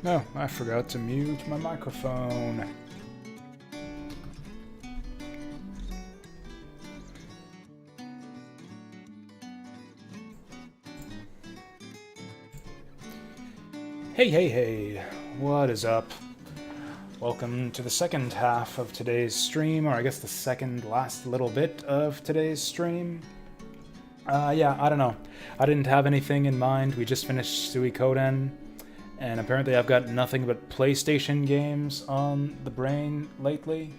No, I forgot to mute my microphone. Hey, hey, hey, what is up? Welcome to the second half of today's stream, or I guess the second last little bit of today's stream. Yeah, I don't know. I didn't have anything in mind. We just finished Suikoden, and apparently I've got nothing but PlayStation games on the brain lately.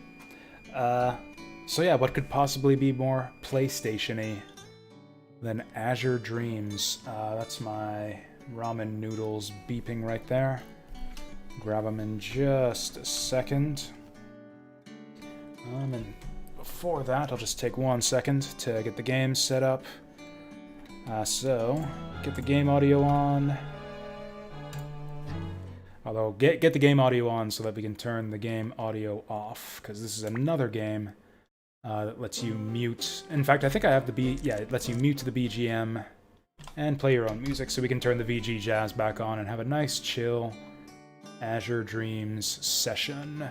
So yeah, what could possibly be more PlayStation-y than Azure Dreams? That's my ramen noodles beeping right there. Grab them in just a second. And before that, I'll just take 1 second to get the game set up. So, get the game audio on. Although, get the game audio on so that we can turn the game audio off, because this is another game that lets you mute. In fact, I think I have it lets you mute the BGM and play your own music, so we can turn the VG Jazz back on and have a nice, chill Azure Dreams session.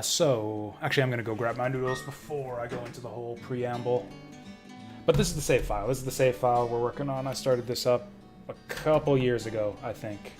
So, actually I'm going to go grab my noodles before I go into the whole preamble. But this is the save file. This is the save file we're working on. I started this up a couple years ago, I think.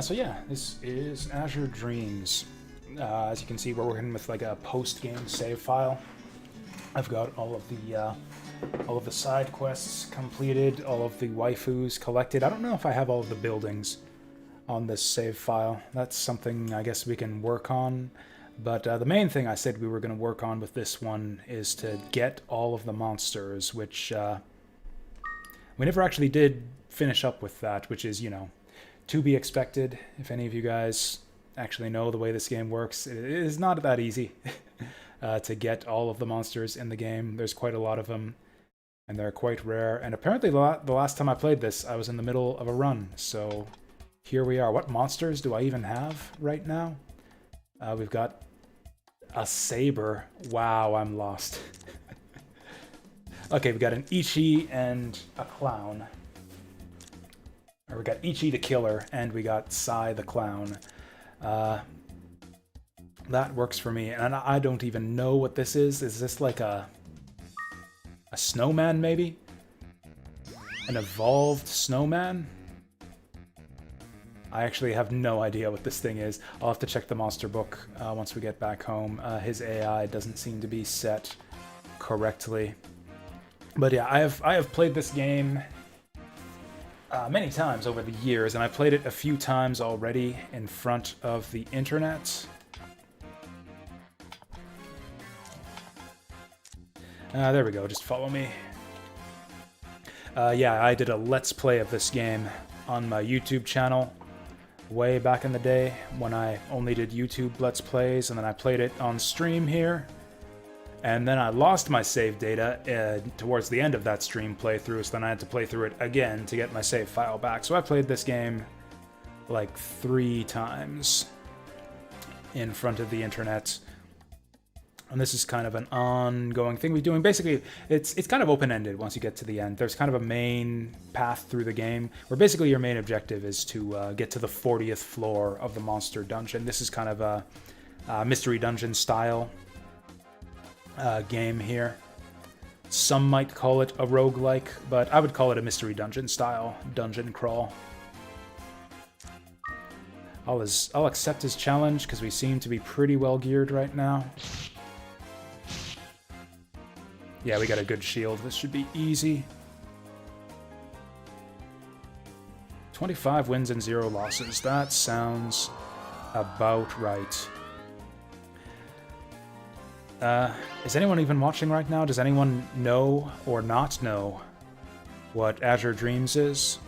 So yeah, this is Azure Dreams. As you can see, we're working with like a post-game save file. I've got all of the side quests completed, all of the waifus collected. I don't know if I have all of the buildings on this save file. That's something I guess we can work on. But the main thing I said we were going to work on with this one is to get all of the monsters, which we never actually did finish up with that, which is, you know, to be expected. If any of you guys actually know the way this game works, it is not that easy to get all of the monsters in the game. There's quite a lot of them, and they're quite rare. And apparently the last time I played this, I was in the middle of a run, so here we are. What monsters do I even have right now? We've got a saber. Wow, I'm lost. Okay, we got an Ichi and a clown. Or we got Ichi the killer, and we got Sai the clown. That works for me, and I don't even know what this is. Is this like a snowman, maybe? An evolved snowman? I actually have no idea what this thing is. I'll have to check the monster book once we get back home. His AI doesn't seem to be set correctly. But yeah, I have played this game many times over the years, and I played it a few times already in front of the internet. There we go, just follow me. Yeah, I did a Let's Play of this game on my YouTube channel way back in the day when I only did YouTube Let's Plays, and then I played it on stream here. And then I lost my save data towards the end of that stream playthrough, so then I had to play through it again to get my save file back. So I played this game like 3 times in front of the internet. And this is kind of an ongoing thing we're doing. Basically, it's kind of open-ended once you get to the end. There's kind of a main path through the game, where basically your main objective is to get to the 40th floor of the monster dungeon. This is kind of a mystery dungeon style game here. Some might call it a roguelike, but I would call it a mystery dungeon style dungeon crawl. I'll accept his challenge because we seem to be pretty well geared right now. Yeah, we got a good shield. This should be easy. 25 wins and 0 losses. That sounds about right. Is anyone even watching right now? Does anyone know or not know what Azure Dreams is?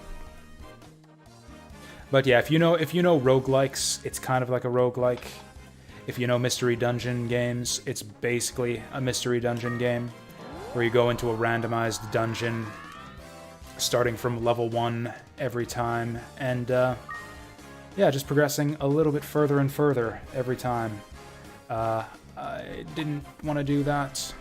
But yeah, if you know roguelikes, it's kind of like a roguelike. If you know mystery dungeon games, it's basically a mystery dungeon game where you go into a randomized dungeon starting from level 1 every time, and yeah, just progressing a little bit further and further every time. I didn't want to do that.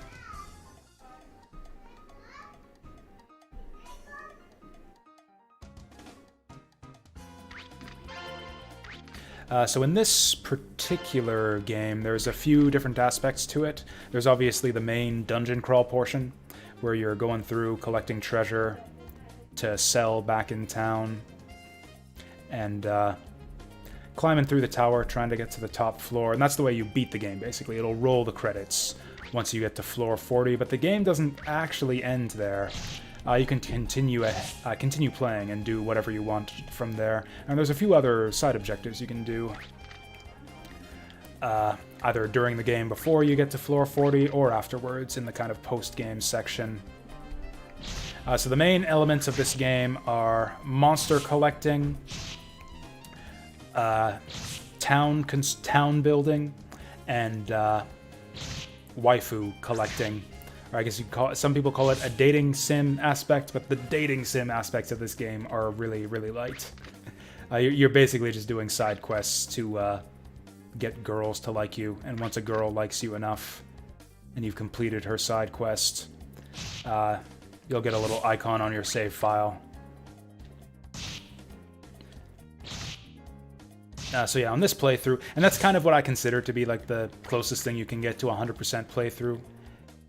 So in this particular game, there's a few different aspects to it. There's obviously the main dungeon crawl portion, where you're going through collecting treasure to sell back in town, and climbing through the tower, trying to get to the top floor. And that's the way you beat the game, basically. It'll roll the credits once you get to floor 40, but the game doesn't actually end there. You can continue playing and do whatever you want from there. And there's a few other side objectives you can do, either during the game before you get to floor 40 or afterwards in the kind of post-game section. So the main elements of this game are monster collecting, town building, and waifu collecting. Or I guess you call it, some people call it a dating sim aspect, but the dating sim aspects of this game are really, really light. You're basically just doing side quests to get girls to like you, and once a girl likes you enough, and you've completed her side quest, you'll get a little icon on your save file. So yeah, on this playthrough, and that's kind of what I consider to be like the closest thing you can get to 100% playthrough,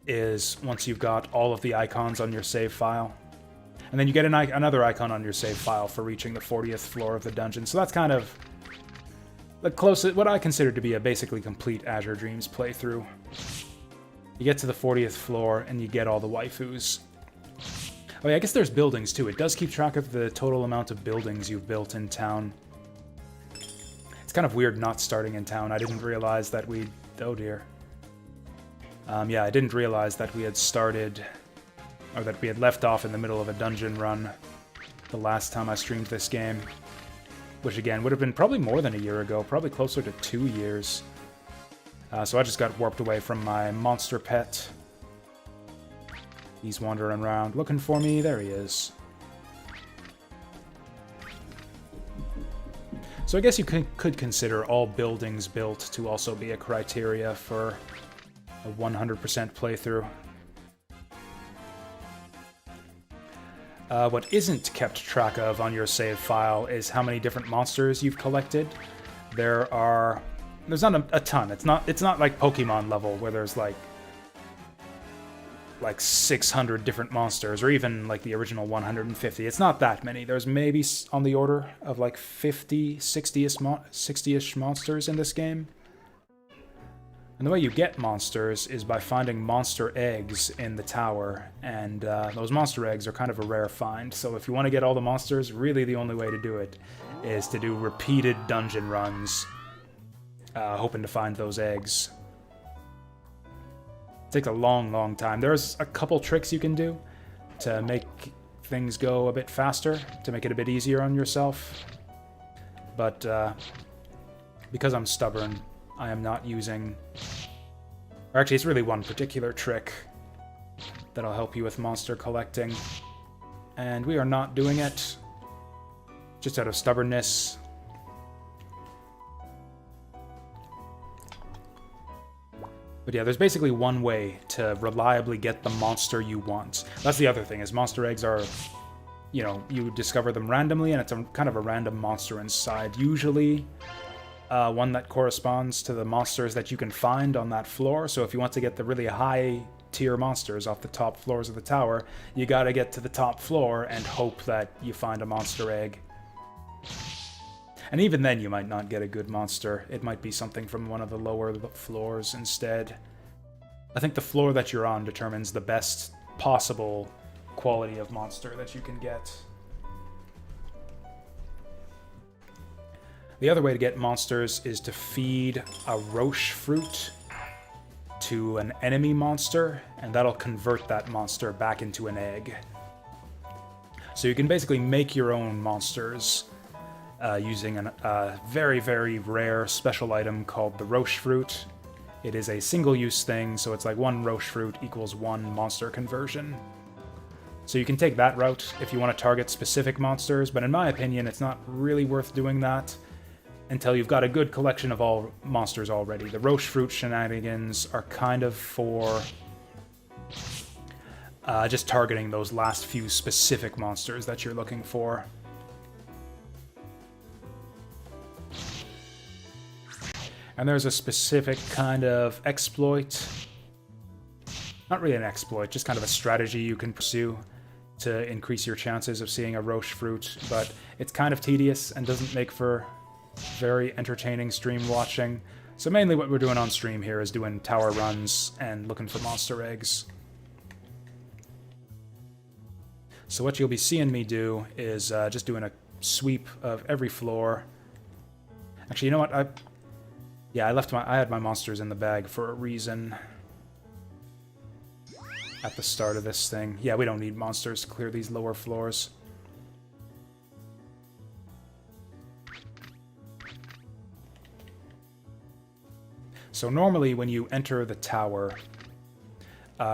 is once you've got all of the icons on your save file. And then you get another icon on your save file for reaching the 40th floor of the dungeon. So that's kind of the closest, what I consider to be a basically complete Azure Dreams playthrough. You get to the 40th floor and you get all the waifus. Oh yeah, I guess there's buildings too. It does keep track of the total amount of buildings you've built in town. It's kind of weird not starting in town. I didn't realize that we'd... Oh dear. Yeah, I didn't realize that we had started, or that we had left off in the middle of a dungeon run the last time I streamed this game. Which again, would have been probably more than a year ago, probably closer to 2 years. So I just got warped away from my monster pet. He's wandering around looking for me. There he is. So I guess you could consider all buildings built to also be a criteria for a 100% playthrough. What isn't kept track of on your save file is how many different monsters you've collected. There's not a ton. It's not like Pokemon level where there's like 600 different monsters, or even like the original 150. It's not that many. There's maybe on the order of like 50, 60-ish monsters in this game. And the way you get monsters is by finding monster eggs in the tower, and those monster eggs are kind of a rare find. So if you want to get all the monsters, really the only way to do it is to do repeated dungeon runs, hoping to find those eggs. It takes a long, long time. There's a couple tricks you can do to make things go a bit faster, to make it a bit easier on yourself. But because I'm stubborn, I am not using... Or actually, it's really one particular trick that'll help you with monster collecting. And we are not doing it, just out of stubbornness. But yeah, there's basically one way to reliably get the monster you want. That's the other thing, is monster eggs are, you know, you discover them randomly, and it's a kind of a random monster inside. Usually one that corresponds to the monsters that you can find on that floor. So if you want to get the really high tier monsters off the top floors of the tower, you gotta get to the top floor and hope that you find a monster egg. And even then you might not get a good monster. It might be something from one of the lower floors instead. I think the floor that you're on determines the best possible quality of monster that you can get. The other way to get monsters is to feed a roche fruit to an enemy monster, and that'll convert that monster back into an egg. So you can basically make your own monsters using a very, very rare special item called the roche fruit. It is a single-use thing, so it's like one roche fruit equals one monster conversion. So you can take that route if you want to target specific monsters, but in my opinion, it's not really worth doing that until you've got a good collection of all monsters already. The roche fruit shenanigans are kind of for just targeting those last few specific monsters that you're looking for. And there's a specific kind of exploit. Not really an exploit, just kind of a strategy you can pursue to increase your chances of seeing a roche fruit, but it's kind of tedious and doesn't make for very entertaining stream watching. So mainly what we're doing on stream here is doing tower runs and looking for monster eggs. So what you'll be seeing me do is just doing a sweep of every floor. Actually, you know what? I had my monsters in the bag for a reason at the start of this thing. Yeah, we don't need monsters to clear these lower floors. So normally when you enter the tower,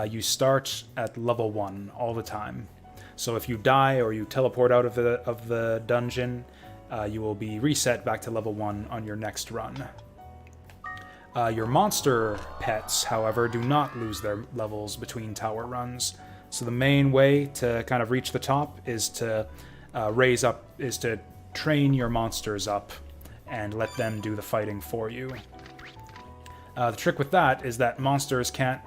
you start at level 1 all the time. So if you die or you teleport out of the dungeon, you will be reset back to level 1 on your next run. Your monster pets, however, do not lose their levels between tower runs. So the main way to kind of reach the top is to train your monsters up and let them do the fighting for you. The trick with that is that monsters can't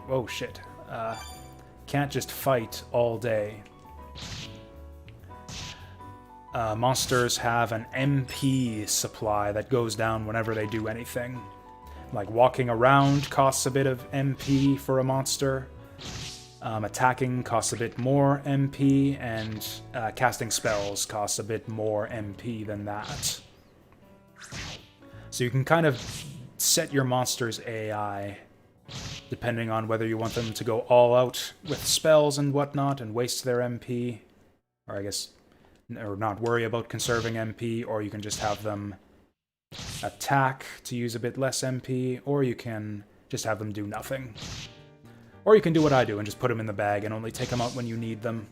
just fight all day. Monsters have an MP supply that goes down whenever they do anything. Like walking around costs a bit of MP for a monster, attacking costs a bit more MP, and casting spells costs a bit more MP than that. So you can kind of set your monster's AI depending on whether you want them to go all out with spells and whatnot and waste their MP, or not worry about conserving MP, or you can just have them attack to use a bit less MP, or you can just have them do nothing. Or you can do what I do and just put them in the bag and only take them out when you need them.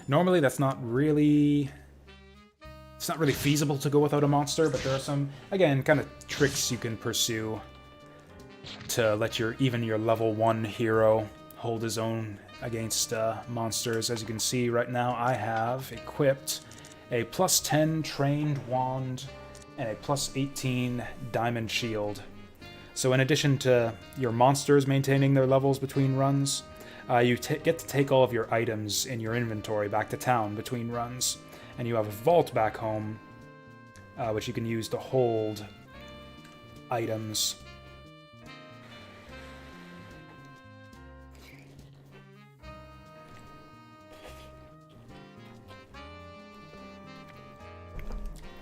Normally that's not really feasible to go without a monster, but there are some, again, kind of tricks you can pursue to let even your level 1 hero hold his own against monsters. As you can see right now, I have equipped a +10 trained wand and a +18 diamond shield. So in addition to your monsters maintaining their levels between runs, you get to take all of your items in your inventory back to town between runs, and you have a vault back home, which you can use to hold items.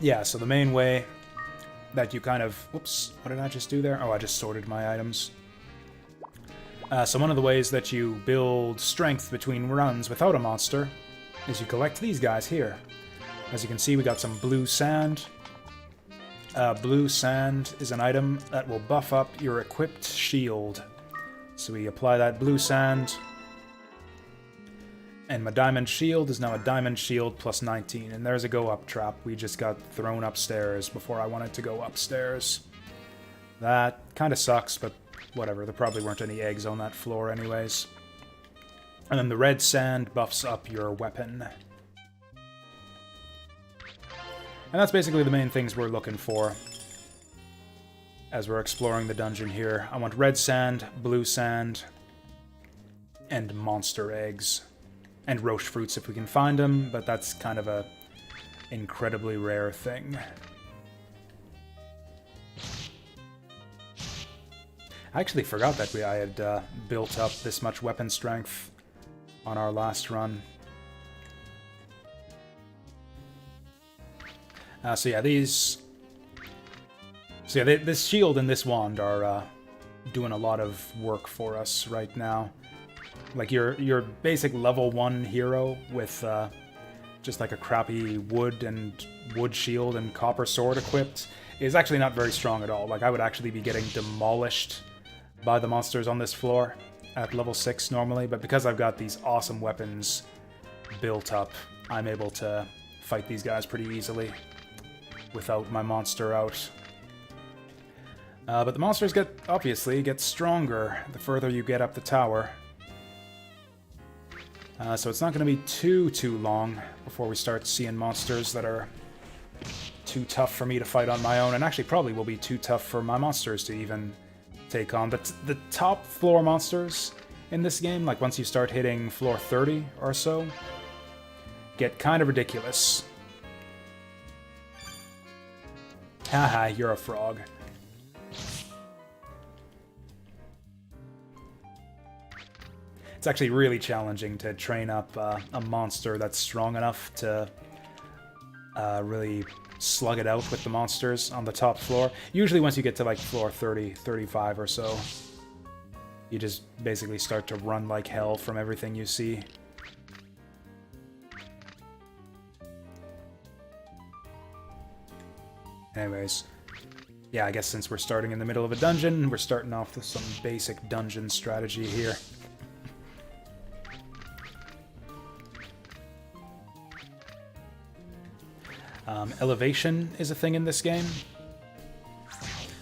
Yeah, so the main way that you kind of... Whoops, what did I just do there? Oh, I just sorted my items. So one of the ways that you build strength between runs without a monster is you collect these guys here. As you can see, we got some blue sand. Blue sand is an item that will buff up your equipped shield. So we apply that blue sand, and my diamond shield is now a diamond shield +19. And there's a go-up trap. We just got thrown upstairs before I wanted to go upstairs. That kind of sucks, but whatever. There probably weren't any eggs on that floor anyways. And then the red sand buffs up your weapon. And that's basically the main things we're looking for as we're exploring the dungeon here. I want red sand, blue sand, and monster eggs. And roche fruits if we can find them, but that's kind of a incredibly rare thing. I actually forgot that I had built up this much weapon strength on our last run. So yeah, this shield and this wand are doing a lot of work for us right now. Like your basic level 1 hero with just like a crappy wood shield and copper sword equipped is actually not very strong at all. Like I would actually be getting demolished by the monsters on this floor at level 6 normally, but because I've got these awesome weapons built up, I'm able to fight these guys pretty easily without my monster out. But the monsters obviously get stronger the further you get up the tower. So it's not going to be too long before we start seeing monsters that are too tough for me to fight on my own, and actually probably will be too tough for my monsters to even take on. The top floor monsters in this game, like once you start hitting floor 30 or so, get kind of ridiculous. Haha, you're a frog. It's actually really challenging to train up a monster that's strong enough to really slug it out with the monsters on the top floor. Usually once you get to like floor 30, 35 or so, you just basically start to run like hell from everything you see. Anyways, yeah, I guess since we're starting in the middle of a dungeon, we're starting off with some basic dungeon strategy here. Elevation is a thing in this game.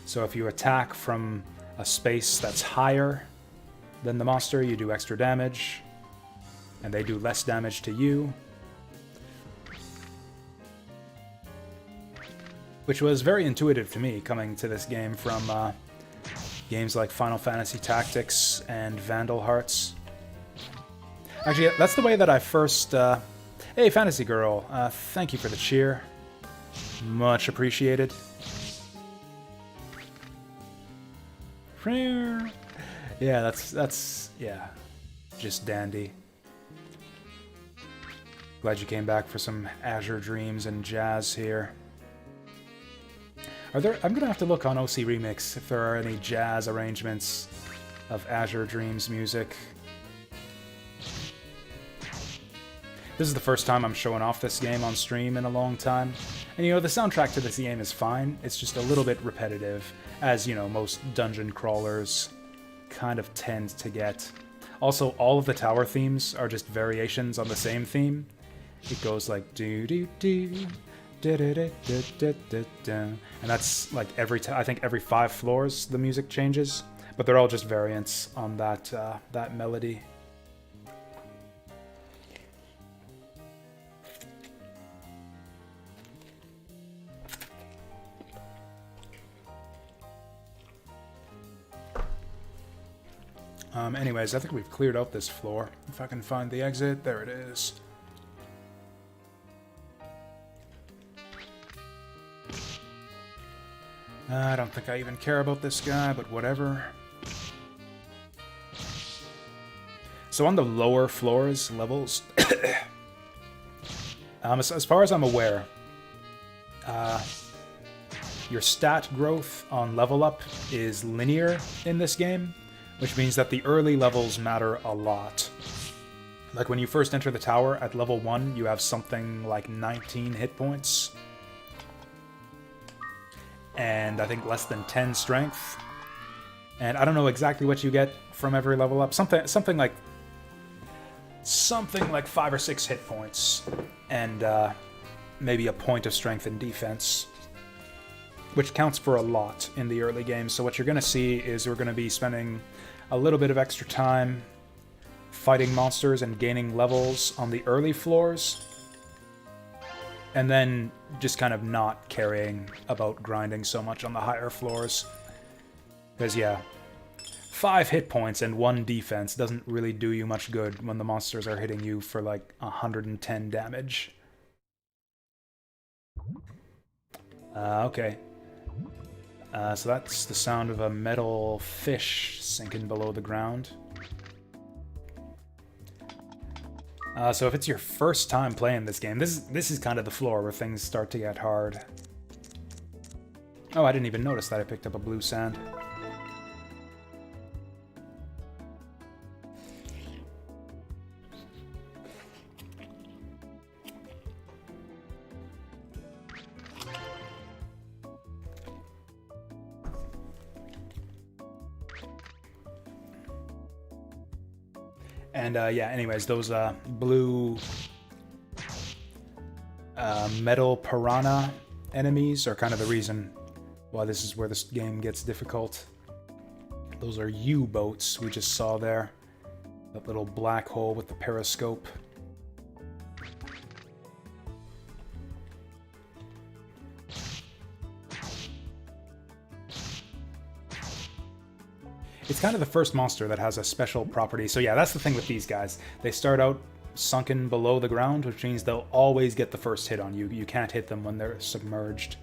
So if you attack from a space that's higher than the monster, you do extra damage, and they do less damage to you. Which was very intuitive to me, coming to this game from games like Final Fantasy Tactics and Vandal Hearts. Actually, that's the way that I first... Hey, Fantasy Girl, thank you for the cheer. Much appreciated. Yeah, that's yeah, just dandy. Glad you came back for some Azure Dreams and jazz here. I'm gonna have to look on OC Remix if there are any jazz arrangements of Azure Dreams music. This is the first time I'm showing off this game on stream in a long time. And you know, the soundtrack to this game is fine, it's just a little bit repetitive, as you know, most dungeon crawlers kind of tend to get. Also, all of the tower themes are just variations on the same theme. It goes like do do do da da da da da da da, and that's like I think every 5 floors the music changes, but they're all just variants on that that melody. Anyways, I think we've cleared out this floor. If I can find the exit, there it is. I don't think I even care about this guy, but whatever. So on the lower floors, levels, as far as I'm aware, your stat growth on level up is linear in this game, which means that the early levels matter a lot. Like when you first enter the tower at level 1, you have something like 19 hit points. And I think less than 10 strength. And I don't know exactly what you get from every level up. Something like 5 or 6 hit points. And maybe a point of strength and defense, which counts for a lot in the early game. So what you're going to see is we're going to be spending a little bit of extra time fighting monsters and gaining levels on the early floors, and then just kind of not caring about grinding so much on the higher floors. Because yeah, 5 hit points and 1 defense doesn't really do you much good when the monsters are hitting you for like 110 damage. Okay. So that's the sound of a metal fish sinking below the ground. So if it's your first time playing this game, this is kind of the floor where things start to get hard. Oh, I didn't even notice that I picked up a blue sand. And yeah, anyways, those blue metal piranha enemies are kind of the reason why this is where this game gets difficult. Those are U-boats we just saw there. That little black hole with the periscope. It's kind of the first monster that has a special property. So yeah, that's the thing with these guys. They start out sunken below the ground, which means they'll always get the first hit on you. You can't hit them when they're submerged.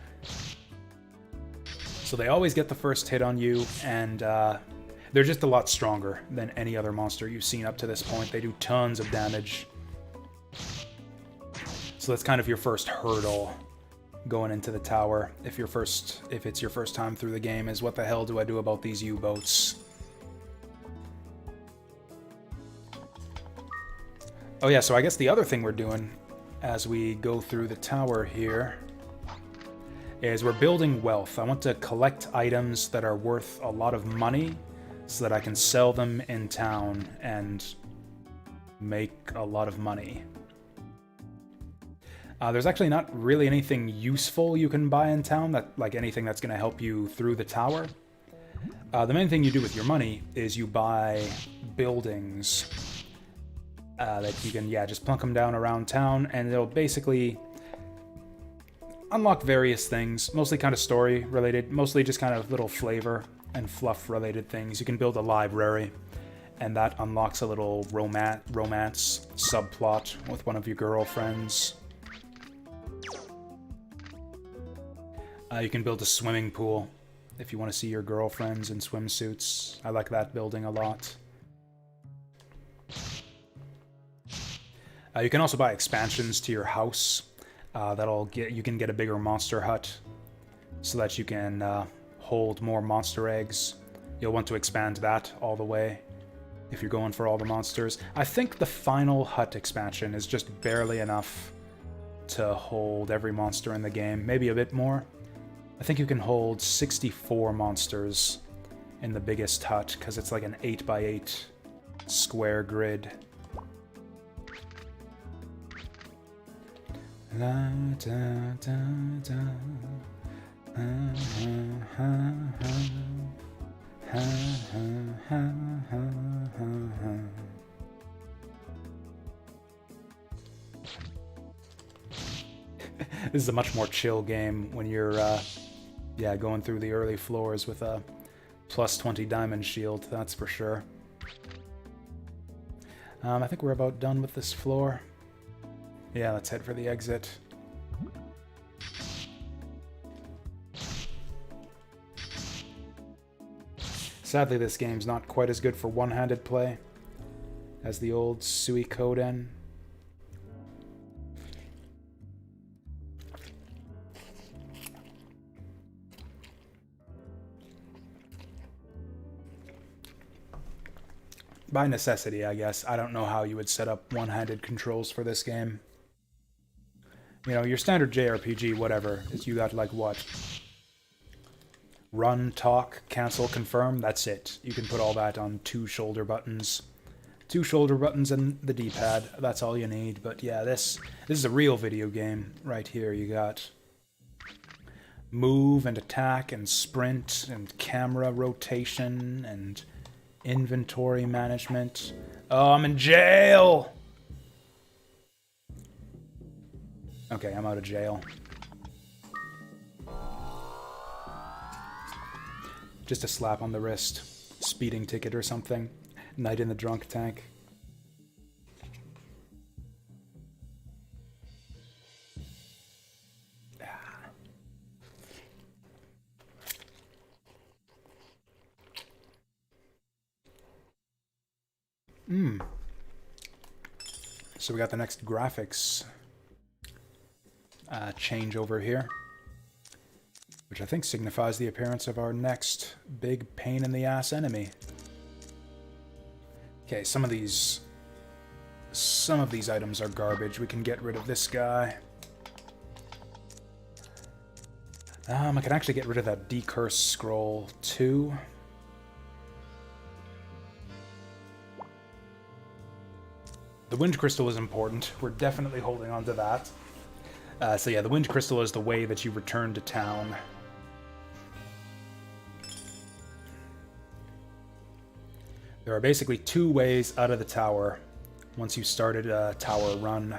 So they always get the first hit on you, and they're just a lot stronger than any other monster you've seen up to this point. They do tons of damage. So that's kind of your first hurdle going into the tower. If it's your first time through the game, is what the hell do I do about these U-boats? Oh yeah, so I guess the other thing we're doing as we go through the tower here is we're building wealth. I want to collect items that are worth a lot of money so that I can sell them in town and make a lot of money. There's actually not really anything useful you can buy in town, like anything that's going to help you through the tower. The main thing you do with your money is you buy buildings that you can, just plunk them down around town, and they'll basically unlock various things, mostly kind of story related, mostly just kind of little flavor and fluff related things. You can build a library, and that unlocks a little romance subplot with one of your girlfriends. You can build a swimming pool if you want to see your girlfriends in swimsuits. I like that building a lot. You can also buy expansions to your house. You can get a bigger monster hut so that you can hold more monster eggs. You'll want to expand that all the way if you're going for all the monsters. I think the final hut expansion is just barely enough to hold every monster in the game, maybe a bit more. I think you can hold 64 monsters in the biggest hut because it's like an 8x8 square grid. La, da, da, da. Ha, ha, ha, ha, ha, ha, ha. This is a much more chill game when you're going through the early floors with a plus 20 diamond shield, that's for sure. I think we're about done with this floor. Yeah, let's head for the exit. Sadly, this game's not quite as good for one-handed play as the old Suikoden. By necessity, I guess. I don't know how you would set up one-handed controls for this game. You know, your standard JRPG, whatever, is you got, like, what? Run, talk, cancel, confirm, that's it. You can put all that on 2 shoulder buttons. 2 shoulder buttons and the D-pad, that's all you need. But yeah, this is a real video game right here. You got move and attack and sprint and camera rotation and inventory management. Oh, I'm in jail! Okay, I'm out of jail. Just a slap on the wrist. Speeding ticket or something. Night in the drunk tank. So we got the next graphics change over here, which I think signifies the appearance of our next big pain-in-the-ass enemy. Okay, some of these items are garbage. We can get rid of this guy. I can actually get rid of that decurse scroll too. The wind crystal is important. We're definitely holding on to that. So yeah, the wind crystal is the way that you return to town. There are basically two ways out of the tower once you started a tower run.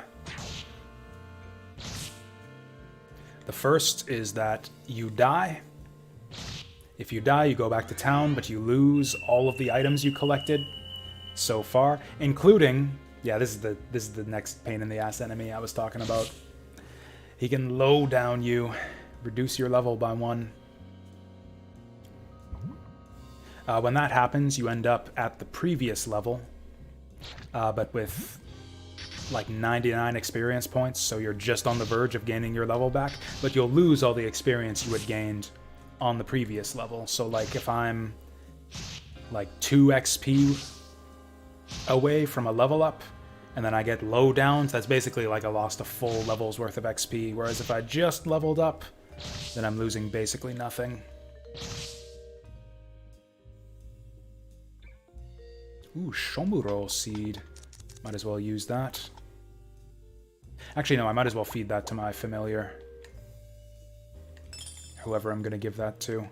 The first is that you die. If you die, you go back to town, but you lose all of the items you collected so far, including... Yeah, this is the next pain-in-the-ass enemy I was talking about. He can low down you, reduce your level by 1. When that happens, you end up at the previous level, but with like 99 experience points, so you're just on the verge of gaining your level back, but you'll lose all the experience you had gained on the previous level. So like if I'm like 2 XP away from a level up, and then I get low downs, that's basically like I lost a full level's worth of XP, whereas if I just leveled up, then I'm losing basically nothing. Ooh, Shomuro seed. Might as well use that. Actually, no, I might as well feed that to my familiar. Whoever I'm gonna give that to.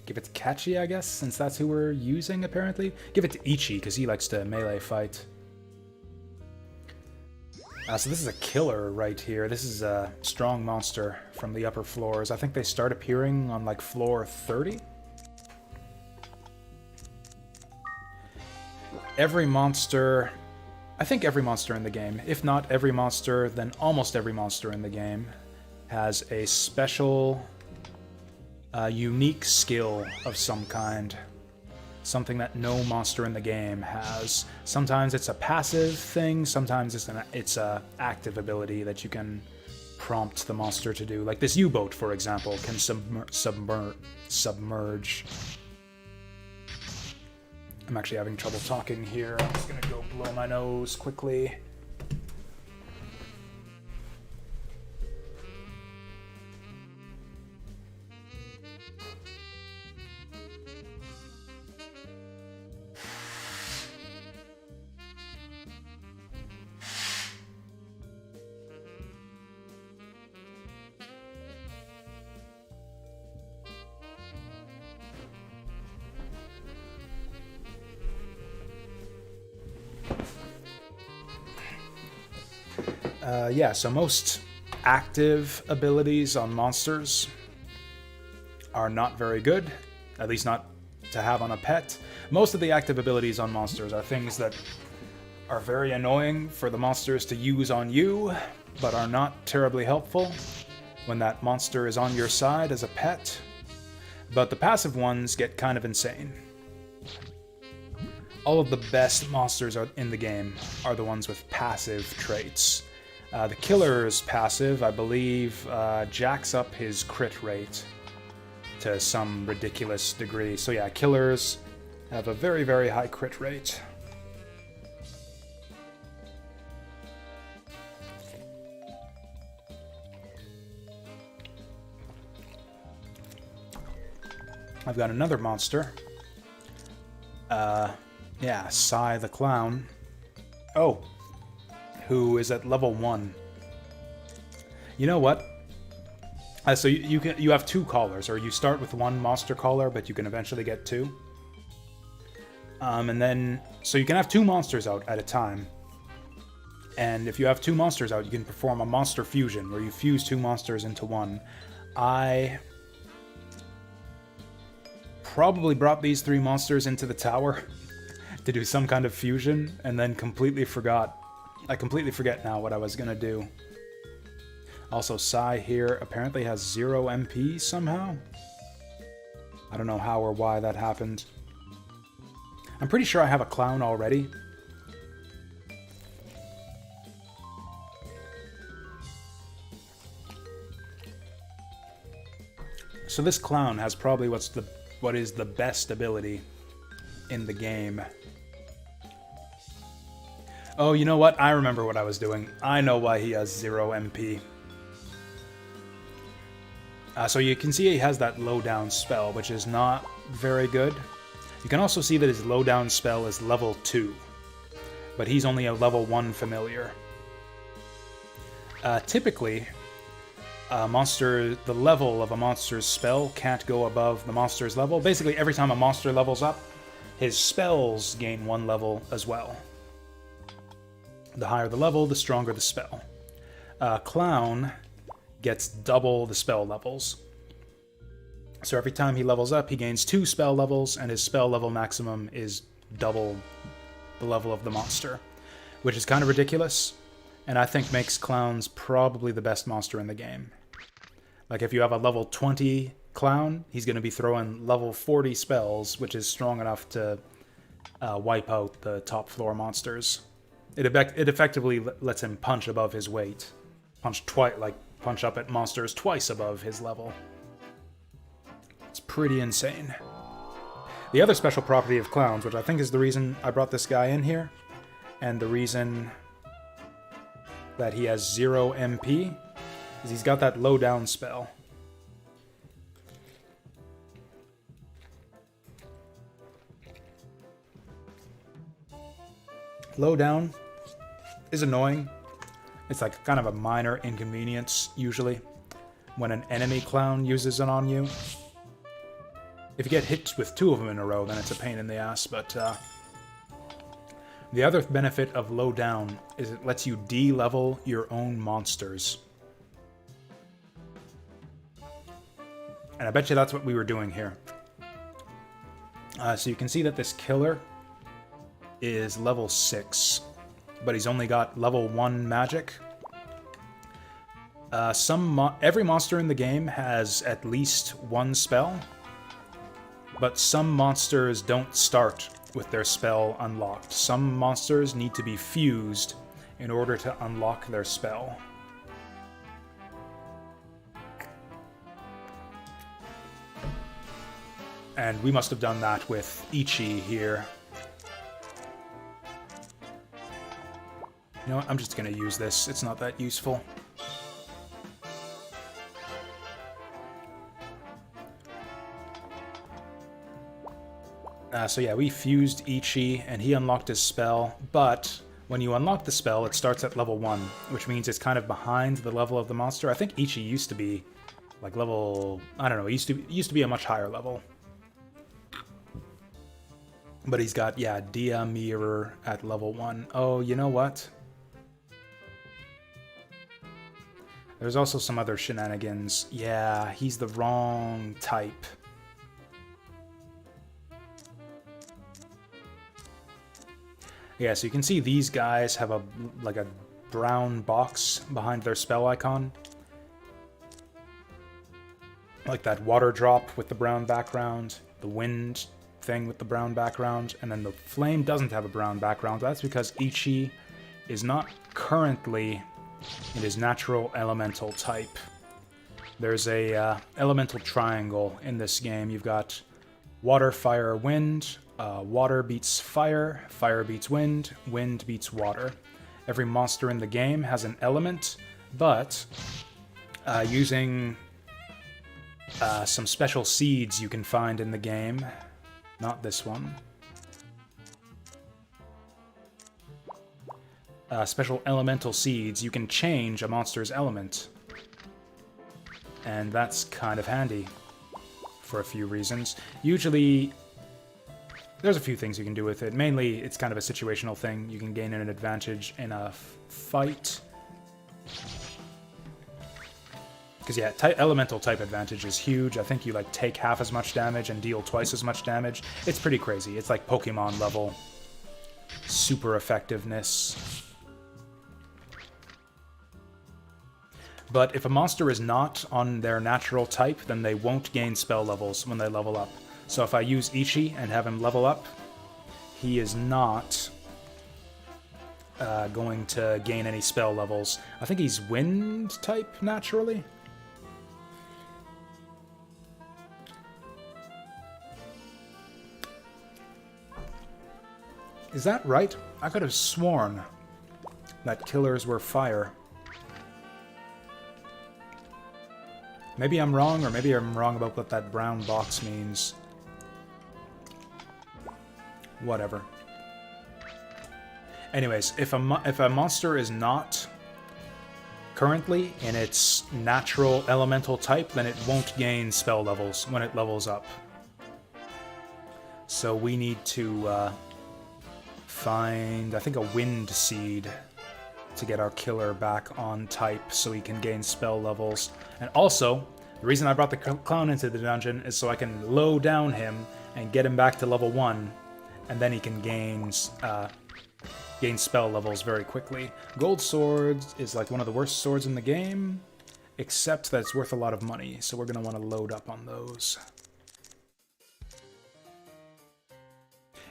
Give it to Kachi, I guess, since that's who we're using, apparently. Give it to Ichi, because he likes to melee fight. So this is a killer right here. This is a strong monster from the upper floors. I think they start appearing on, like, floor 30? Every monster... I think every monster in the game, if not every monster, then almost every monster in the game, has a special... unique skill of some kind. Something that no monster in the game has. Sometimes it's a passive thing, sometimes it's a active ability that you can prompt the monster to do. Like this U-boat, for example, can submerge. I'm actually having trouble talking here. I'm just gonna go blow my nose quickly. Yeah, so most active abilities on monsters are not very good, at least not to have on a pet. Most of the active abilities on monsters are things that are very annoying for the monsters to use on you, but are not terribly helpful when that monster is on your side as a pet. But the passive ones get kind of insane. All of the best monsters in the game are the ones with passive traits. The killer's passive, I believe, jacks up his crit rate to some ridiculous degree. So yeah, killers have a very, very high crit rate. I've got another monster. Yeah, Sai the Clown. Oh, who is at level 1. You know what? So you have 2 callers, or you start with 1 monster caller, but you can eventually get 2. And then, so you can have 2 monsters out at a time. And if you have 2 monsters out, you can perform a monster fusion, where you fuse 2 monsters into 1. I probably brought these 3 monsters into the tower to do some kind of fusion, and then completely forgot. I completely forget now what I was gonna do. Also, Sai here apparently has 0 MP somehow. I don't know how or why that happened. I'm pretty sure I have a clown already. So this clown has probably what is the best ability in the game. Oh, you know what? I remember what I was doing. I know why he has 0 MP. So you can see he has that lowdown spell, which is not very good. You can also see that his lowdown spell is level 2, but he's only a level 1 familiar. Typically, the level of a monster's spell can't go above the monster's level. Basically, every time a monster levels up, his spells gain 1 level as well. The higher the level, the stronger the spell. Clown gets double the spell levels. So every time he levels up, he gains 2 spell levels, and his spell level maximum is double the level of the monster, which is kind of ridiculous, and I think makes Clowns probably the best monster in the game. Like, if you have a level 20 Clown, he's going to be throwing level 40 spells, which is strong enough to wipe out the top floor monsters. It effectively lets him punch above his weight. Punch up at monsters twice above his level. It's pretty insane. The other special property of Clowns, which I think is the reason I brought this guy in here, and the reason that he has 0 MP, is he's got that low-down spell. Low-down is annoying. It's like kind of a minor inconvenience, usually, when an enemy clown uses it on you. If you get hit with 2 of them in a row, then it's a pain in the ass, but the other benefit of low down is it lets you de-level your own monsters. And I bet you that's what we were doing here. So you can see that this killer is level 6. But he's only got level 1 magic. Every monster in the game has at least 1 spell, but some monsters don't start with their spell unlocked. Some monsters need to be fused in order to unlock their spell. And we must have done that with Ichi here. You know what, I'm just going to use this. It's not that useful. So yeah, we fused Ichi, and he unlocked his spell, but when you unlock the spell, it starts at level 1, which means it's kind of behind the level of the monster. I think Ichi used to be, like, level... I don't know, it used to be a much higher level. But he's got, yeah, Dia Mirror at level 1. Oh, you know what? There's also some other shenanigans. Yeah, he's the wrong type. Yeah, so you can see these guys have a brown box behind their spell icon. Like that water drop with the brown background, the wind thing with the brown background, and then the flame doesn't have a brown background. That's because Ichi is not currently in his natural elemental type. There's a elemental triangle in this game. You've got water, fire, wind. Water beats fire, fire beats wind, wind beats water. Every monster in the game has an element, but using some special seeds you can find in the game, not this one, special elemental seeds, you can change a monster's element. And that's kind of handy for a few reasons. Usually, there's a few things you can do with it. Mainly, it's kind of a situational thing. You can gain an advantage in a fight. Because, yeah, elemental type advantage is huge. I think you, like, take half as much damage and deal twice as much damage. It's pretty crazy. It's like Pokemon level super effectiveness. But if a monster is not on their natural type, then they won't gain spell levels when they level up. So if I use Ichi and have him level up, he is not going to gain any spell levels. I think he's wind type naturally. Is that right? I could have sworn that killers were fire. Maybe I'm wrong, or maybe I'm wrong about what that brown box means. Whatever. Anyways, if a monster is not currently in its natural elemental type, then it won't gain spell levels when it levels up. So we need to find, I think, a wind seed to get our killer back on type so he can gain spell levels. And also, the reason I brought the clown into the dungeon is so I can low down him and get him back to level 1, and then he can gain spell levels very quickly. Gold swords is like one of the worst swords in the game, except that it's worth a lot of money, so we're going to want to load up on those.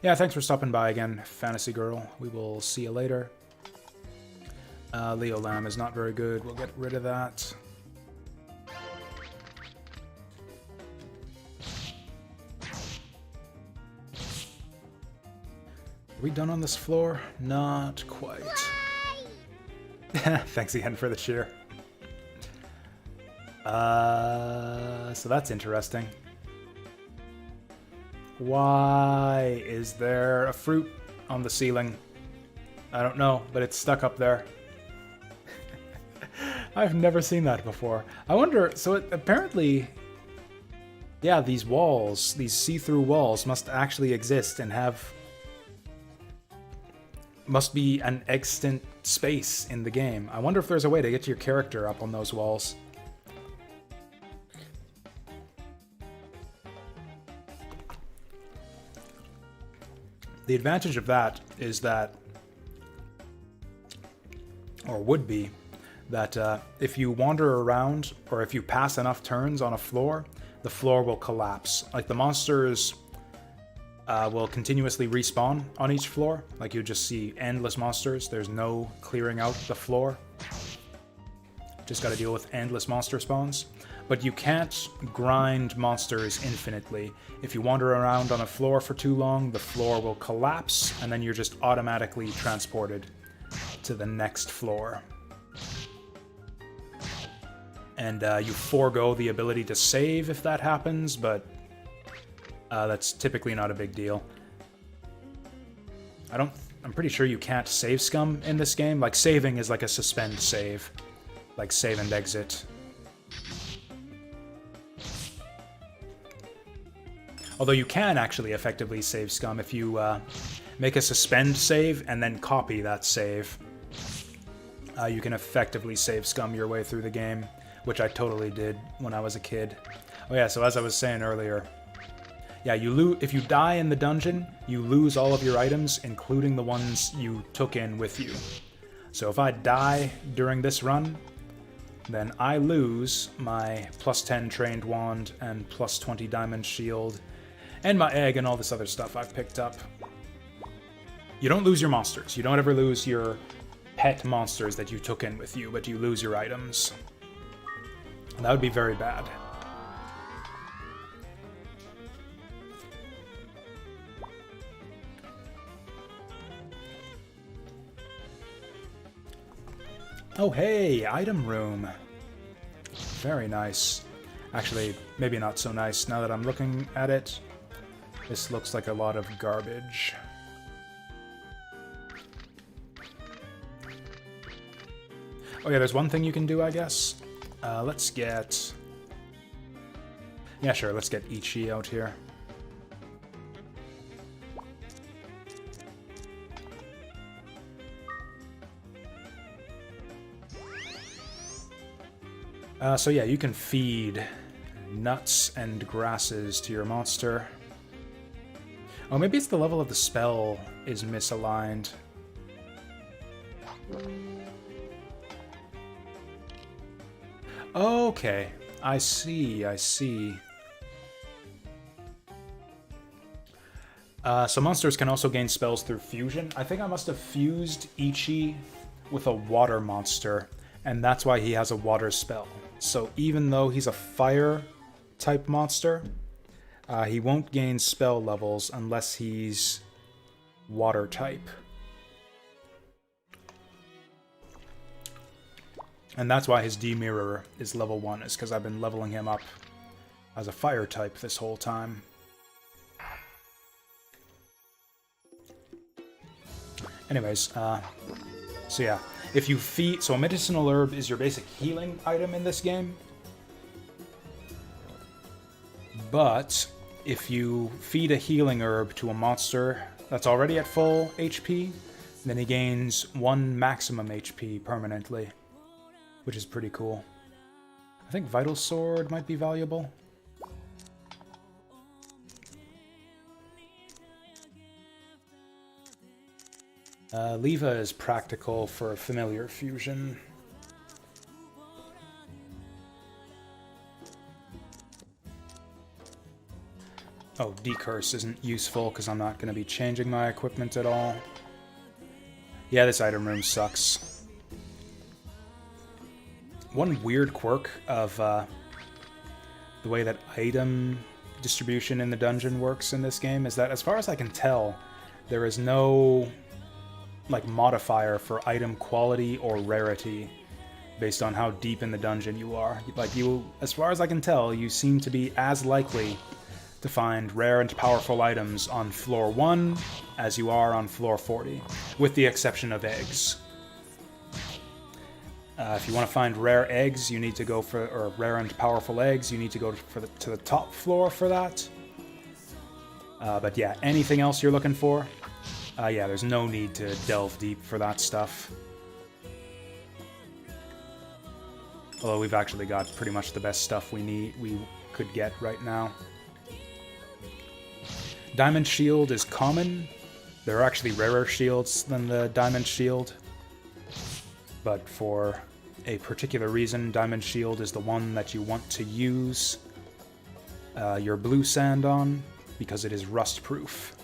Yeah, thanks for stopping by again, Fantasy Girl. We will see you later. Leo Lamb is not very good. We'll get rid of that. Are we done on this floor? Not quite. Thanks again for the cheer. So that's interesting. Why is there a fruit on the ceiling? I don't know, but it's stuck up there. I've never seen that before. I wonder, so apparently, yeah, these walls, these see-through walls must actually exist and must be an extant space in the game. I wonder if there's a way to get your character up on those walls. The advantage of that is that, or would be, that if you wander around, or if you pass enough turns on a floor, the floor will collapse. Like, the monsters will continuously respawn on each floor. Like, you just see endless monsters. There's no clearing out the floor. Just gotta deal with endless monster spawns. But you can't grind monsters infinitely. If you wander around on a floor for too long, the floor will collapse, and then you're just automatically transported to the next floor. And you forego the ability to save if that happens, but that's typically not a big deal. I'm pretty sure you can't save scum in this game. Like, saving is like a suspend save. Like, save and exit. Although you can actually effectively save scum if you make a suspend save and then copy that save. You can effectively save scum your way through the game, which I totally did when I was a kid. Oh yeah, so as I was saying earlier, yeah, if you die in the dungeon, you lose all of your items, including the ones you took in with you. So if I die during this run, then I lose my +10 trained wand and +20 diamond shield, and my egg and all this other stuff I've picked up. You don't lose your monsters. You don't ever lose your pet monsters that you took in with you, but you lose your items. And that would be very bad. Oh hey, item room. Very nice. Actually, maybe not so nice now that I'm looking at it. This looks like a lot of garbage. Oh yeah, there's one thing you can do, I guess. Let's get... Yeah, sure, let's get Ichi out here. So yeah, you can feed nuts and grasses to your monster. Oh, maybe it's the level of the spell is misaligned. Okay, I see, I see. So monsters can also gain spells through fusion. I think I must have fused Ichi with a water monster, and that's why he has a water spell. So even though he's a fire type monster, he won't gain spell levels unless he's water type. And that's why his D-Mirror is level 1, is because I've been leveling him up as a fire type this whole time. Anyways, so yeah, if you feed... So a medicinal herb is your basic healing item in this game. But if you feed a healing herb to a monster that's already at full HP, then he gains 1 maximum HP permanently, which is pretty cool. I think Vital Sword might be valuable. Leva is practical for familiar fusion. Oh, Decurse isn't useful because I'm not going to be changing my equipment at all. Yeah, this item room sucks. One weird quirk of the way that item distribution in the dungeon works in this game is that, as far as I can tell, there is no like modifier for item quality or rarity based on how deep in the dungeon you are. Like, you, as far as I can tell, you seem to be as likely to find rare and powerful items on floor 1 as you are on floor 40, with the exception of eggs. If you want to find rare eggs, you need to go for, or rare and powerful eggs, you need to go to the top floor for that. But yeah, anything else you're looking for, yeah, there's no need to delve deep for that stuff. Although we've actually got pretty much the best stuff we could get right now. Diamond Shield is common. There are actually rarer shields than the Diamond Shield. But for a particular reason, Diamond Shield is the one that you want to use your blue sand on, because it is rust-proof.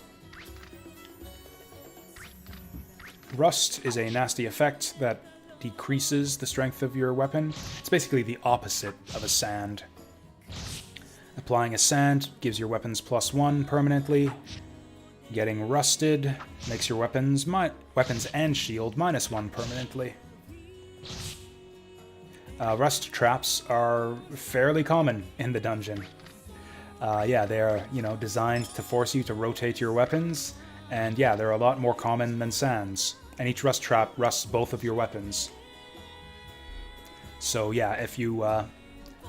Rust is a nasty effect that decreases the strength of your weapon. It's basically the opposite of a sand. Applying a sand gives your weapons +1 permanently. Getting rusted makes your weapons and shield -1 permanently. Rust traps are fairly common in the dungeon. Yeah, they're, designed to force you to rotate your weapons, and yeah, they're a lot more common than sands. And each rust trap rusts both of your weapons. So yeah, if you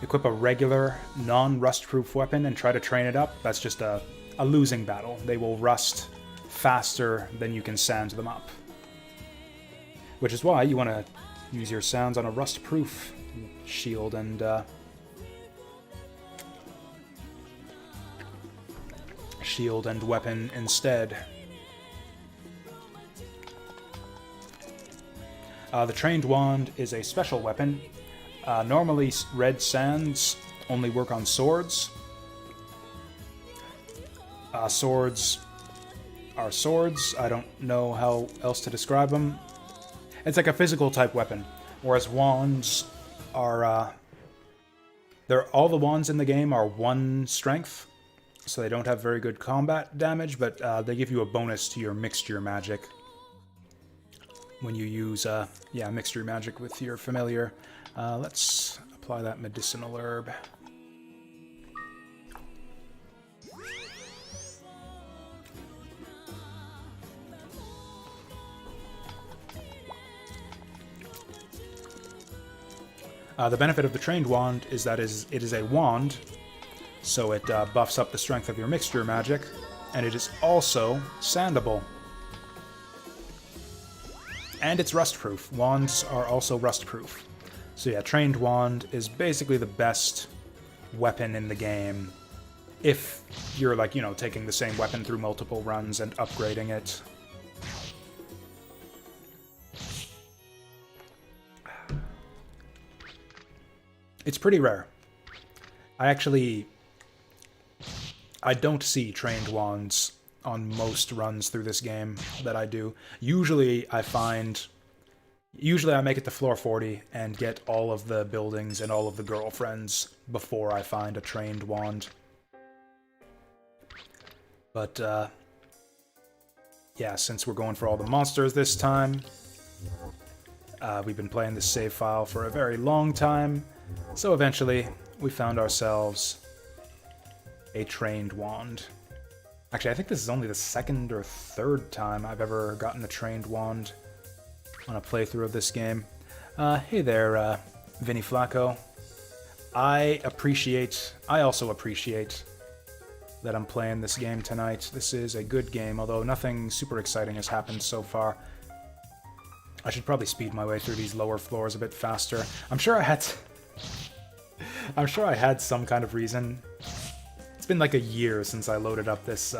equip a regular, non-rust-proof weapon and try to train it up, that's just a losing battle. They will rust faster than you can sand them up. Which is why you want to use your sands on a rust-proof shield and weapon instead. The Trained Wand is a special weapon. Normally, red sands only work on swords. Swords are swords. I don't know how else to describe them. It's like a physical type weapon, whereas wands are... all the wands in the game are 1 strength, so they don't have very good combat damage, but they give you a bonus to your mixture magic when you use mixture magic with your familiar. Let's apply that medicinal herb. The benefit of the Trained Wand is that it is a wand, so it buffs up the strength of your mixture magic, and it is also sandable. And it's rust-proof. Wands are also rust-proof. So yeah, Trained Wand is basically the best weapon in the game if you're, like, taking the same weapon through multiple runs and upgrading it. It's pretty rare. I don't see trained wands on most runs through this game that I do. Usually I make it to floor 40 and get all of the buildings and all of the girlfriends before I find a trained wand. But, yeah, since we're going for all the monsters this time, we've been playing this save file for a very long time, so eventually we found ourselves a trained wand. Actually, I think this is only the second or third time I've ever gotten a trained wand on a playthrough of this game. Hey there, Vinny Flacco. I also appreciate that I'm playing this game tonight. This is a good game, although nothing super exciting has happened so far. I should probably speed my way through these lower floors a bit faster. I'm sure I had some kind of reason. It's been like a year since I loaded up this,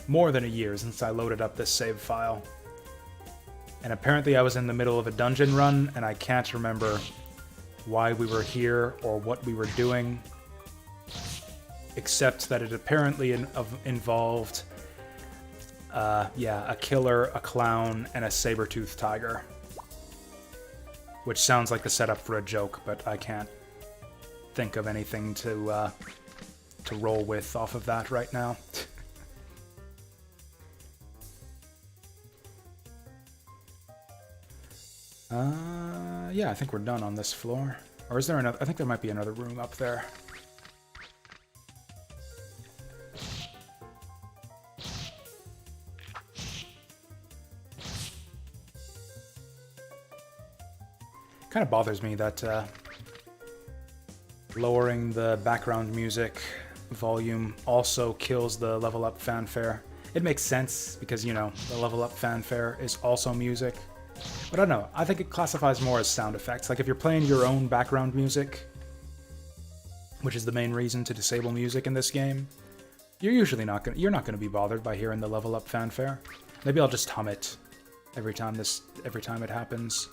more than a year since I loaded up this save file. And apparently I was in the middle of a dungeon run, and I can't remember why we were here or what we were doing, except that it apparently involved, a killer, a clown, and a saber-toothed tiger. Which sounds like the setup for a joke, but I can't think of anything to roll with off of that right now. Yeah, I think we're done on this floor. Or is there another? I think there might be another room up there. Kind of bothers me that lowering the background music volume also kills the level up fanfare. It makes sense because, you know, the level up fanfare is also music. But I don't know, I think it classifies more as sound effects. Like if you're playing your own background music, which is the main reason to disable music in this game, you're usually not gonna be bothered by hearing the level up fanfare. Maybe I'll just hum it every time it happens.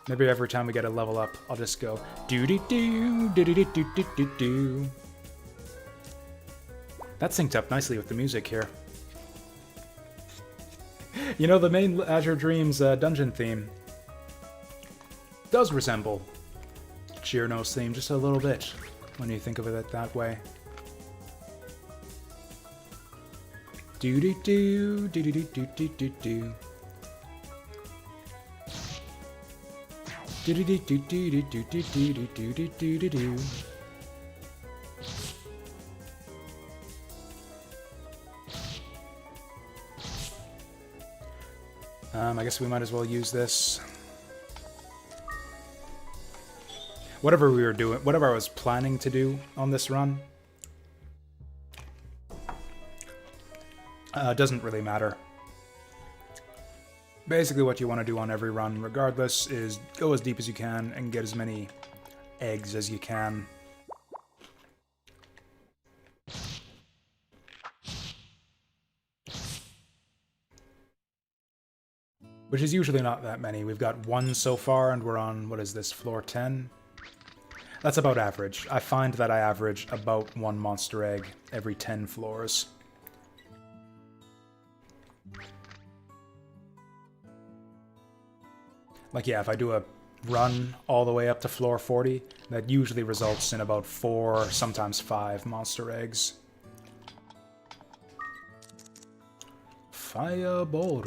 Maybe every time we get a level up, I'll just go doo-dee-doo, doo-dee-doo-doo-doo-doo. That synced up nicely with the music here. You know, the main Azure Dreams dungeon theme does resemble Chirno's theme just a little bit, when you think of it that way. Doo-dee-doo, doo-dee-doo-doo-doo-doo. Do-do-do-do-do-do-do-do-do-do-do-do-do. I guess we might as well use this. Whatever we were doing, whatever I was planning to do on this run, doesn't really matter. Basically what you want to do on every run, regardless, is go as deep as you can and get as many eggs as you can. Which is usually not that many. We've got one so far, and we're on, what is this, floor 10? That's about average. I find that I average about one monster egg every 10 floors. Like, yeah, if I do a run all the way up to floor 40, that usually results in about 4, sometimes 5 monster eggs. Fireball.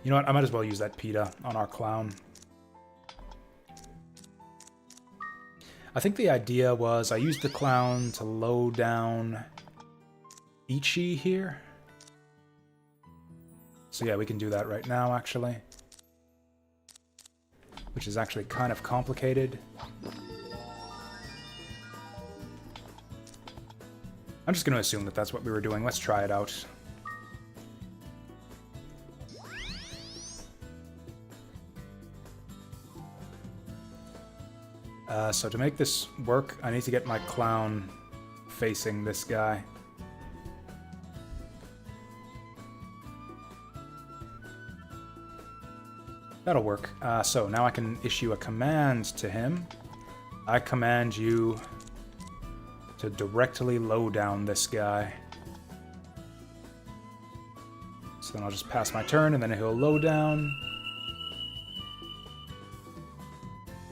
You know what, I might as well use that PETA on our clown. I think the idea was I used the clown to low down Ichi here. So yeah, we can do that right now, actually. Which is actually kind of complicated. I'm just going to assume that that's what we were doing. Let's try it out. So to make this work, I need to get my clown facing this guy. That'll work. So now I can issue a command to him I command you to directly low down this guy. So then I'll just pass my turn, and then he'll low down.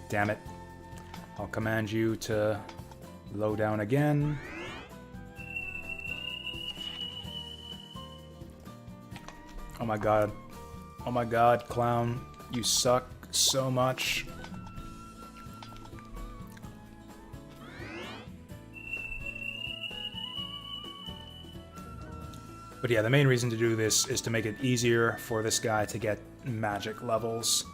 Damn it. I'll command you to low down again. Oh my god. Oh my god, clown. You suck so much. But yeah, the main reason to do this is to make it easier for this guy to get magic levels.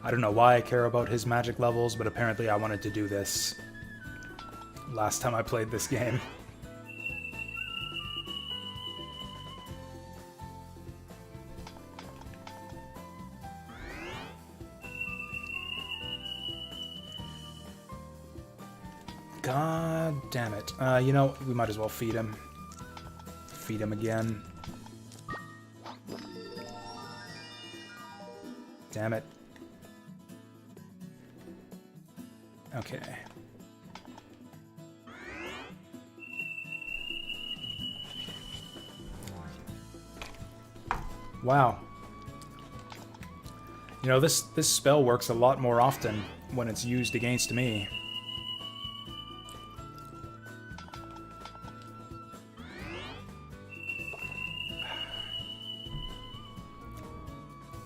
I don't know why I care about his magic levels, but apparently I wanted to do this last time I played this game. God damn it. You know, we might as well feed him. Feed him again. Damn it. Okay. Wow. You know, this spell works a lot more often when it's used against me.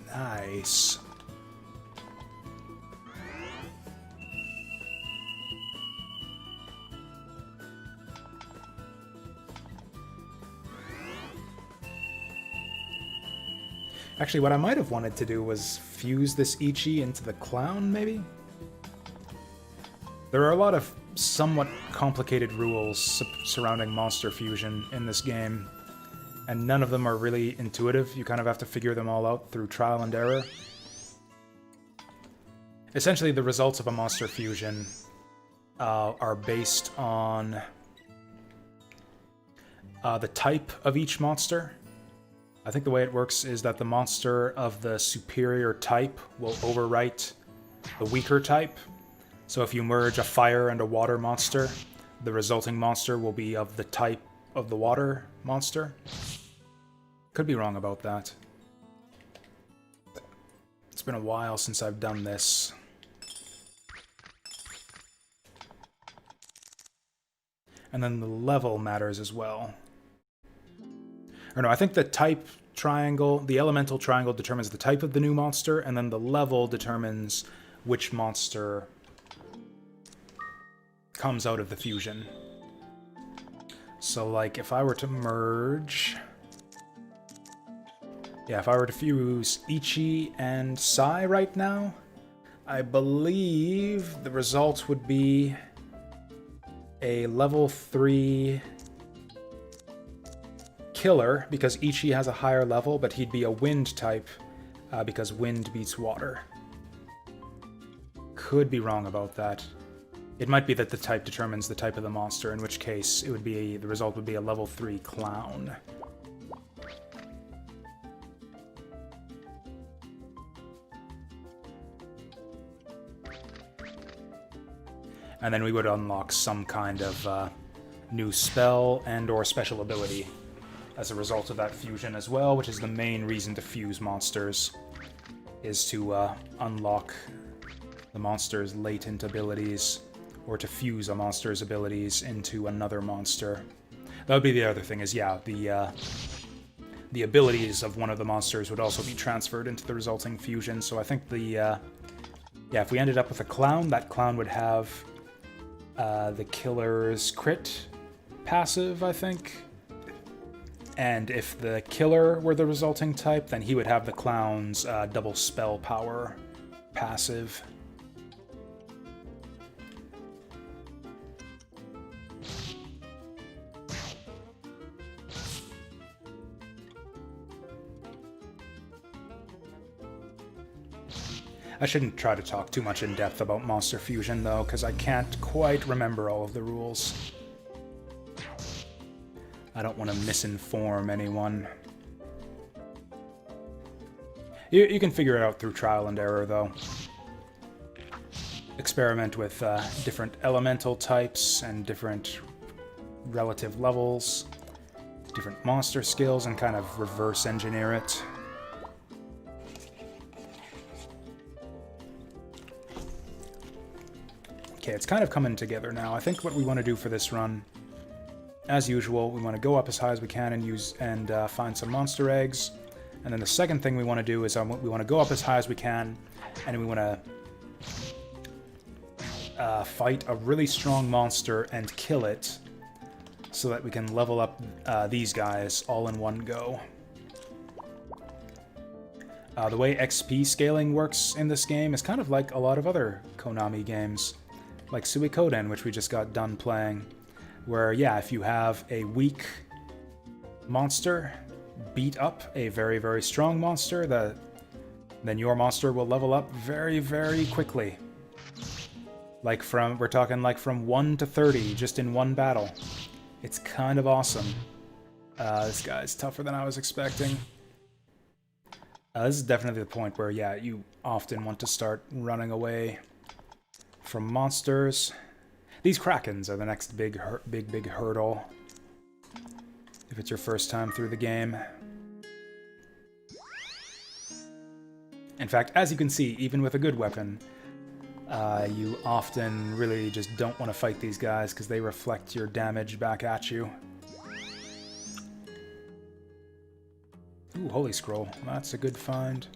Nice. Actually, what I might have wanted to do was fuse this Ichi into the clown, maybe? There are a lot of somewhat complicated rules surrounding monster fusion in this game, and none of them are really intuitive. You kind of have to figure them all out through trial and error. Essentially, the results of a monster fusion are based on the type of each monster. I think the way it works is that the monster of the superior type will overwrite the weaker type. So if you merge a fire and a water monster, the resulting monster will be of the type of the water monster. Could be wrong about that. It's been a while since I've done this. And then the level matters as well. Or no, I think the type triangle, the elemental triangle determines the type of the new monster, and then the level determines which monster comes out of the fusion. So, like, if I were to merge... Yeah, if I were to fuse Ichi and Sai right now, I believe the result would be a level 3... killer, because Ichi has a higher level, but he'd be a wind type, because wind beats water. Could be wrong about that. It might be that the type determines the type of the monster, in which case it would be the result would be a level 3 clown. And then we would unlock some kind of new spell and or special ability as a result of that fusion as well, which is the main reason to fuse monsters, is to unlock the monster's latent abilities, or to fuse a monster's abilities into another monster. That would be the other thing, is yeah, the abilities of one of the monsters would also be transferred into the resulting fusion, so I think the, yeah, if we ended up with a clown, that clown would have the killer's crit passive, I think. And if the killer were the resulting type, then he would have the clown's double spell power passive. I shouldn't try to talk too much in depth about monster fusion, though, because I can't quite remember all of the rules. I don't want to misinform anyone. You can figure it out through trial and error, though. Experiment with different elemental types and different relative levels, different monster skills, and kind of reverse engineer it. Okay, it's kind of coming together now. I think what we want to do for this run, as usual, we want to go up as high as we can and find some monster eggs. And then the second thing we want to do is we want to go up as high as we can, and we want to fight a really strong monster and kill it, so that we can level up these guys all in one go. The way XP scaling works in this game is kind of like a lot of other Konami games, like Suikoden, which we just got done playing, where, yeah, if you have a weak monster beat up a very, very strong monster, then your monster will level up very, very quickly. We're talking like from 1 to 30 just in one battle. It's kind of awesome. This guy's tougher than I was expecting. This is definitely the point where, yeah, you often want to start running away from monsters. These Krakens are the next big hurdle if it's your first time through the game. In fact, as you can see, even with a good weapon, you often really just don't want to fight these guys because they reflect your damage back at you. Ooh, Holy Scroll. That's a good find.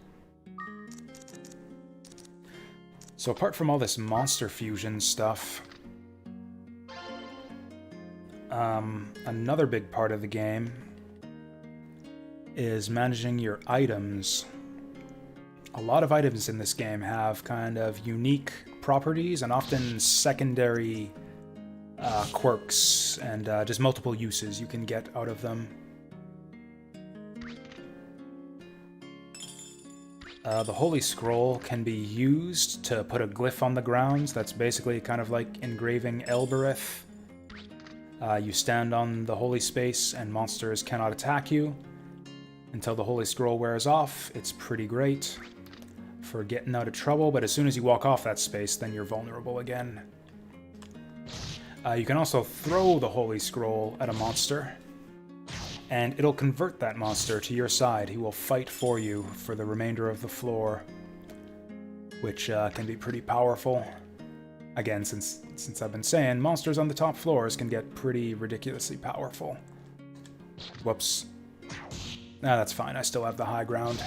So apart from all this monster fusion stuff, another big part of the game is managing your items. A lot of items in this game have kind of unique properties and often secondary quirks and just multiple uses you can get out of them. The Holy Scroll can be used to put a glyph on the ground. That's basically kind of like engraving Elbereth. You stand on the holy space and monsters cannot attack you until the Holy Scroll wears off. It's pretty great for getting out of trouble, but as soon as you walk off that space, then you're vulnerable again. You can also throw the Holy Scroll at a monster, and it'll convert that monster to your side. He will fight for you for the remainder of the floor, which can be pretty powerful. Again, since I've been saying, monsters on the top floors can get pretty ridiculously powerful. Whoops. Nah, that's fine. I still have the high ground.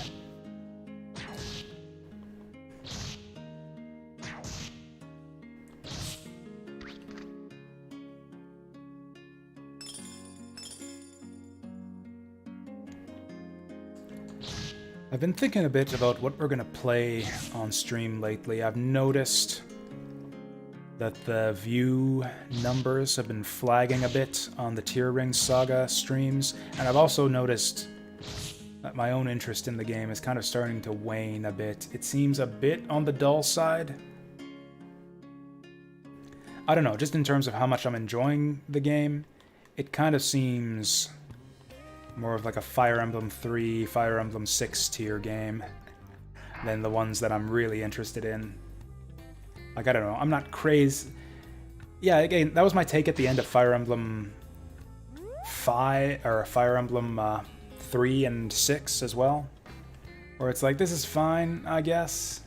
I've been thinking a bit about what we're going to play on stream lately. I've noticed that the view numbers have been flagging a bit on the Tier Ring Saga streams, and I've also noticed that my own interest in the game is kind of starting to wane a bit. It seems a bit on the dull side. I don't know, just in terms of how much I'm enjoying the game, it kind of seems more of like a Fire Emblem 3, Fire Emblem 6 tier game than the ones that I'm really interested in. Like, I don't know, I'm not crazy. Yeah, again, that was my take at the end of Fire Emblem 5, or Fire Emblem 3 and 6 as well. Where it's like, this is fine, I guess.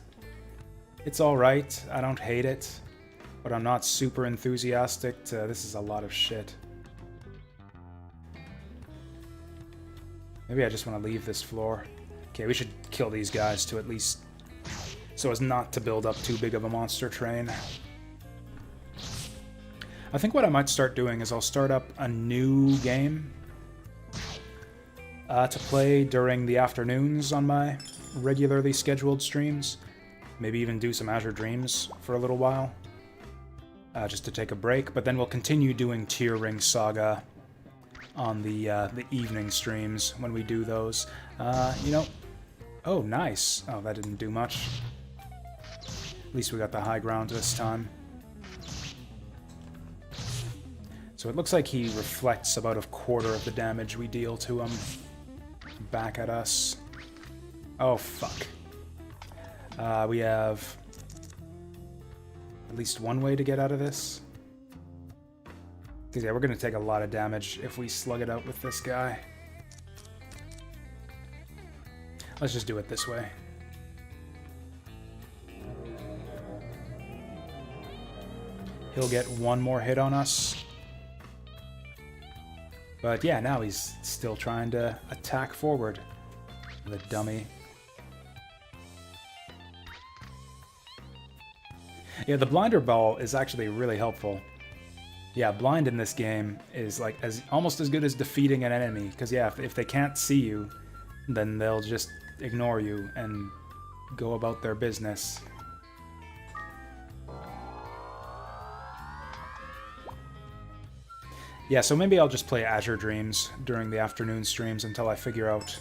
It's alright, I don't hate it. But I'm not super enthusiastic to, this is a lot of shit. Maybe I just want to leave this floor. Okay, we should kill these guys to at least... so as not to build up too big of a monster train. I think what I might start doing is I'll start up a new game to play during the afternoons on my regularly scheduled streams. Maybe even do some Azure Dreams for a little while. Just to take a break, but then we'll continue doing Tier Ring Saga on the evening streams when we do those. You know... oh, nice. Oh, that didn't do much. At least we got the high ground this time. So it looks like he reflects about a quarter of the damage we deal to him back at us. Oh, fuck. We have at least one way to get out of this. Because, yeah, we're going to take a lot of damage if we slug it out with this guy. Let's just do it this way. He'll get one more hit on us. But yeah, now he's still trying to attack forward. The dummy. Yeah, the blinder ball is actually really helpful. Yeah, blind in this game is like almost as good as defeating an enemy. Because yeah, if they can't see you, then they'll just ignore you and go about their business. Yeah, so maybe I'll just play Azure Dreams during the afternoon streams until I figure out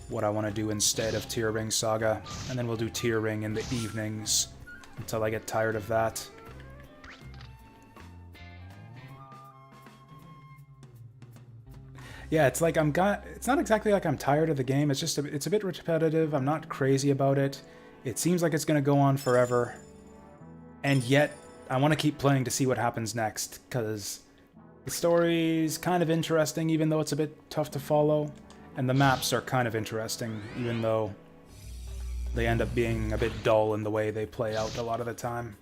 what I want to do instead of Tier Ring Saga. And then we'll do Tier Ring in the evenings until I get tired of that. Yeah, it's like it's not exactly like I'm tired of the game. It's just it's a bit repetitive. I'm not crazy about it. It seems like it's going to go on forever. And yet, I want to keep playing to see what happens next, because the story's kind of interesting, even though it's a bit tough to follow. And the maps are kind of interesting, even though they end up being a bit dull in the way they play out a lot of the time.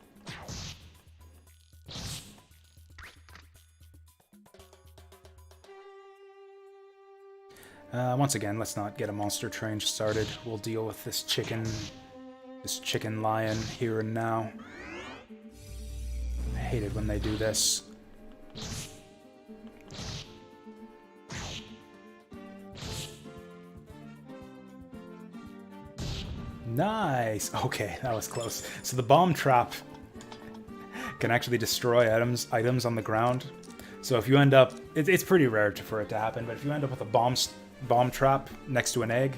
Once again, let's not get a monster train started. We'll deal with this chicken lion here and now. I hate it when they do this. Nice! Okay, that was close. So the bomb trap can actually destroy items on the ground. So if you end up... It's pretty rare for it to happen, but if you end up with a bomb trap next to an egg,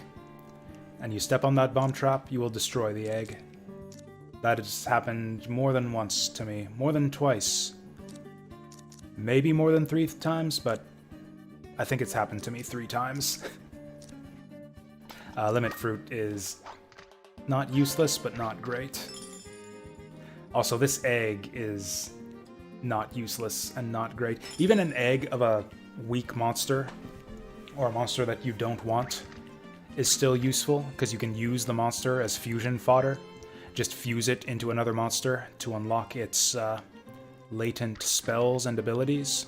and you step on that bomb trap, you will destroy the egg. That has happened more than once to me. More than twice. Maybe more than 3 times, but I think it's happened to me 3 times. Limit Fruit is not useless, but not great. Also, this egg is not useless and not great. Even an egg of a weak monster, or a monster that you don't want, is still useful, because you can use the monster as fusion fodder. Just fuse it into another monster to unlock its latent spells and abilities.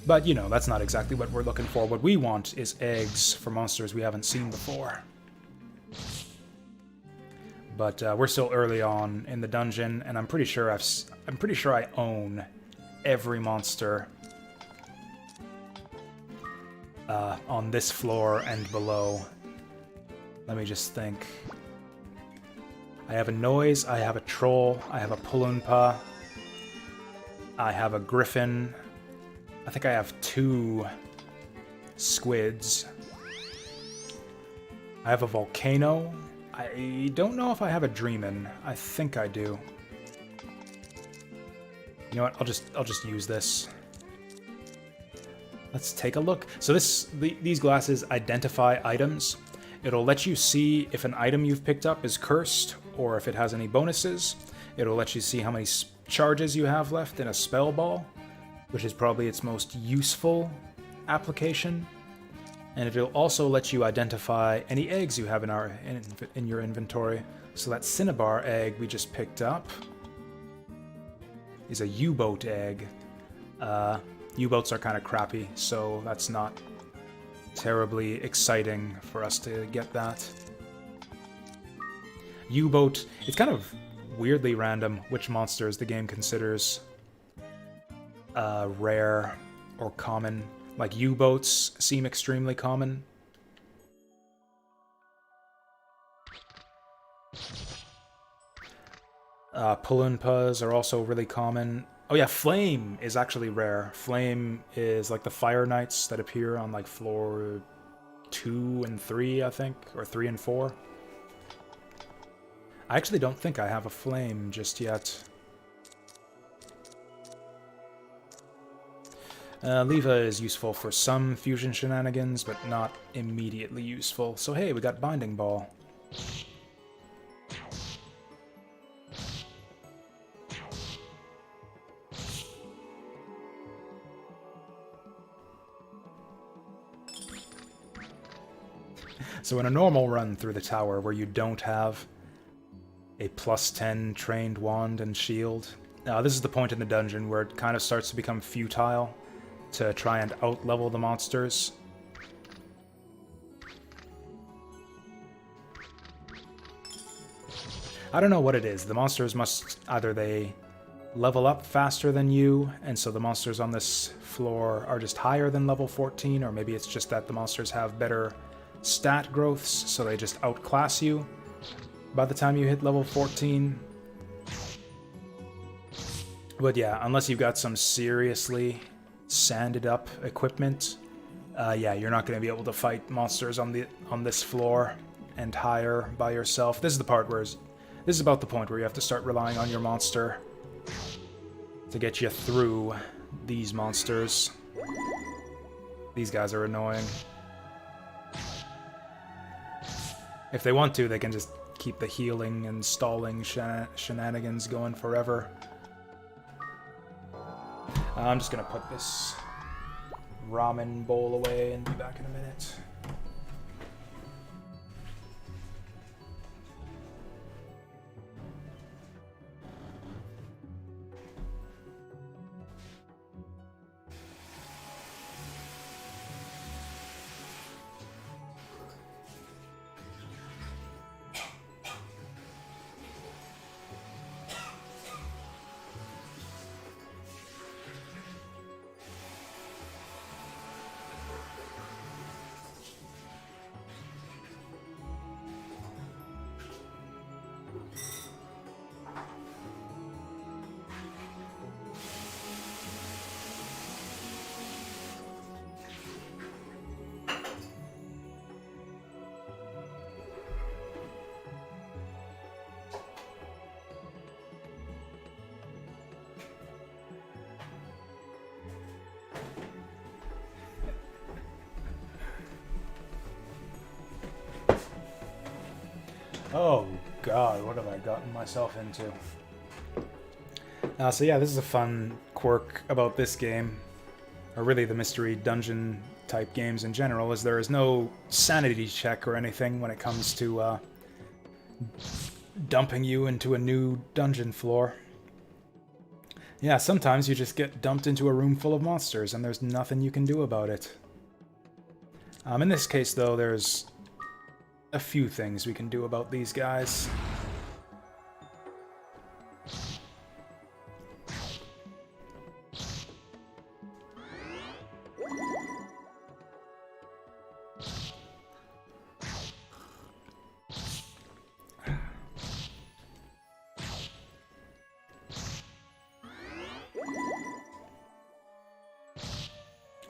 But, you know, that's not exactly what we're looking for. What we want is eggs for monsters we haven't seen before. But we're still early on in the dungeon, and I'm pretty sure I own every monster on this floor and below. Let me just think. I have a noise, I have a troll, I have a Pulunpa, I have a griffin, I think I have 2 squids, I have a volcano, I don't know if I have a dreamin', I think I do. You know what, I'll just use this. Let's take a look. So these glasses identify items. It'll let you see if an item you've picked up is cursed, or if it has any bonuses. It'll let you see how many charges you have left in a spell ball, which is probably its most useful application. And it'll also let you identify any eggs you have in your inventory. So that Cinnabar egg we just picked up is a U-boat egg. U-boats are kind of crappy, so that's not terribly exciting for us to get that. U-boat, it's kind of weirdly random which monsters the game considers rare or common. Like U-boats seem extremely common. Pulunpas are also really common. Oh yeah, Flame is actually rare. Flame is like the Fire Knights that appear on like floor 2 and 3, I think, or 3 and 4. I actually don't think I have a Flame just yet. Leva is useful for some fusion shenanigans, but not immediately useful. So hey, we got Binding Ball. So in a normal run through the tower where you don't have a +10 trained wand and shield, this is the point in the dungeon where it kind of starts to become futile to try and out-level the monsters. I don't know what it is. The monsters must either they level up faster than you, and so the monsters on this floor are just higher than level 14, or maybe it's just that the monsters have better stat growths, so they just outclass you by the time you hit level 14. But yeah, unless you've got some seriously sanded up equipment, yeah, you're not going to be able to fight monsters on this floor and higher by yourself. This is the part where this is about the point where you have to start relying on your monster to get you through these monsters. These guys are annoying. If they want to, they can just keep the healing and stalling shenanigans going forever. I'm just gonna put this ramen bowl away and be back in a minute. Oh god, what have I gotten myself into? So yeah, this is a fun quirk about this game, or really the mystery dungeon type games in general, is there is no sanity check or anything when it comes to dumping you into a new dungeon floor. Yeah, sometimes you just get dumped into a room full of monsters and there's nothing you can do about it. In this case, though, there's a few things we can do about these guys.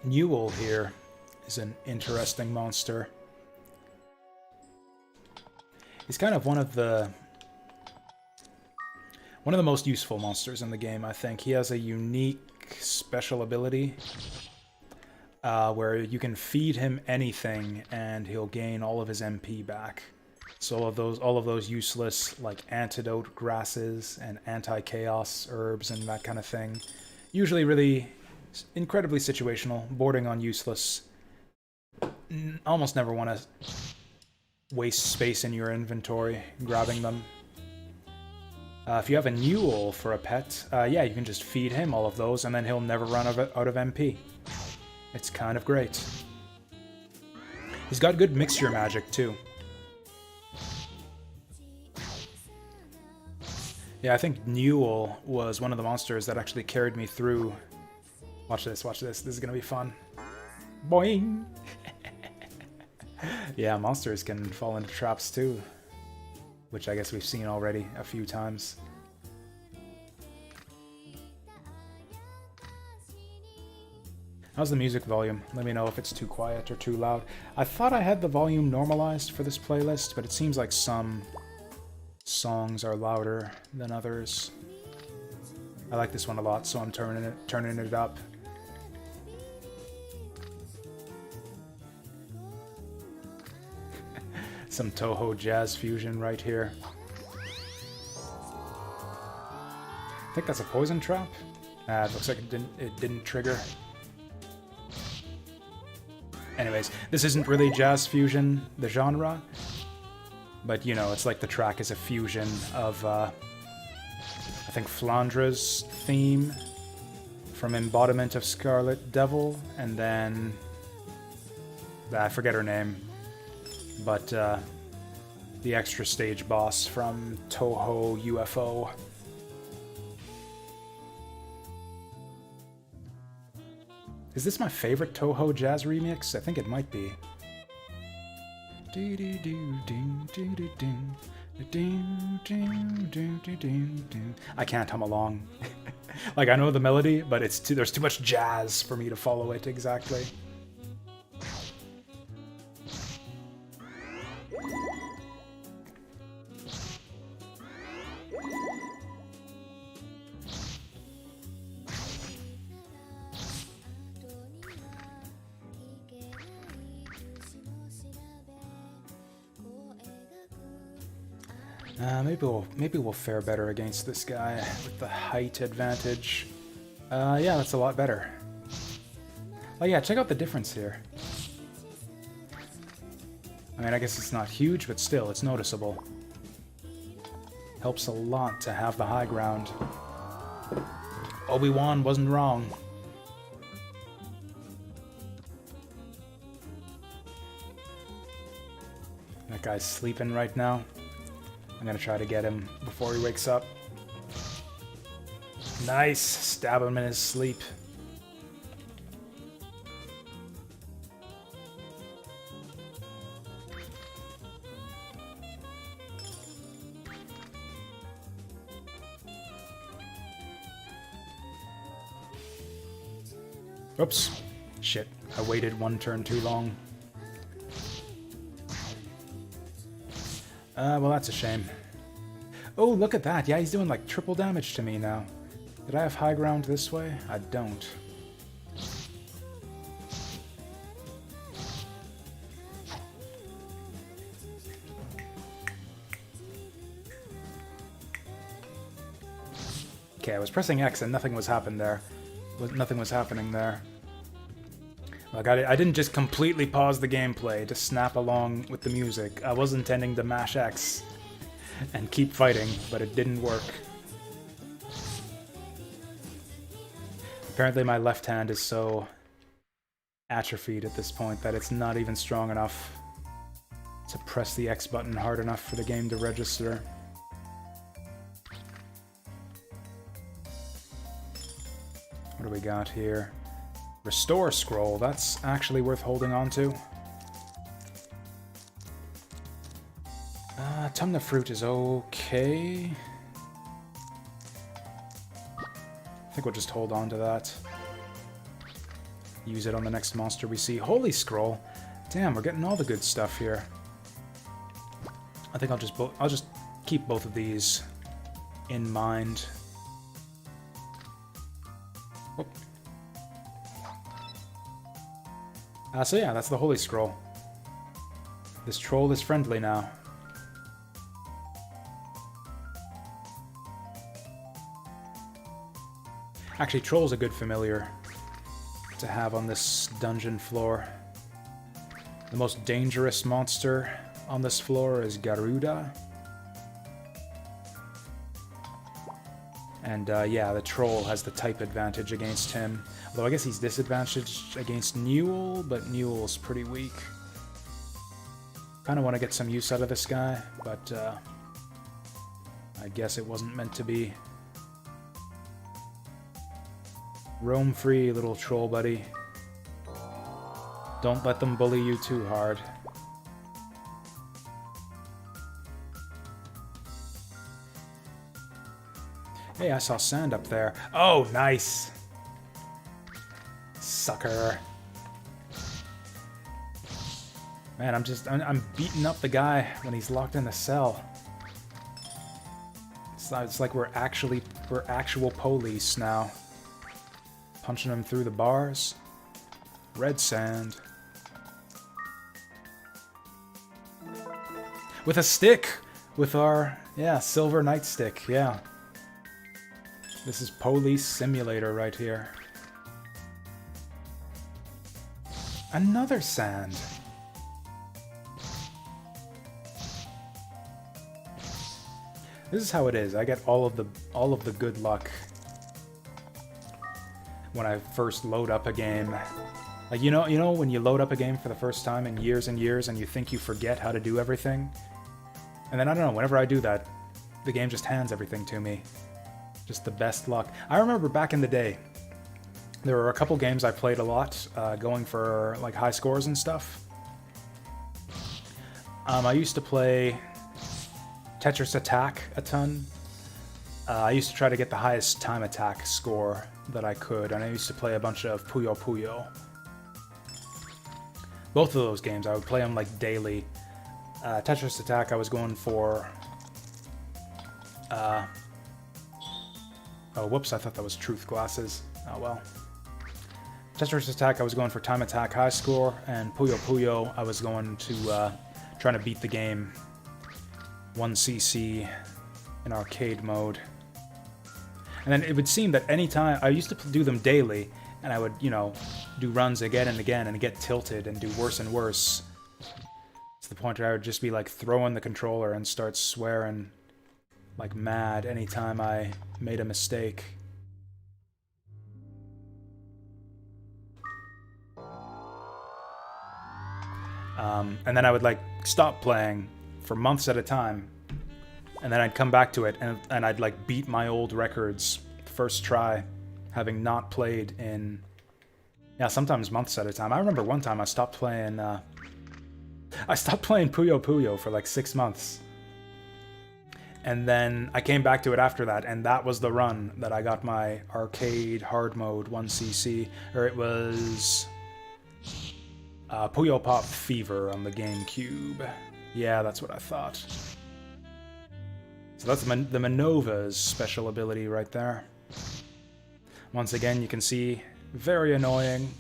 Newell here is an interesting monster. He's kind of one of the most useful monsters in the game, I think. He has a unique special ability where you can feed him anything and he'll gain all of his MP back. So all of those useless like antidote grasses and anti-chaos herbs and that kind of thing. Usually really incredibly situational, bordering on useless. Almost never want to waste space in your inventory grabbing them. If you have a Newell for a pet, yeah, you can just feed him all of those and then he'll never run out of MP. It's kind of great. He's got good mixture magic too. Yeah, I think Newell was one of the monsters that actually carried me through. Watch this, watch this. This is gonna be fun. Boing! Yeah, monsters can fall into traps too, which I guess we've seen already a few times. How's the music volume? Let me know if it's too quiet or too loud. I thought I had the volume normalized for this playlist, but it seems like some songs are louder than others. I like this one a lot, so I'm turning it up. Some Toho jazz fusion right here. I think that's a poison trap. It looks like it didn't trigger. Anyways, this isn't really jazz fusion, the genre, but you know, it's like the track is a fusion of, I think, Flandra's theme from Embodiment of Scarlet Devil, and then, I forget her name, but the extra stage boss from Toho UFO. Is this my favorite Toho jazz remix? I think it might be. I can't hum along. Like, I know the melody, but there's too much jazz for me to follow it exactly. Maybe we'll fare better against this guy with the height advantage. Yeah, that's a lot better. Oh yeah, check out the difference here. I mean, I guess it's not huge, but still, it's noticeable. Helps a lot to have the high ground. Obi-Wan wasn't wrong. That guy's sleeping right now. I'm gonna try to get him before he wakes up. Nice! Stab him in his sleep. Oops. Shit. I waited one turn too long. Well, that's a shame. Oh, look at that. Yeah, he's doing like triple damage to me now. Did I have high ground this way? I don't. Okay, I was pressing X and nothing was happening there. Nothing was happening there. Like, I didn't just completely pause the gameplay to snap along with the music. I was intending to mash X and keep fighting, but it didn't work. Apparently my left hand is so atrophied at this point that it's not even strong enough to press the X button hard enough for the game to register. What do we got here? Restore scroll, that's actually worth holding on to. Tumna fruit is okay. I think we'll just hold on to that. Use it on the next monster we see. Holy scroll! Damn, we're getting all the good stuff here. I think I'll just keep both of these in mind. Oh. So yeah, that's the Holy Scroll. This troll is friendly now. Actually, Troll's a good familiar to have on this dungeon floor. The most dangerous monster on this floor is Garuda. And yeah, the Troll has the type advantage against him. Although I guess he's disadvantaged against Newell, but Newell's pretty weak. Kind of want to get some use out of this guy, but I guess it wasn't meant to be. Roam free, little troll buddy. Don't let them bully you too hard. Hey, I saw sand up there. Oh, nice! Sucker. Man, I'm beating up the guy when he's locked in the cell. It's like we're actual police now. Punching him through the bars. Red sand. With a stick! With our, yeah, silver nightstick, yeah. This is Police Simulator right here. Another sand. This is how it is. I get all of the good luck when I first load up a game. Like you know when you load up a game for the first time in years and years and you think you forget how to do everything? And then I don't know, whenever I do that, the game just hands everything to me. Just the best luck. I remember back in the day, there were a couple games I played a lot, going for like high scores and stuff. I used to play Tetris Attack a ton. I used to try to get the highest time attack score that I could, and I used to play a bunch of Puyo Puyo. Both of those games, I would play them like daily. Tetris Attack, I was going for... oh, whoops, I thought that was Truth Glasses. Oh well. Tetris Attack, I was going for Time Attack High Score, and Puyo Puyo, I was going to trying to beat the game 1cc in arcade mode. And then it would seem that anytime... I used to do them daily, and I would, you know, do runs again and again and get tilted and do worse and worse. To the point where I would just be like throwing the controller and start swearing like mad anytime I made a mistake. And then I would like stop playing for months at a time, and then I'd come back to it and I'd like beat my old records first try, having not played in, yeah, sometimes months at a time. I remember one time I stopped playing Puyo Puyo for like 6 months. And then I came back to it after that, and that was the run that I got my arcade hard mode 1cc, or it was Puyo Pop Fever on the GameCube. Yeah, that's what I thought. So that's the Manova's special ability right there. Once again, you can see, very annoying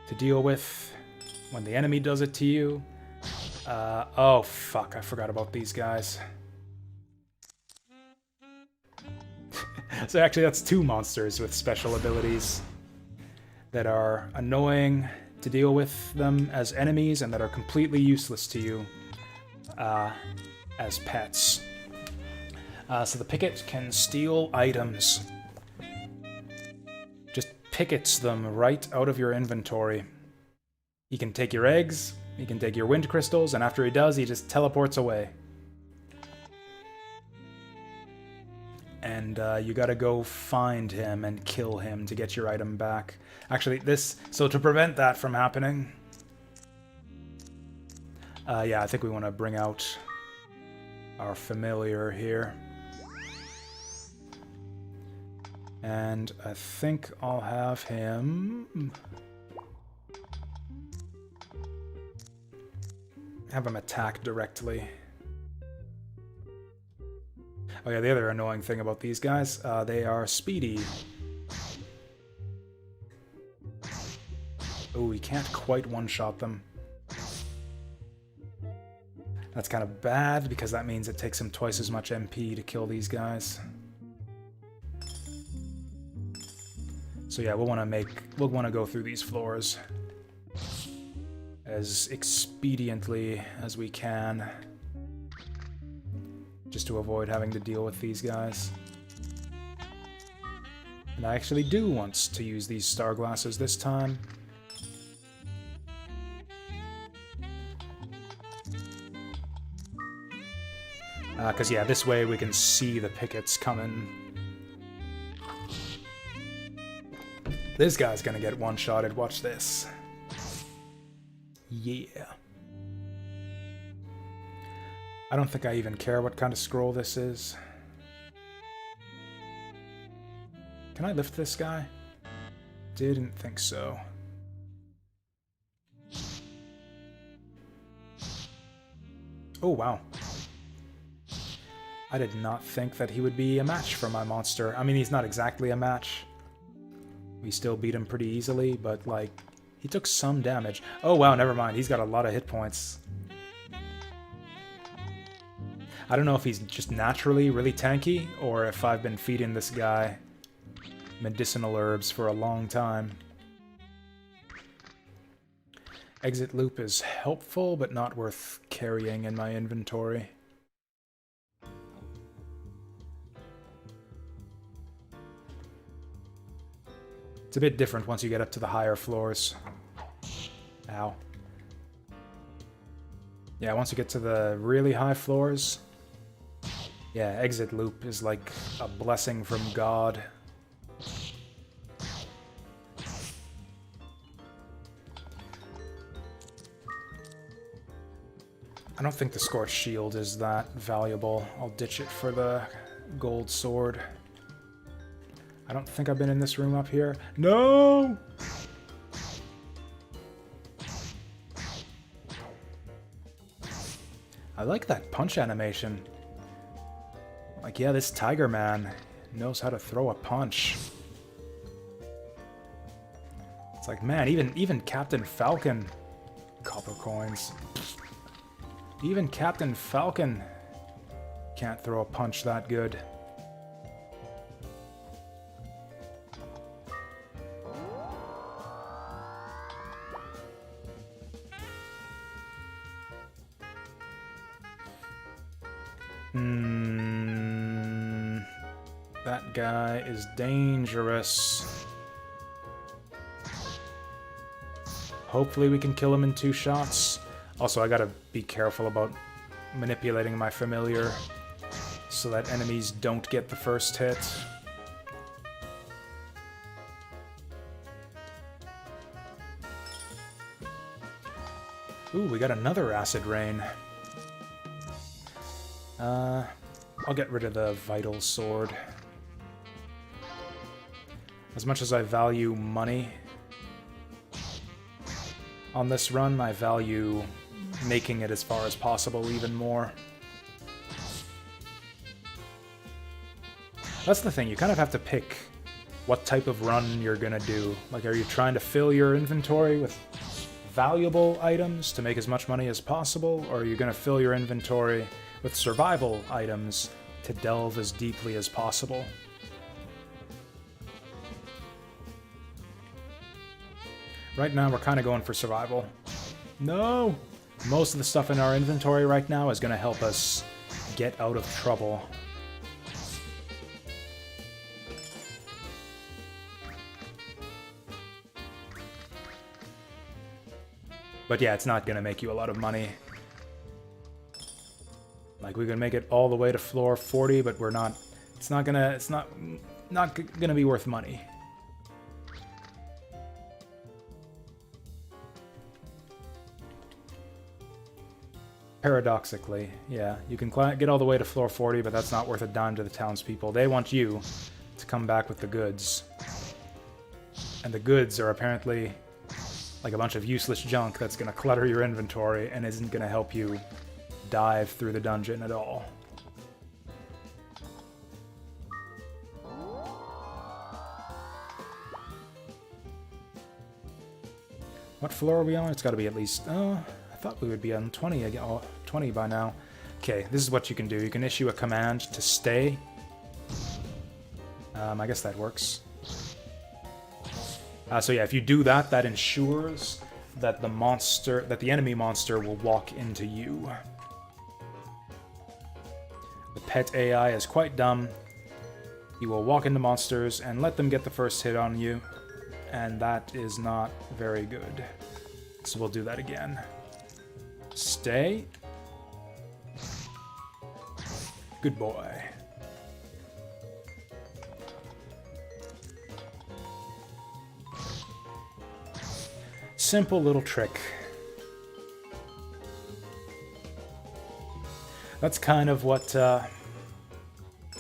to deal with when the enemy does it to you. Oh fuck, I forgot about these guys. So actually that's 2 monsters with special abilities that are annoying to deal with them as enemies and that are completely useless to you as pets. So the picket can steal items. Just pickets them right out of your inventory. He can take your eggs, he can take your wind crystals, and after he does, he just teleports away. And you gotta go find him and kill him to get your item back. Actually, so to prevent that from happening... yeah, I think we want to bring out our familiar here. And I think I'll have him... have him attack directly. Oh yeah, the other annoying thing about these guys, they are speedy. Oh, we can't quite one-shot them. That's kind of bad, because that means it takes him twice as much MP to kill these guys. So yeah, we'll want to go through these floors as expediently as we can, just to avoid having to deal with these guys. And I actually do want to use these star glasses this time. Because yeah, this way we can see the pickets coming. This guy's gonna get one-shotted, watch this. Yeah. I don't think I even care what kind of scroll this is. Can I lift this guy? Didn't think so. Oh, wow. I did not think that he would be a match for my monster. I mean, he's not exactly a match. We still beat him pretty easily, but, like, he took some damage. Oh, wow, never mind. He's got a lot of hit points. I don't know if he's just naturally really tanky, or if I've been feeding this guy medicinal herbs for a long time. Exit loop is helpful, but not worth carrying in my inventory. It's a bit different once you get up to the higher floors. Ow. Yeah, once you get to the really high floors, yeah, exit loop is like a blessing from God. I don't think the Scorched Shield is that valuable. I'll ditch it for the gold sword. I don't think I've been in this room up here. No! I like that punch animation. Like, yeah, this Tiger Man knows how to throw a punch. It's like, man, even Captain Falcon... Copper coins. Even Captain Falcon can't throw a punch that good. That guy is dangerous. Hopefully we can kill him in 2 shots. Also, I gotta be careful about manipulating my familiar so that enemies don't get the first hit. Ooh, we got another acid rain. I'll get rid of the vital sword. As much as I value money on this run, I value making it as far as possible even more. That's the thing, you kind of have to pick what type of run you're gonna do. Like, are you trying to fill your inventory with valuable items to make as much money as possible, or are you gonna fill your inventory with survival items to delve as deeply as possible? Right now, we're kind of going for survival. No! Most of the stuff in our inventory right now is going to help us get out of trouble. But yeah, it's not going to make you a lot of money. Like, we can make it all the way to floor 40, but we're not... It's not gonna be worth money. Paradoxically, yeah. You can get all the way to floor 40, but that's not worth a dime to the townspeople. They want you to come back with the goods. And the goods are apparently like a bunch of useless junk that's going to clutter your inventory and isn't going to help you dive through the dungeon at all. What floor are we on? It's got to be at least... I thought we would be on 20 again. Oh, 20 by now. Okay, this is what you can do. You can issue a command to stay. I guess that works. So yeah, if you do that, that ensures that the enemy monster will walk into you. The pet AI is quite dumb. He will walk into monsters and let them get the first hit on you, and that is not very good. So we'll do that again. Stay. Good boy. Simple little trick. That's kind of what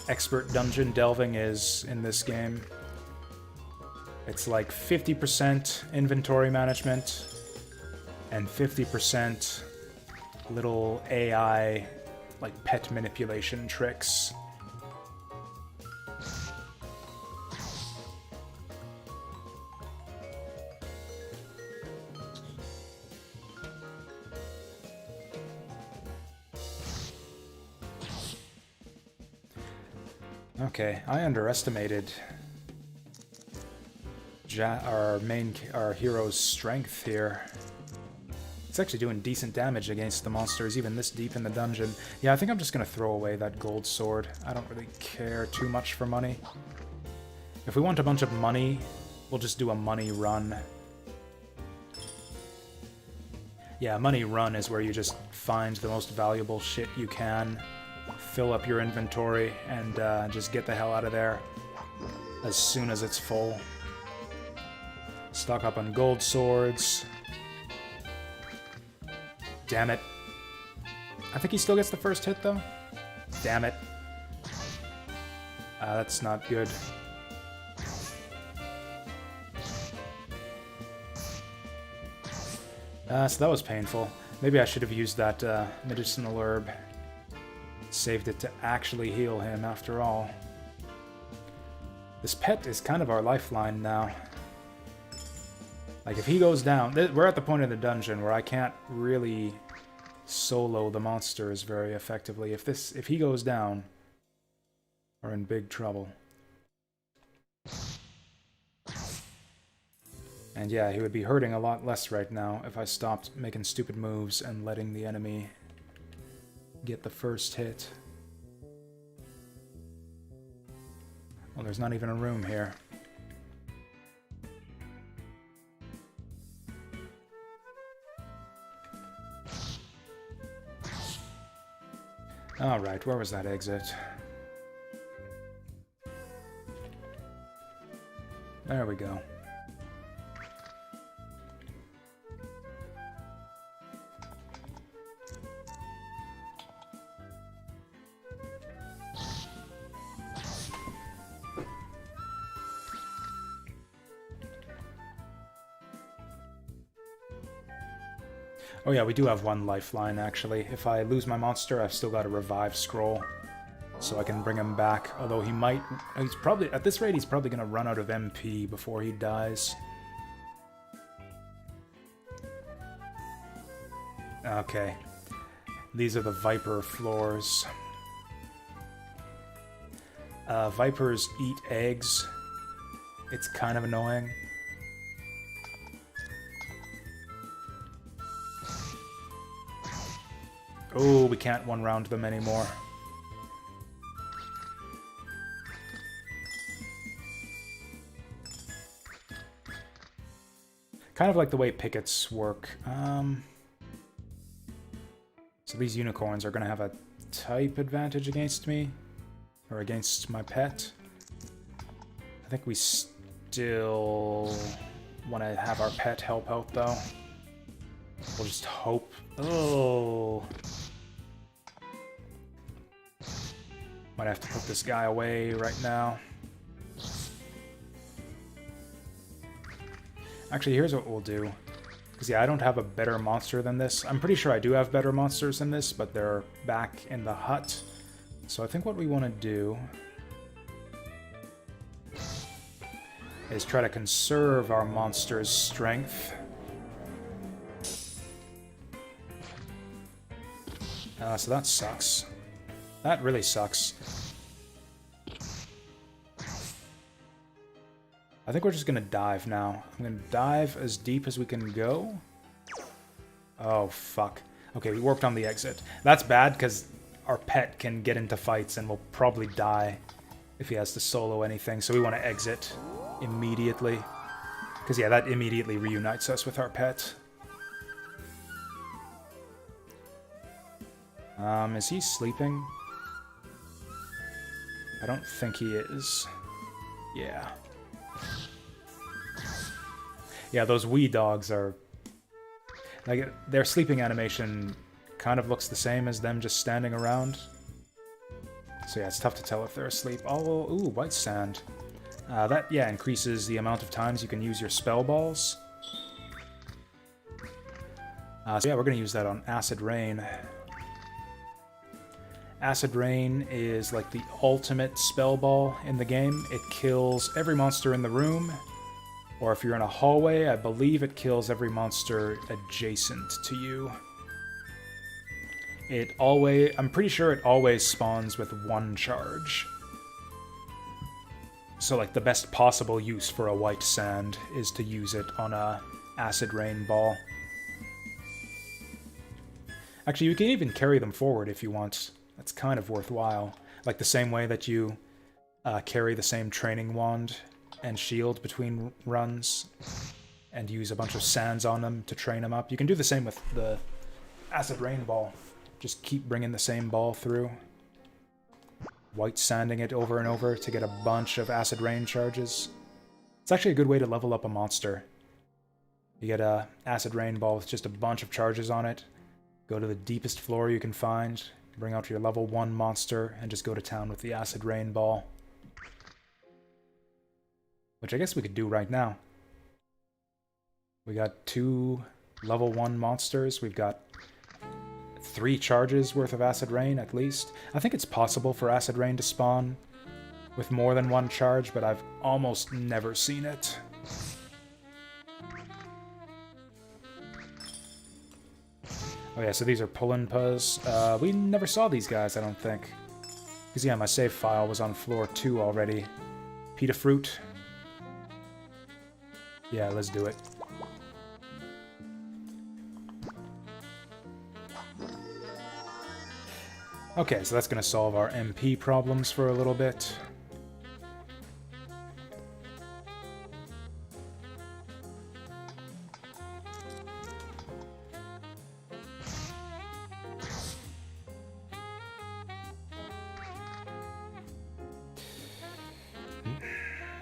expert dungeon delving is in this game. It's like 50% inventory management and 50% little AI, like pet manipulation tricks. Okay, I underestimated our hero's strength here. It's actually doing decent damage against the monsters, even this deep in the dungeon. Yeah, I think I'm just gonna throw away that gold sword. I don't really care too much for money. If we want a bunch of money, we'll just do a money run. Yeah, money run is where you just find the most valuable shit you can, fill up your inventory, and just get the hell out of there as soon as it's full. Stock up on gold swords. Damn it. I think he still gets the first hit, though. Damn it. That's not good. So that was painful. Maybe I should have used that medicinal herb. Saved it to actually heal him, after all. This pet is kind of our lifeline now. Like, if he goes down... We're at the point in the dungeon where I can't really solo the monsters very effectively. If he goes down, we're in big trouble. And yeah, he would be hurting a lot less right now if I stopped making stupid moves and letting the enemy get the first hit. Well, there's not even a room here. Alright, where was that exit? There we go. Oh yeah, we do have one lifeline, actually. If I lose my monster, I've still got a revive scroll. So I can bring him back, although he might... He's probably... At this rate, he's probably going to run out of MP before he dies. Okay. These are the Viper floors. Vipers eat eggs. It's kind of annoying. Oh, we can't one-round them anymore. Kind of like the way pickets work. So these unicorns are going to have a type advantage against me. Or against my pet. I think we still want to have our pet help out, though. We'll just hope. Oh. Might have to put this guy away right now. Actually, here's what we'll do. Because, yeah, I don't have a better monster than this. I'm pretty sure I do have better monsters than this, but they're back in the hut. So I think what we want to do is try to conserve our monster's strength. So that sucks. That really sucks. I think we're just gonna dive now. I'm gonna dive as deep as we can go. Oh, fuck. Okay, we worked on the exit. That's bad, because our pet can get into fights and will probably die if he has to solo anything, so we want to exit immediately. Because, yeah, that immediately reunites us with our pet. Is he sleeping? I don't think he is. Yeah. Yeah, those wee dogs are... Like, their sleeping animation kind of looks the same as them just standing around. So yeah, it's tough to tell if they're asleep. Oh, ooh, white sand. That, yeah, increases the amount of times you can use your spell balls. So yeah, we're going to use that on Acid Rain. Acid Rain is like the ultimate spell ball in the game. It kills every monster in the room. Or if you're in a hallway, I believe it kills every monster adjacent to you. I'm pretty sure it always spawns with one charge. So like the best possible use for a white sand is to use it on a acid rain ball. Actually, you can even carry them forward if you want. That's kind of worthwhile. Like the same way that you carry the same training wand and shield between runs and use a bunch of sands on them to train them up. You can do the same with the acid rain ball. Just keep bringing the same ball through. White sanding it over and over to get a bunch of acid rain charges. It's actually a good way to level up a monster. You get a acid rain ball with just a bunch of charges on it. Go to the deepest floor you can find, bring out your level 1 monster, and just go to town with the acid rain ball. Which I guess we could do right now. We got 2 level 1 monsters. We've got 3 charges worth of acid rain at least. I think it's possible for acid rain to spawn with more than 1 charge, but I've almost never seen it. Oh yeah, so these are Pullenpas. We never saw these guys, I don't think. Because yeah, my save file was on floor 2 already. Pita fruit. Yeah, let's do it. Okay, so that's going to solve our MP problems for a little bit.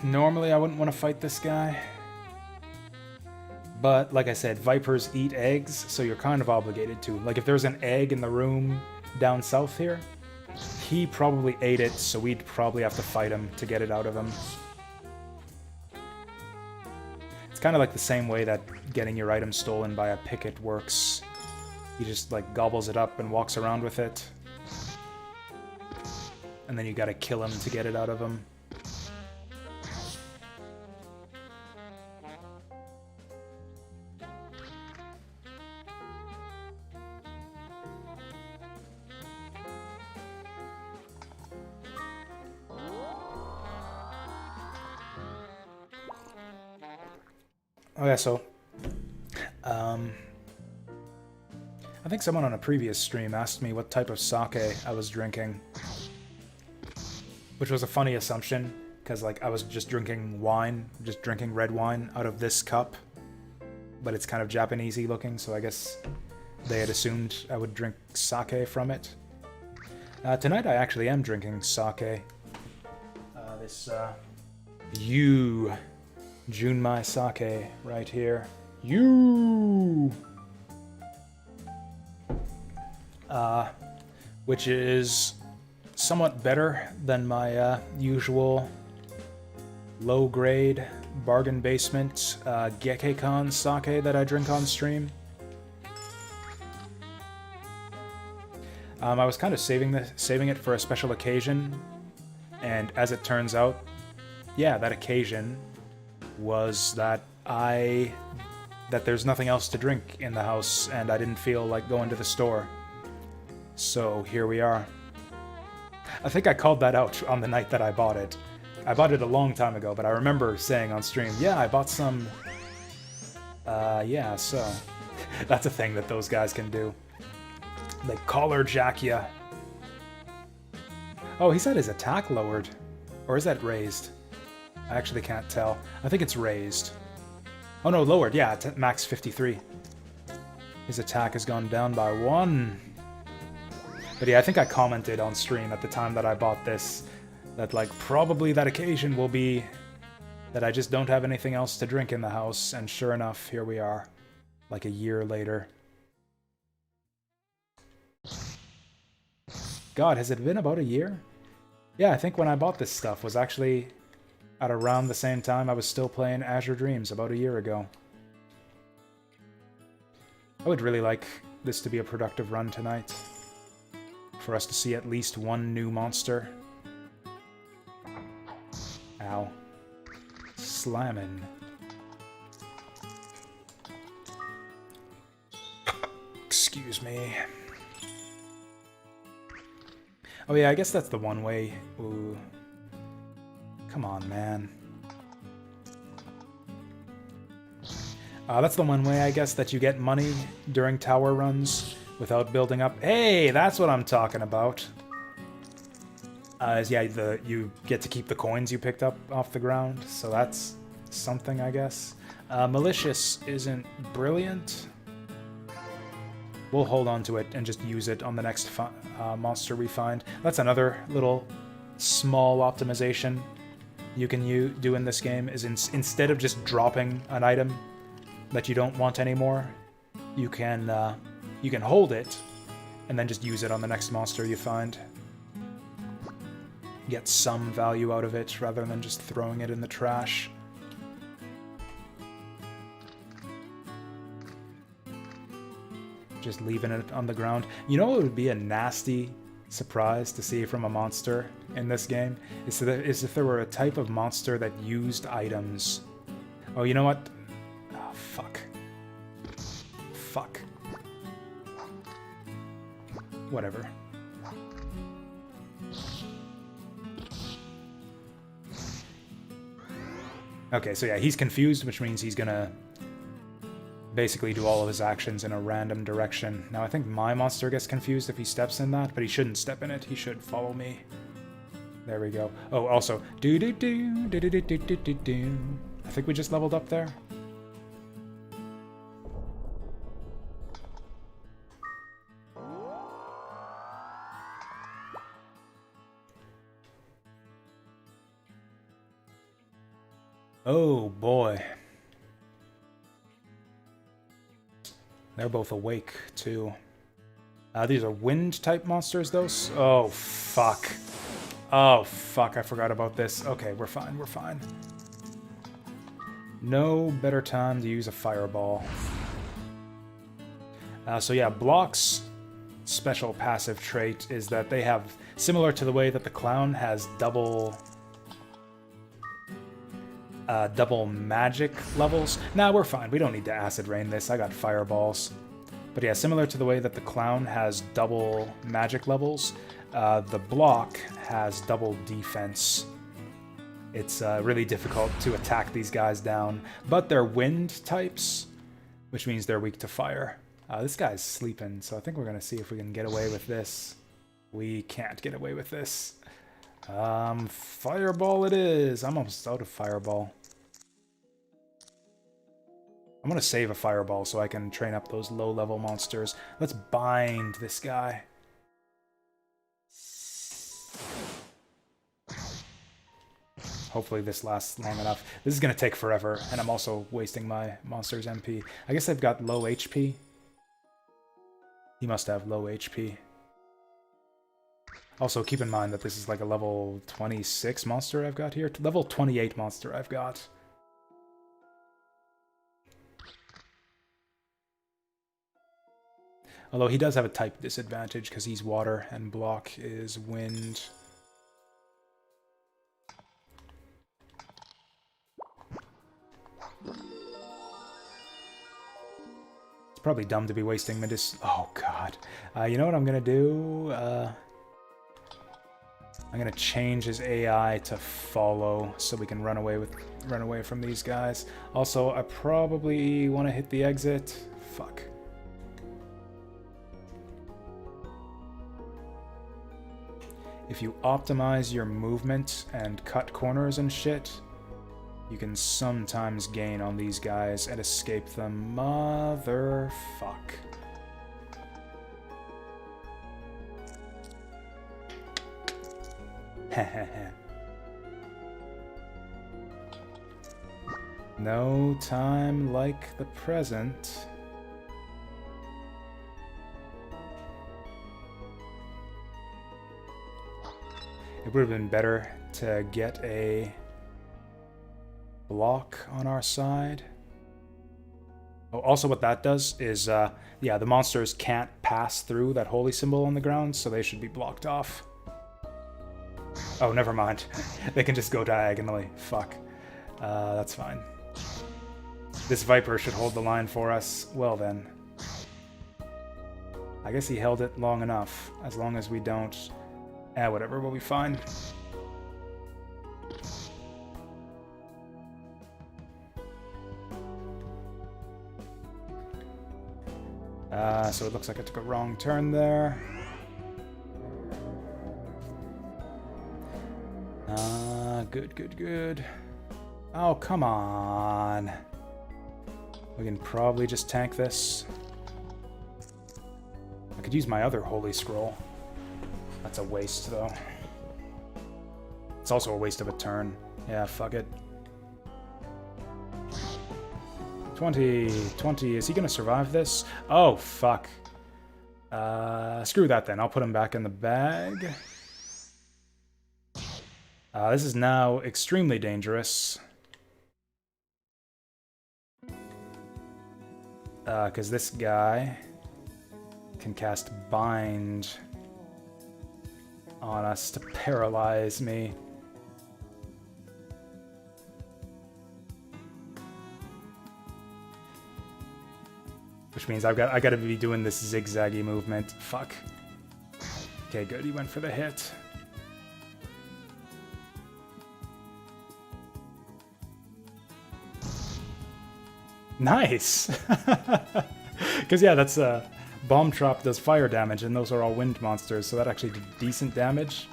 Normally I wouldn't want to fight this guy. But, like I said, vipers eat eggs, so you're kind of obligated to. Like, if there's an egg in the room down south here, he probably ate it, so we'd probably have to fight him to get it out of him. It's kind of like the same way that getting your item stolen by a picket works. He just, like, gobbles it up and walks around with it. And then you gotta kill him to get it out of him. Okay, so, I think someone on a previous stream asked me what type of sake I was drinking, which was a funny assumption, because, like, I was just drinking wine, just drinking red wine out of this cup, but it's kind of Japanesey looking, so I guess they had assumed I would drink sake from it. Tonight I actually am drinking sake. This, Junmai sake right here. Which is somewhat better than my usual low-grade bargain basement Gekkeikan sake that I drink on stream. I was kind of saving it for a special occasion, and as it turns out, yeah, that occasion was that there's nothing else to drink in the house, and I didn't feel like going to the store. So here we are. I think I called that out on the night that I bought it. I bought it a long time ago, but I remember saying on stream, yeah, I bought some... yeah, so... That's a thing that those guys can do. They collar jack ya. Oh, he said his attack lowered. Or is that raised? I actually can't tell. I think it's raised. Oh no, lowered. Yeah, max 53. His attack has gone down by 1. But yeah, I think I commented on stream at the time that I bought this that, like, probably that occasion will be that I just don't have anything else to drink in the house, and sure enough, here we are, like a year later. God, has it been about a year? Yeah, I think when I bought this stuff was actually at around the same time I was still playing Azure Dreams, about a year ago. I would really like this to be a productive run tonight. For us to see at least one new monster. Ow. Slammin'. Excuse me. Oh yeah, I guess that's the one way. Ooh. Come on, man. That's the one way, I guess, that you get money during tower runs without building up. Hey, that's what I'm talking about. Yeah, you get to keep the coins you picked up off the ground, so that's something, I guess. Malicious isn't brilliant. We'll hold on to it and just use it on the next monster we find. That's another little small optimization you can do in this game, is instead of just dropping an item that you don't want anymore, you can hold it and then just use it on the next monster you find. Get some value out of it rather than just throwing it in the trash. Just leaving it on the ground. You know what would be a nasty surprise to see from a monster in this game? Is if there were a type of monster that used items. Oh, you know what? Oh, fuck. Fuck. Whatever. Okay, so yeah, he's confused, which means he's gonna basically do all of his actions in a random direction. Now, I think my monster gets confused if he steps in that, but he shouldn't step in it. He should follow me. There we go. Oh, also, do-do-do, do-do-do-do-do-do. I think we just leveled up there. Oh, boy. They're both awake, too. These are wind-type monsters, though. Oh, fuck. Oh, fuck, I forgot about this. Okay, we're fine, we're fine. No better time to use a fireball. So yeah, Block's special passive trait is that they have, similar to the way that the clown has double magic levels. Nah, we're fine. We don't need to acid rain this. I got fireballs. But yeah, similar to the way that the clown has double magic levels, the block has double defense. It's really difficult to attack these guys down, but they're wind types, which means they're weak to fire. This guy's sleeping, so I think we're going to see if we can get away with this. We can't get away with this. Fireball it is. I'm almost out of fireball. I'm going to save a fireball so I can train up those low-level monsters. Let's bind this guy. Hopefully this lasts long enough. This is going to take forever, and I'm also wasting my monster's MP. I guess they've got low HP. He must have low HP. Also, keep in mind that this is like a level 26 monster I've got here. Level 28 monster I've got. Although he does have a type disadvantage because he's water and block is wind. It's probably dumb to be wasting medicine. Oh god. You know what I'm gonna do? I'm gonna change his AI to follow so we can run away from these guys. Also, I probably want to hit the exit. Fuck. If you optimize your movement and cut corners and shit, you can sometimes gain on these guys and escape them. Motherfuck. No time like the present. It would have been better to get a block on our side. Oh, also what that does is, yeah, the monsters can't pass through that holy symbol on the ground, so they should be blocked off. Oh, never mind. They can just go diagonally. Fuck. That's fine. This Viper should hold the line for us. Well then. I guess he held it long enough, as long as we don't... whatever, we'll be fine. So it looks like I took a wrong turn there. Good, good, good. Oh, come on. We can probably just tank this. I could use my other Holy Scroll. That's a waste, though. It's also a waste of a turn. Yeah, fuck it. 20. 20. Is he gonna survive this? Oh, fuck. Screw that then. I'll put him back in the bag. This is now extremely dangerous. Because this guy can cast Bind on us to paralyze me. Which means I gotta be doing this zigzaggy movement. Fuck. Okay, good. He went for the hit. Nice! Because, yeah, that's Bomb Trap does fire damage, and those are all wind monsters, so that actually did decent damage.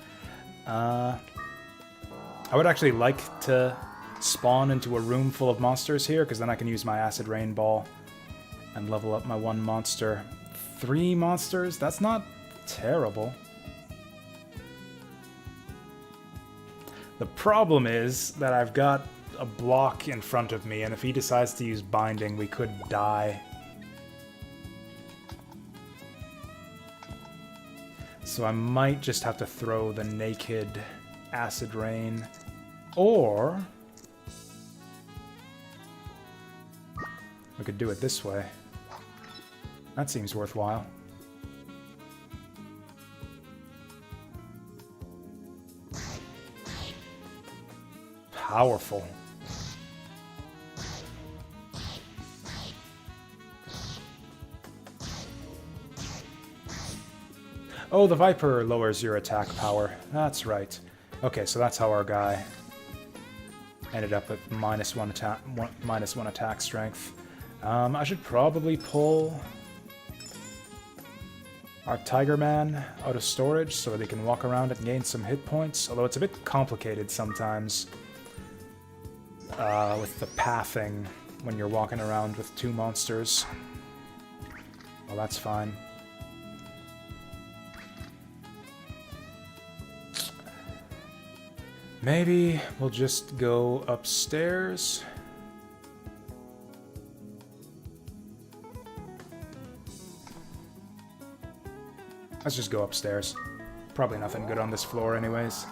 I would actually like to spawn into a room full of monsters here, because then I can use my Acid Rain Ball and level up my one monster. 3 monsters? That's not terrible. The problem is that I've got a block in front of me, and if he decides to use Binding, we could die. So I might just have to throw the naked Acid Rain, or we could do it this way. That seems worthwhile. Powerful. Oh, the Viper lowers your attack power. That's right. Okay, so that's how our guy ended up with minus one attack strength. I should probably pull our Tiger Man out of storage so they can walk around and gain some hit points, although it's a bit complicated sometimes with the pathing when you're walking around with 2 monsters. Well, that's fine. Maybe we'll just go upstairs. Let's just go upstairs. Probably nothing good on this floor anyways.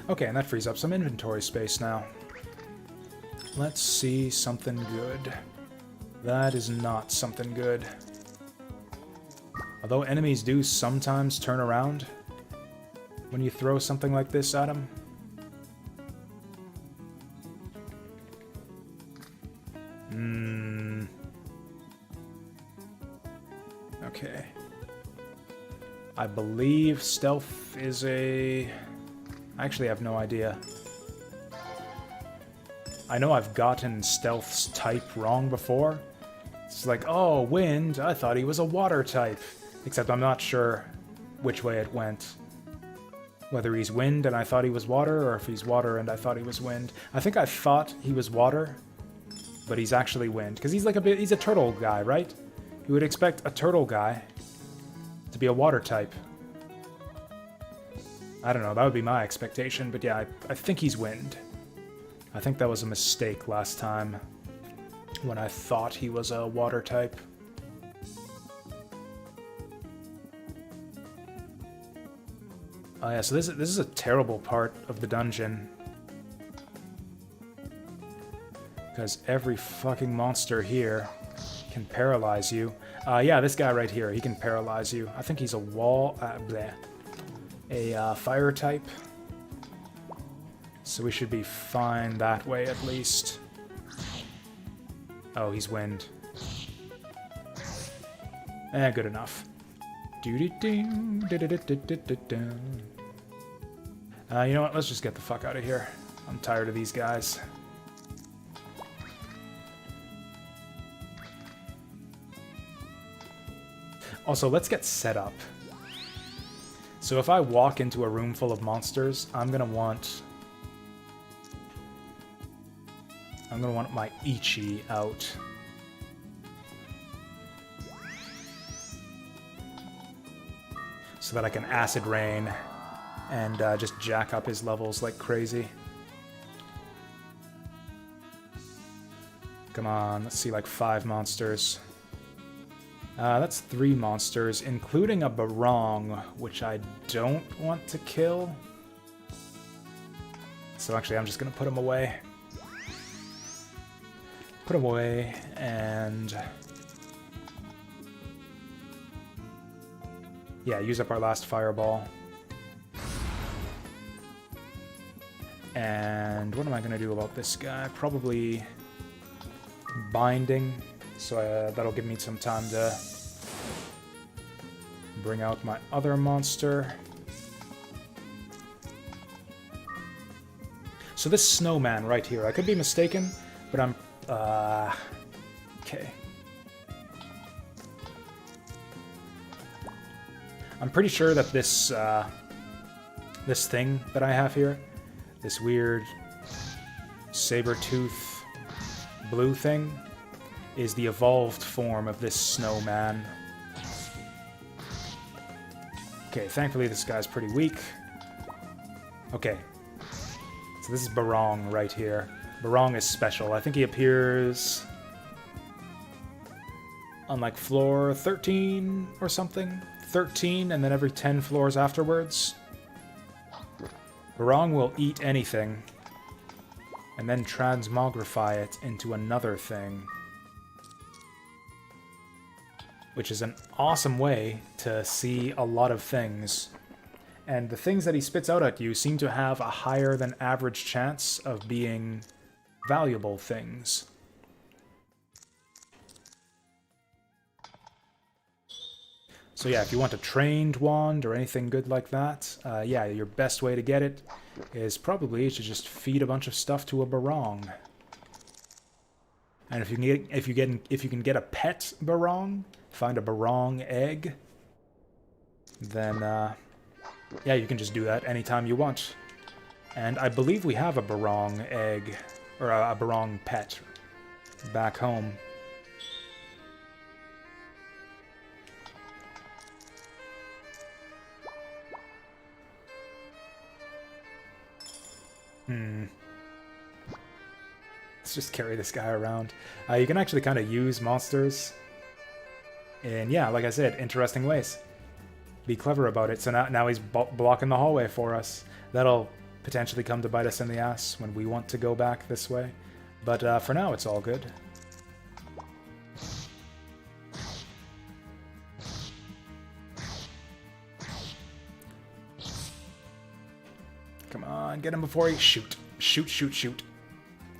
Okay, and that frees up some inventory space now. Let's see something good. That is not something good. Although enemies do sometimes turn around when you throw something like this at them. Okay. I believe stealth is a... I actually have no idea. I know I've gotten stealth's type wrong before. It's like, oh, wind, I thought he was a water type. Except I'm not sure which way it went. Whether he's wind and I thought he was water, or if he's water and I thought he was wind. I think I thought he was water, but he's actually wind. Because he's like he's a turtle guy, right? You would expect a turtle guy to be a water type. I don't know, that would be my expectation, but yeah, I think he's wind. I think that was a mistake last time when I thought he was a water type. Oh yeah, so this is a terrible part of the dungeon. Because every fucking monster here can paralyze you. Yeah, this guy right here, he can paralyze you. I think he's a fire type. So we should be fine that way, at least. Oh, he's wind. Good enough. You know what? Let's just get the fuck out of here. I'm tired of these guys. Also, let's get set up. So if I walk into a room full of monsters, I'm gonna want my Ichi out. So that I can acid rain and just jack up his levels like crazy. Come on, let's see, like 5 monsters. That's 3 monsters, including a Barong, which I don't want to kill. So actually, I'm just gonna put him away. Put him away, and... yeah, use up our last fireball. And what am I gonna do about this guy? Probably binding. So that'll give me some time to bring out my other monster. So this snowman right here, I could be mistaken, but I'm... okay. I'm pretty sure that this, this thing that I have here, this weird saber-tooth blue thing, is the evolved form of this snowman. Okay, thankfully this guy's pretty weak. Okay. So this is Barong right here. Barong is special. I think he appears on like floor 13 or something. 13, and then every 10 floors afterwards. Barong will eat anything and then transmogrify it into another thing. Which is an awesome way to see a lot of things. And the things that he spits out at you seem to have a higher than average chance of being valuable things. So yeah, if you want a trained wand or anything good like that, yeah, your best way to get it is probably to just feed a bunch of stuff to a Barong. And if you can get a pet Barong, find a Barong egg, then yeah, you can just do that anytime you want. And I believe we have a Barong egg, or a Barong pet, back home. Let's just carry this guy around. You can actually kind of use monsters in, yeah, like I said, interesting ways. Be clever about it. So now he's blocking the hallway for us. That'll potentially come to bite us in the ass when we want to go back this way. But for now, it's all good. Come on, get him before he... shoot. Shoot, shoot, shoot.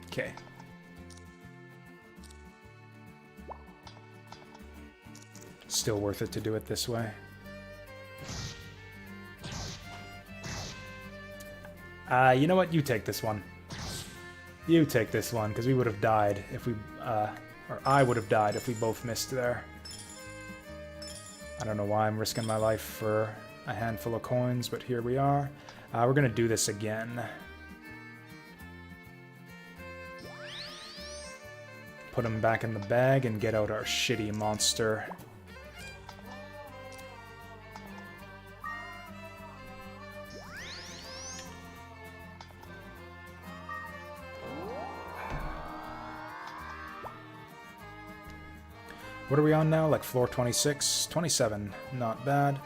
Okay. Still worth it to do it this way. You know what? You take this one. You take this one, because we would have died if we... or I would have died if we both missed there. I don't know why I'm risking my life for a handful of coins, but here we are. We're going to do this again. Put him back in the bag and get out our shitty monster. What are we on now? Like floor 26? 27. Not bad.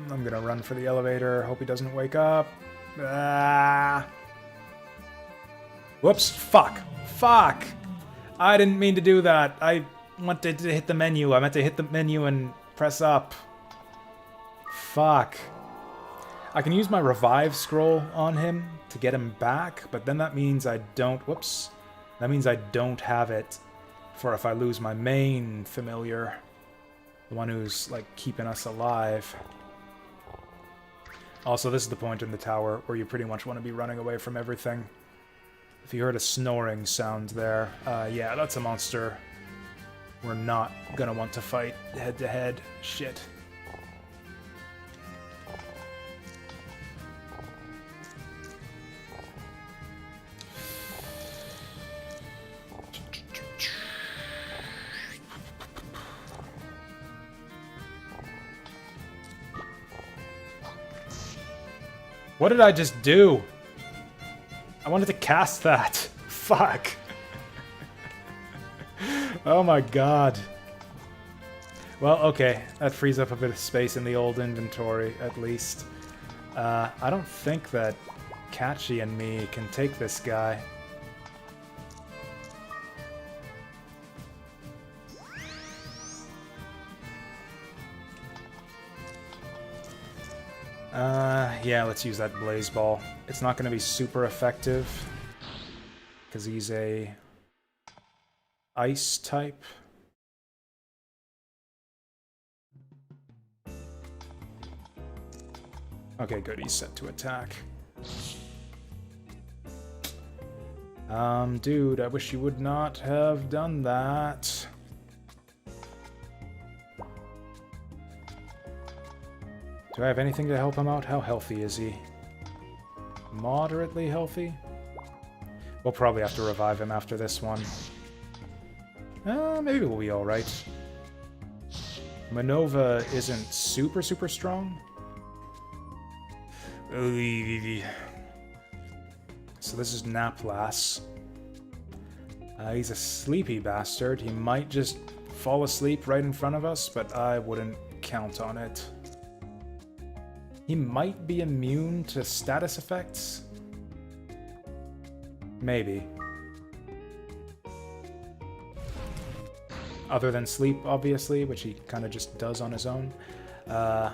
I'm gonna run for the elevator. Hope he doesn't wake up. Whoops. Fuck. Fuck! I didn't mean to do that. I wanted to hit the menu. I meant to hit the menu and press up. Fuck. I can use my revive scroll on him to get him back, but then that means I don't... Whoops. That means I don't have it for if I lose my main familiar. The one who's, like, keeping us alive. Also, this is the point in the tower where you pretty much want to be running away from everything. If you heard a snoring sound there, yeah, that's a monster we're not gonna want to fight head-to-head. Shit. What did I just do? I wanted to cast that. Fuck. Oh my god. Well, okay. That frees up a bit of space in the old inventory, at least. I don't think that Catchy and me can take this guy. Yeah, let's use that Blaze Ball. It's not going to be super effective, because he's a ice type. Okay, good, he's set to attack. Dude, I wish you would not have done that. Do I have anything to help him out? How healthy is he? Moderately healthy? We'll probably have to revive him after this one. Maybe we'll be alright. Manova isn't super strong. So this is Naplas. He's a sleepy bastard. He might just fall asleep right in front of us, but I wouldn't count on it. He might be immune to status effects? Maybe. Other than sleep, obviously, which he kind of just does on his own. I'm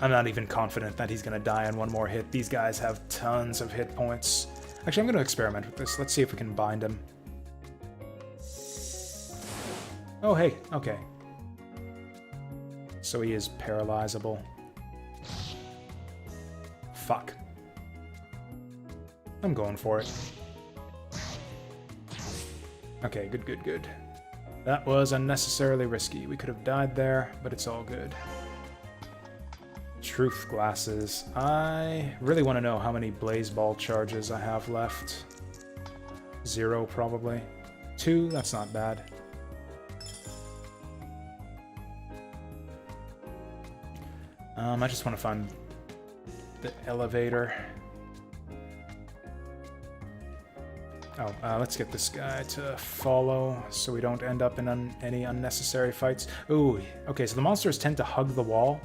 not even confident that he's going to die in one more hit. These guys have tons of hit points. Actually, I'm going to experiment with this. Let's see if we can bind him. Oh, hey. Okay. So he is paralyzable. Fuck. I'm going for it. Okay, good. That was unnecessarily risky. We could have died there, but it's all good. Truth glasses. I really want to know how many Blaze Ball charges I have left. 0, probably. 2, that's not bad. I just want to find the elevator. Oh, let's get this guy to follow so we don't end up in any unnecessary fights. Ooh, okay, so the monsters tend to hug the wall.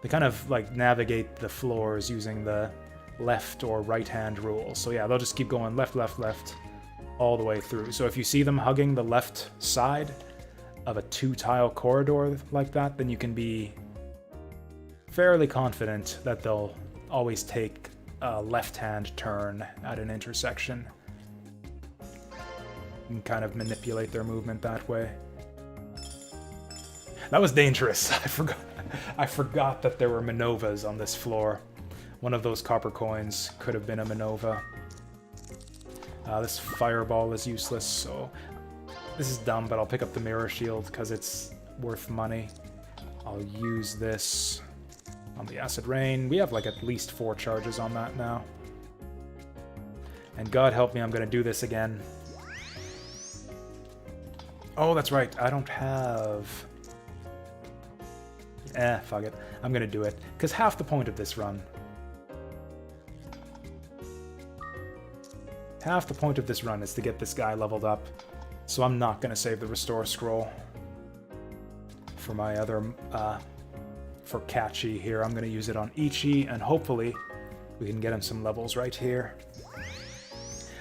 They kind of, like, navigate the floors using the left or right-hand rule. So yeah, they'll just keep going left, all the way through. So if you see them hugging the left side of a 2-tile corridor like that, then you can be fairly confident that they'll always take a left-hand turn at an intersection. You can kind of manipulate their movement that way. That was dangerous. I forgot that there were Manovas on this floor. One of those copper coins could have been a Manova. This fireball is useless, so this is dumb, but I'll pick up the mirror shield because it's worth money. I'll use this on the acid rain. We have like at least 4 charges on that now. And God help me, I'm gonna do this again. Oh, that's right, I don't have... fuck it. I'm gonna do it. Because half the point of this run... Half the point of this run is to get this guy leveled up. So I'm not gonna save the restore scroll. For my other... for Catchy here, I'm gonna use it on Ichi, and hopefully we can get him some levels right here.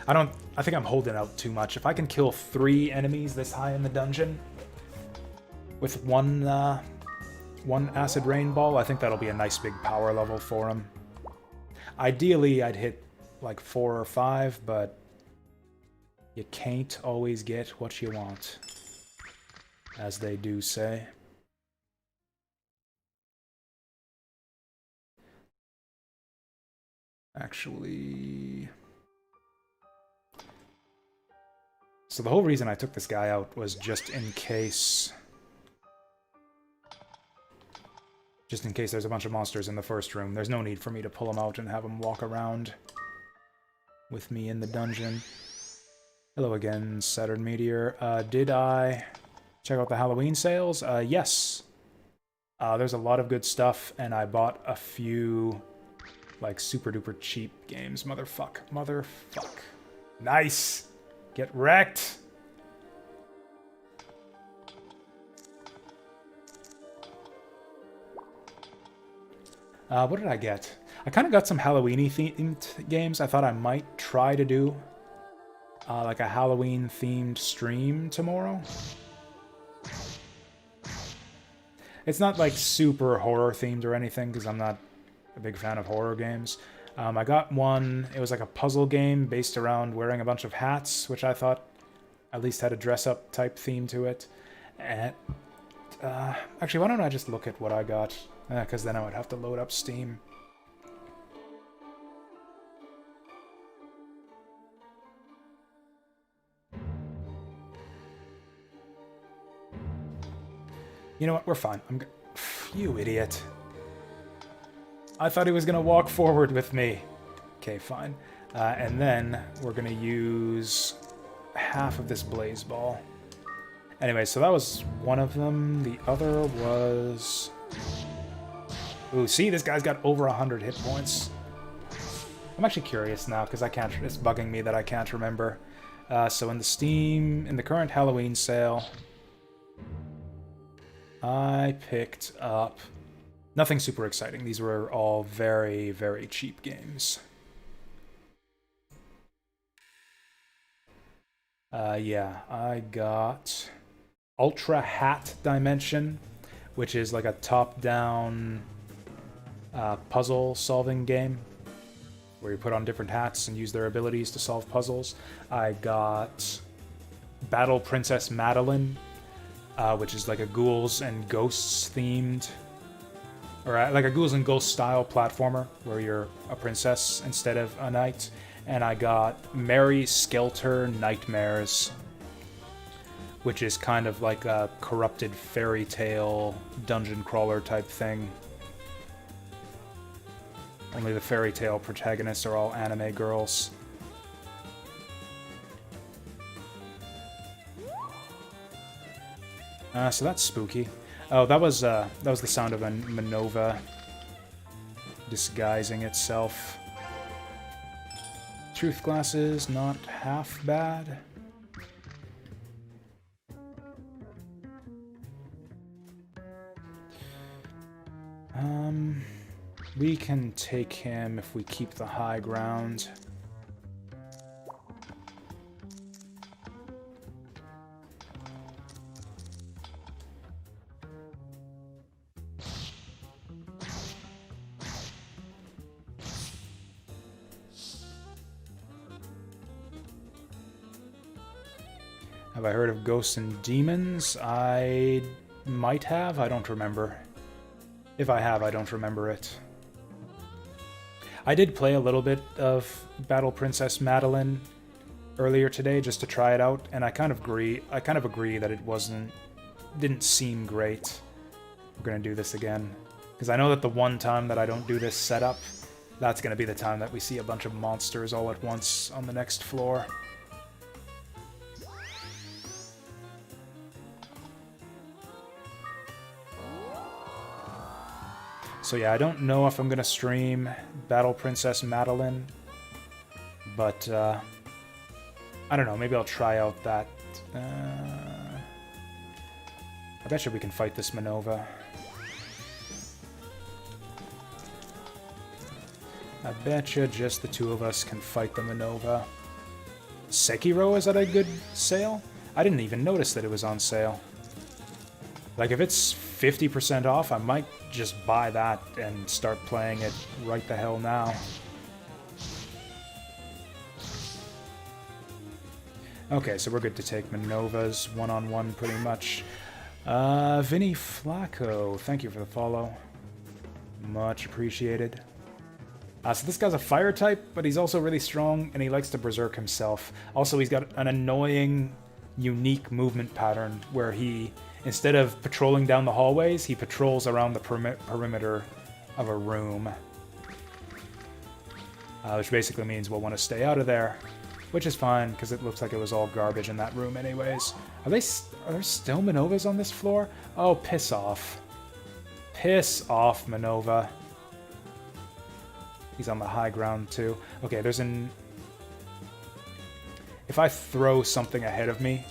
I think I'm holding out too much. If I can kill 3 enemies this high in the dungeon with one acid rain ball, I think that'll be a nice big power level for him. Ideally, I'd hit like 4 or 5, but you can't always get what you want. as they do say. Actually... So the whole reason I took this guy out was just in case... Just in case there's a bunch of monsters in the first room. There's no need for me to pull them out and have them walk around with me in the dungeon. Hello again, Saturn Meteor. Did I check out the Halloween sales? Yes. There's a lot of good stuff, and I bought a few, like, super-duper cheap games. Motherfuck. Motherfuck. Nice! Get wrecked! What did I get? I kind of got some Halloween-y themed games. I thought I might try to do like a Halloween-themed stream tomorrow. It's not like super horror-themed or anything, because I'm not a big fan of horror games. I got one, it was like a puzzle game based around wearing a bunch of hats, which I thought at least had a dress-up type theme to it. And, actually, why don't I just look at what I got? Because then I would have to load up Steam. You know what? We're fine. You idiot. I thought he was going to walk forward with me. Okay, fine. And then we're going to use half of this blaze ball. Anyway, so that was one of them. The other was... Ooh, see? This guy's got over 100 hit points. I'm actually curious now, because I can't... It's bugging me that I can't remember. So in the Steam... In the current Halloween sale... I picked up... Nothing super exciting. These were all very, very cheap games. Yeah, I got Ultra Hat Dimension, which is like a top-down puzzle-solving game, where you put on different hats and use their abilities to solve puzzles. I got Battle Princess Madeline, which is like a ghouls and ghosts themed, or like a ghouls and ghosts style platformer where you're a princess instead of a knight. And I got Mary Skelter Nightmares, which is kind of like a corrupted fairy tale dungeon crawler type thing. Only the fairy tale protagonists are all anime girls. So that's spooky. Oh, that was the sound of a Manova disguising itself. Truth glasses, not half bad. We can take him if we keep the high ground. Have I heard of Ghosts and Demons? I might have. I don't remember. If I have, I don't remember it. I did play a little bit of Battle Princess Madeline earlier today just to try it out, and I kind of agree that it didn't seem great. We're gonna do this again, because I know that the one time that I don't do this setup, that's gonna be the time that we see a bunch of monsters all at once on the next floor. So yeah, I don't know if I'm going to stream Battle Princess Madeline, but I don't know, maybe I'll try out that. I bet you we can fight this Manova. I bet you just the two of us can fight the Manova. Sekiro is at a good sale? I didn't even notice that it was on sale. Like, if it's 50% off, I might just buy that and start playing it right the hell now. Okay, so we're good to take Manovas one-on-one pretty much. Vinny Flacco, thank you for the follow. Much appreciated. So this guy's a fire type, but he's also really strong, and he likes to berserk himself. Also, he's got an annoying, unique movement pattern where he, instead of patrolling down the hallways, he patrols around the perimeter of a room. Which basically means we'll want to stay out of there, which is fine, because it looks like it was all garbage in that room anyways. Are there still Minovas on this floor? Oh, piss off. Piss off, Minova. He's on the high ground, too. Okay, there's an... If I throw something ahead of me,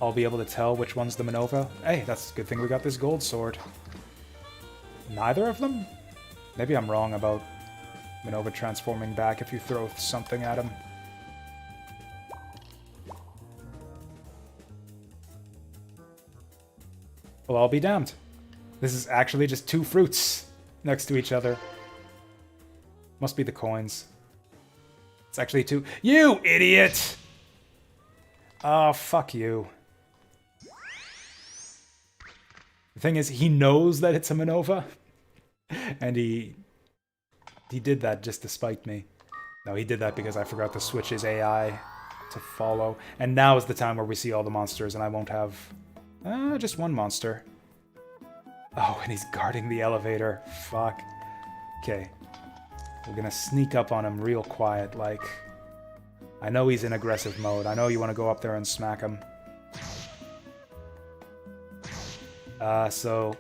I'll be able to tell which one's the Minova. Hey, that's a good thing we got this gold sword. Neither of them? Maybe I'm wrong about Minova transforming back if you throw something at him. Well, I'll be damned. This is actually just two fruits next to each other. Must be the coins. It's actually two. You idiot! Oh, fuck you. The thing is, he knows that it's a Minova. And he did that just to spite me. No, he did that because I forgot to switch his AI to follow. And now is the time where we see all the monsters, and I won't have... just one monster. Oh, and he's guarding the elevator. Fuck. Okay. We're gonna sneak up on him real quiet, like... I know he's in aggressive mode. I know you want to go up there and smack him. So...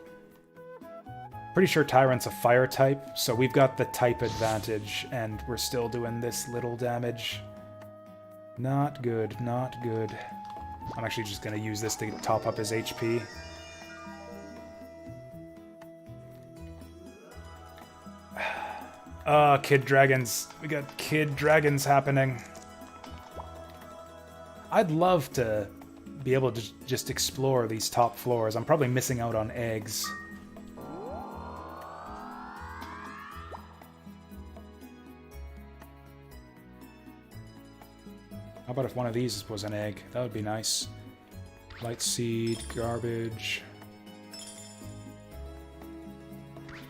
Pretty sure Tyrant's a fire type, so we've got the type advantage, and we're still doing this little damage. Not good, not good. I'm actually just gonna use this to top up his HP. Kid dragons. We got kid dragons happening. I'd love to be able to just explore these top floors. I'm probably missing out on eggs. How about if one of these was an egg? That would be nice. Light seed, garbage.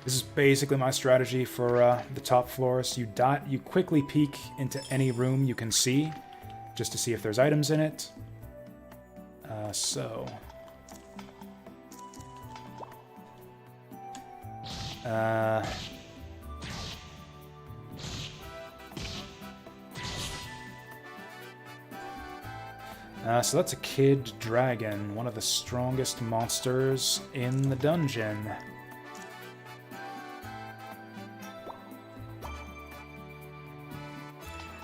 This is basically my strategy for the top floors. You quickly peek into any room you can see, just to see if there's items in it. So that's a kid dragon, one of the strongest monsters in the dungeon.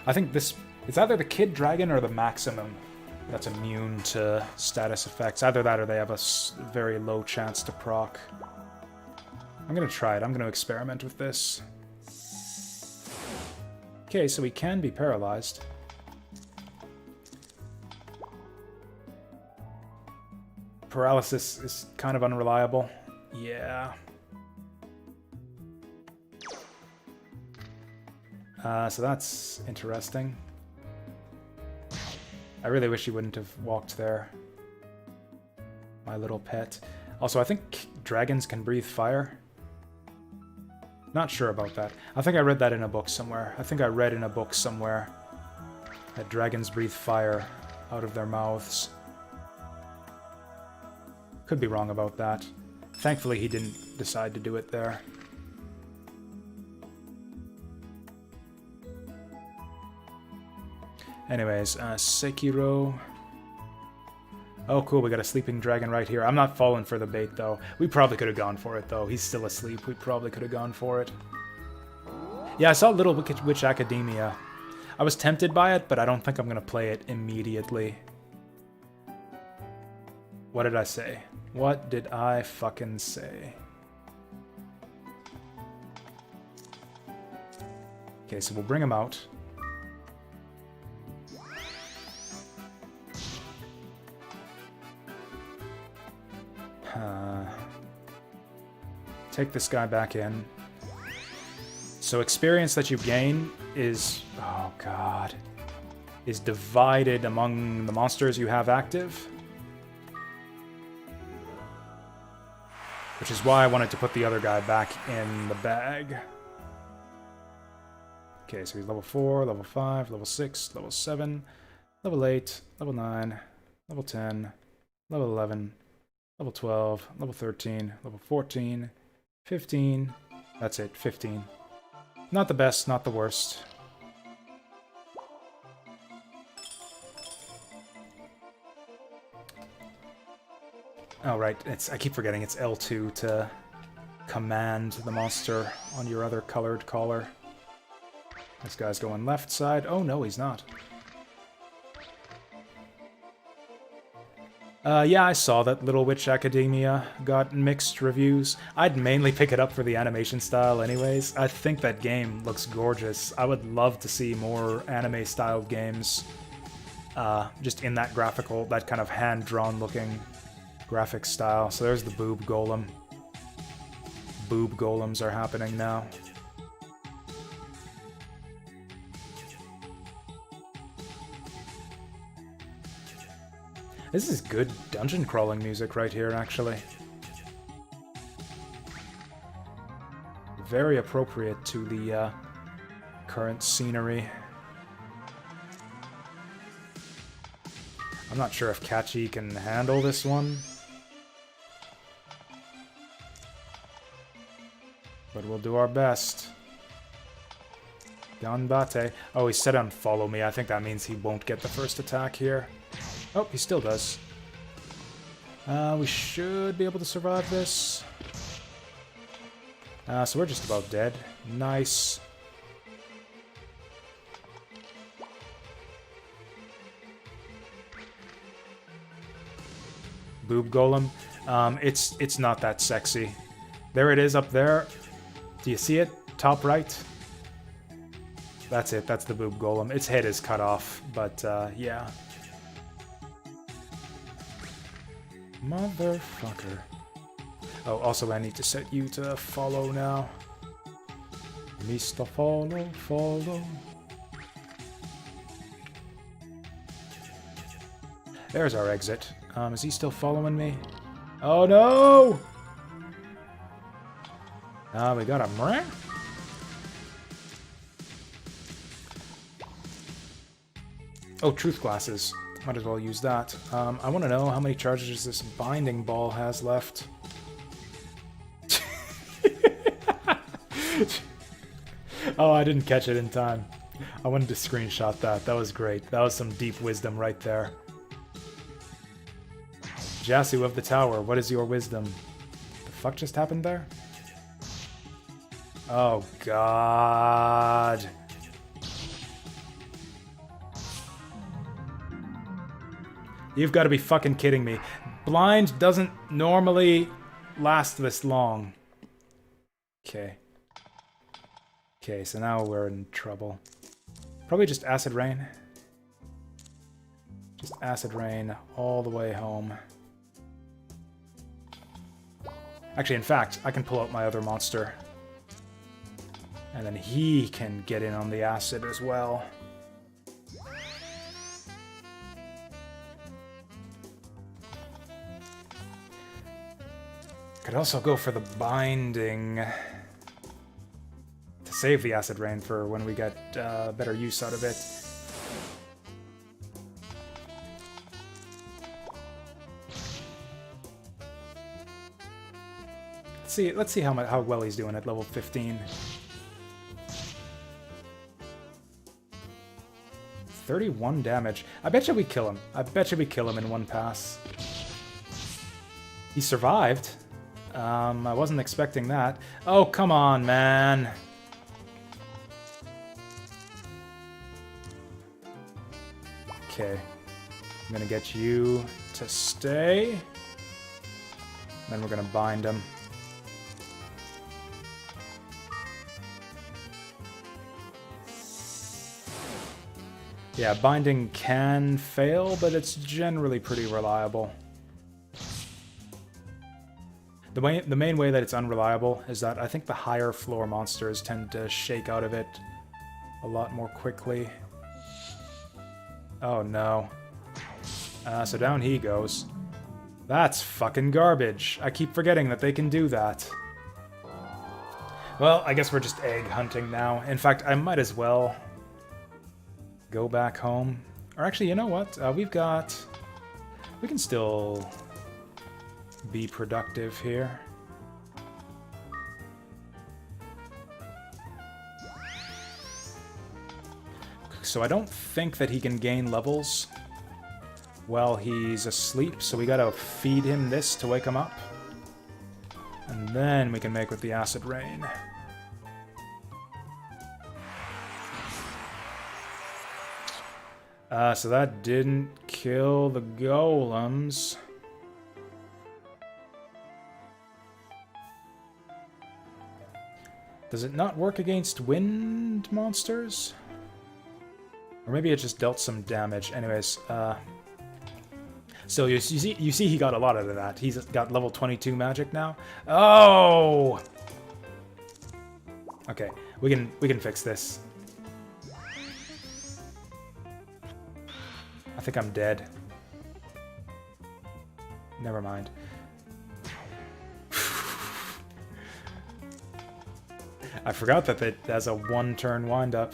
I think this... It's either the kid dragon or the maximum that's immune to status effects. Either that or they have a very low chance to proc. I'm gonna try it. I'm gonna experiment with this. Okay, so he can be paralyzed. Paralysis is kind of unreliable. Yeah. So that's interesting. I really wish he wouldn't have walked there. My little pet. Also, I think dragons can breathe fire. Not sure about that. I think I read that in a book somewhere. I think I read in a book somewhere that dragons breathe fire out of their mouths. Could be wrong about that. Thankfully, he didn't decide to do it there. Anyways, Sekiro. Oh, cool, we got a sleeping dragon right here. I'm not falling for the bait, though. We probably could have gone for it, though. He's still asleep. We probably could have gone for it. Yeah, I saw Little Witch Academia. I was tempted by it, but I don't think I'm going to play it immediately. What did I say? What did I fucking say? Okay, so we'll bring him out. Take this guy back in. So experience that you gain is... Oh, God. Is divided among the monsters you have active. Which is why I wanted to put the other guy back in the bag. Okay, so he's level 4, level 5, level 6, level 7, level 8, level 9, level 10, level 11, level 12, level 13, level 14, 15. That's it, 15. Not the best, not the worst. Oh, right, I keep forgetting it's L2 to command the monster on your other colored collar. This guy's going left side. Oh, no, he's not. Yeah, I saw that Little Witch Academia got mixed reviews. I'd mainly pick it up for the animation style anyways. I think that game looks gorgeous. I would love to see more anime-styled games just in that that kind of hand-drawn looking graphic style. So there's the boob golem. Boob golems are happening now. This is good dungeon crawling music right here, actually. Very appropriate to the current scenery. I'm not sure if Kachi can handle this one. But we'll do our best. Ganbate. Oh, he said unfollow me. I think that means he won't get the first attack here. Oh, he still does. We should be able to survive this. So we're just about dead. Nice. Boob golem. It's not that sexy. There it is up there. Do you see it? Top right? That's it. That's the boob golem. Its head is cut off, but yeah. Motherfucker. Oh, also I need to set you to follow now. Mr. Follow. There's our exit. Is he still following me? Oh no! We got a Oh, truth glasses. Might as well use that. I want to know how many charges this binding ball has left. Oh, I didn't catch it in time. I wanted to screenshot that. That was great. That was some deep wisdom right there. Jasu of the tower, what is your wisdom? The fuck just happened there? Oh, God. You've got to be fucking kidding me. Blind doesn't normally last this long. Okay. Okay, so now we're in trouble. Probably just acid rain. Just acid rain all the way home. Actually, in fact, I can pull out my other monster. And then he can get in on the acid as well. Could also go for the binding to save the acid rain for when we get better use out of it. Let's see how well he's doing at level 15. 31 damage. I bet you we kill him. I bet you we kill him in one pass. He survived. I wasn't expecting that. Oh, come on, man. Okay. I'm gonna get you to stay. Then we're gonna bind him. Yeah, binding can fail, but it's generally pretty reliable. The main way that it's unreliable is that I think the higher floor monsters tend to shake out of it a lot more quickly. Oh no. So down he goes. That's fucking garbage. I keep forgetting that they can do that. Well, I guess we're just egg hunting now. In fact, I might as well go back home. Or actually, you know what? We can still be productive here. So I don't think that he can gain levels while he's asleep, so we gotta feed him this to wake him up. And then we can make with the acid rain. So that didn't kill the golems. Does it not work against wind monsters? Or maybe it just dealt some damage. Anyways, so you see he got a lot out of that. He's got level 22 magic now. Oh! Okay, we can fix this. I think I'm dead. Never mind. I forgot that it has a one-turn wind-up.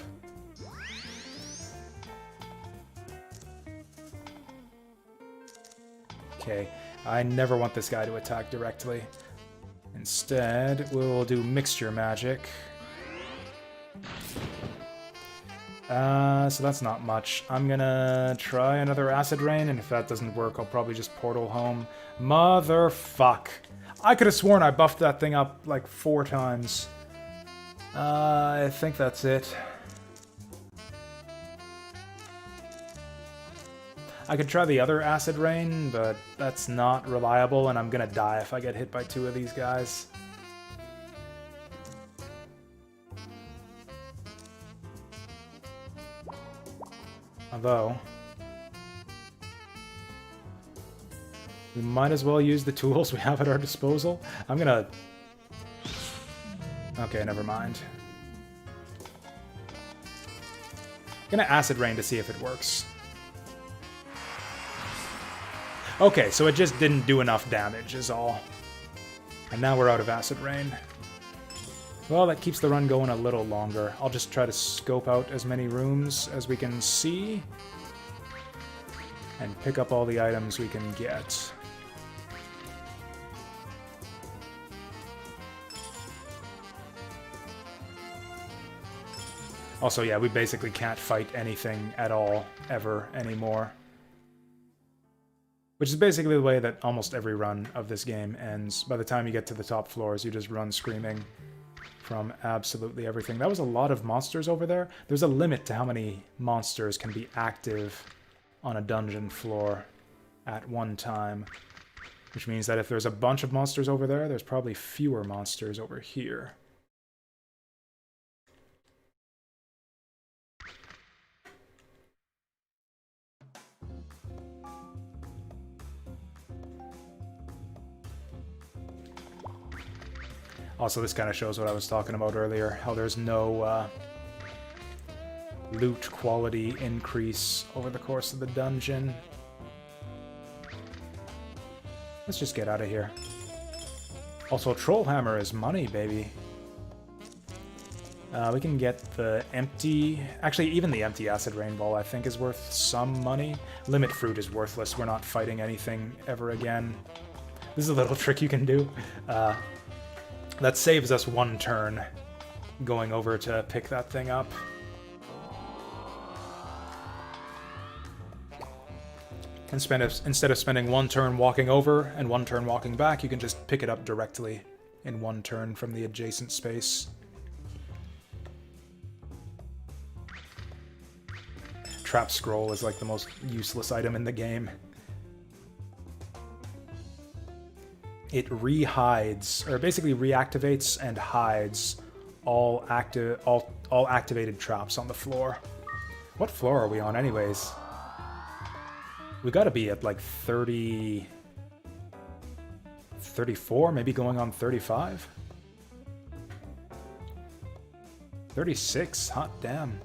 Okay, I never want this guy to attack directly. Instead, we'll do mixture magic. So that's not much. I'm gonna try another acid rain, and if that doesn't work, I'll probably just portal home. Motherfuck. I could have sworn I buffed that thing up like 4 times. I think that's it. I could try the other acid rain, but that's not reliable, and I'm gonna die if I get hit by 2 of these guys. Although, we might as well use the tools we have at our disposal. I'm gonna... Okay, never mind. I'm gonna acid rain to see if it works. Okay, so it just didn't do enough damage is all. And now we're out of acid rain. Well, that keeps the run going a little longer. I'll just try to scope out as many rooms as we can see. And pick up all the items we can get. Also, yeah, we basically can't fight anything at all, ever, anymore. Which is basically the way that almost every run of this game ends. By the time you get to the top floors, you just run screaming from absolutely everything. That was a lot of monsters over there. There's a limit to how many monsters can be active on a dungeon floor at one time. Which means that if there's a bunch of monsters over there, there's probably fewer monsters over here. Also, this kind of shows what I was talking about earlier, how there's no loot quality increase over the course of the dungeon. Let's just get out of here. Also, Troll Hammer is money, baby. We can get the empty... Actually, even the empty Acid Rain Ball, I think, is worth some money. Limit Fruit is worthless. We're not fighting anything ever again. This is a little trick you can do. That saves us 1 turn going over to pick that thing up. Instead of spending 1 turn walking over and 1 turn walking back, you can just pick it up directly in 1 turn from the adjacent space. Trap Scroll is like the most useless item in the game. It re-hides, or basically reactivates and hides all activated traps on the floor. What floor are we on anyways? We gotta be at like 30... 34, maybe going on 35? 36, hot damn.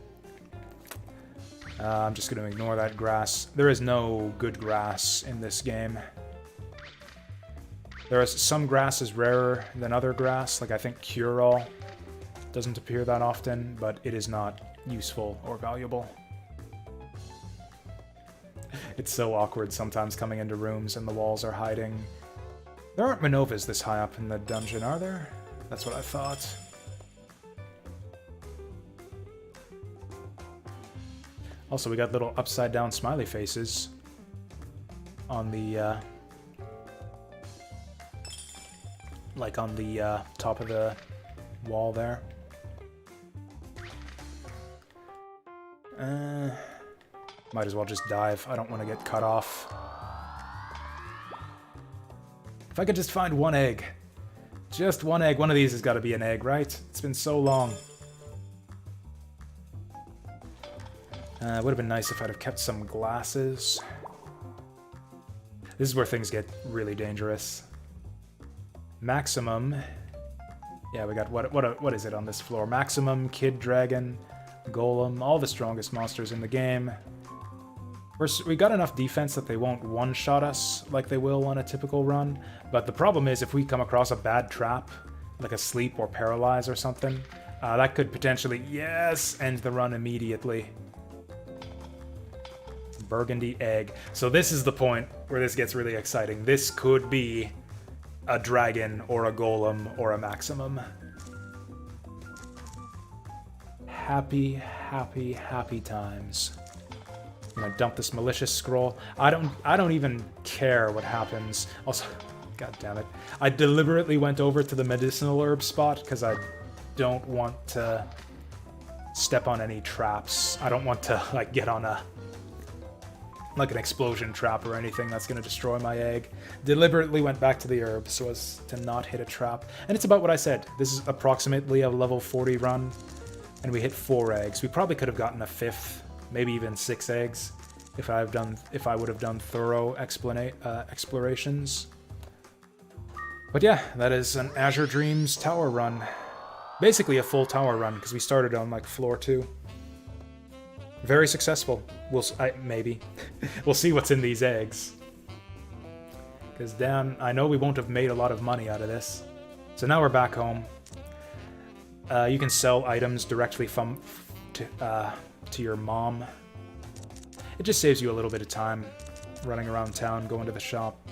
I'm just gonna ignore that grass. There is no good grass in this game. There is some grass is rarer than other grass, like I think Cure-All doesn't appear that often, but it is not useful or valuable. It's so awkward sometimes coming into rooms and the walls are hiding. There aren't Minovas this high up in the dungeon, are there? That's what I thought. Also, we got little upside down smiley faces on the like on the top of the wall there. Might as well just dive. I don't want to get cut off. If I could just find one egg. Just one egg. One of these has got to be an egg, right? It's been so long. It would have been nice if I'd have kept some glasses. This is where things get really dangerous. Maximum. Yeah, we got what is it on this floor? Maximum, Kid Dragon, Golem, all the strongest monsters in the game. We got enough defense that they won't one-shot us like they will on a typical run, but the problem is if we come across a bad trap, like a sleep or paralyze or something, that could potentially, yes, end the run immediately. Burgundy egg. So this is the point where this gets really exciting. This could be a dragon or a golem or a maximum. Happy, happy, happy times. I'm gonna dump this malicious scroll. I don't even care what happens. Also, god damn it. I deliberately went over to the medicinal herb spot because I don't want to step on any traps. I don't want to like get on an explosion trap or anything that's gonna destroy my egg. Deliberately went back to the herb so as to not hit a trap. And it's about what I said. This is approximately a level 40 run, and we hit 4 eggs. We probably could have gotten a 5th. Maybe even 6 eggs, if I would have done thorough explorations. But yeah, that is an Azure Dreams tower run. Basically a full tower run, because we started on like floor 2. Very successful. Maybe. We'll see what's in these eggs. Because damn, I know we won't have made a lot of money out of this. So now we're back home. You can sell items directly to your mom. It just saves you a little bit of time running around town, going to the shop.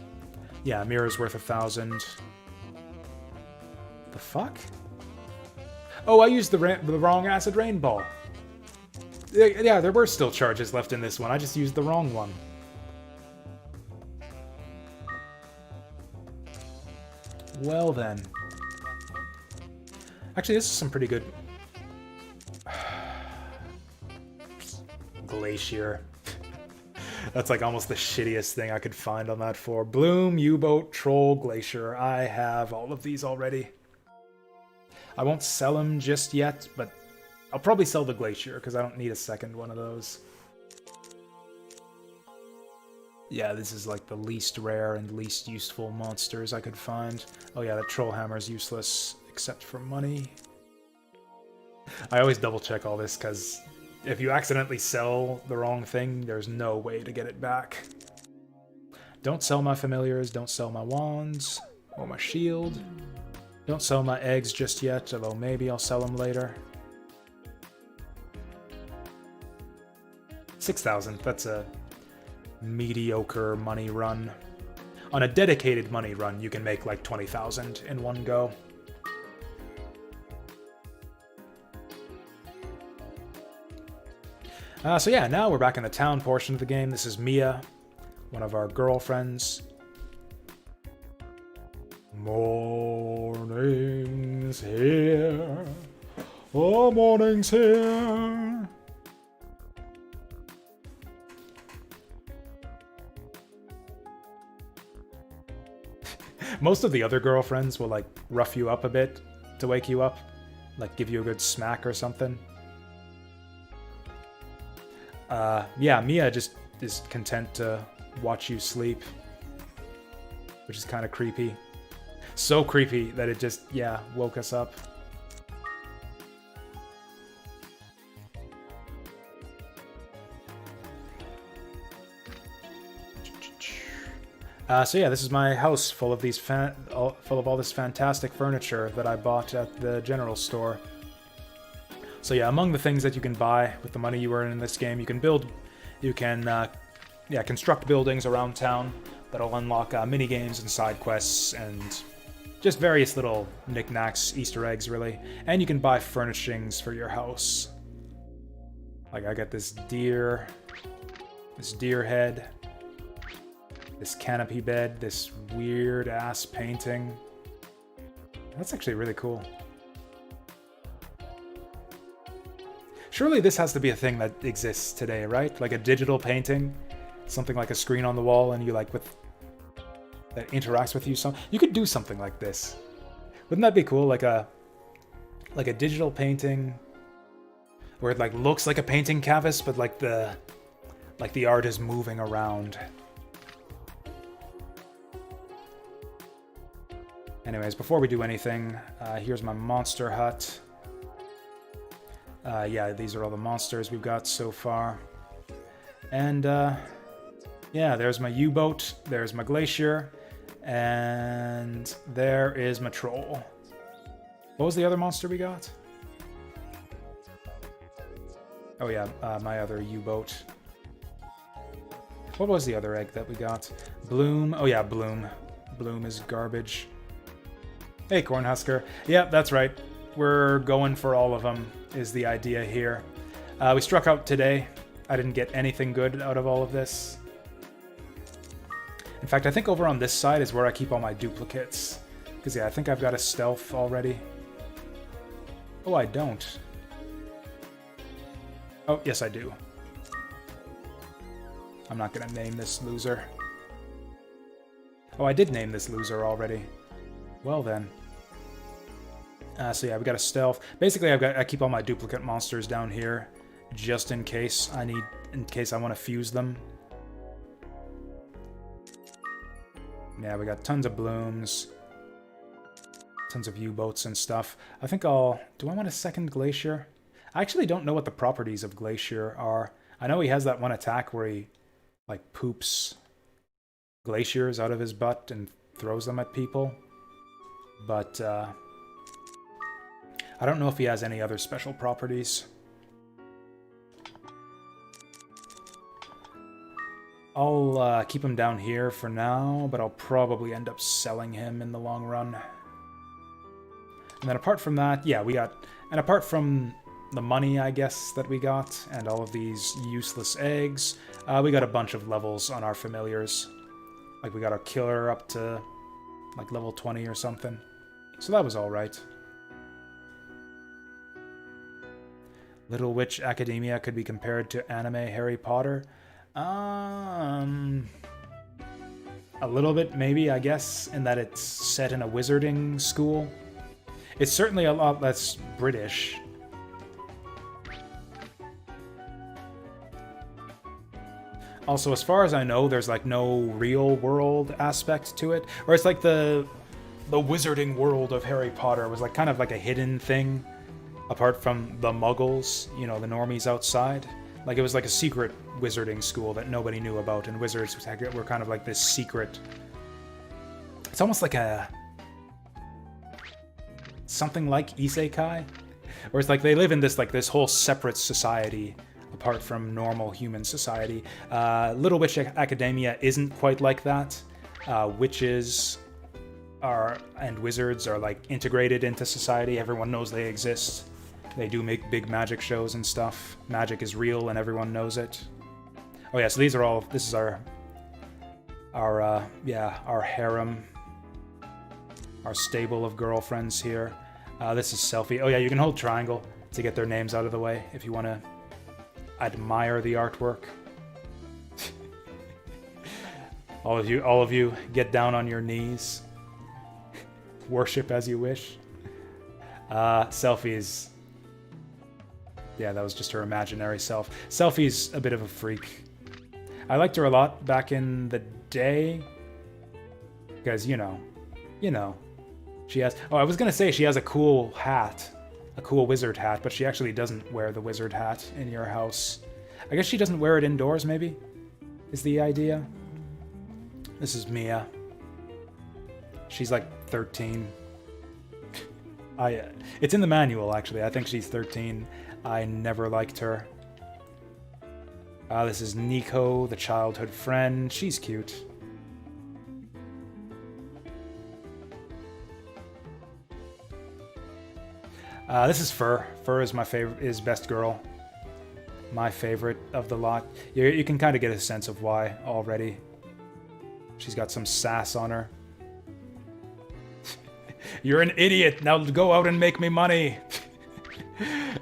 Yeah, a mirror's worth 1,000. The fuck? Oh, I used the wrong acid rain ball. Yeah, there were still charges left in this one. I just used the wrong one. Well then. Actually, this is some pretty good... Glacier. That's like almost the shittiest thing I could find on that floor. Bloom, U-Boat, Troll, Glacier. I have all of these already. I won't sell them just yet, but I'll probably sell the Glacier because I don't need a second one of those. Yeah, this is like the least rare and least useful monsters I could find. Oh yeah, the Troll Hammer is useless except for money. I always double check all this because if you accidentally sell the wrong thing, there's no way to get it back. Don't sell my familiars, don't sell my wands, or my shield. Don't sell my eggs just yet, although maybe I'll sell them later. 6,000, that's a mediocre money run. On a dedicated money run, you can make like 20,000 in one go. So yeah, now we're back in the town portion of the game. This is Mia, one of our girlfriends. Morning's here. Oh, morning's here. Most of the other girlfriends will like rough you up a bit to wake you up, like give you a good smack or something. Yeah, Mia just is content to watch you sleep, which is kind of creepy. So creepy that it just, yeah, woke us up. So yeah, this is my house full of these full of all this fantastic furniture that I bought at the general store. So yeah, among the things that you can buy with the money you earn in this game, you can construct buildings around town that'll unlock mini games and side quests and just various little knickknacks, Easter eggs, really. And you can buy furnishings for your house. Like I got this deer head, this canopy bed, this weird ass painting. That's actually really cool. Surely this has to be a thing that exists today, right? Like a digital painting, something like a screen on the wall, and you like that interacts with you. You could do something like this. Wouldn't that be cool? Like a digital painting where it like looks like a painting canvas, but like the art is moving around. Anyways, before we do anything, here's my monster hut. Yeah, these are all the monsters we've got so far. And yeah, there's my U-boat, there's my glacier, and there is my troll. What was the other monster we got? Oh yeah, my other U-boat. What was the other egg that we got? Bloom. Oh yeah, Bloom. Bloom is garbage. Hey, Cornhusker. Yeah, that's right. We're going for all of them, is the idea here. We struck out today. I didn't get anything good out of all of this. In fact, I think over on this side is where I keep all my duplicates. Because yeah, I think I've got a stealth already. Oh, I don't. Oh, yes I do. I'm not gonna name this loser. Oh, I did name this loser already. Well then. So yeah, we got a stealth. Basically, I keep all my duplicate monsters down here, just in case I want to fuse them. Yeah, we got tons of blooms, tons of U-boats and stuff. I think do I want a second glacier? I actually don't know what the properties of glacier are. I know he has that one attack where he like poops glaciers out of his butt and throws them at people, but I don't know if he has any other special properties. I'll keep him down here for now, but I'll probably end up selling him in the long run. And then apart from that, yeah, and apart from the money, I guess, that we got, and all of these useless eggs, we got a bunch of levels on our familiars. Like, we got our killer up to, like, level 20 or something. So that was alright. Little Witch Academia could be compared to anime Harry Potter. A little bit, maybe, I guess, in that it's set in a wizarding school. It's certainly a lot less British. Also, as far as I know, there's like no real world aspect to it. Or it's like the wizarding world of Harry Potter was like kind of like a hidden thing, apart from the muggles, you know, the normies outside. Like, it was like a secret wizarding school that nobody knew about, and wizards were kind of like this secret... It's almost like something like isekai, where it's like they live in this whole separate society apart from normal human society. Little Witch Academia isn't quite like that. Witches and wizards are like integrated into society. Everyone knows they exist. They do make big magic shows and stuff. Magic is real and everyone knows it. Oh yeah, so this is our harem, our stable of girlfriends here. This is Selfie. Oh yeah, you can hold triangle to get their names out of the way if you want to admire the artwork. all of you, get down on your knees. Worship as you wish. Selfie's... Yeah, that was just her imaginary self. Selfie's a bit of a freak. I liked her a lot back in the day. Because, you know, she has... Oh, I was going to say she has a cool hat. A cool wizard hat, but she actually doesn't wear the wizard hat in your house. I guess she doesn't wear it indoors, maybe? Is the idea? This is Mia. She's like 13. It's in the manual, actually. I think she's 13. I never liked her. This is Nico, the childhood friend. She's cute. This is Fur. Fur is my favorite, is best girl. My favorite of the lot. You can kind of get a sense of why already. She's got some sass on her. You're an idiot! Now go out and make me money!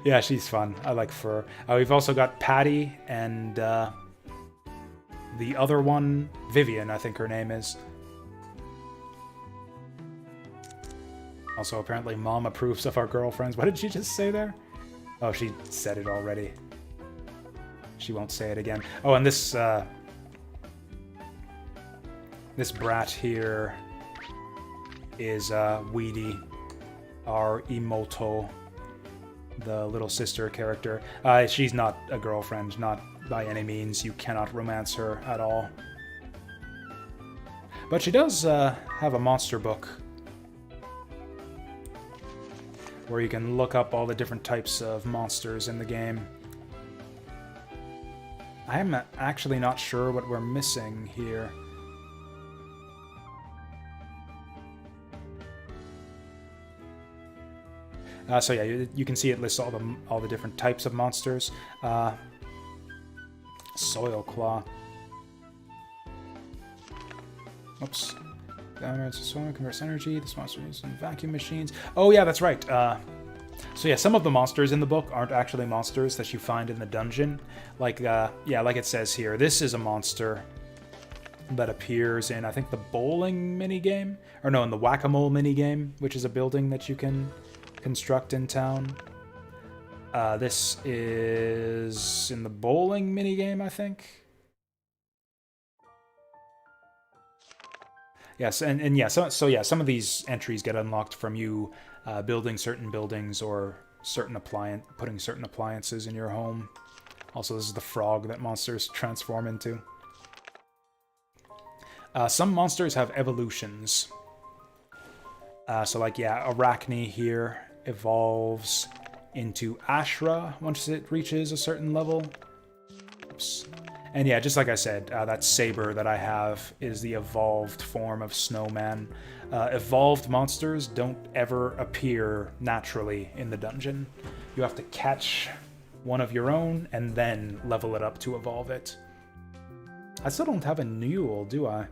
Yeah, she's fun. I like Fur. We've also got Patty and the other one, Vivian, I think her name is. Also, apparently, Mom approves of our girlfriends. What did she just say there? Oh, she said it already. She won't say it again. Oh, and this this brat here is Weedy, our Imoto, the little sister character. She's not a girlfriend, not by any means. You cannot romance her at all. But she does have a monster book where you can look up all the different types of monsters in the game. I'm actually not sure what we're missing here. So yeah, you can see it lists all the different types of monsters. Soil Claw. Oops. Soil converts energy. This monster is in vacuum machines. Oh yeah, that's right. So yeah, some of the monsters in the book aren't actually monsters that you find in the dungeon. Like yeah, like it says here, this is a monster that appears in, I think, the bowling minigame, or no, in the whack-a-mole minigame, which is a building that you can construct in town. This is in the bowling minigame, I think. Yes, and yeah, so yeah, some of these entries get unlocked from you building certain buildings or putting certain appliances in your home. Also, this is the frog that monsters transform into. Some monsters have evolutions. So like, yeah, Arachne here evolves into Ashra once it reaches a certain level. Oops. And yeah, just like I said, that saber that I have is the evolved form of Snowman. Evolved monsters don't ever appear naturally in the dungeon. You have to catch one of your own and then level it up to evolve it. I still don't have a mule, do I?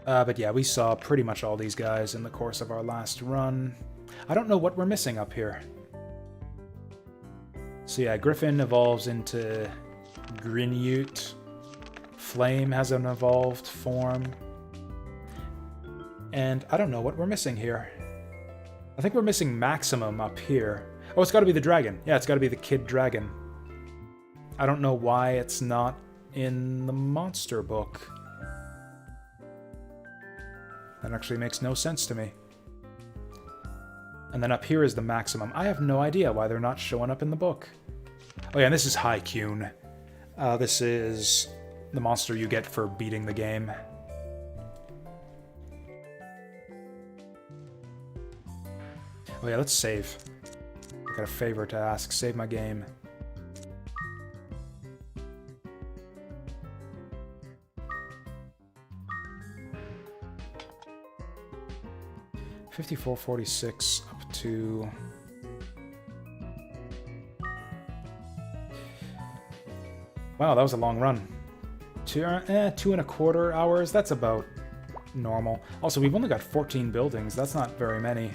But yeah, we saw pretty much all these guys in the course of our last run. I don't know what we're missing up here. So yeah, Griffin evolves into Grinute. Flame has an evolved form. And I don't know what we're missing here. I think we're missing Maximum up here. Oh, it's gotta be the dragon. Yeah, it's gotta be the kid dragon. I don't know why it's not in the monster book. That actually makes no sense to me. And then up here is the Maximum. I have no idea why they're not showing up in the book. Oh yeah, and this is Haikun. This is the monster you get for beating the game. Oh yeah, let's save. I got a favor to ask. Save my game. $54.46 up to... Wow, that was a long run. 2.25 hours, that's about normal. Also, we've only got 14 buildings, that's not very many.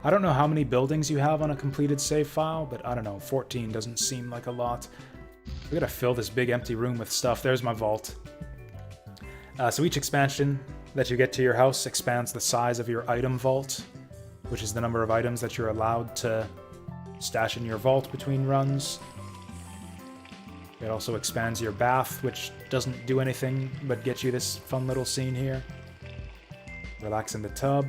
I don't know how many buildings you have on a completed save file, but I don't know, 14 doesn't seem like a lot. We gotta fill this big empty room with stuff. There's my vault. So each expansion that you get to your house expands the size of your item vault, which is the number of items that you're allowed to stash in your vault between runs. It also expands your bath, which doesn't do anything but get you this fun little scene here. Relax in the tub.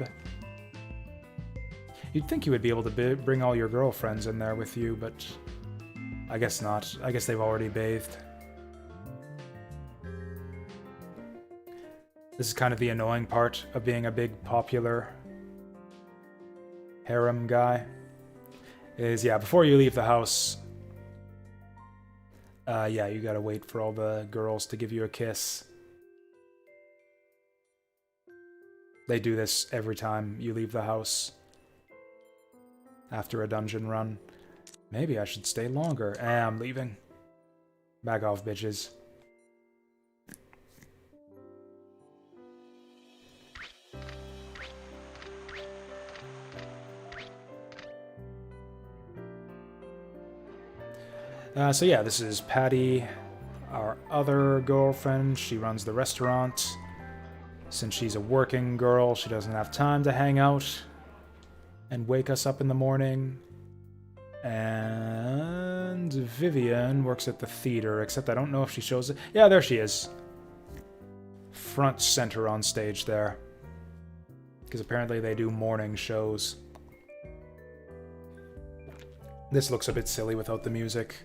You'd think you would be able to bring all your girlfriends in there with you, but I guess not. I guess they've already bathed. This is kind of the annoying part of being a big, popular harem guy. Is, yeah, before you leave the house, yeah, you gotta wait for all the girls to give you a kiss. They do this every time you leave the house after a dungeon run. Maybe I should stay longer. I'm leaving. Back off, bitches. So yeah, this is Patty, our other girlfriend. She runs the restaurant. Since she's a working girl, she doesn't have time to hang out and wake us up in the morning. And Vivian works at the theater, except I don't know if she shows it. Yeah, there she is. Front center on stage there. Because apparently they do morning shows. This looks a bit silly without the music.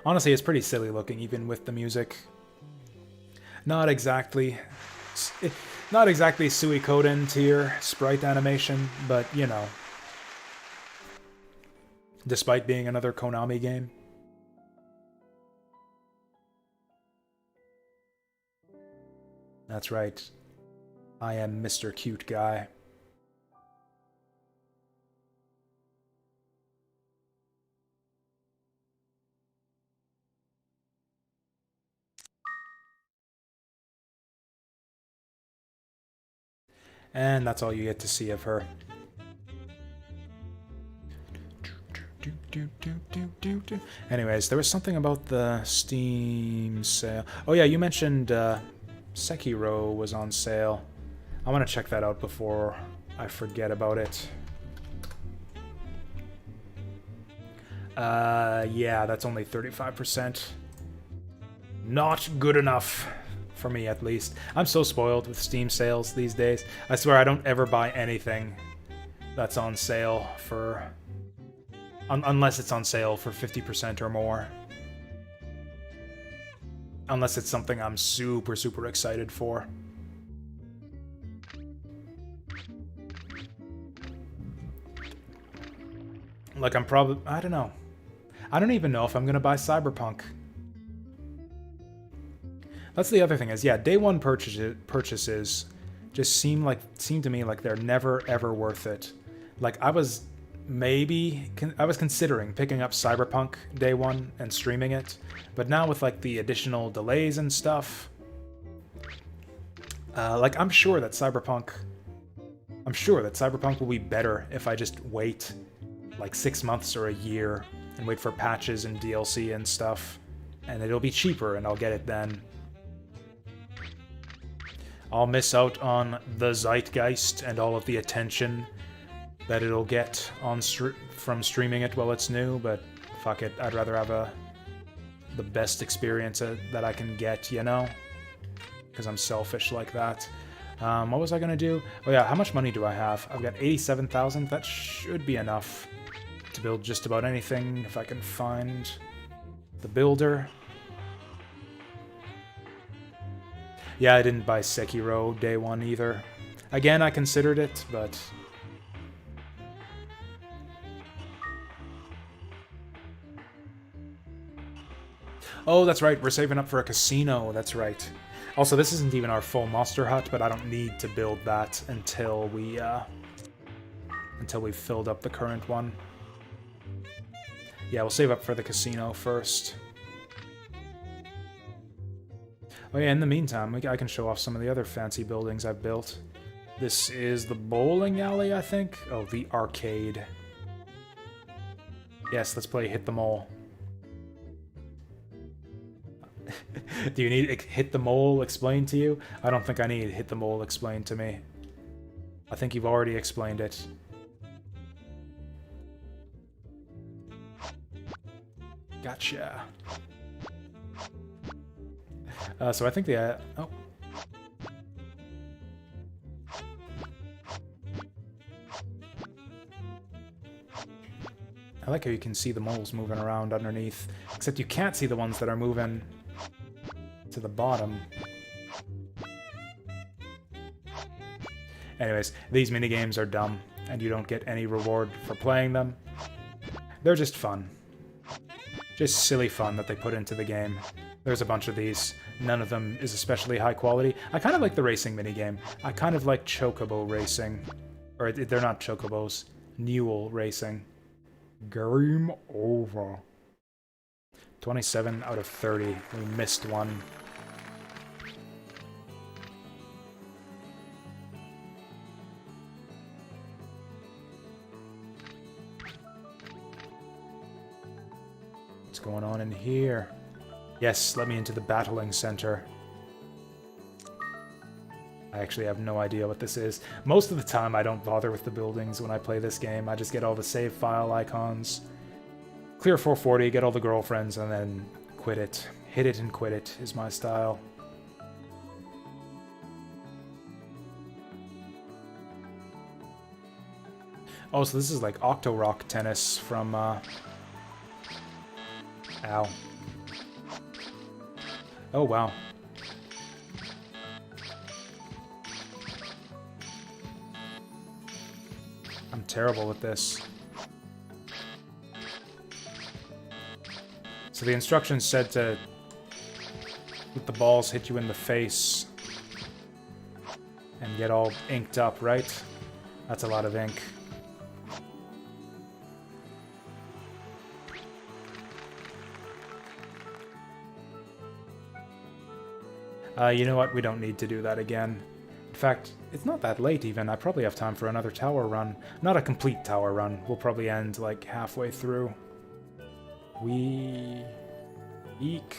Honestly, it's pretty silly looking, even with the music. Not exactly Suikoden tier sprite animation, but, you know. Despite being another Konami game. That's right. I am Mr. Cute Guy. And that's all you get to see of her. Anyways, there was something about the Steam sale. Oh yeah, you mentioned Sekiro was on sale. I want to check that out before I forget about it. Yeah, that's only 35%. Not good enough. For me, at least. I'm so spoiled with Steam sales these days. I swear I don't ever buy anything that's on sale for... unless it's on sale for 50% or more. Unless it's something I'm super, super excited for. Like, I'm probably... I don't know. I don't even know if I'm gonna buy Cyberpunk. That's the other thing is, yeah, day one purchases just seem to me like they're never ever worth it. Like I was considering picking up Cyberpunk day one and streaming it, but now with like the additional delays and stuff, like I'm sure that Cyberpunk will be better if I just wait like 6 months or a year and wait for patches and DLC and stuff, and it'll be cheaper and I'll get it then. I'll miss out on the zeitgeist and all of the attention that it'll get on from streaming it while it's new, but fuck it, I'd rather have the best experience that I can get, you know? Because I'm selfish like that. What was I gonna do? Oh yeah, how much money do I have? I've got 87,000. That should be enough to build just about anything if I can find the builder. Yeah, I didn't buy Sekiro day one either. Again, I considered it, but... Oh, that's right, we're saving up for a casino, that's right. Also, this isn't even our full monster hut, but I don't need to build that until we've filled up the current one. Yeah, we'll save up for the casino first. Oh yeah, in the meantime, I can show off some of the other fancy buildings I've built. This is the bowling alley, I think? Oh, the arcade. Yes, let's play Hit the Mole. Do you need Hit the Mole explained to you? I don't think I need Hit the Mole explained to me. I think you've already explained it. Gotcha. So I think the... oh. I like how you can see the moles moving around underneath. Except you can't see the ones that are moving to the bottom. Anyways, these minigames are dumb, and you don't get any reward for playing them. They're just fun. Just silly fun that they put into the game. There's a bunch of these. None of them is especially high quality. I kind of like the racing minigame. I kind of like chocobo racing. Or they're not chocobos. Mule racing. Game over. 27 out of 30. We missed one. What's going on in here? Yes, let me into the battling center. I actually have no idea what this is. Most of the time I don't bother with the buildings when I play this game. I just get all the save file icons. Clear 440, get all the girlfriends, and then quit it. Hit it and quit it is my style. Oh, so this is like Octorock tennis from, Ow. Oh, wow. I'm terrible with this. So the instructions said to let the balls hit you in the face and get all inked up, right? That's a lot of ink. You know what? We don't need to do that again. In fact, it's not that late even. I probably have time for another tower run. Not a complete tower run. We'll probably end like halfway through. Eek.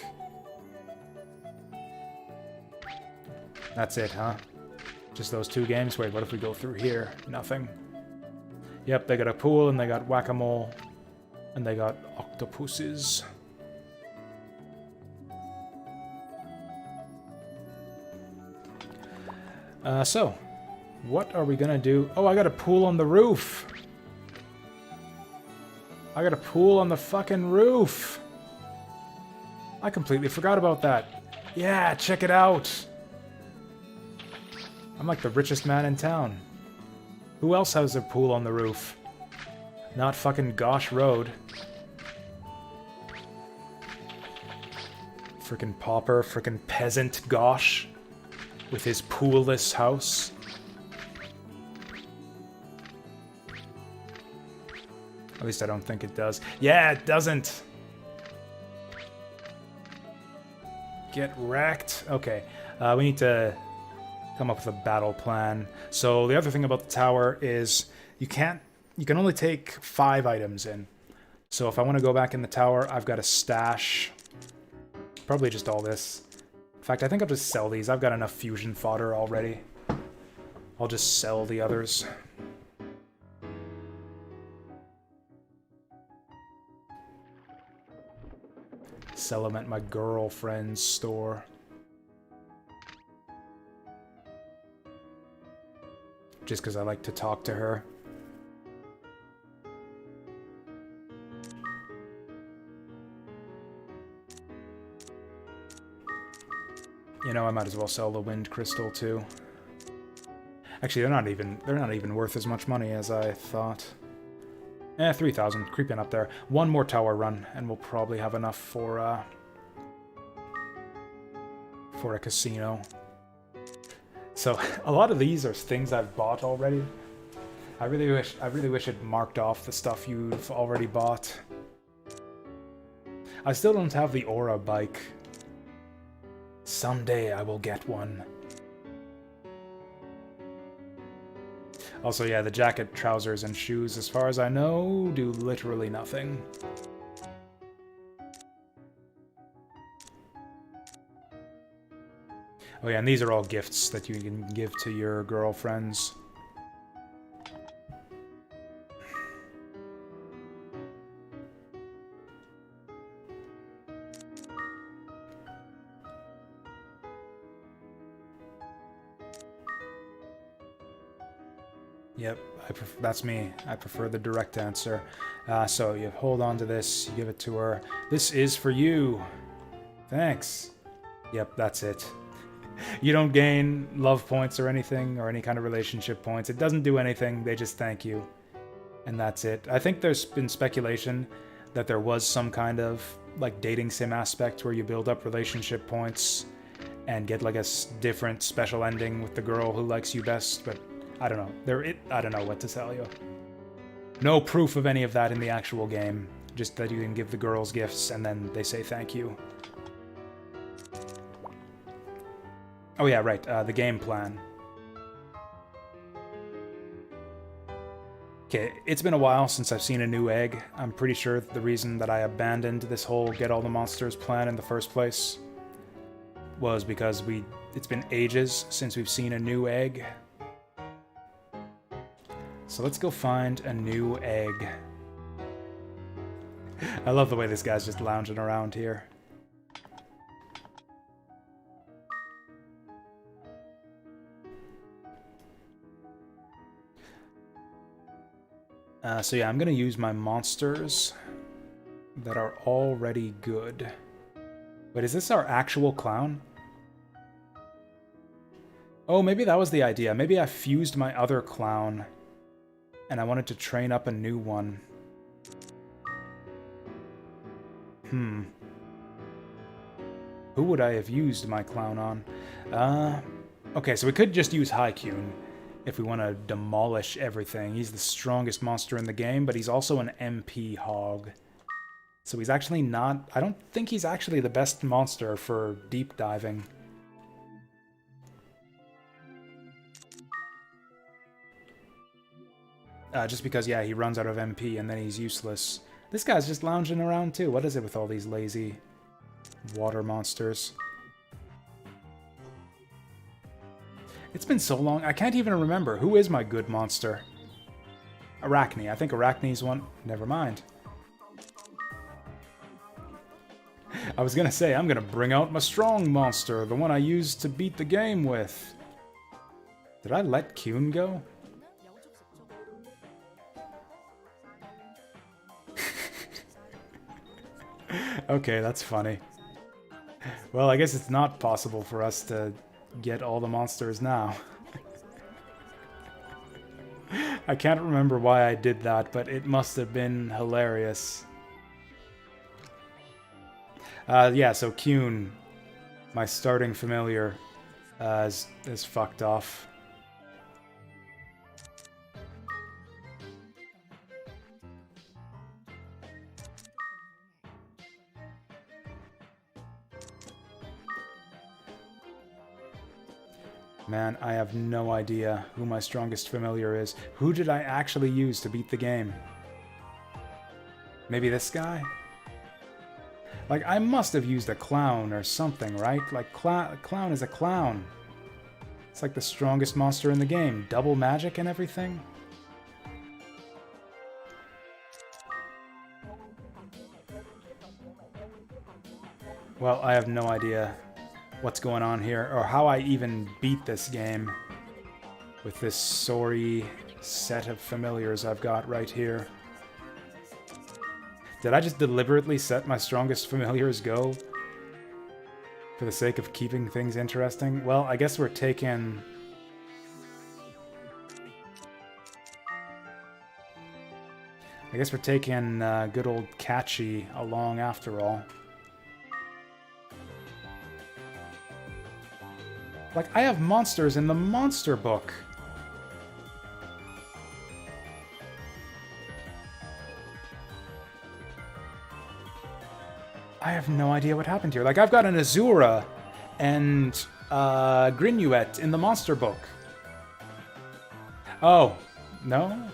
That's it, huh? Just those two games? Wait, what if we go through here? Nothing. Yep, they got a pool, and they got whack-a-mole, and they got octopuses. So, what are we gonna do? Oh, I got a pool on the roof! I got a pool on the fucking roof! I completely forgot about that. Yeah, check it out! I'm like the richest man in town. Who else has a pool on the roof? Not fucking Gosh Road. Frickin' pauper, frickin' peasant Gosh. With his poolless house. At least I don't think it does. Yeah, it doesn't! Get wrecked. Okay, we need to come up with a battle plan. So the other thing about the tower is you can only take 5 items in. So if I want to go back in the tower, I've got to stash probably just all this. In fact, I think I'll just sell these. I've got enough fusion fodder already. I'll just sell the others. Sell them at my girlfriend's store. Just because I like to talk to her. You know, I might as well sell the wind crystal too. Actually, they're not even worth as much money as I thought. 3,000, creeping up there. One more tower run, and we'll probably have enough for a casino. So a lot of these are things I've bought already. I really wish it marked off the stuff you've already bought. I still don't have the Aura bike. Someday I will get one. Also, yeah, the jacket, trousers, and shoes, as far as I know, do literally nothing. Oh yeah, and these are all gifts that you can give to your girlfriends. Yep, that's me. I prefer the direct answer. So you hold on to this, you give it to her. This is for you. Thanks. Yep, that's it. You don't gain love points or anything, or any kind of relationship points. It doesn't do anything, they just thank you. And that's it. I think there's been speculation that there was some kind of like dating sim aspect where you build up relationship points and get like a different special ending with the girl who likes you best, but I don't know. I don't know what to tell you. No proof of any of that in the actual game. Just that you can give the girls gifts and then they say thank you. Oh yeah, right. The game plan. Okay, it's been a while since I've seen a new egg. I'm pretty sure the reason that I abandoned this whole get all the monsters plan in the first place was because it's been ages since we've seen a new egg. So let's go find a new egg. I love the way this guy's just lounging around here. So yeah, I'm gonna use my monsters that are already good. Wait, is this our actual clown? Oh, maybe that was the idea. Maybe I fused my other clown and I wanted to train up a new one. Who would I have used my clown on? Okay, so we could just use Haikyun if we want to demolish everything. He's the strongest monster in the game, but he's also an MP hog. So he's actually not... I don't think he's actually the best monster for deep diving. Just because, yeah, he runs out of MP and then he's useless. This guy's just lounging around too. What is it with all these lazy water monsters? It's been so long, I can't even remember. Who is my good monster? Arachne. I think Arachne's one. Never mind. I was gonna say, I'm gonna bring out my strong monster, the one I used to beat the game with. Did I let Kyun go? Okay, that's funny. Well, I guess it's not possible for us to get all the monsters now. I can't remember why I did that, but it must have been hilarious. Yeah, so Kyun, my starting familiar, is fucked off. Man, I have no idea who my strongest familiar is. Who did I actually use to beat the game? Maybe this guy? Like, I must have used a clown or something, right? Like, clown is a clown. It's like the strongest monster in the game. Double magic and everything? Well, I have no idea what's going on here, or how I even beat this game with this sorry set of familiars I've got right here. Did I just deliberately set my strongest familiars go for the sake of keeping things interesting? Well, I guess we're taking... good old Catchy along after all. Like, I have monsters in the monster book. I have no idea what happened here. Like, I've got an Azura and Grinuet in the monster book. Oh, no?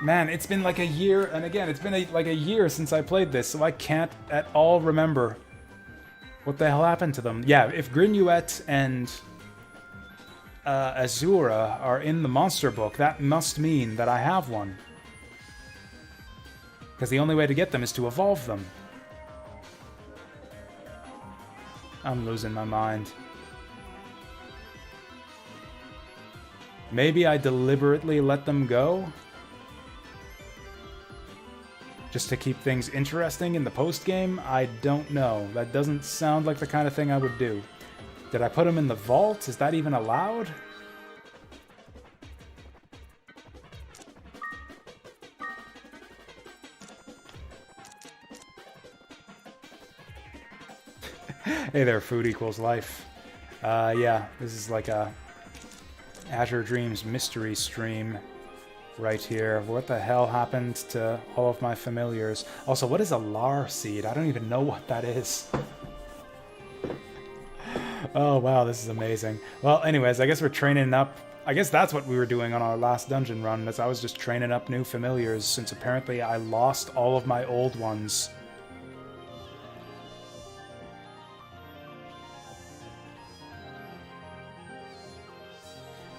Man, it's been like a year, and again, it's been like a year since I played this, so I can't at all remember what the hell happened to them. Yeah, if Grinuet and Azura are in the monster book, that must mean that I have one. Because the only way to get them is to evolve them. I'm losing my mind. Maybe I deliberately let them go? Just to keep things interesting in the post-game? I don't know. That doesn't sound like the kind of thing I would do. Did I put them in the vault? Is that even allowed? Hey there, food equals life. Yeah, this is like a Azure Dreams mystery stream right here. What the hell happened to all of my familiars? Also, what is a lar seed? I don't even know what that is. Oh, wow, this is amazing. Well, anyways, I guess we're training up. I guess that's what we were doing on our last dungeon run, as I was just training up new familiars, since apparently I lost all of my old ones.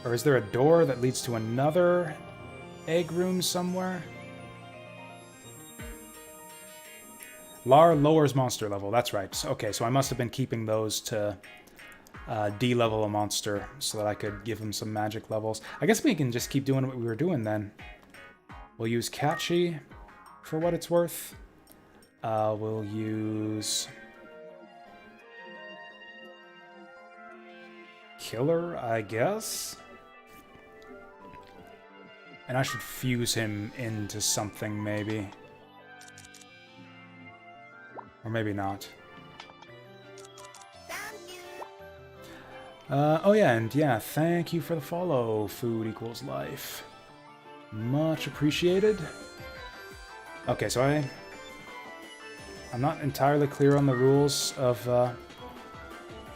Or is there a door that leads to another egg room somewhere? Lar lowers monster level, that's right. Okay, so I must have been keeping those to D-level a monster so that I could give him some magic levels. I guess we can just keep doing what we were doing then. We'll use Catchy for what it's worth. We'll use Killer, I guess? And I should fuse him into something, maybe. Or maybe not. Oh yeah, and yeah, thank you for the follow, Food Equals Life. Much appreciated. Okay, so I'm not entirely clear on the rules of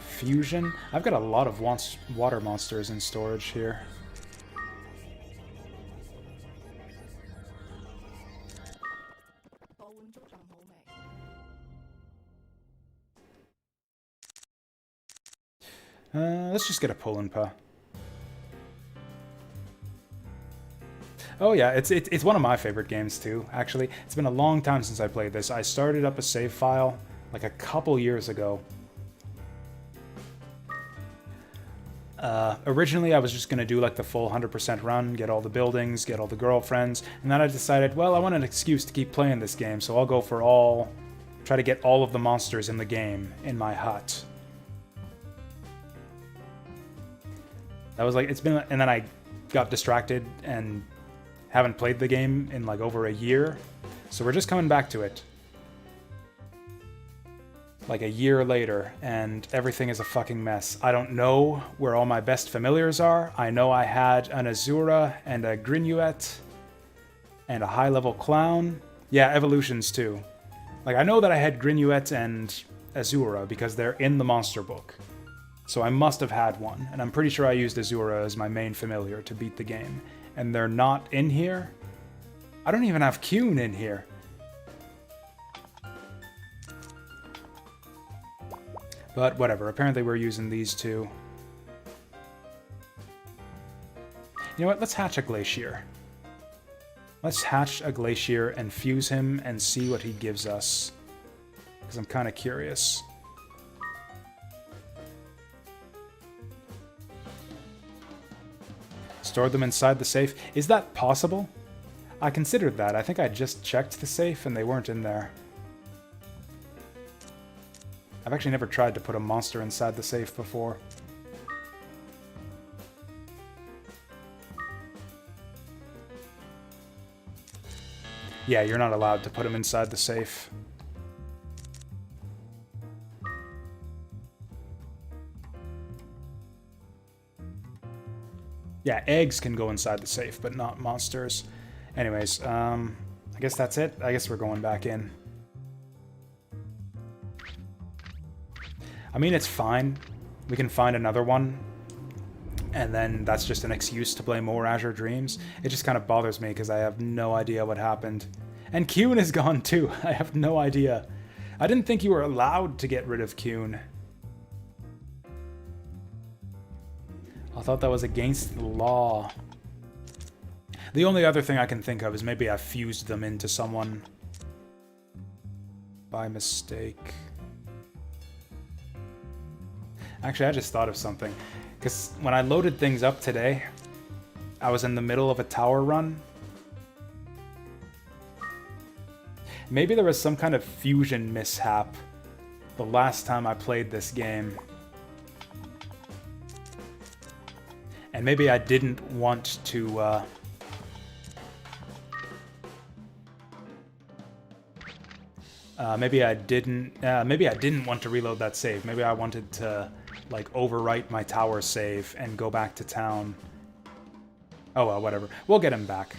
fusion. I've got a lot of water monsters in storage here. Let's just get a Pull-and-Pa. Oh yeah, it's one of my favorite games too, actually. It's been a long time since I played this. I started up a save file like a couple years ago. Originally I was just going to do like the full 100% run, get all the buildings, get all the girlfriends, and then I decided, well, I want an excuse to keep playing this game, so I'll go for try to get all of the monsters in the game in my hut. That was like, and then I got distracted and haven't played the game in like over a year. So we're just coming back to it. Like a year later, and everything is a fucking mess. I don't know where all my best familiars are. I know I had an Azura and a Grinuet and a high-level clown. Yeah, evolutions too. Like, I know that I had Grinuet and Azura because they're in the monster book. So I must have had one, and I'm pretty sure I used Azura as my main familiar to beat the game. And they're not in here? I don't even have Kuhn in here. But whatever, apparently we're using these two. You know what, let's hatch a Glacier. Let's hatch a Glacier and fuse him and see what he gives us. Because I'm kind of curious. Store them inside the safe. Is that possible? I considered that. I think I just checked the safe and they weren't in there. I've actually never tried to put a monster inside the safe before. Yeah, you're not allowed to put them inside the safe. Yeah, eggs can go inside the safe, but not monsters. Anyways, I guess that's it. I guess we're going back in. I mean, it's fine. We can find another one, and then that's just an excuse to play more Azure Dreams. It just kind of bothers me because I have no idea what happened. And Kuhn is gone too. I have no idea. I didn't think you were allowed to get rid of Kuhn. I thought that was against the law. The only other thing I can think of is maybe I fused them into someone by mistake. Actually, I just thought of something. Because when I loaded things up today, I was in the middle of a tower run. Maybe there was some kind of fusion mishap the last time I played this game. And maybe I didn't want to, maybe I didn't want to reload that save. Maybe I wanted to, like, overwrite my tower save and go back to town. Oh well, whatever. We'll get him back.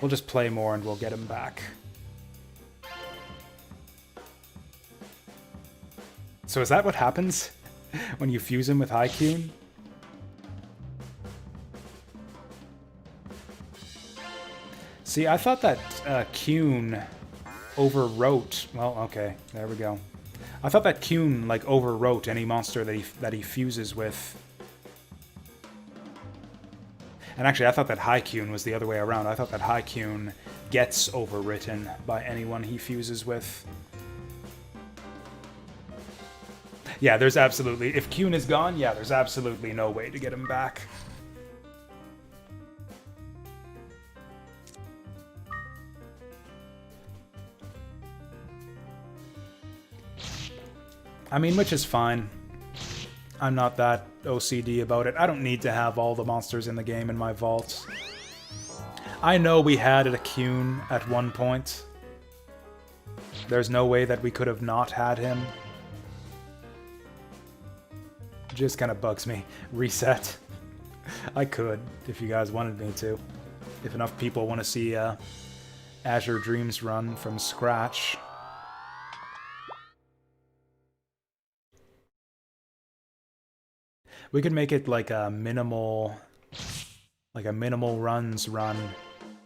We'll just play more and we'll get him back. So is that what happens when you fuse him with Haikun? See, I thought that Kyun overwrote... Well, okay, there we go. I thought that Kyun, like, overwrote any monster that he fuses with. And actually, I thought that Haikun was the other way around. I thought that Haikun gets overwritten by anyone he fuses with. Yeah, there's absolutely... If Kyun is gone, yeah, there's absolutely no way to get him back. I mean, which is fine. I'm not that OCD about it. I don't need to have all the monsters in the game in my vault. I know we had a Kyun at one point. There's no way that we could have not had him. Just kind of bugs me. Reset. I could, if you guys wanted me to. If enough people want to see Azure Dreams run from scratch. We could make it like a minimal runs run.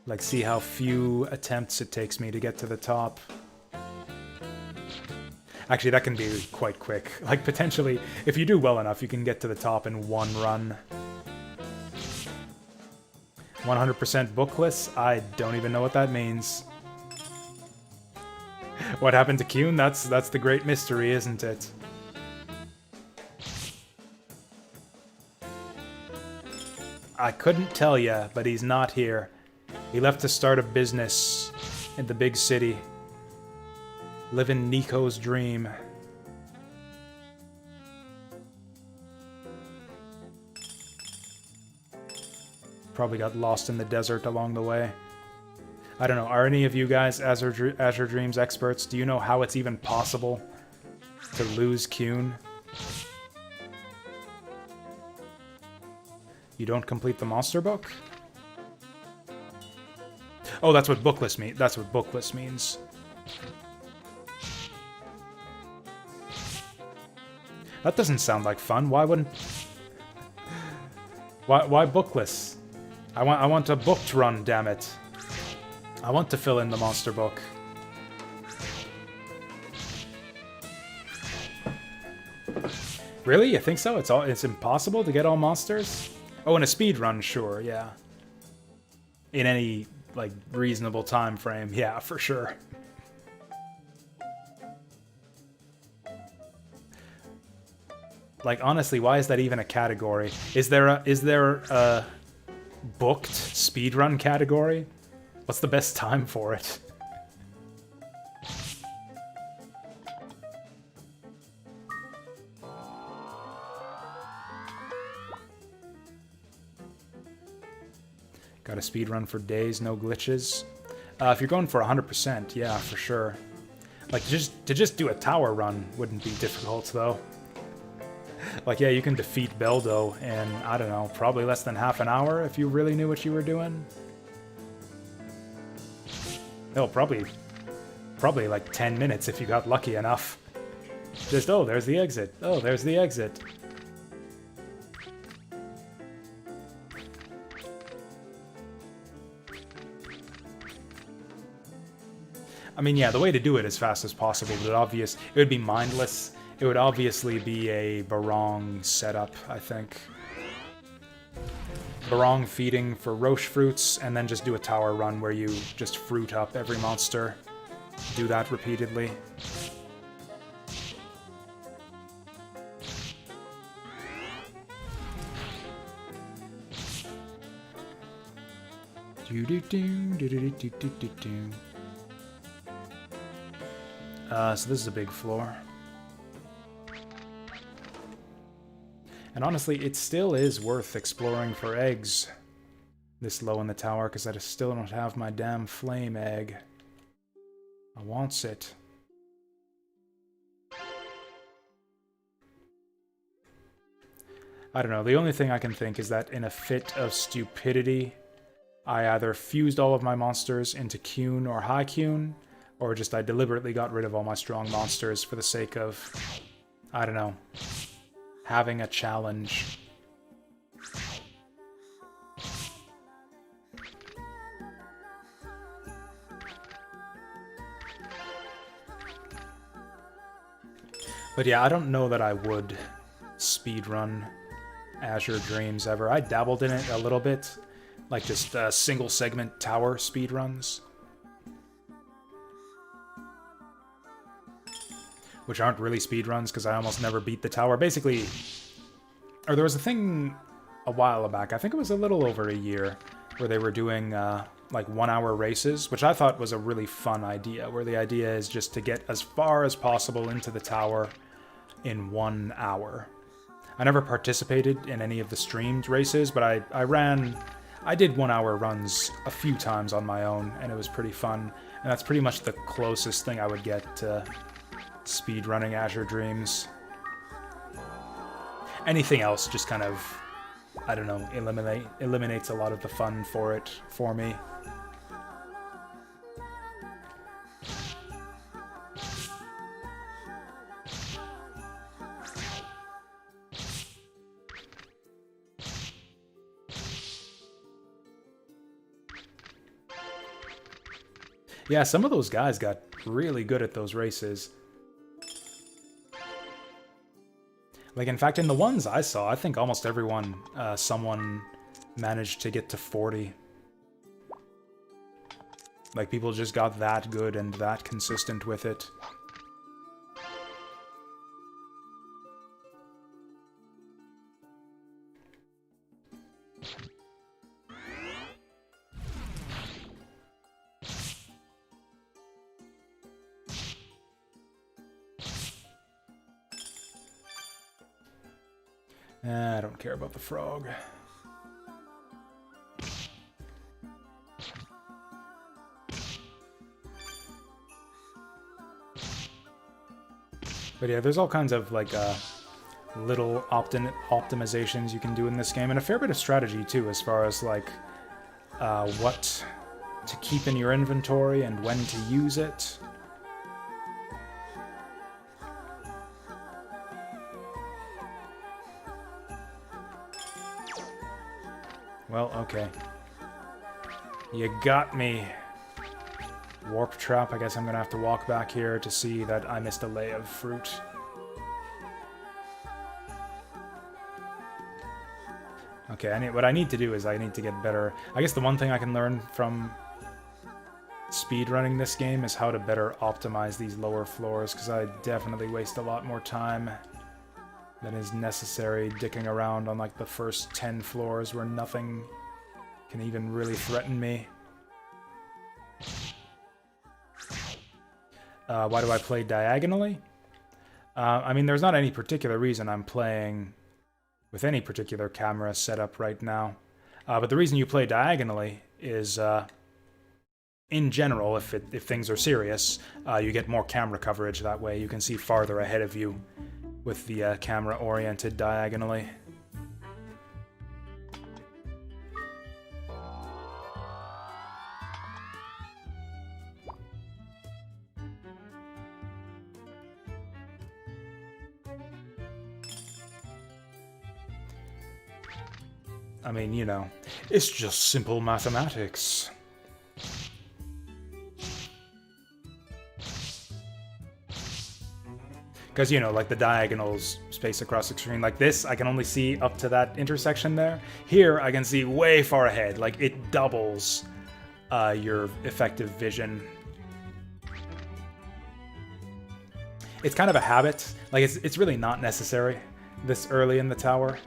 Like, see how few attempts it takes me to get to the top. Actually, that can be quite quick. Like, potentially, if you do well enough, you can get to the top in one run. 100% bookless? I don't even know what that means. What happened to Kyun? That's the great mystery, isn't it? I couldn't tell ya, but he's not here. He left to start a business in the big city. Livin Nico's dream. Probably got lost in the desert along the way. I don't know, are any of you guys Azure Dreams experts? Do you know how it's even possible to lose Kyun? You don't complete the monster book? Oh, that's what bookless means. That's what bookless means. That doesn't sound like fun. Why wouldn't... Why bookless? I want a booked run, damn it. I want to fill in the monster book. Really? You think so? It's impossible to get all monsters? Oh, in a speed run, sure, yeah. In any, like, reasonable time frame, yeah, for sure. Like, honestly, why is that even a category? Is there a booked speedrun category? What's the best time for it? Got a speedrun for days, no glitches. If you're going for 100%, yeah, for sure. Like, to just do a tower run wouldn't be difficult, though. Like, yeah, you can defeat Beldo in, I don't know, probably less than half an hour if you really knew what you were doing. No, probably like 10 minutes if you got lucky enough. Just, oh, there's the exit. Oh, there's the exit. I mean, yeah, the way to do it as fast as possible, but it would be mindless. It would obviously be a Barong setup, I think. Barong feeding for Roche fruits, and then just do a tower run where you just fruit up every monster. Do that repeatedly. So this is a big floor. And honestly, it still is worth exploring for eggs this low in the tower, because I still don't have my damn flame egg. I wants it. I don't know, the only thing I can think is that in a fit of stupidity, I either fused all of my monsters into Qun or High Qun, or just I deliberately got rid of all my strong monsters for the sake of, I don't know, having a challenge. But yeah, I don't know that I would speedrun Azure Dreams ever. I dabbled in it a little bit, like just single segment tower speedruns, which aren't really speedruns because I almost never beat the tower. Basically, or there was a thing a while back, I think it was a little over a year, where they were doing like 1 hour races, which I thought was a really fun idea, where the idea is just to get as far as possible into the tower in 1 hour. I never participated in any of the streamed races, but I did 1 hour runs a few times on my own, and it was pretty fun. And that's pretty much the closest thing I would get to speedrunning Azure Dreams. Anything else just kind of, I don't know, eliminates a lot of the fun for it for me. Yeah, some of those guys got really good at those races. Like, in fact, in the ones I saw, I think almost everyone, someone managed to get to 40. Like, people just got that good and that consistent with it. I don't care about the frog. But yeah, there's all kinds of like little optimizations you can do in this game, and a fair bit of strategy too, as far as like what to keep in your inventory and when to use it. Well, okay. You got me. Warp trap. I guess I'm gonna have to walk back here to see that I missed a lay of fruit. Okay, what I need to do is I need to get better. I guess the one thing I can learn from speedrunning this game is how to better optimize these lower floors, because I definitely waste a lot more time than is necessary dicking around on like the first 10 floors where nothing can even really threaten me. Why do I play diagonally? I mean, there's not any particular reason I'm playing with any particular camera setup right now. But the reason you play diagonally is, in general, if things are serious, you get more camera coverage that way. You can see farther ahead of you with the camera oriented diagonally. I mean, you know, it's just simple mathematics. Because, you know, like the diagonals space across the screen like this, I can only see up to that intersection there. Here, I can see way far ahead. Like, it doubles your effective vision. It's kind of a habit. Like, it's really not necessary this early in the tower.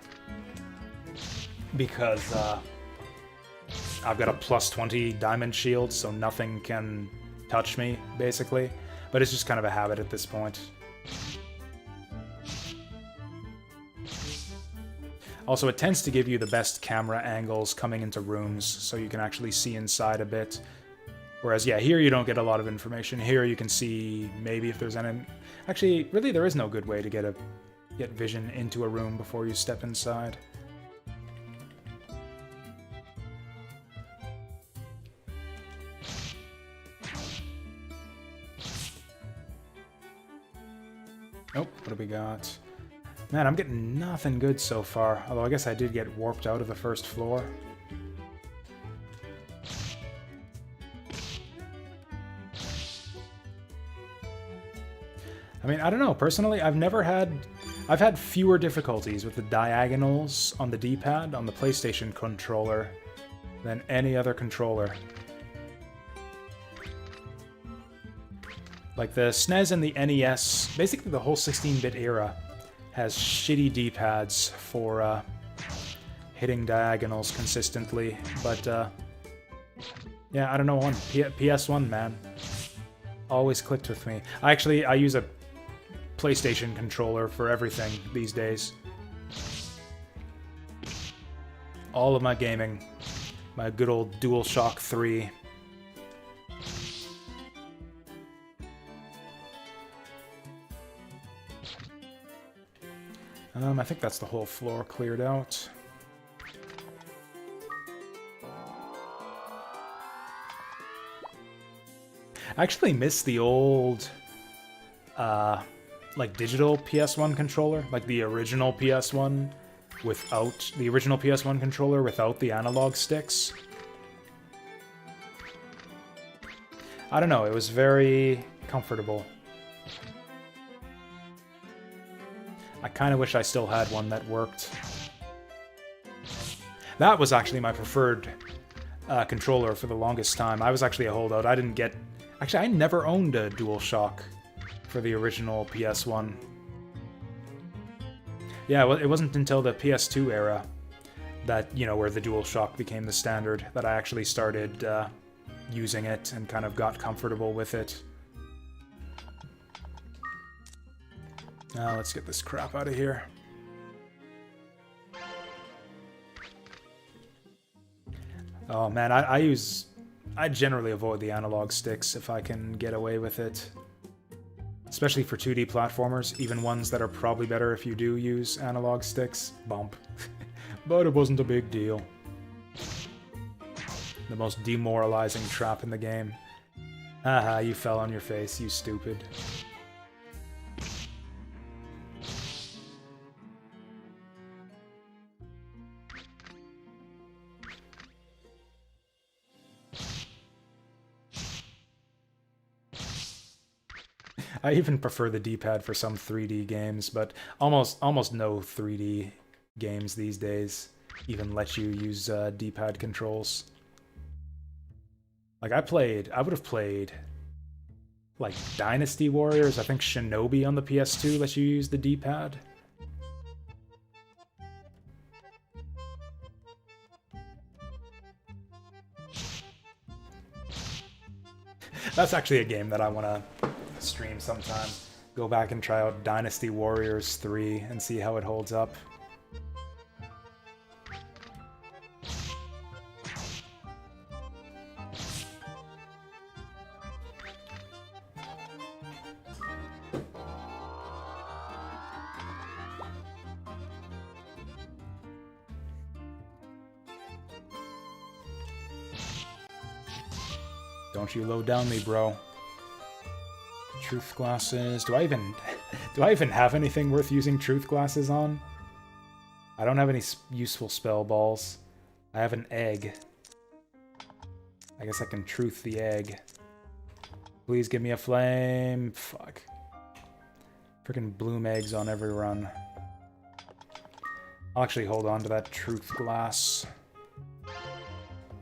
Because I've got a plus 20 diamond shield, so nothing can touch me, basically. But it's just kind of a habit at this point. Also, it tends to give you the best camera angles coming into rooms, so you can actually see inside a bit. Whereas, yeah, here you don't get a lot of information. Here you can see maybe if there's any... Actually, really, there is no good way to get vision into a room before you step inside. Oh, what do we got? Man, I'm getting nothing good so far. Although I guess I did get warped out of the first floor. I mean, I don't know. Personally, I've had fewer difficulties with the diagonals on the D-pad on the PlayStation controller than any other controller. Like the SNES and the NES, basically the whole 16-bit era has shitty D-pads for hitting diagonals consistently, but yeah, I don't know, PS1, man. Always clicked with me. I use a PlayStation controller for everything these days. All of my gaming. My good old DualShock 3. I think that's the whole floor cleared out. I actually miss the old, like digital PS1 controller, like the original PS1 without the original PS1 controller without the analog sticks. I don't know, it was very comfortable. I kind of wish I still had one that worked. That was actually my preferred controller for the longest time. I was actually a holdout. I didn't get... Actually, I never owned a DualShock for the original PS1. Yeah, well, it wasn't until the PS2 era that, you know, where the DualShock became the standard that I actually started using it and kind of got comfortable with it. Now let's get this crap out of here. Oh man, I generally avoid the analog sticks if I can get away with it. Especially for 2D platformers, even ones that are probably better if you do use analog sticks. Bump. But it wasn't a big deal. The most demoralizing trap in the game. Haha, you fell on your face, you stupid. I even prefer the D-pad for some 3D games, but almost no 3D games these days even let you use D-pad controls. Like I would have played like Dynasty Warriors. I think Shinobi on the PS2 lets you use the D-pad. That's actually a game that I want to stream sometime. Go back and try out Dynasty Warriors 3 and see how it holds up. Don't you low down me, bro. Truth glasses. Do I even have anything worth using truth glasses on? I don't have any useful spell balls. I have an egg. I guess I can truth the egg. Please give me a flame. Fuck. Freaking bloom eggs on every run. I'll actually hold on to that truth glass.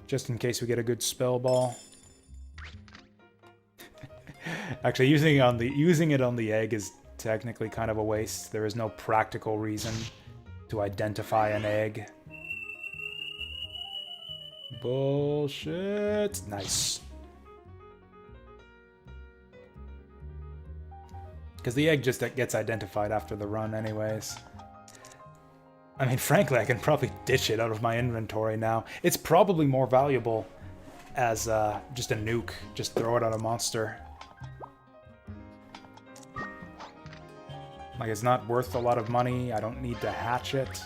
Just in case we get a good spell ball. Actually, using it on the egg is technically kind of a waste. There is no practical reason to identify an egg. Bullshit. Nice. Because the egg just gets identified after the run anyways. I mean, frankly, I can probably ditch it out of my inventory now. It's probably more valuable as just a nuke. Just throw it at a monster. Like, it's not worth a lot of money. I don't need to hatch it.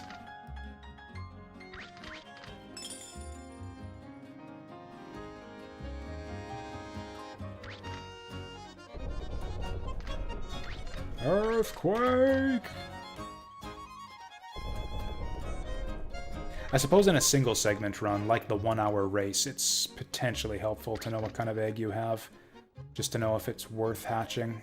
Earthquake! I suppose in a single segment run, like the 1 hour race, it's potentially helpful to know what kind of egg you have, just to know if it's worth hatching.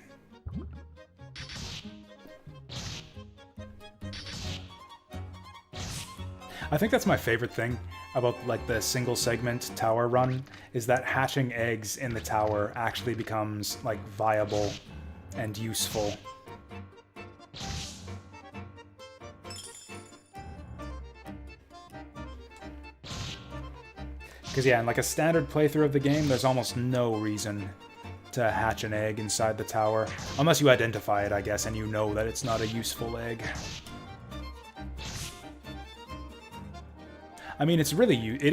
I think that's my favorite thing about like the single segment tower run, is that hatching eggs in the tower actually becomes like viable and useful. Because yeah, in like a standard playthrough of the game, there's almost no reason to hatch an egg inside the tower. Unless you identify it, I guess, and you know that it's not a useful egg. I mean, it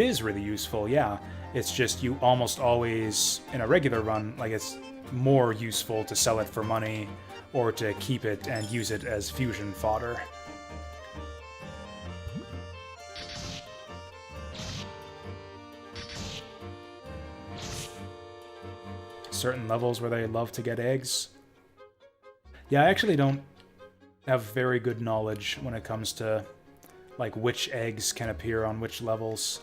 is really useful, yeah. It's just you almost always, in a regular run, like it's more useful to sell it for money or to keep it and use it as fusion fodder. Certain levels where they love to get eggs. Yeah, I actually don't have very good knowledge when it comes to like which eggs can appear on which levels.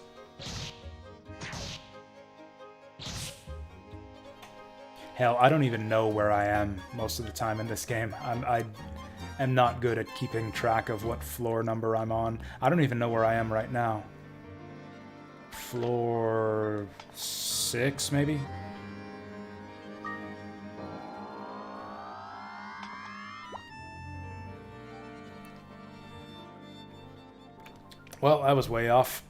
Hell, I don't even know where I am most of the time in this game. I am not good at keeping track of what floor number I'm on. I don't even know where I am right now. Floor 6, maybe? Well, I was way off.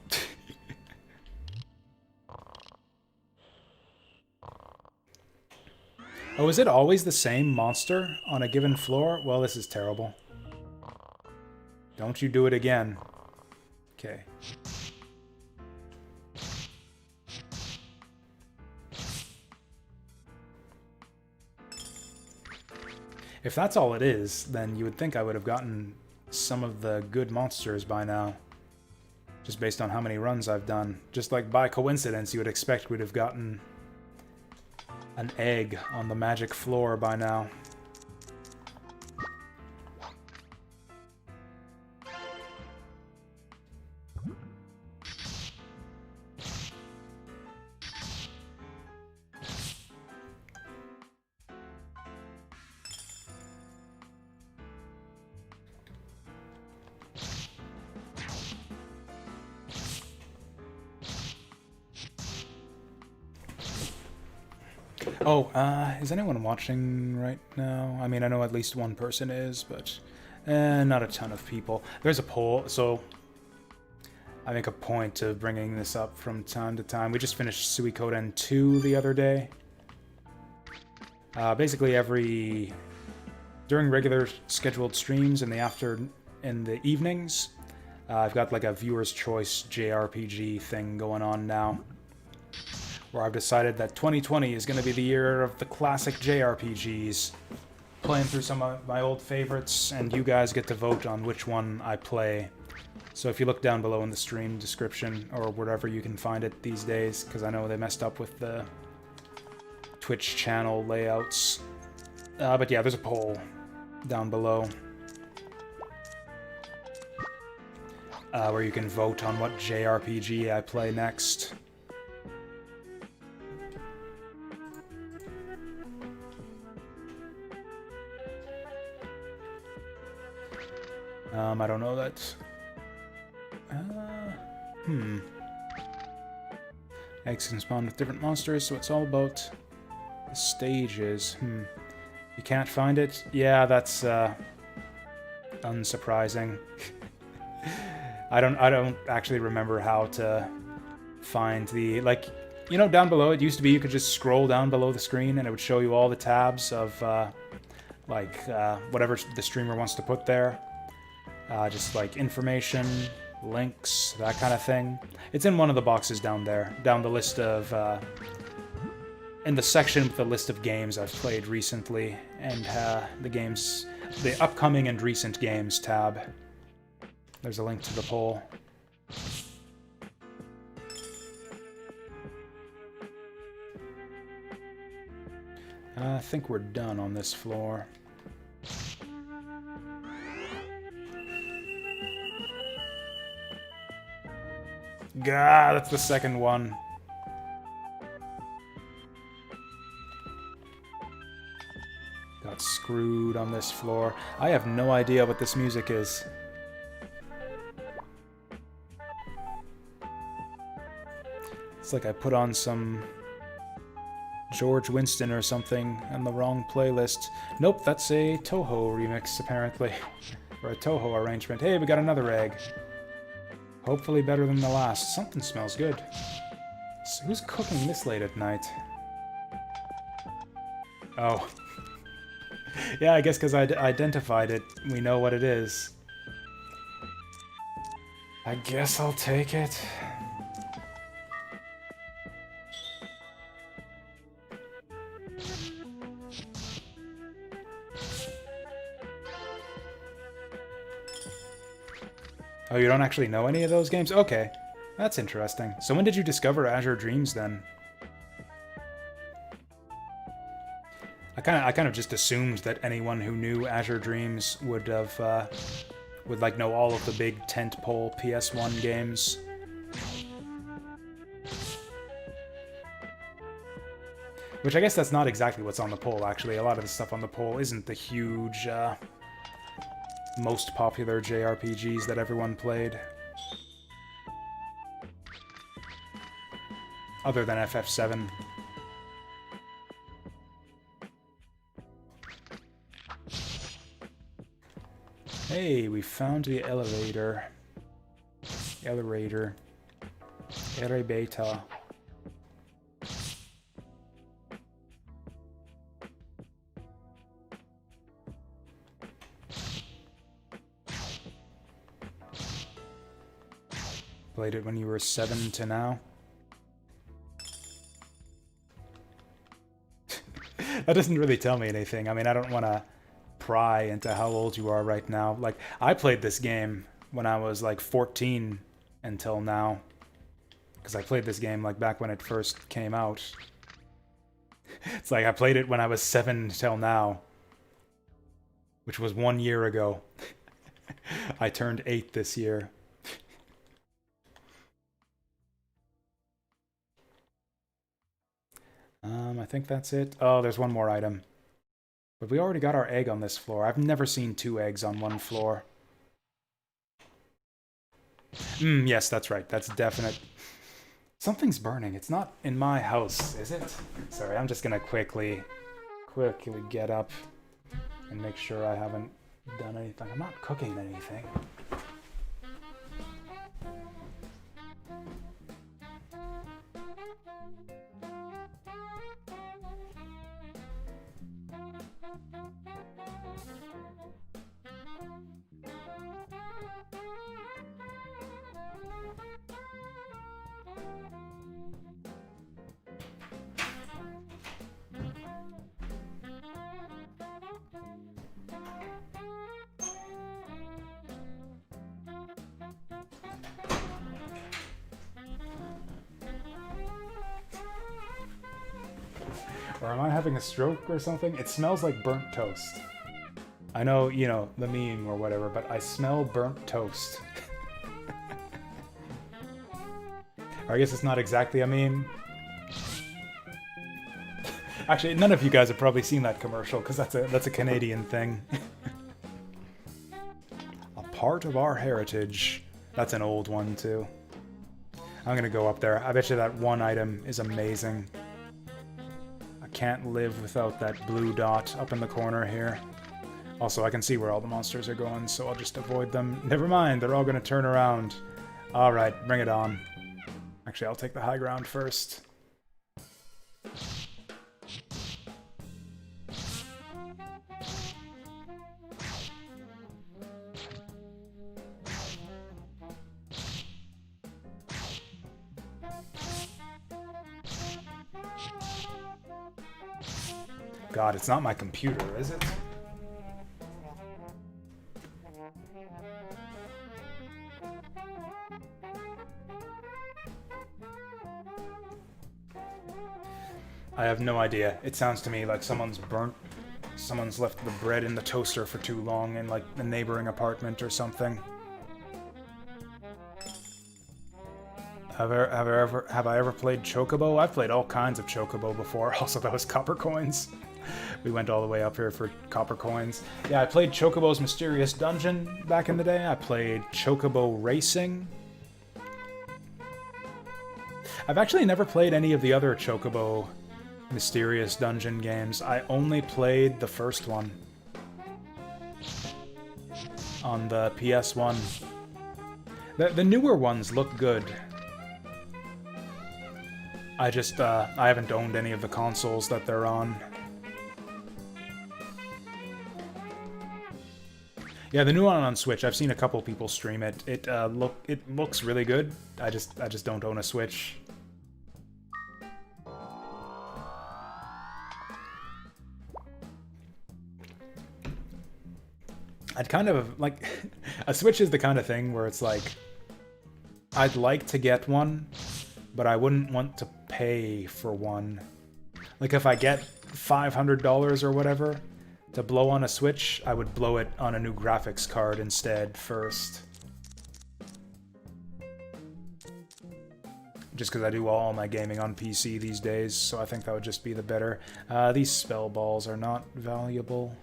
Oh, is it always the same monster on a given floor? Well, this is terrible. Don't you do it again. Okay. If that's all it is, then you would think I would have gotten some of the good monsters by now. Just based on how many runs I've done. Just like by coincidence, you would expect we'd have gotten an egg on the magic floor by now. Oh, is anyone watching right now? I mean, I know at least one person is, but not a ton of people. There's a poll, so I make a point of bringing this up from time to time. We just finished Suikoden 2 the other day. Basically during regular scheduled streams in the evenings, I've got like a viewer's choice JRPG thing going on now, where I've decided that 2020 is going to be the year of the classic JRPGs, playing through some of my old favorites, and you guys get to vote on which one I play. So if you look down below in the stream description, or wherever you can find it these days, because I know they messed up with the Twitch channel layouts. But yeah, there's a poll down below where you can vote on what JRPG I play next. I don't know that. Eggs can spawn with different monsters, so it's all about the stages. You can't find it? Yeah, that's unsurprising. I don't actually remember how to find the, like, you know, down below, it used to be you could just scroll down below the screen and it would show you all the tabs of, whatever the streamer wants to put there. Just like information, links, that kind of thing. It's in one of the boxes down there, down the list of, in the section with the list of games I've played recently, and the upcoming and recent games tab. There's a link to the poll. I think we're done on this floor. Gah, that's the second one. Got screwed on this floor. I have no idea what this music is. It's like I put on some George Winston or something on the wrong playlist. Nope, that's a Toho remix, apparently. Or a Toho arrangement. Hey, we got another egg. Hopefully better than the last. Something smells good. So who's cooking this late at night? Oh. Yeah, I guess because I identified it, we know what it is. I guess I'll take it. Oh, you don't actually know any of those games? Okay, that's interesting. So when did you discover Azure Dreams, then? I kind of just assumed that anyone who knew Azure Dreams would have, would like know all of the big tentpole PS1 games. Which I guess that's not exactly what's on the poll, actually. A lot of the stuff on the poll isn't the huge, most popular JRPGs that everyone played. Other than FF7. Hey, we found the elevator. Elevator. Elevator. Played it when you were 7 to now? That doesn't really tell me anything. I mean, I don't want to pry into how old you are right now. Like, I played this game when I was like 14 until now. Because I played this game like back when it first came out. It's like I played it when I was 7 till now. Which was 1 year ago. I turned 8 this year. I think that's it. Oh, there's one more item. But we already got our egg on this floor. I've never seen 2 eggs on one floor. Yes, that's right. That's definite. Something's burning. It's not in my house, is it? Sorry, I'm just gonna quickly get up and make sure I haven't done anything. I'm not cooking anything. Or am I having a stroke or something? It smells like burnt toast. I know, you know, the meme or whatever, but I smell burnt toast. Or I guess it's not exactly a meme. Actually, none of you guys have probably seen that commercial, because that's a Canadian thing. A part of our heritage. That's an old one, too. I'm gonna go up there. I bet you that one item is amazing. Can't live without that blue dot up in the corner here. Also, I can see where all the monsters are going, so I'll just avoid them. Never mind, they're all going to turn around. Alright, bring it on. Actually, I'll take the high ground first. God, it's not my computer, is it? I have no idea. It sounds to me like someone's left the bread in the toaster for too long in like the neighboring apartment or something. Have I ever played Chocobo? I've played all kinds of Chocobo before. Also, that was copper coins. We went all the way up here for copper coins. Yeah, I played Chocobo's Mysterious Dungeon back in the day. I played Chocobo Racing. I've actually never played any of the other Chocobo Mysterious Dungeon games. I only played the first one on the PS1. The newer ones look good. I haven't owned any of the consoles that they're on. Yeah, the new one on Switch, I've seen a couple people stream it. It looks really good. I just don't own a Switch. I'd kind of like a Switch is the kind of thing where it's like I'd like to get one, but I wouldn't want to pay for one. Like if I get $500 or whatever to blow on a Switch, I would blow it on a new graphics card instead first. Just because I do all my gaming on PC these days, so I think that would just be the better. These spell balls are not valuable.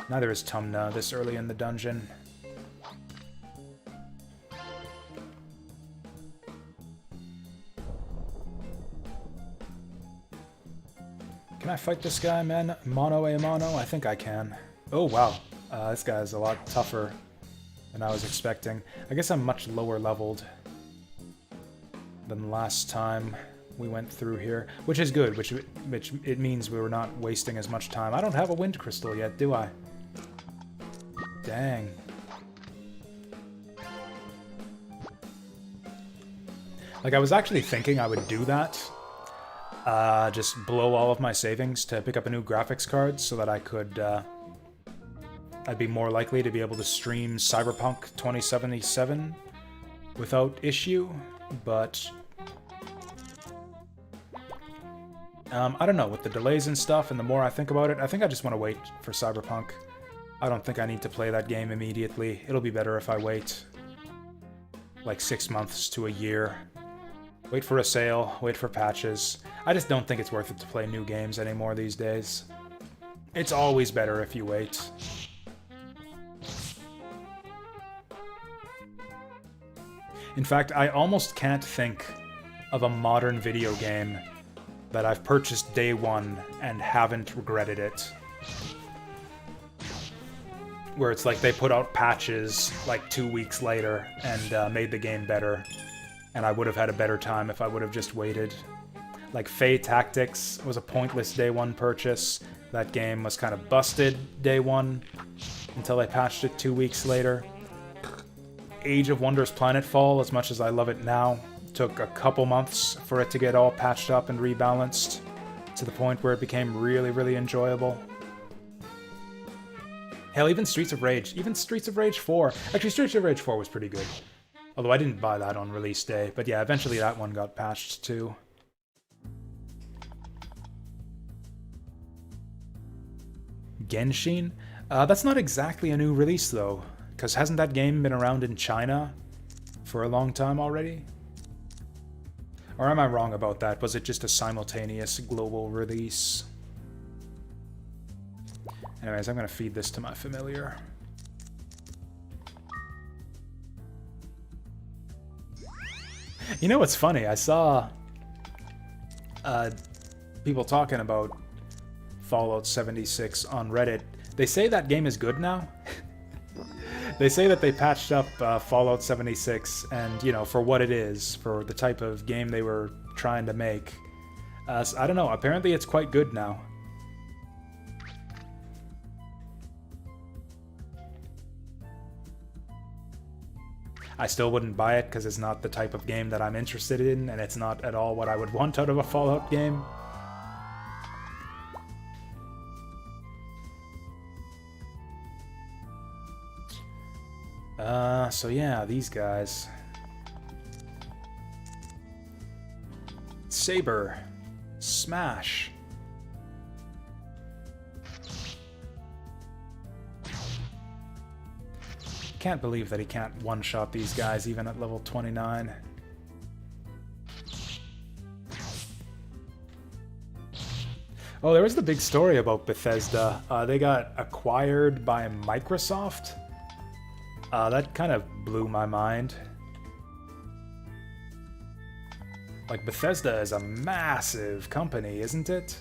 Neither is Tumna this early in the dungeon. Can I fight this guy, man? Mono a mono? I think I can. Oh, wow. This guy is a lot tougher than I was expecting. I guess I'm much lower leveled than last time we went through here, which is good, which it means we were not wasting as much time. I don't have a wind crystal yet, do I? Dang. Like, I was actually thinking I would do that. Just blow all of my savings to pick up a new graphics card so that I could, I'd be more likely to be able to stream Cyberpunk 2077 without issue, but I don't know, with the delays and stuff, and the more I think about it, I think I just want to wait for Cyberpunk. I don't think I need to play that game immediately. It'll be better if I wait like 6 months to a year. Wait for a sale, wait for patches. I just don't think it's worth it to play new games anymore these days. It's always better if you wait. In fact, I almost can't think of a modern video game that I've purchased day one and haven't regretted it. Where it's like they put out patches like 2 weeks later and made the game better. And I would have had a better time if I would have just waited. Like Fae Tactics was a pointless day one purchase. That game was kind of busted day one until they patched it 2 weeks later. Age of Wonders Planetfall, as much as I love it now, took a couple months for it to get all patched up and rebalanced to the point where it became really, really enjoyable. Hell, even Streets of Rage 4. Actually, Streets of Rage 4 was pretty good. Although I didn't buy that on release day, but yeah, eventually that one got patched too. Genshin? That's not exactly a new release though, because hasn't that game been around in China for a long time already? Or am I wrong about that? Was it just a simultaneous global release? Anyways, I'm gonna feed this to my familiar. You know what's funny? I saw people talking about Fallout 76 on Reddit. They say that game is good now. They say that they patched up Fallout 76, and, you know, for what it is, for the type of game they were trying to make. So I don't know, apparently it's quite good now. I still wouldn't buy it because it's not the type of game that I'm interested in, and it's not at all what I would want out of a Fallout game. So yeah, these guys. Saber. Smash. Can't believe that he can't one-shot these guys even at level 29. Oh, there was the big story about Bethesda. They got acquired by Microsoft. That kind of blew my mind. Like, Bethesda is a massive company, isn't it?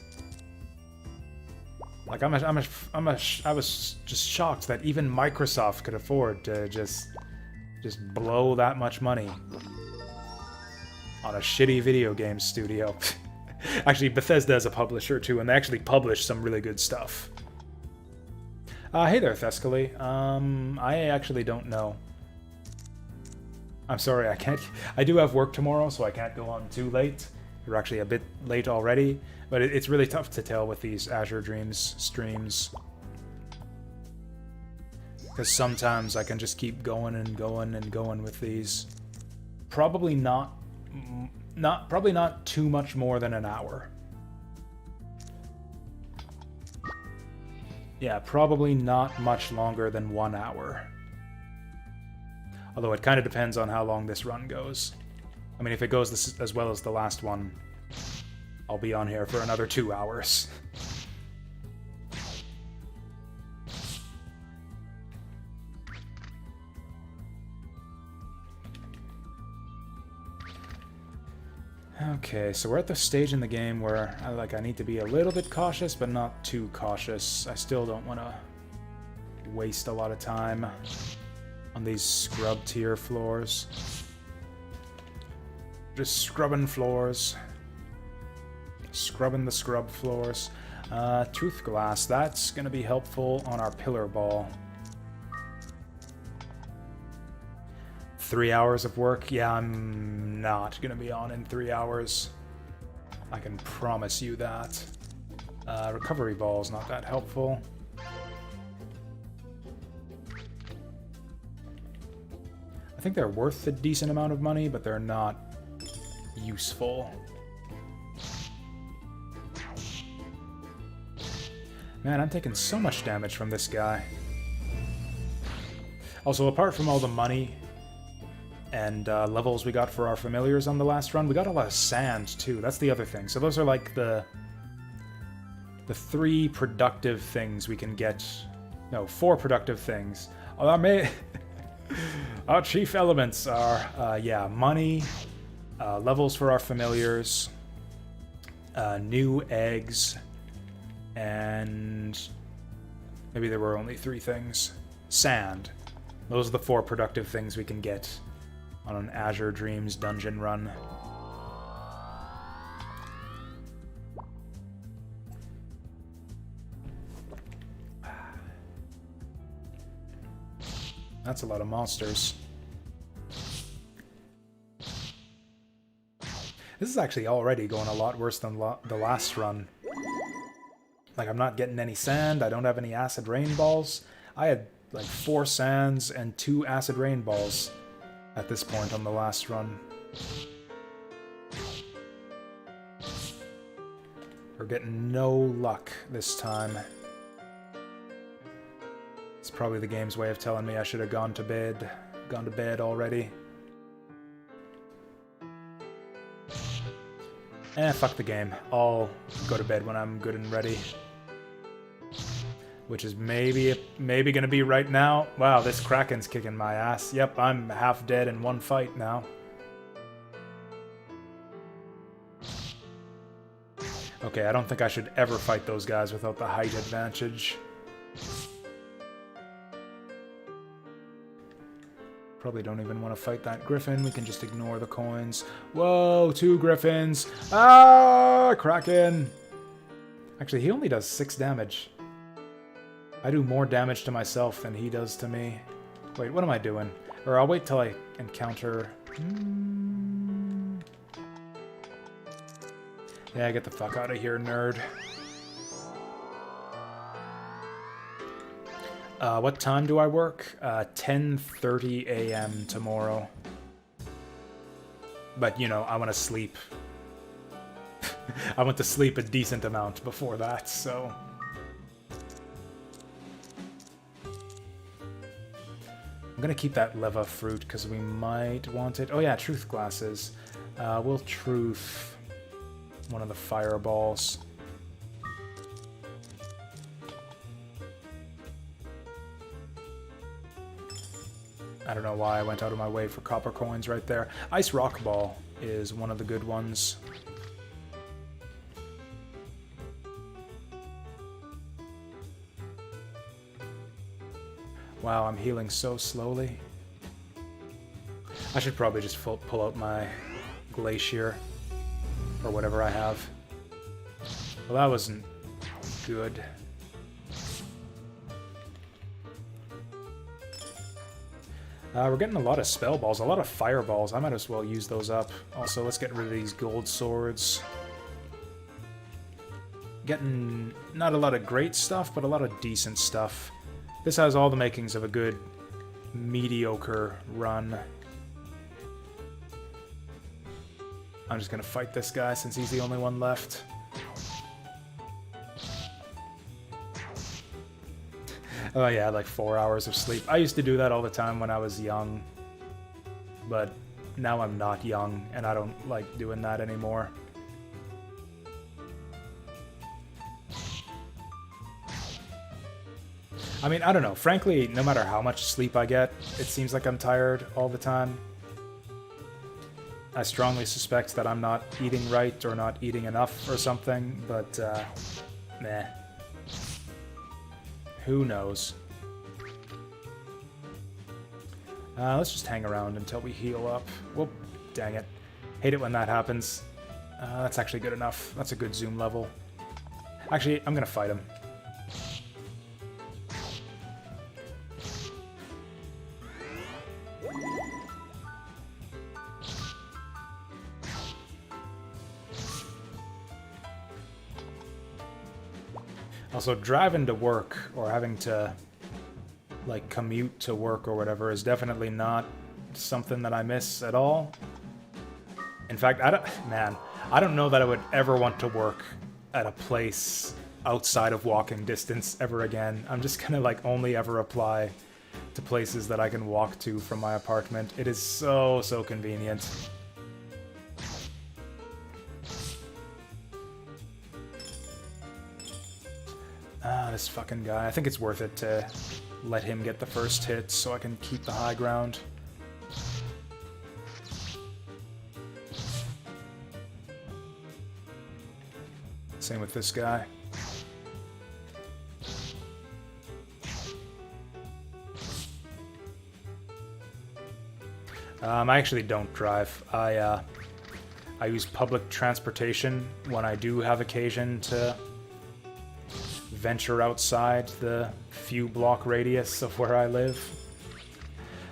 Like, I was just shocked that even Microsoft could afford to just blow that much money on a shitty video game studio. Actually, Bethesda is a publisher too, and they actually publish some really good stuff. Hey there, Thescally. I actually don't know. I'm sorry, I can't. I do have work tomorrow, so I can't go on too late. You're actually a bit late already, but it's really tough to tell with these Azure Dreams streams. Because sometimes I can just keep going and going and going with these. Probably not too much more than an hour. Yeah, probably not much longer than 1 hour. Although it kind of depends on how long this run goes. I mean, if it goes as well as the last one, I'll be on here for another 2 hours. Okay, so we're at the stage in the game where I need to be a little bit cautious, but not too cautious. I still don't want to waste a lot of time on these scrub tier floors. Just scrubbing floors. Scrubbing the scrub floors. Tooth glass, that's going to be helpful on our pillar ball. 3 hours of work? Yeah, I'm not going to be on in 3 hours. I can promise you that. Recovery ball's not that helpful. I think they're worth a decent amount of money, but they're not useful. Man, I'm taking so much damage from this guy. Also, apart from all the money and levels we got for our familiars on the last run, we got a lot of sand too. That's the other thing. So those are like the 3 productive things we can get. No, 4 productive things. Our chief elements are, yeah, money, levels for our familiars, new eggs, and maybe there were only 3 things. Sand. Those are the 4 productive things we can get on an Azure Dreams dungeon run. That's a lot of monsters. This is actually already going a lot worse than the last run. Like, I'm not getting any sand, I don't have any acid rain balls. I had like 4 sands and 2 acid rain balls at this point on the last run. We're getting no luck this time. It's probably the game's way of telling me I should have gone to bed already. Fuck the game. I'll go to bed when I'm good and ready. Which is maybe gonna be right now. Wow, this Kraken's kicking my ass. Yep, I'm half dead in one fight now. Okay, I don't think I should ever fight those guys without the height advantage. Probably don't even want to fight that griffin. We can just ignore the coins. Whoa, 2 griffins. Ah, Kraken. Actually, he only does 6 damage. I do more damage to myself than he does to me. Wait, what am I doing? Or I'll wait till I encounter... Yeah, get the fuck out of here, nerd. What time do I work? 10:30 a.m. tomorrow. But, you know, I want to sleep. I want to sleep a decent amount before that, so... I'm gonna keep that leva fruit, because we might want it. Oh yeah, truth glasses. We'll truth one of the fireballs. I don't know why I went out of my way for copper coins right there. Ice rock ball is one of the good ones. Wow, I'm healing so slowly. I should probably just pull out my glacier, or whatever I have. Well, that wasn't good. We're getting a lot of spell balls, a lot of fireballs. I might as well use those up. Also, let's get rid of these gold swords. Getting not a lot of great stuff, but a lot of decent stuff. This has all the makings of a good, mediocre run. I'm just gonna fight this guy since he's the only one left. Oh yeah, like 4 hours of sleep. I used to do that all the time when I was young. But now I'm not young, and I don't like doing that anymore. I mean, I don't know. Frankly, no matter how much sleep I get, it seems like I'm tired all the time. I strongly suspect that I'm not eating right or not eating enough or something, but, meh. Who knows? Let's just hang around until we heal up. Whoop, dang it. Hate it when that happens. That's actually good enough. That's a good zoom level. Actually, I'm gonna fight him. Also, driving to work, or having to, like, commute to work or whatever, is definitely not something that I miss at all. In fact, I don't know that I would ever want to work at a place outside of walking distance ever again. I'm just gonna, like, only ever apply to places that I can walk to from my apartment. It is so, so convenient. This fucking guy. I think it's worth it to let him get the first hit so I can keep the high ground. Same with this guy. I actually don't drive. I use public transportation when I do have occasion to venture outside the few block radius of where I live.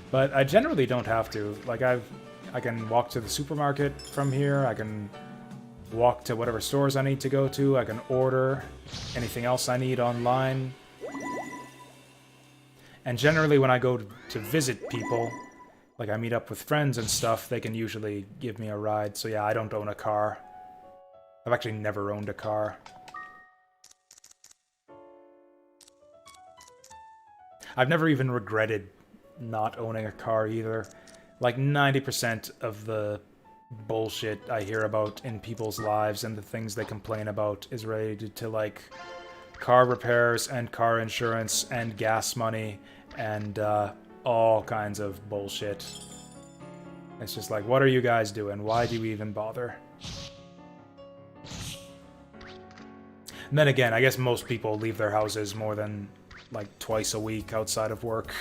But I generally don't have to. Like, I can walk to the supermarket from here, I can walk to whatever stores I need to go to, I can order anything else I need online. And generally when I go to visit people, like I meet up with friends and stuff, they can usually give me a ride. So yeah, I don't own a car. I've actually never owned a car. I've never even regretted not owning a car either. Like 90% of the bullshit I hear about in people's lives and the things they complain about is related to like car repairs and car insurance and gas money and all kinds of bullshit. It's just like, what are you guys doing? Why do you even bother? And then again, I guess most people leave their houses more than like twice a week outside of work.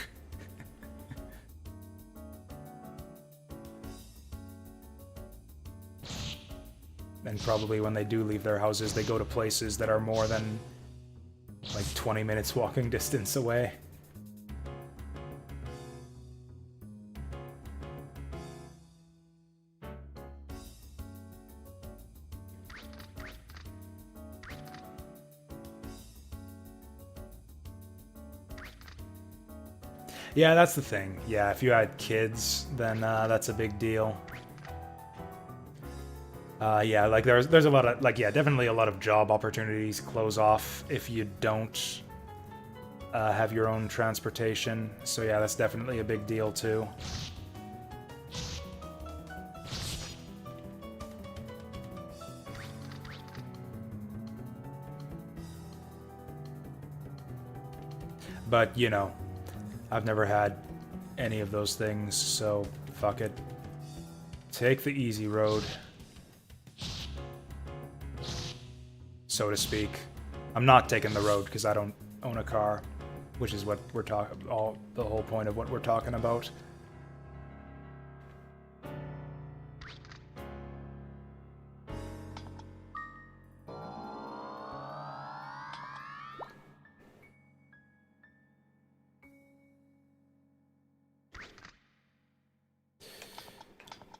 And probably when they do leave their houses, they go to places that are more than like 20 minutes walking distance away. Yeah, that's the thing. Yeah, if you had kids, then that's a big deal. Yeah, like there's a lot of, like, yeah, definitely a lot of job opportunities close off if you don't have your own transportation. So yeah, that's definitely a big deal too. But, you know, I've never had any of those things, so fuck it. Take the easy road, so to speak. I'm not taking the road because I don't own a car, which is what we're talking, the whole point of what we're talking about.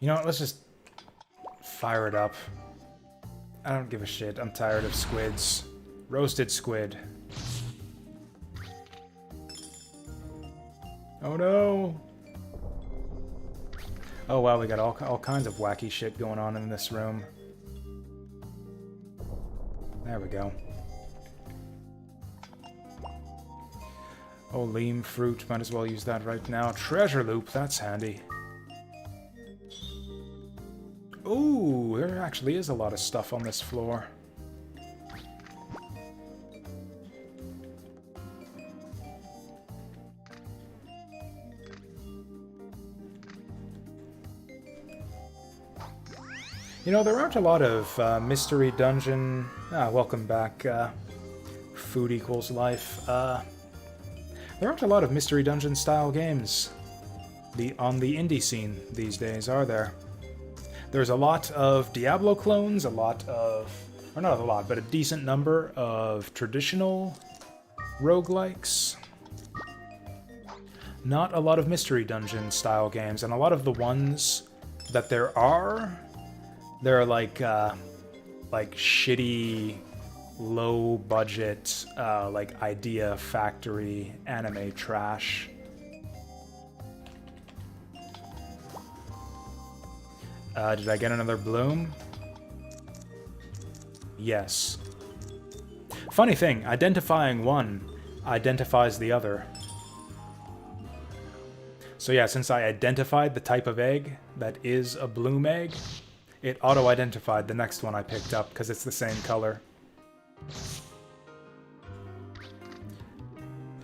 You know what, let's just fire it up. I don't give a shit. I'm tired of squids. Roasted squid. Oh no! Oh wow, we got all kinds of wacky shit going on in this room. There we go. Oh, leam fruit. Might as well use that right now. Treasure loop, that's handy. Ooh, there actually is a lot of stuff on this floor. You know, there aren't a lot of mystery dungeon... welcome back, Food Equals Life. There aren't a lot of mystery dungeon style games on the indie scene these days, are there? There's a lot of Diablo clones, a lot of... or not a lot, but a decent number of traditional roguelikes. Not a lot of mystery dungeon style games, and a lot of the ones that there are, they're like shitty, low budget, like Idea Factory anime trash. Did I get another bloom? Yes. Funny thing, identifying one identifies the other. So yeah, since I identified the type of egg that is a bloom egg, it auto-identified the next one I picked up because it's the same color.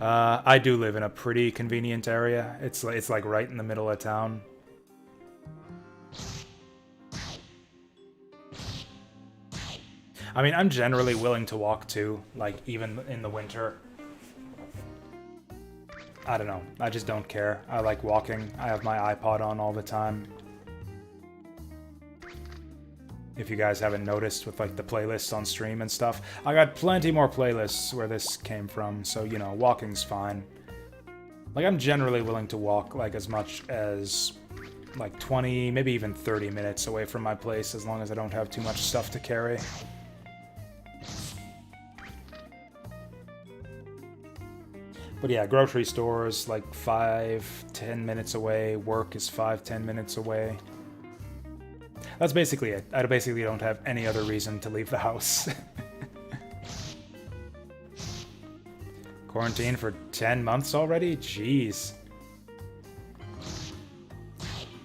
I do live in a pretty convenient area. It's like right in the middle of town. I mean, I'm generally willing to walk too, like, even in the winter. I don't know, I just don't care. I like walking. I have my iPod on all the time. If you guys haven't noticed with, like, the playlists on stream and stuff, I got plenty more playlists where this came from, so, you know, walking's fine. Like, I'm generally willing to walk, like, as much as, like, 20, maybe even 30 minutes away from my place, as long as I don't have too much stuff to carry. But yeah, grocery stores like 5-10 minutes away. Work is 5-10 minutes away. That's basically it. I basically don't have any other reason to leave the house. Quarantine for 10 months already? Jeez.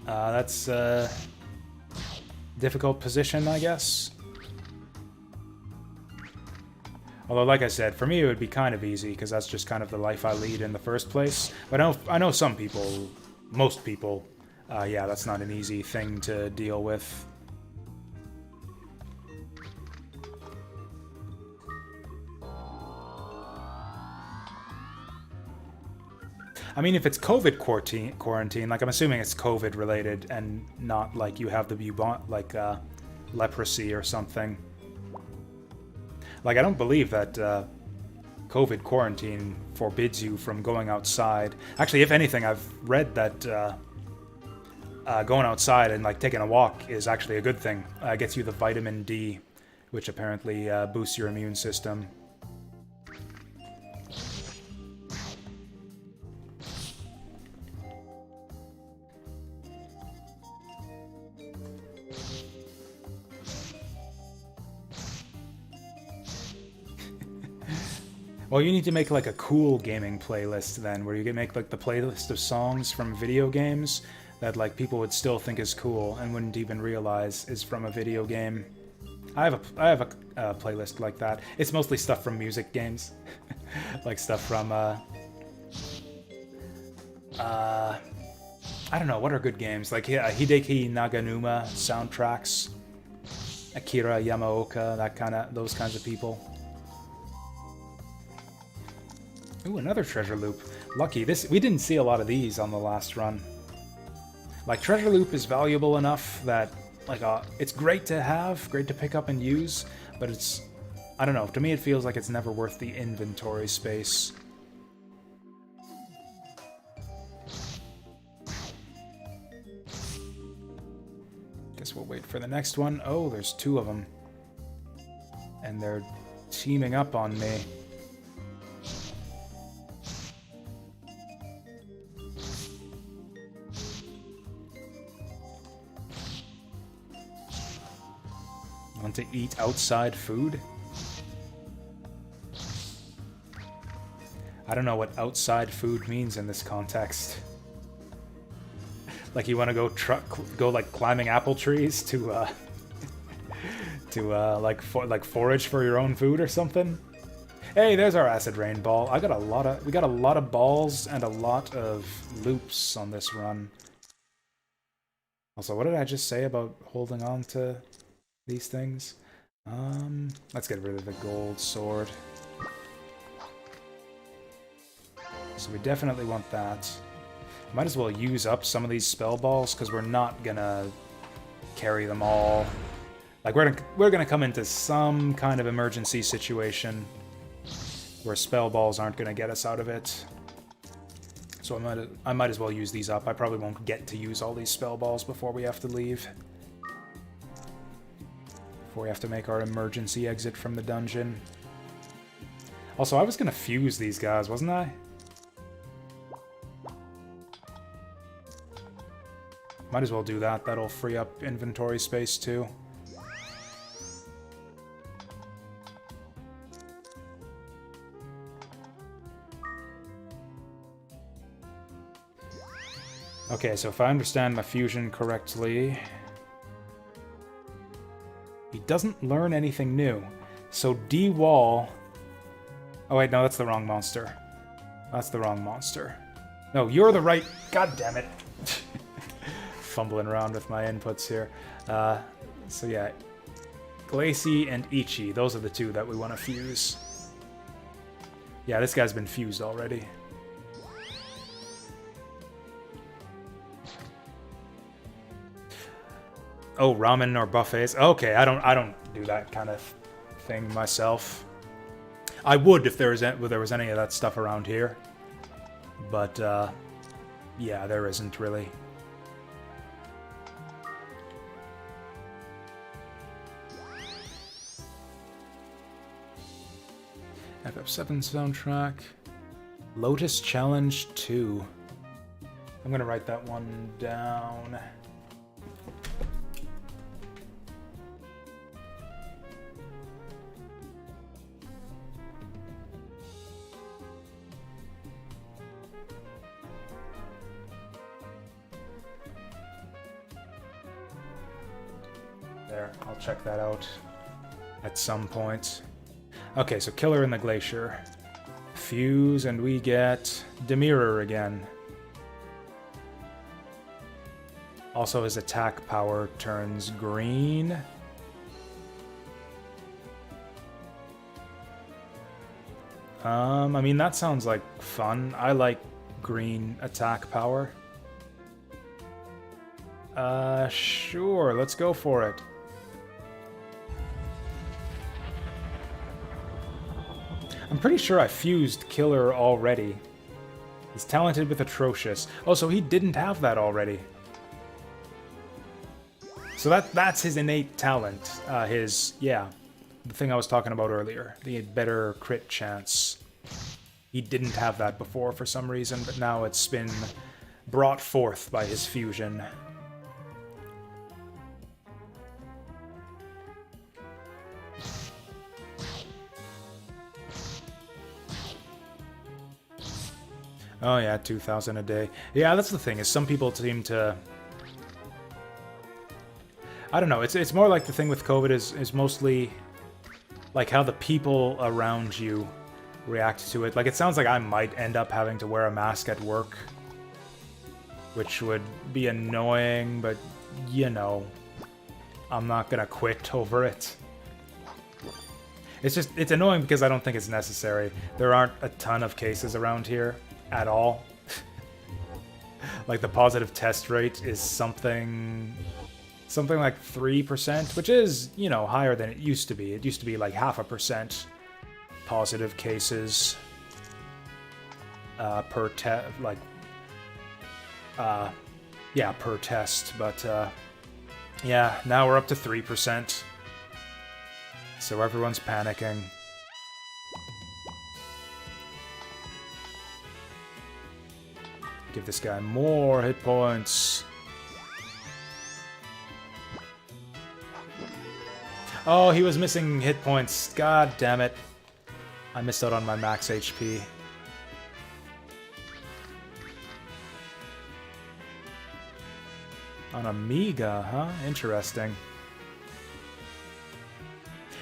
That's a difficult position, I guess. Although, like I said, for me it would be kind of easy, because that's just kind of the life I lead in the first place. But I know some people, most people, yeah, that's not an easy thing to deal with. I mean, if it's COVID quarantine, like, I'm assuming it's COVID related and not like you have the bubonic, like, leprosy or something. Like, I don't believe that COVID quarantine forbids you from going outside. Actually, if anything, I've read that going outside and like taking a walk is actually a good thing. Gets you the vitamin D, which apparently boosts your immune system. Well, you need to make like a cool gaming playlist then, where you can make like the playlist of songs from video games that like people would still think is cool and wouldn't even realize is from a video game. I have a playlist like that. It's mostly stuff from music games, like stuff from I don't know, what are good games? Like Hideki Naganuma soundtracks, Akira Yamaoka, those kinds of people. Ooh, another treasure loop. Lucky. We didn't see a lot of these on the last run. Like, treasure loop is valuable enough that, like, it's great to have, great to pick up and use, but it's, I don't know, to me it feels like it's never worth the inventory space. Guess we'll wait for the next one. Oh, there's two of them. And they're teaming up on me. Want to eat outside food? I don't know what outside food means in this context. Like you want to go like climbing apple trees to like forage for your own food or something? Hey, there's our acid rain ball. We got a lot of balls and a lot of loops on this run. Also, what did I just say about holding on to these things? Let's get rid of the gold sword. So we definitely want that. Might as well use up some of these spell balls, because we're not gonna carry them all. Like, we're gonna come into some kind of emergency situation where spell balls aren't gonna get us out of it. So I might as well use these up. I probably won't get to use all these spell balls before we have to leave. Before we have to make our emergency exit from the dungeon. Also, I was gonna fuse these guys, wasn't I? Might as well do that. That'll free up inventory space too. Okay, so if I understand my fusion correctly, he doesn't learn anything new. So D-Wall... Oh wait, no, that's the wrong monster. That's the wrong monster. No, you're the right... God damn it. Fumbling around with my inputs here. So yeah, Glacy and Ichi, those are the two that we want to fuse. Yeah, this guy's been fused already. Oh, ramen or buffets. Okay, I don't do that kind of thing myself. I would if there was any of that stuff around here, but yeah, there isn't really. FF7 soundtrack. Lotus Challenge 2. I'm gonna write that one down. There, I'll check that out at some point. Okay, so Killer in the Glacier. Fuse, and we get Demirror again. Also, his attack power turns green. I mean, that sounds like fun. I like green attack power. Sure, let's go for it. I'm pretty sure I fused Killer already. He's talented with Atrocious. Oh, so he didn't have that already. So that's his innate talent. Yeah, the thing I was talking about earlier. The better crit chance. He didn't have that before for some reason, but now it's been brought forth by his fusion. Oh yeah, 2,000 a day. Yeah, that's the thing, is some people seem to... I don't know, it's more like the thing with COVID is mostly like how the people around you react to it. Like, it sounds like I might end up having to wear a mask at work, which would be annoying, but, you know, I'm not gonna quit over it. It's annoying because I don't think it's necessary. There aren't a ton of cases around here at all. Like, the positive test rate is something like 3%, which is, you know, higher than it used to be. It used to be like 0.5% positive cases per test, like, yeah, per test. But yeah, now we're up to 3%, so everyone's panicking. Give this guy more hit points. Oh, he was missing hit points. God damn it. I missed out on my max HP. On Amiga, huh? Interesting.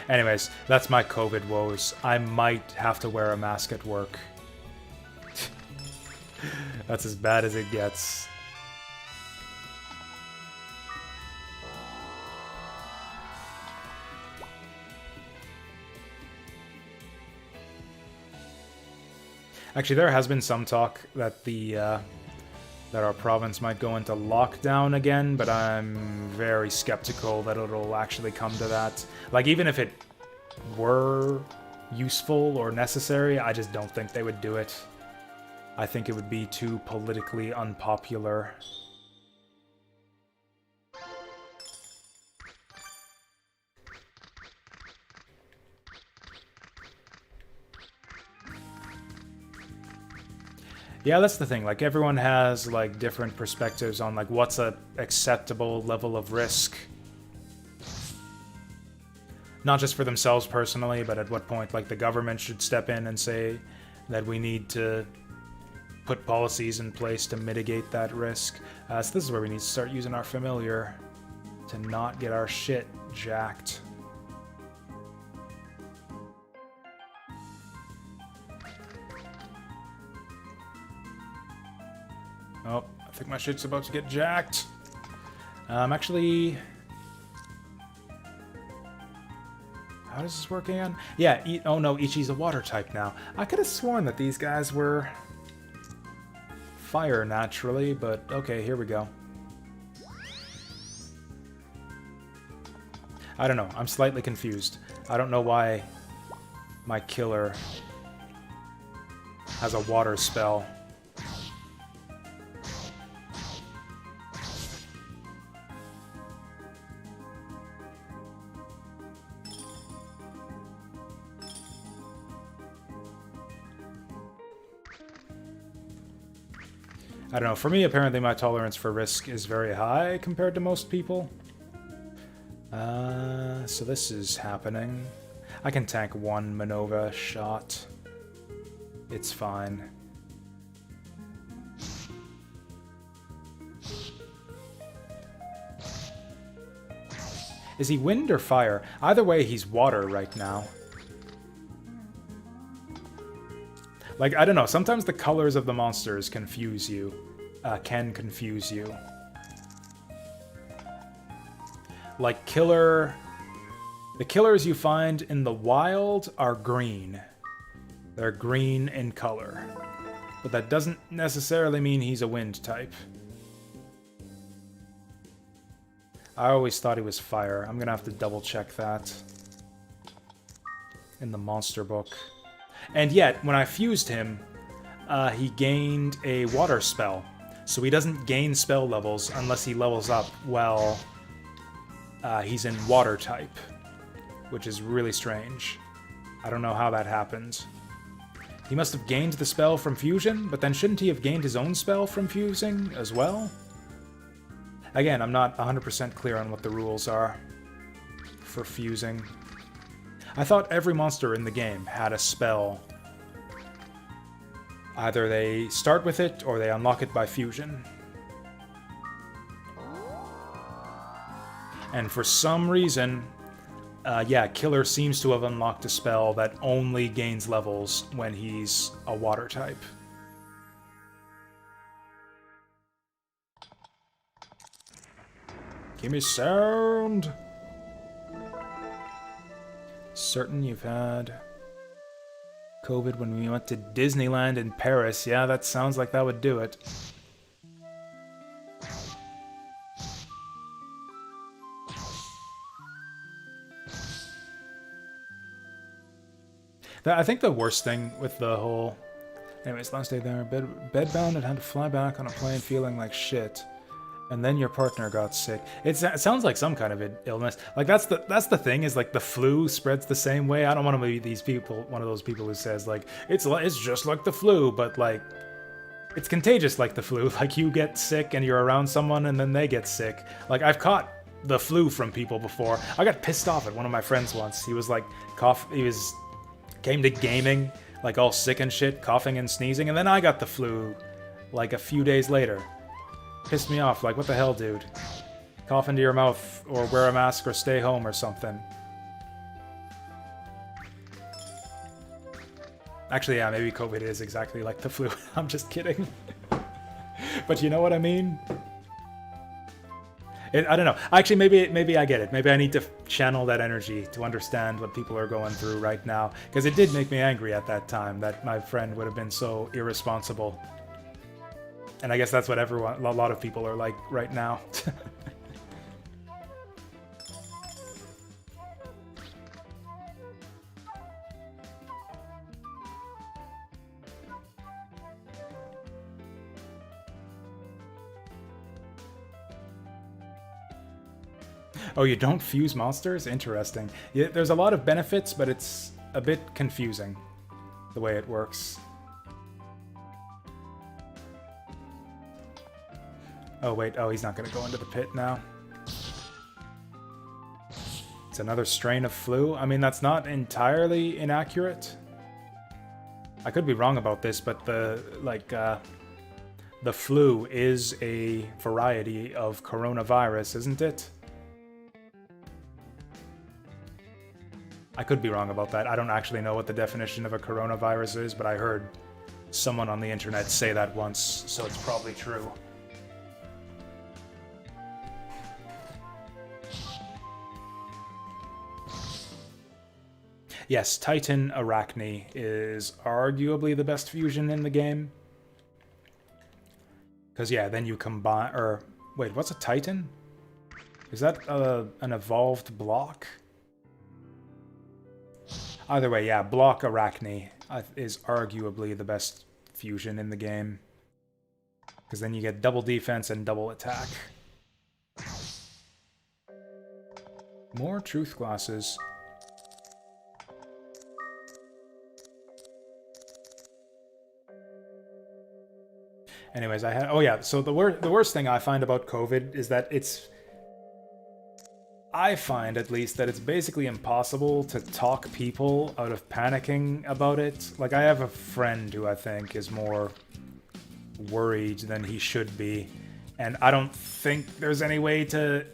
Anyways, that's my COVID woes. I might have to wear a mask at work. That's as bad as it gets. Actually, there has been some talk that that our province might go into lockdown again, but I'm very skeptical that it'll actually come to that. Like, even if it were useful or necessary, I just don't think they would do it. I think it would be too politically unpopular. Yeah, that's the thing. Like, everyone has, like, different perspectives on, like, what's a acceptable level of risk. Not just for themselves personally, but at what point, like, the government should step in and say that we need to put policies in place to mitigate that risk. So this is where we need to start using our familiar to not get our shit jacked. Oh, I think my shit's about to get jacked. Actually... How does this work again? Yeah, oh no, Ichi's a water type now. I could have sworn that these guys were fire naturally, but okay, here we go. I don't know, I'm slightly confused. I don't know why my killer has a water spell. I don't know, for me, apparently my tolerance for risk is very high compared to most people. So this is happening. I can tank one Manova shot. It's fine. Is he wind or fire? Either way, he's water right now. Like, I don't know, sometimes the colors of the monsters confuse you. Can confuse you. Like, the killers you find in the wild are green. They're green in color. But that doesn't necessarily mean he's a wind type. I always thought he was fire. I'm gonna have to double check that in the monster book. And yet, when I fused him, he gained a water spell. So he doesn't gain spell levels unless he levels up while he's in water type, which is really strange. I don't know how that happened. He must have gained the spell from fusion, but then shouldn't he have gained his own spell from fusing as well? Again, I'm not 100% clear on what the rules are for fusing. I thought every monster in the game had a spell. Either they start with it, or they unlock it by fusion. And for some reason, yeah, Killer seems to have unlocked a spell that only gains levels when he's a water type. Give me sound! Certain you've had COVID when we went to Disneyland in Paris. Yeah, that sounds like that would do it. I think the worst thing with the whole... Anyways, last day there, bedbound and had to fly back on a plane feeling like shit. And then your partner got sick. It sounds like some kind of illness. Like that's the thing, is like the flu spreads the same way. I don't want to be these people, one of those people who says like it's just like the flu, but like it's contagious like the flu. Like you get sick and you're around someone and then they get sick. Like I've caught the flu from people before. I got pissed off at one of my friends once. He was like came to gaming like all sick and shit, coughing and sneezing, and then I got the flu like a few days later. Pissed me off, like, what the hell, dude? Cough into your mouth, or wear a mask, or stay home, or something. Actually, yeah, maybe COVID is exactly like the flu. I'm just kidding. But you know what I mean? I don't know. Actually, maybe I get it. Maybe I need to channel that energy to understand what people are going through right now. Because it did make me angry at that time, that my friend would have been so irresponsible. And I guess that's what a lot of people are like right now. Oh, you don't fuse monsters? Interesting. Yeah, there's a lot of benefits, but it's a bit confusing, the way it works. Oh, wait. Oh, he's not going to go into the pit now. It's another strain of flu. I mean, that's not entirely inaccurate. I could be wrong about this, but the flu is a variety of coronavirus, isn't it? I could be wrong about that. I don't actually know what the definition of a coronavirus is, but I heard someone on the internet say that once, so it's probably true. Yes, Titan Arachne is arguably the best fusion in the game. Because, yeah, then you combine... Or, wait, what's a Titan? Is that an evolved block? Either way, yeah, Block Arachne is arguably the best fusion in the game. Because then you get double defense and double attack. More truth glasses. Anyways, I had... Oh yeah, so the worst thing I find about COVID is that it's... I find, at least, that it's basically impossible to talk people out of panicking about it. Like, I have a friend who I think is more worried than he should be, and I don't think there's any way to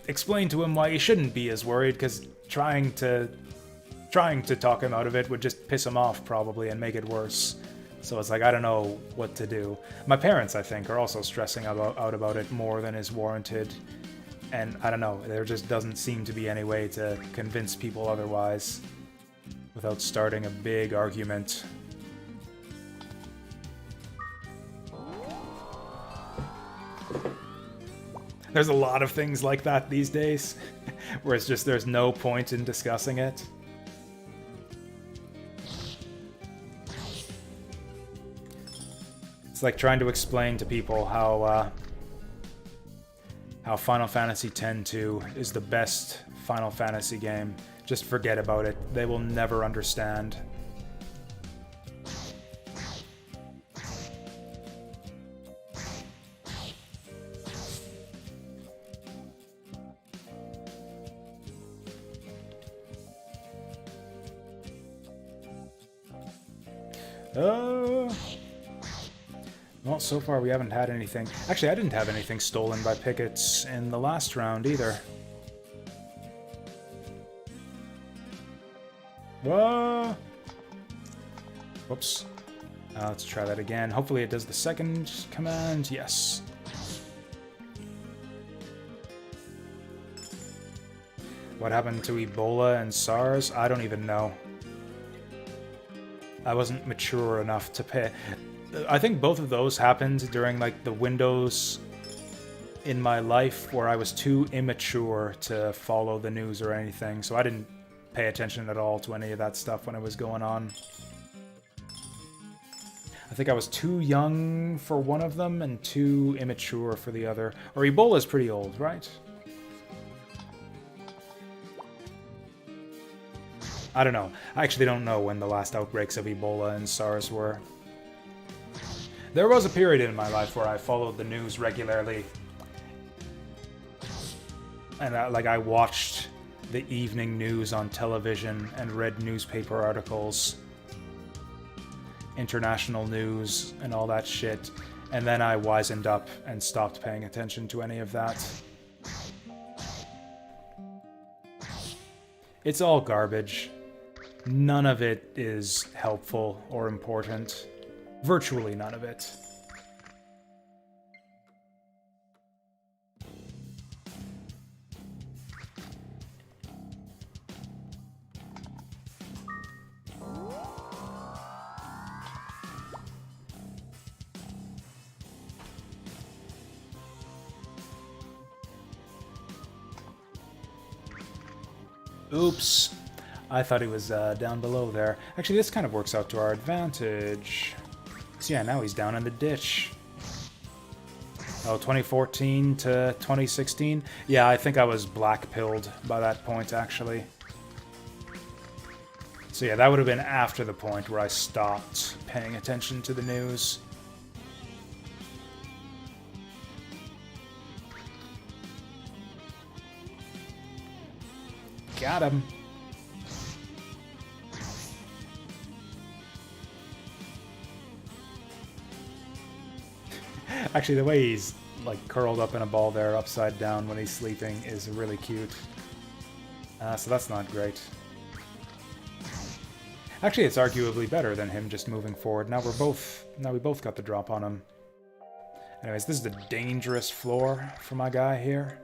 explain to him why he shouldn't be as worried, because trying to talk him out of it would just piss him off, probably, and make it worse. So it's like, I don't know what to do. My parents, I think, are also stressing out about it more than is warranted. And I don't know, there just doesn't seem to be any way to convince people otherwise without starting a big argument. There's a lot of things like that these days, where it's just there's no point in discussing it. like trying to explain to people how Final Fantasy X-2 is the best Final Fantasy game. Just forget about it. They will never understand. Well, so far we haven't had anything. Actually, I didn't have anything stolen by pickets in the last round either. Whoa! Whoops. Let's try that again. Hopefully it does the second command. Yes. What happened to Ebola and SARS? I don't even know. I wasn't mature enough to pay. I think both of those happened during like the windows in my life where I was too immature to follow the news or anything, so I didn't pay attention at all to any of that stuff when it was going on. I think I was too young for one of them and too immature for the other. Or Ebola's pretty old, right? I don't know. I actually don't know when the last outbreaks of Ebola and SARS were. There was a period in my life where I followed the news regularly. And I watched the evening news on television and read newspaper articles, international news, and all that shit. And then I wisened up and stopped paying attention to any of that. It's all garbage. None of it is helpful or important. Virtually none of it. Oops. I thought he was down below there. Actually, this kind of works out to our advantage. So yeah, now he's down in the ditch. Oh, 2014 to 2016? Yeah, I think I was black-pilled by that point, actually. So yeah, that would have been after the point where I stopped paying attention to the news. Got him. Actually, the way he's like curled up in a ball there, upside down when he's sleeping, is really cute. So that's not great. Actually, it's arguably better than him just moving forward. Now we both got the drop on him. Anyways, this is the dangerous floor for my guy here.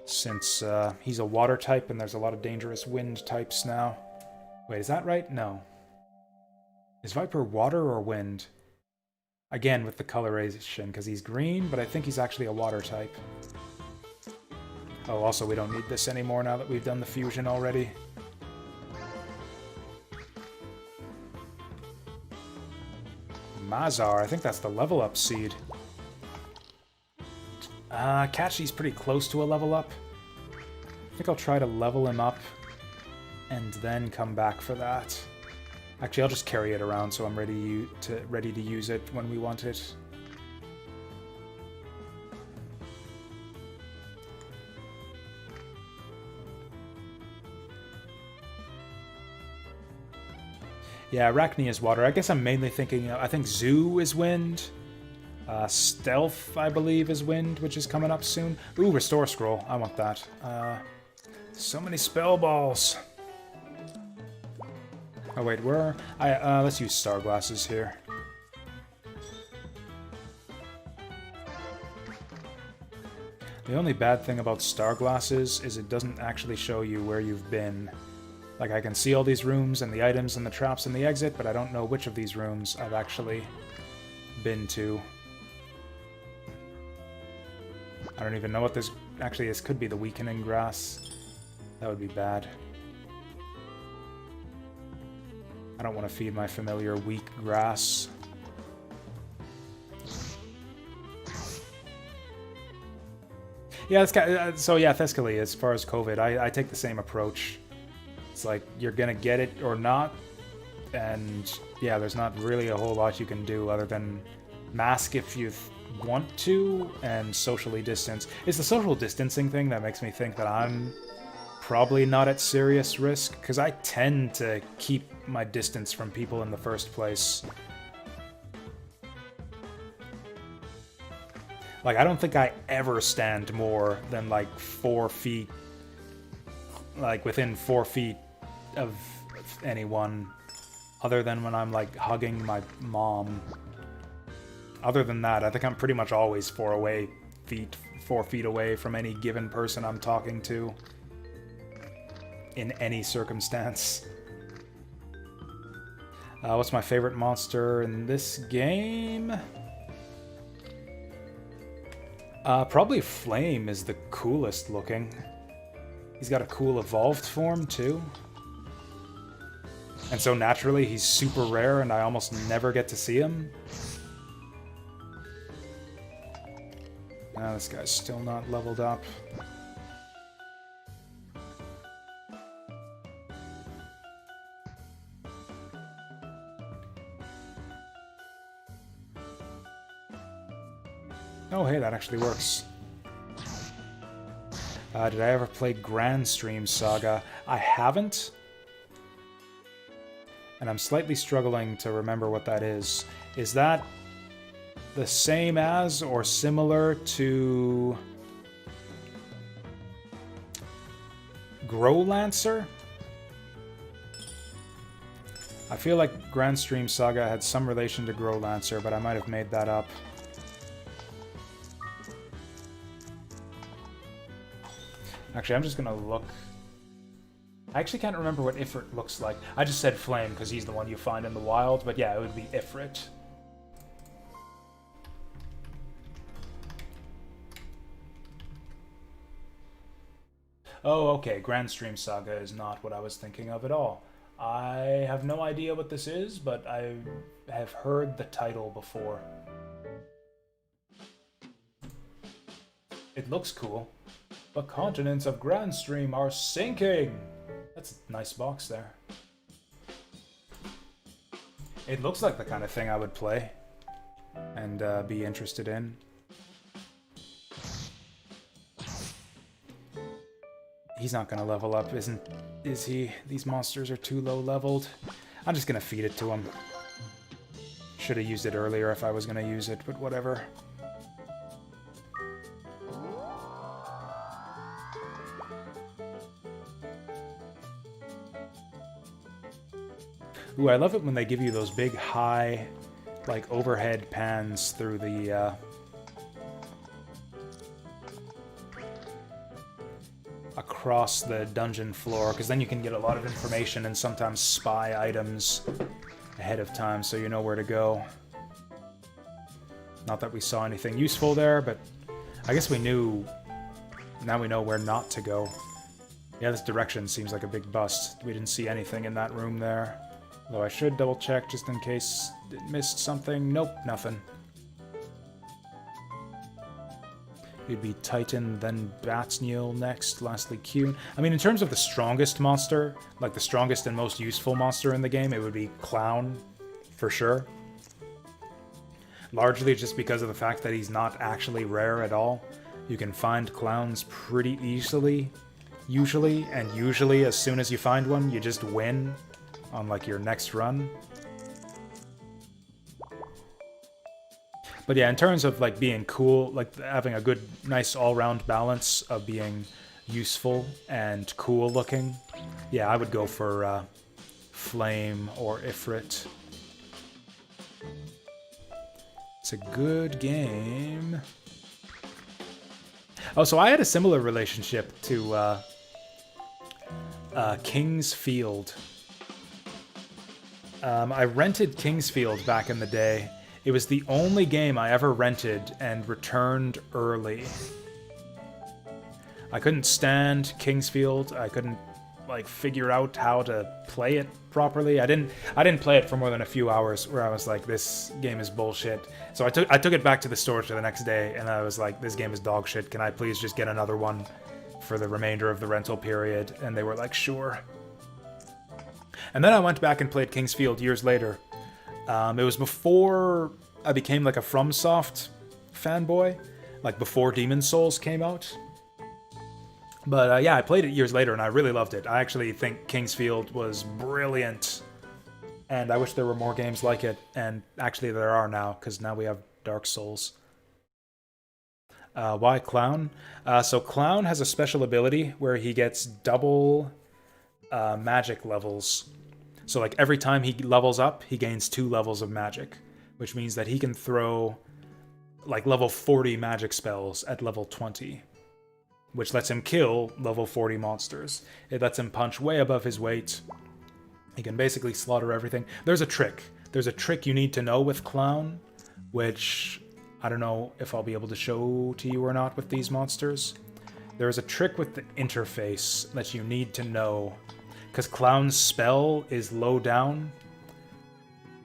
Since he's a water type and there's a lot of dangerous wind types now. Wait, is that right? No. Is Viper water or wind? Again, with the coloration, because he's green, but I think he's actually a water type. Oh, also, we don't need this anymore now that we've done the fusion already. Mazar, I think that's the level up seed. Kachi's pretty close to a level up. I think I'll try to level him up and then come back for that. Actually, I'll just carry it around so I'm ready to use it when we want it. Yeah, Arachne is water. I guess I'm mainly thinking, I think Zoo is wind. Stealth, I believe, is wind, which is coming up soon. Ooh, Restore Scroll. I want that. So many spell balls. Oh wait, where are... let's use Star Glasses here. The only bad thing about Star Glasses is it doesn't actually show you where you've been. Like, I can see all these rooms and the items and the traps and the exit, but I don't know which of these rooms I've actually been to. I don't even know what this... Actually, this could be the Weakening Grass. That would be bad. I don't want to feed my familiar weak grass. Yeah, it's kind of, so yeah, Thessaly, as far as COVID, I take the same approach. It's like, you're gonna get it or not, and yeah, there's not really a whole lot you can do other than mask if you want to, and socially distance. It's the social distancing thing that makes me think that I'm probably not at serious risk, because I tend to keep my distance from people in the first place. Like, I don't think I ever stand more than, like, 4 feet, like, within 4 feet of anyone, other than when I'm, like, hugging my mom. Other than that, I think I'm pretty much always 4 feet away from any given person I'm talking to, in any circumstance. What's my favorite monster in this game? Probably Flame is the coolest looking. He's got a cool evolved form, too. And so naturally, he's super rare, and I almost never get to see him. Now this guy's still not leveled up. Oh, hey, that actually works. Did I ever play Grand Stream Saga? I haven't. And I'm slightly struggling to remember what that is. Is that the same as or similar to Growlancer? I feel like Grand Stream Saga had some relation to Growlancer, but I might have made that up. Actually, I'm just gonna look. I actually can't remember what Ifrit looks like. I just said Flame because he's the one you find in the wild, but yeah, it would be Ifrit. Oh, okay, Grand Stream Saga is not what I was thinking of at all. I have no idea what this is, but I have heard the title before. It looks cool. The continents of Grand Stream are sinking! That's a nice box there. It looks like the kind of thing I would play and be interested in. He's not gonna level up, is he? These monsters are too low leveled. I'm just gonna feed it to him. Should have used it earlier if I was gonna use it, but whatever. Ooh, I love it when they give you those big, high, like, overhead pans through the, across the dungeon floor, because then you can get a lot of information and sometimes spy items ahead of time, so you know where to go. Not that we saw anything useful there, but I guess we knew... Now we know where not to go. Yeah, this direction seems like a big bust. We didn't see anything in that room there. Though I should double check just in case it missed something. Nope, nothing. It'd be Titan, then Batsneal next, lastly Cune. I mean, in terms of the strongest monster, like the strongest and most useful monster in the game, it would be Clown, for sure. Largely just because of the fact that he's not actually rare at all. You can find clowns pretty easily, usually, and usually as soon as you find one, you just win on, like, your next run. But yeah, in terms of, like, being cool, like, having a good, nice all-round balance of being useful and cool-looking, yeah, I would go for Flame or Ifrit. It's a good game. Oh, so I had a similar relationship to King's Field. I rented King's Field back in the day. It was the only game I ever rented and returned early. I couldn't stand King's Field. I couldn't like figure out how to play it properly. I didn't play it for more than a few hours where I was like, this game is bullshit. So I took it back to the store the next day and I was like, this game is dog shit. Can I please just get another one for the remainder of the rental period? And they were like, sure. And then I went back and played Kingsfield years later. It was before I became like a FromSoft fanboy, like before Demon's Souls came out. But yeah, I played it years later and I really loved it. I actually think Kingsfield was brilliant. And I wish there were more games like it. And actually there are now, because now we have Dark Souls. Why Clown? So Clown has a special ability where he gets double magic levels. So like every time he levels up, he gains 2 levels of magic. Which means that he can throw like level 40 magic spells at level 20. Which lets him kill level 40 monsters. It lets him punch way above his weight. He can basically slaughter everything. There's a trick. There's a trick you need to know with Clown, which I don't know if I'll be able to show to you or not with these monsters. There's a trick with the interface that you need to know, because Clown's spell is low down,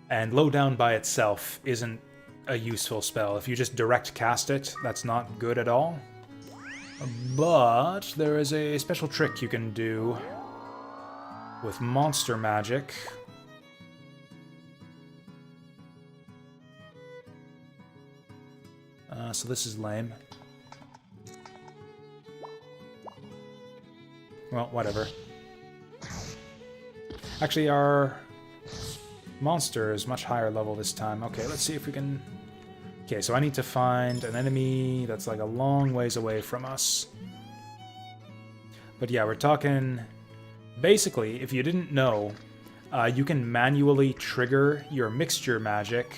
and low down by itself isn't a useful spell. If you just direct cast it, that's not good at all. But there is a special trick you can do with monster magic. So this is lame. Well, whatever. Actually, our monster is much higher level this time. Okay, let's see if we can... Okay, so I need to find an enemy that's like a long ways away from us. But yeah, we're talking... Basically, if you didn't know, you can manually trigger your mixture magic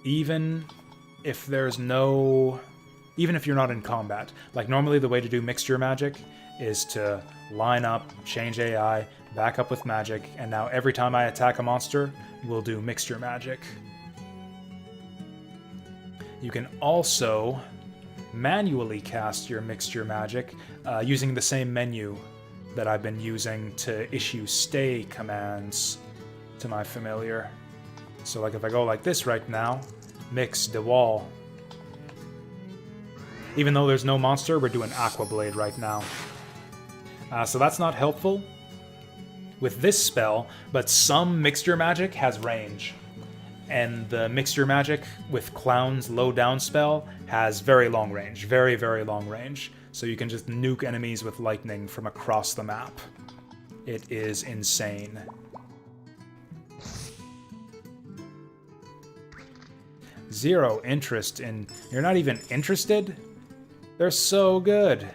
even if there's no... Even if you're not in combat. Like, normally the way to do mixture magic is to line up, change AI, back up with magic, and now every time I attack a monster, we'll do mixture magic. You can also manually cast your mixture magic using the same menu that I've been using to issue stay commands to my familiar. So like if I go like this right now, mix the wall. Even though there's no monster, we're doing Aqua Blade right now. So that's not helpful with this spell, but some mixture magic has range. And the mixture magic with Clown's low down spell has very long range. Very, very long range. So you can just nuke enemies with lightning from across the map. It is insane. Zero interest in... You're not even interested? They're so good.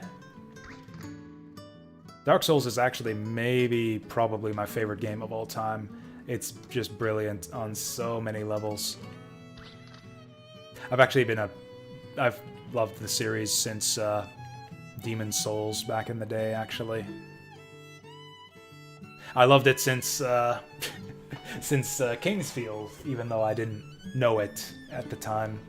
Dark Souls is actually probably my favorite game of all time. It's just brilliant on so many levels. I've loved the series since Demon's Souls back in the day, actually. I loved it since Kingsfield, even though I didn't know it at the time.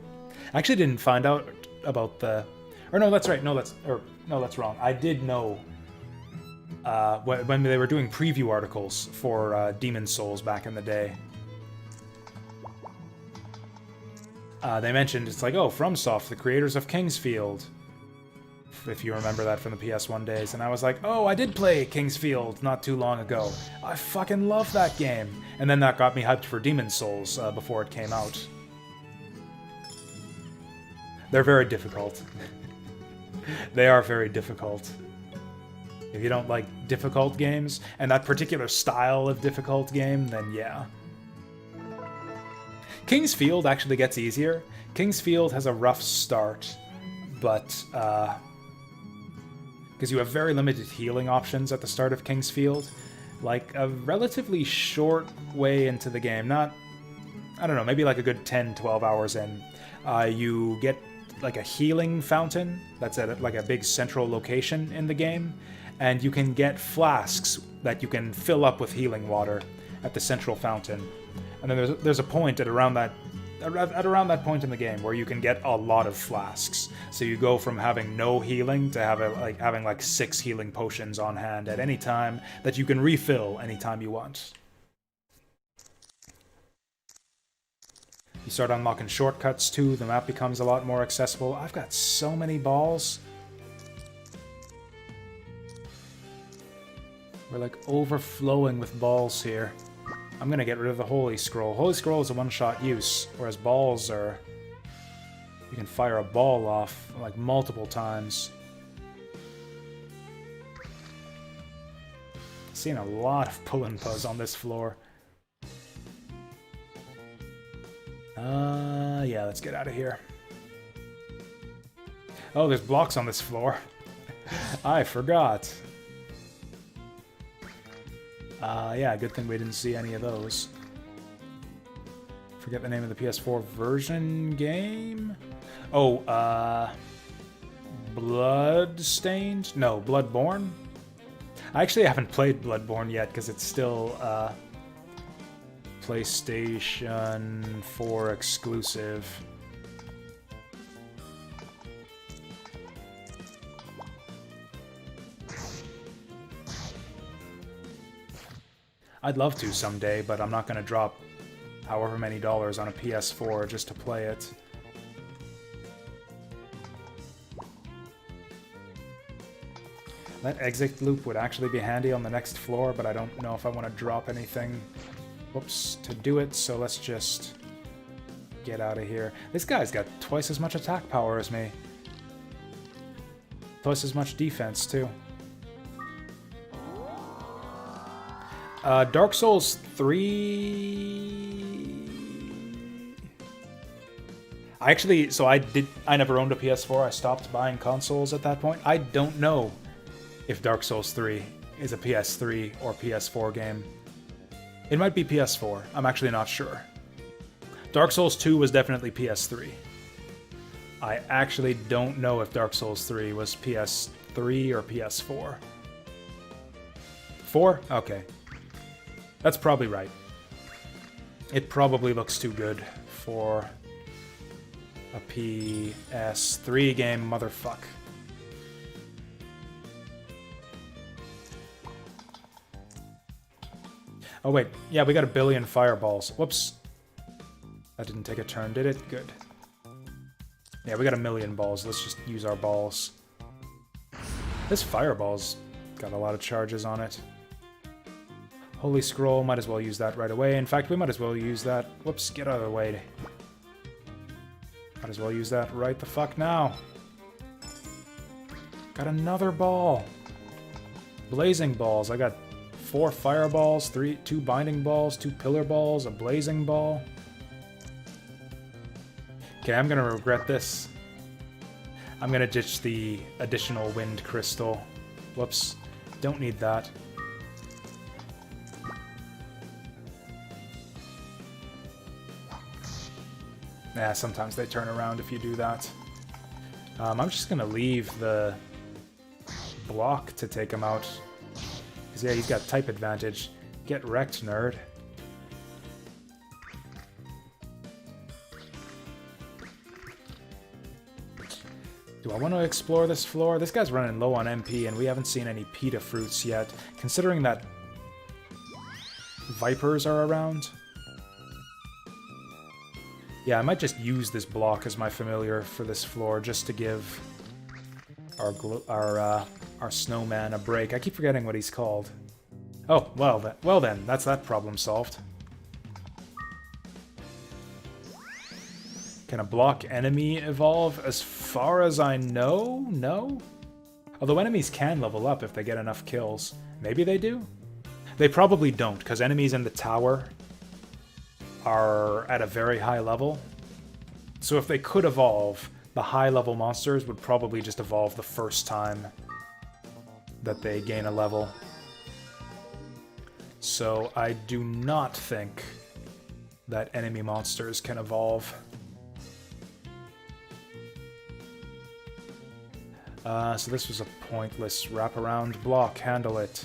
I actually didn't find out about the... Or no, that's right. No, that's wrong. I did know when they were doing preview articles for Demon's Souls back in the day. They mentioned, it's like, oh, FromSoft, the creators of Kingsfield. If you remember that from the PS1 days. And I was like, oh, I did play Kingsfield not too long ago. I fucking love that game. And then that got me hyped for Demon's Souls before it came out. They're very difficult. They are very difficult. If you don't like difficult games, and that particular style of difficult game, then yeah. Kingsfield actually gets easier. Kingsfield has a rough start, but because you have very limited healing options at the start of Kingsfield. Like, a relatively short way into the game, not, I don't know, maybe like a good 10-12 hours in, you get like a healing fountain that's at like a big central location in the game, and you can get flasks that you can fill up with healing water at the central fountain. And then there's a point at around that at around that point in the game where you can get a lot of flasks. So you go from having no healing to having like 6 healing potions on hand at any time that you can refill anytime you want. You start unlocking shortcuts too, the map becomes a lot more accessible. I've got so many balls. We're like overflowing with balls here. I'm gonna get rid of the Holy Scroll. Holy Scroll is a one-shot use, whereas balls are... You can fire a ball off like multiple times. Seeing a lot of pull and puzz on this floor. Yeah, let's get out of here. Oh, there's blocks on this floor. I forgot. Yeah, good thing we didn't see any of those. Forget the name of the PS4 version game? Oh, Bloodstained? No, Bloodborne? I actually haven't played Bloodborne yet because it's still, PlayStation 4 exclusive. I'd love to someday, but I'm not going to drop however many dollars on a PS4 just to play it. That exit loop would actually be handy on the next floor, but I don't know if I want to drop anything, whoops, to do it, so let's just get out of here. This guy's got twice as much attack power as me. Twice as much defense, too. Dark Souls 3... I never owned a PS4, I stopped buying consoles at that point. I don't know if Dark Souls 3 is a PS3 or PS4 game. It might be PS4, I'm actually not sure. Dark Souls 2 was definitely PS3. I actually don't know if Dark Souls 3 was PS3 or PS4. 4? Okay. That's probably right. It probably looks too good for a PS3 game, motherfuck. Oh wait, yeah, we got 1 billion fireballs. Whoops. That didn't take a turn, did it? Good. Yeah, we got 1 million balls. Let's just use our balls. This fireball's got a lot of charges on it. Holy Scroll, might as well use that right away. In fact, we might as well use that... Whoops, get out of the way. Might as well use that right the fuck now. Got another ball. Blazing balls. I got 4 fireballs, 2 binding balls, 2 pillar balls, a blazing ball. Okay, I'm gonna regret this. I'm gonna ditch the additional wind crystal. Whoops, don't need that. Yeah, sometimes they turn around if you do that. I'm just gonna leave the block to take him out. Because, yeah, he's got type advantage. Get wrecked, nerd. Do I want to explore this floor? This guy's running low on MP, and we haven't seen any pita fruits yet. Considering that vipers are around... Yeah, I might just use this block as my familiar for this floor, just to give our snowman a break. I keep forgetting what he's called. Oh, well then, that's that problem solved. Can a block enemy evolve? As far as I know, no? Although enemies can level up if they get enough kills. Maybe they do? They probably don't, because enemies in the tower are at a very high level. So if they could evolve, the high level monsters would probably just evolve the first time that they gain a level. So I do not think that enemy monsters can evolve. So this was a pointless wraparound block. Handle it.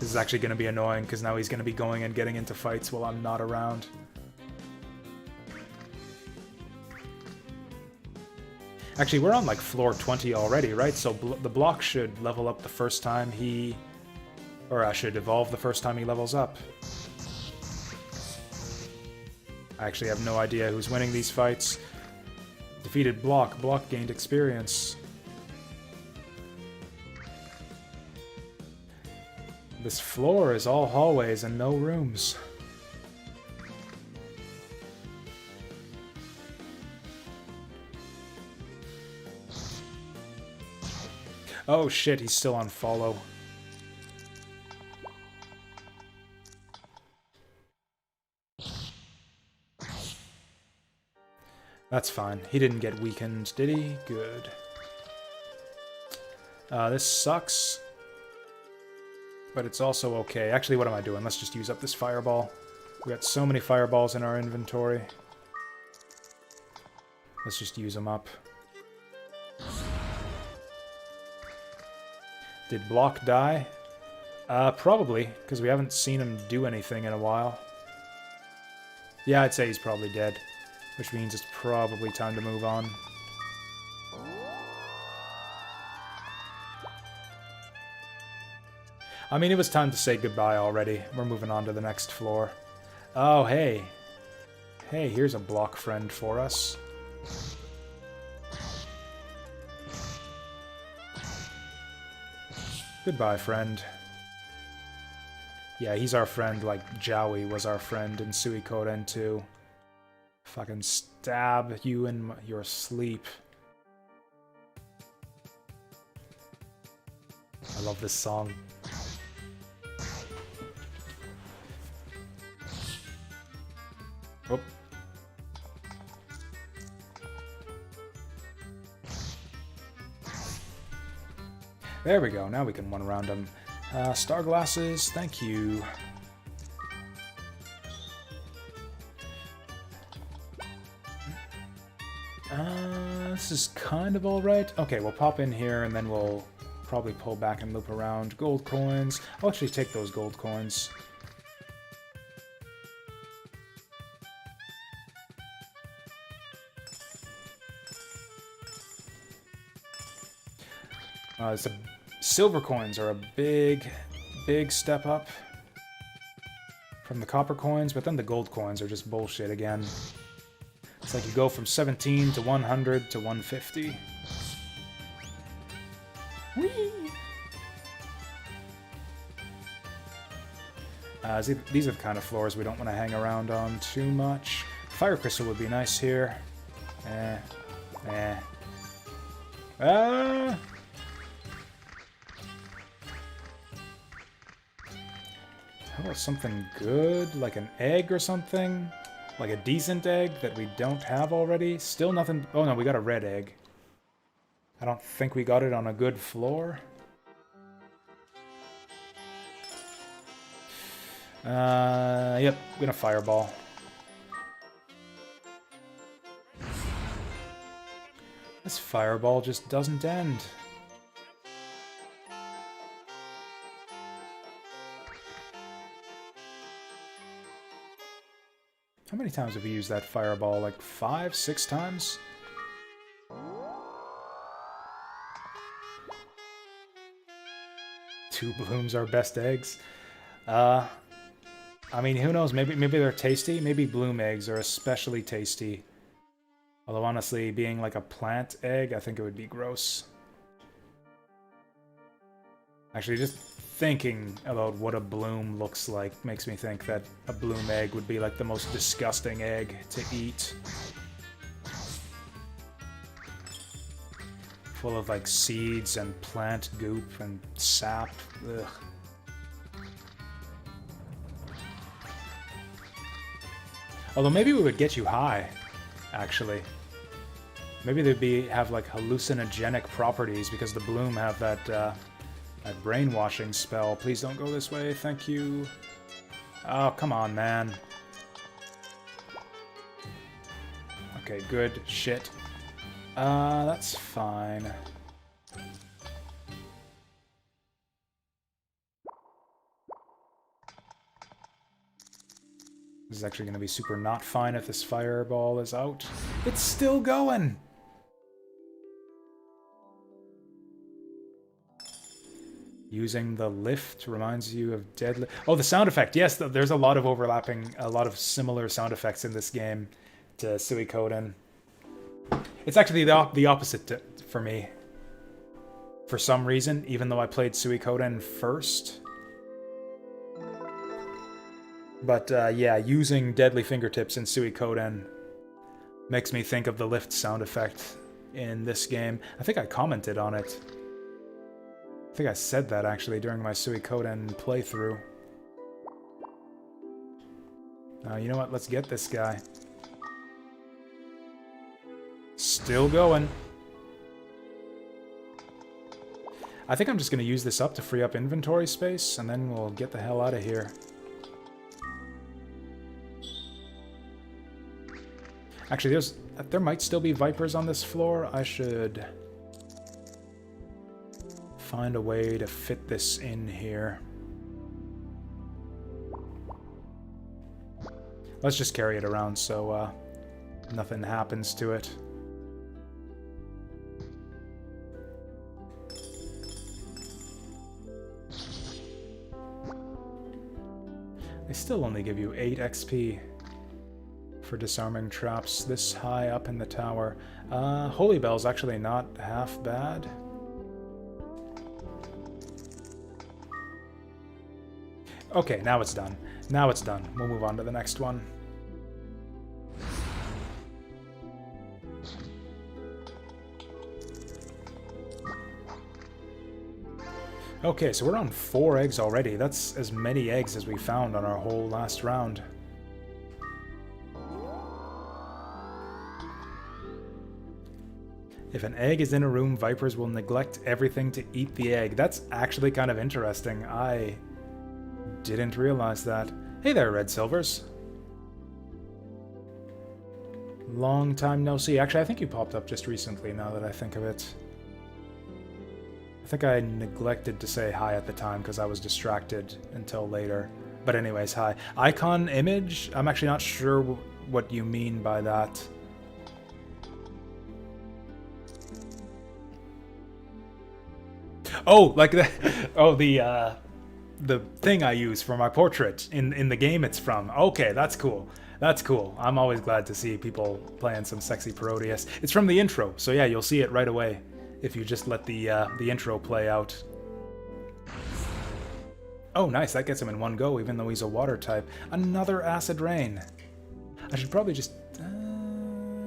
This is actually going to be annoying, because now he's going to be going and getting into fights while I'm not around. Actually, we're on like floor 20 already, right? So the block should level up the first time he... Or I should evolve the first time he levels up. I actually have no idea who's winning these fights. Defeated block. Block gained experience. This floor is all hallways and no rooms. Oh shit, he's still on follow. That's fine. He didn't get weakened, did he? Good. This sucks. But it's also okay. Actually, what am I doing? Let's just use up this fireball. We got so many fireballs in our inventory. Let's just use them up. Did Block die? Probably, because we haven't seen him do anything in a while. Yeah, I'd say he's probably dead, which means it's probably time to move on. I mean, it was time to say goodbye already. We're moving on to the next floor. Oh, hey. Hey, here's a Block friend for us. Goodbye, friend. Yeah, he's our friend like Jowie was our friend in Suikoden 2. Fucking stab you in your sleep. I love this song. Oh. There we go, now we can one round them. Star glasses, thank you. This is kind of alright. Okay, we'll pop in here and then we'll probably pull back and loop around. Gold coins. I'll actually take those gold coins. Silver coins are a big step up from the copper coins, but then the gold coins are just bullshit again. It's like you go from 17 to 100 to 150. Whee! These are the kind of floors we don't want to hang around on too much. Fire crystal would be nice here. Ah! How about something good, like an egg or something? Like a decent egg that we don't have already? Still nothing... Oh no, we got a red egg. I don't think we got it on a good floor. Yep, we're gonna fireball. This fireball just doesn't end. How many times have we used that fireball? Like 5, 6 times? Two blooms are best eggs. I mean, who knows? Maybe they're tasty. Maybe bloom eggs are especially tasty. Although honestly, being like a plant egg, I think it would be gross. Actually, just thinking about what a bloom looks like makes me think that a bloom egg would be like the most disgusting egg to eat. Full of like seeds and plant goop and sap. Ugh. Although maybe we would get you high, actually. Maybe they'd have like hallucinogenic properties because the bloom have that that brainwashing spell. Please don't go this way, thank you. Oh, come on, man. Okay, good shit. That's fine. is actually going to be super not fine if this fireball is out. It's still going! Using the lift reminds you of deadly... Oh, the sound effect! Yes, there's a lot of overlapping, a lot of similar sound effects in this game to Suikoden. It's actually the opposite for me. For some reason, even though I played Suikoden first. But yeah, using Deadly Fingertips in Suikoden makes me think of the lift sound effect in this game. I think I commented on it. I think I said that actually during my Suikoden playthrough. You know what? Let's get this guy. Still going. I think I'm just going to use this up to free up inventory space, and then we'll get the hell out of here. Actually, there might still be vipers on this floor. I should find a way to fit this in here. Let's just carry it around so nothing happens to it. They still only give you 8 XP for disarming traps this high up in the tower. Holy Bell's actually not half bad. Okay, now it's done. Now it's done. We'll move on to the next one. Okay, so we're on 4 eggs already. That's as many eggs as we found on our whole last round. If an egg is in a room, vipers will neglect everything to eat the egg. That's actually kind of interesting. I didn't realize that. Hey there, Red Silvers. Long time no see. Actually, I think you popped up just recently, now that I think of it. I think I neglected to say hi at the time because I was distracted until later. But anyways, hi. Icon image? I'm actually not sure what you mean by that. Oh, like the... Oh, the thing I use for my portrait in the game it's from. Okay, that's cool. That's cool. I'm always glad to see people playing some sexy Parodius. It's from the intro, so yeah, you'll see it right away if you just let the intro play out. Oh, nice. That gets him in one go, even though he's a water type. Another acid rain. I should probably just...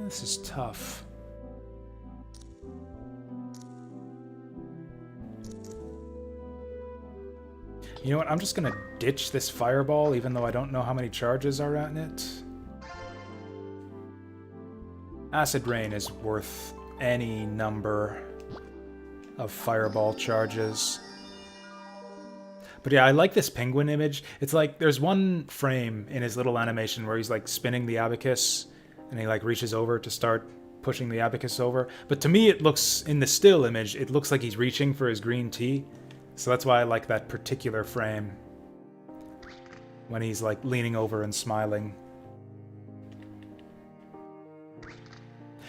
this is tough. You know what, I'm just gonna ditch this fireball, even though I don't know how many charges are in it. Acid Rain is worth any number of fireball charges. But yeah, I like this penguin image. It's like, there's one frame in his little animation where he's like spinning the abacus, and he like reaches over to start pushing the abacus over. But to me, it looks, in the still image, it looks like he's reaching for his green tea. So that's why I like that particular frame. When he's like leaning over and smiling.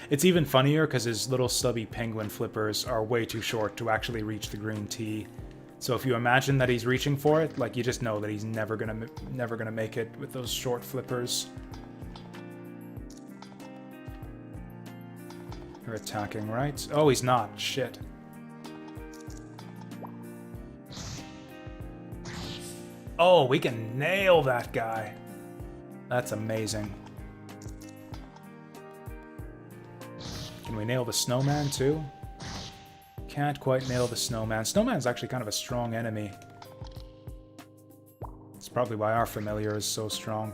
It's even funnier because his little stubby penguin flippers are way too short to actually reach the green tea. So if you imagine that he's reaching for it, like you just know that he's never gonna make it with those short flippers. You're attacking, right? Oh, he's not. Shit. Oh, we can nail that guy. That's amazing. Can we nail the snowman too? Can't quite nail the snowman. Snowman's actually kind of a strong enemy. It's probably why our familiar is so strong.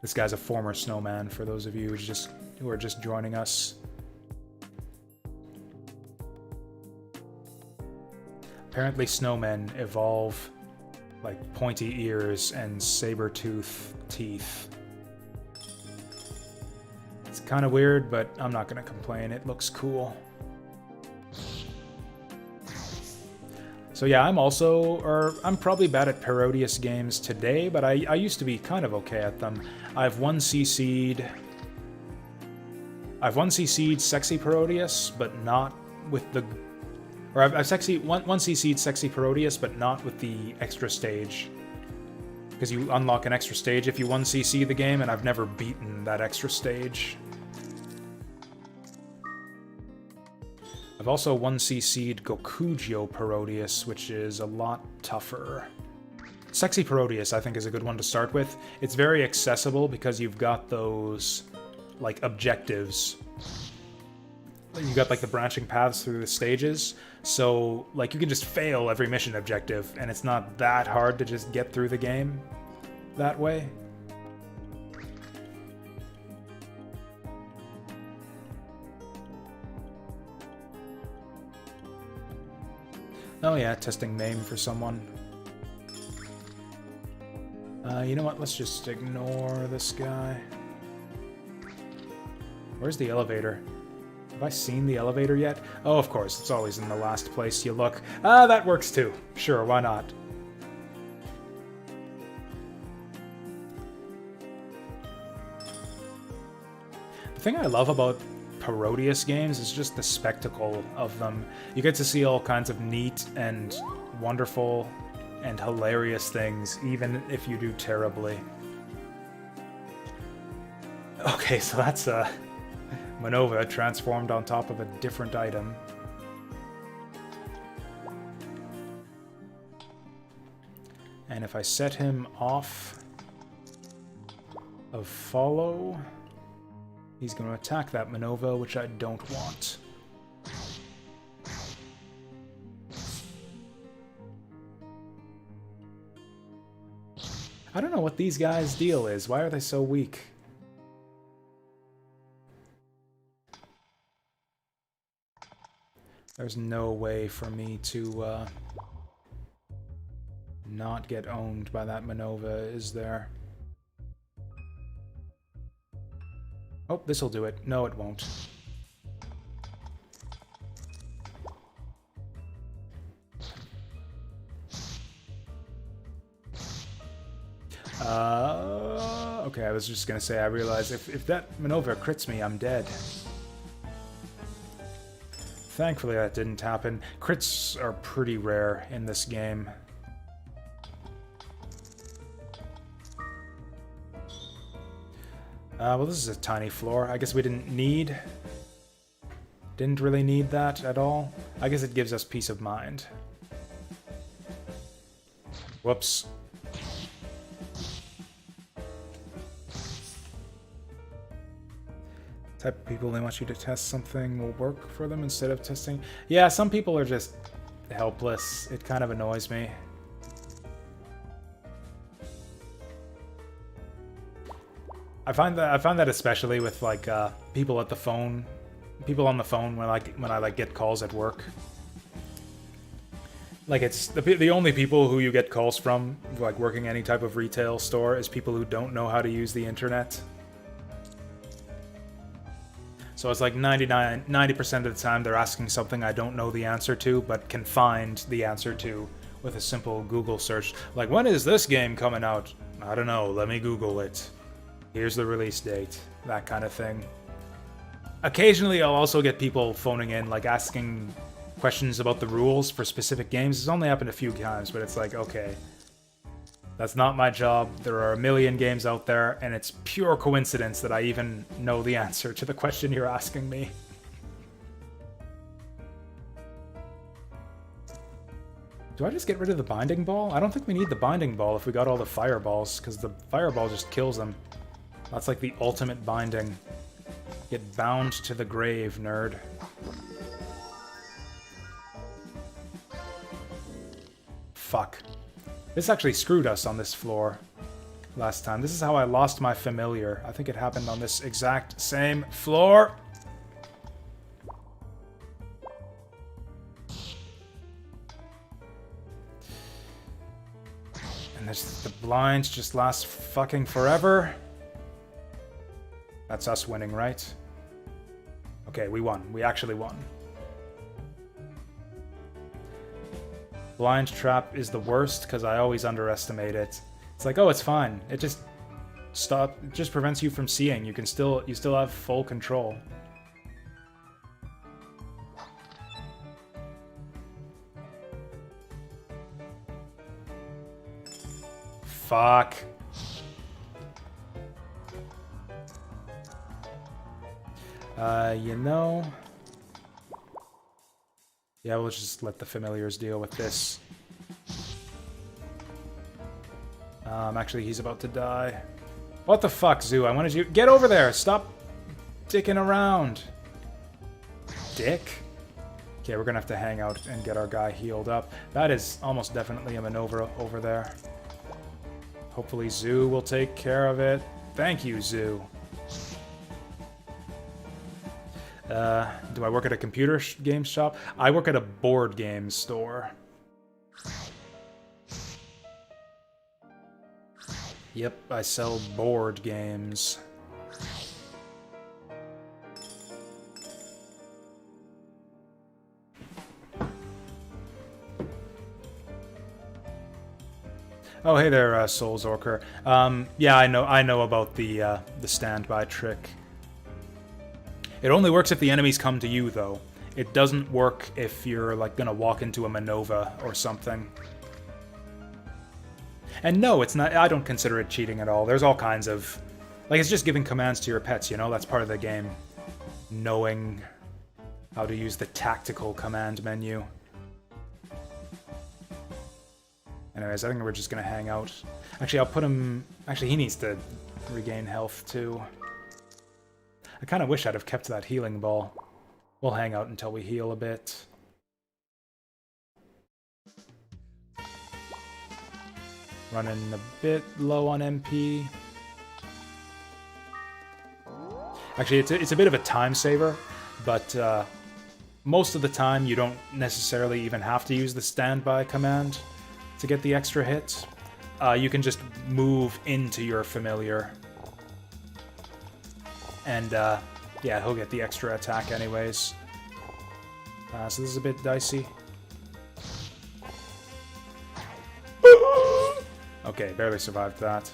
This guy's a former snowman, for those of you who are just joining us. Apparently snowmen evolve like pointy ears and saber-tooth teeth. It's kind of weird, but I'm not going to complain. It looks cool. So yeah, I'm probably bad at Parodius games today, but I used to be kind of okay at them. I've 1cc'd Sexy Parodius, but not with the... Or I've 1cc'd Sexy Parodius, but not with the extra stage. Because you unlock an extra stage if you 1cc the game, and I've never beaten that extra stage. I've also 1cc'd Gokujio Parodius, which is a lot tougher. Sexy Parodius, I think, is a good one to start with. It's very accessible because you've got those, like, objectives. You got, like, the branching paths through the stages, so, like, you can just fail every mission objective, and it's not that hard to just get through the game that way. Oh yeah, testing MAME for someone. You know what, let's just ignore this guy. Where's the elevator? Have I seen the elevator yet? Oh, of course, it's always in the last place you look. Ah, that works too. Sure, why not? The thing I love about Parodius games is just the spectacle of them. You get to see all kinds of neat and wonderful and hilarious things, even if you do terribly. Okay, so that's Manova transformed on top of a different item. And if I set him off of follow, he's going to attack that Manova, which I don't want. I don't know what these guys' deal is. Why are they so weak? There's no way for me to not get owned by that Manova, is there? Oh, this'll do it. No, it won't. Okay, I was just gonna say, I realized if that Manova crits me, I'm dead. Thankfully that didn't happen. Crits are pretty rare in this game. Well, this is a tiny floor. I guess we didn't really need that at all. I guess it gives us peace of mind. Whoops. Type of people, they want you to test something will work for them instead of testing. Yeah, some people are just helpless. It kind of annoys me. I find that especially with like people on the phone when I like get calls at work. Like it's the only people who you get calls from, like working any type of retail store, is people who don't know how to use the internet. So it's like 90% of the time they're asking something I don't know the answer to, but can find the answer to with a simple Google search. Like, when is this game coming out? I don't know, let me Google it. Here's the release date. That kind of thing. Occasionally I'll also get people phoning in, like asking questions about the rules for specific games. It's only happened a few times, but it's like, okay, that's not my job. There are a million games out there, and it's pure coincidence that I even know the answer to the question you're asking me. Do I just get rid of the binding ball? I don't think we need the binding ball if we got all the fireballs, because the fireball just kills them. That's like the ultimate binding. Get bound to the grave, nerd. Fuck. This actually screwed us on this floor last time. This is how I lost my familiar. I think it happened on this exact same floor. And the blinds just last fucking forever. That's us winning, right? Okay, we won. We actually won. Blind trap is the worst because I always underestimate it. It's like, oh, it's fine. It just it just prevents you from seeing. You still have full control. Fuck. You know... Yeah, we'll just let the familiars deal with this. Actually, he's about to die. What the fuck, Zoo? I wanted you... Get over there! Stop dicking around! Dick? Okay, we're gonna have to hang out and get our guy healed up. That is almost definitely a maneuver over there. Hopefully Zoo will take care of it. Thank you, Zoo. Do I work at a computer games shop? I work at a board games store. Yep, I sell board games. Oh, hey there, Souls Orker. Yeah, I know about the standby trick. It only works if the enemies come to you, though. It doesn't work if you're, like, gonna walk into a Manova or something. And no, it's not. I don't consider it cheating at all. There's all kinds of... Like, it's just giving commands to your pets, you know? That's part of the game. Knowing how to use the tactical command menu. Anyways, I think we're just gonna hang out. Actually, I'll put him... Actually, he needs to regain health, too. I kind of wish I'd have kept that healing ball. We'll hang out until we heal a bit. Running a bit low on MP. Actually, it's a bit of a time saver, but most of the time you don't necessarily even have to use the standby command to get the extra hit. You can just move into your familiar. And, yeah, he'll get the extra attack anyways. So this is a bit dicey. Okay, barely survived that.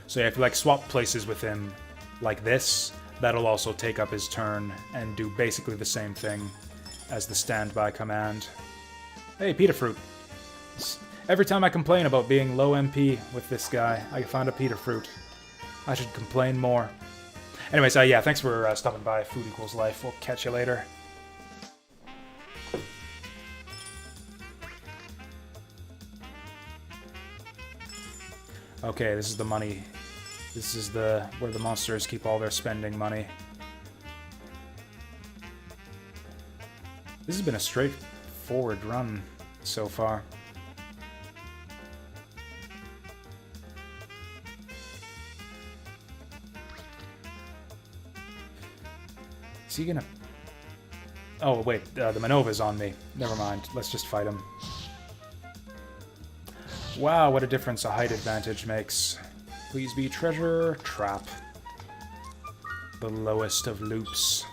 So yeah, if you, like, swap places with him like this, that'll also take up his turn and do basically the same thing as the standby command. Hey, Pita Fruit. Every time I complain about being low MP with this guy, I found a Pita Fruit. I should complain more. Anyways, yeah, thanks for stopping by. Food equals life. We'll catch you later. Okay, this is the money. This is where the monsters keep all their spending money. This has been a straightforward run so far. Is he gonna... Oh, wait, the Manova's on me. Never mind, let's just fight him. Wow, what a difference a height advantage makes. Please be treasure trap. The lowest of loops.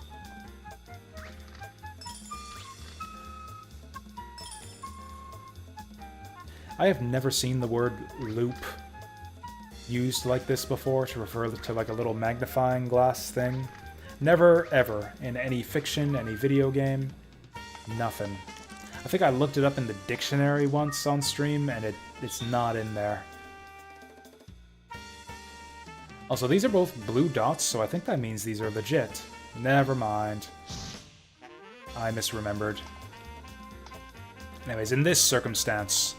I have never seen the word loop used like this before to refer to like a little magnifying glass thing. Never, ever, in any fiction, any video game, nothing. I think I looked it up in the dictionary once on stream, and it's not in there. Also, these are both blue dots, so I think that means these are legit. Never mind. I misremembered. Anyways, in this circumstance,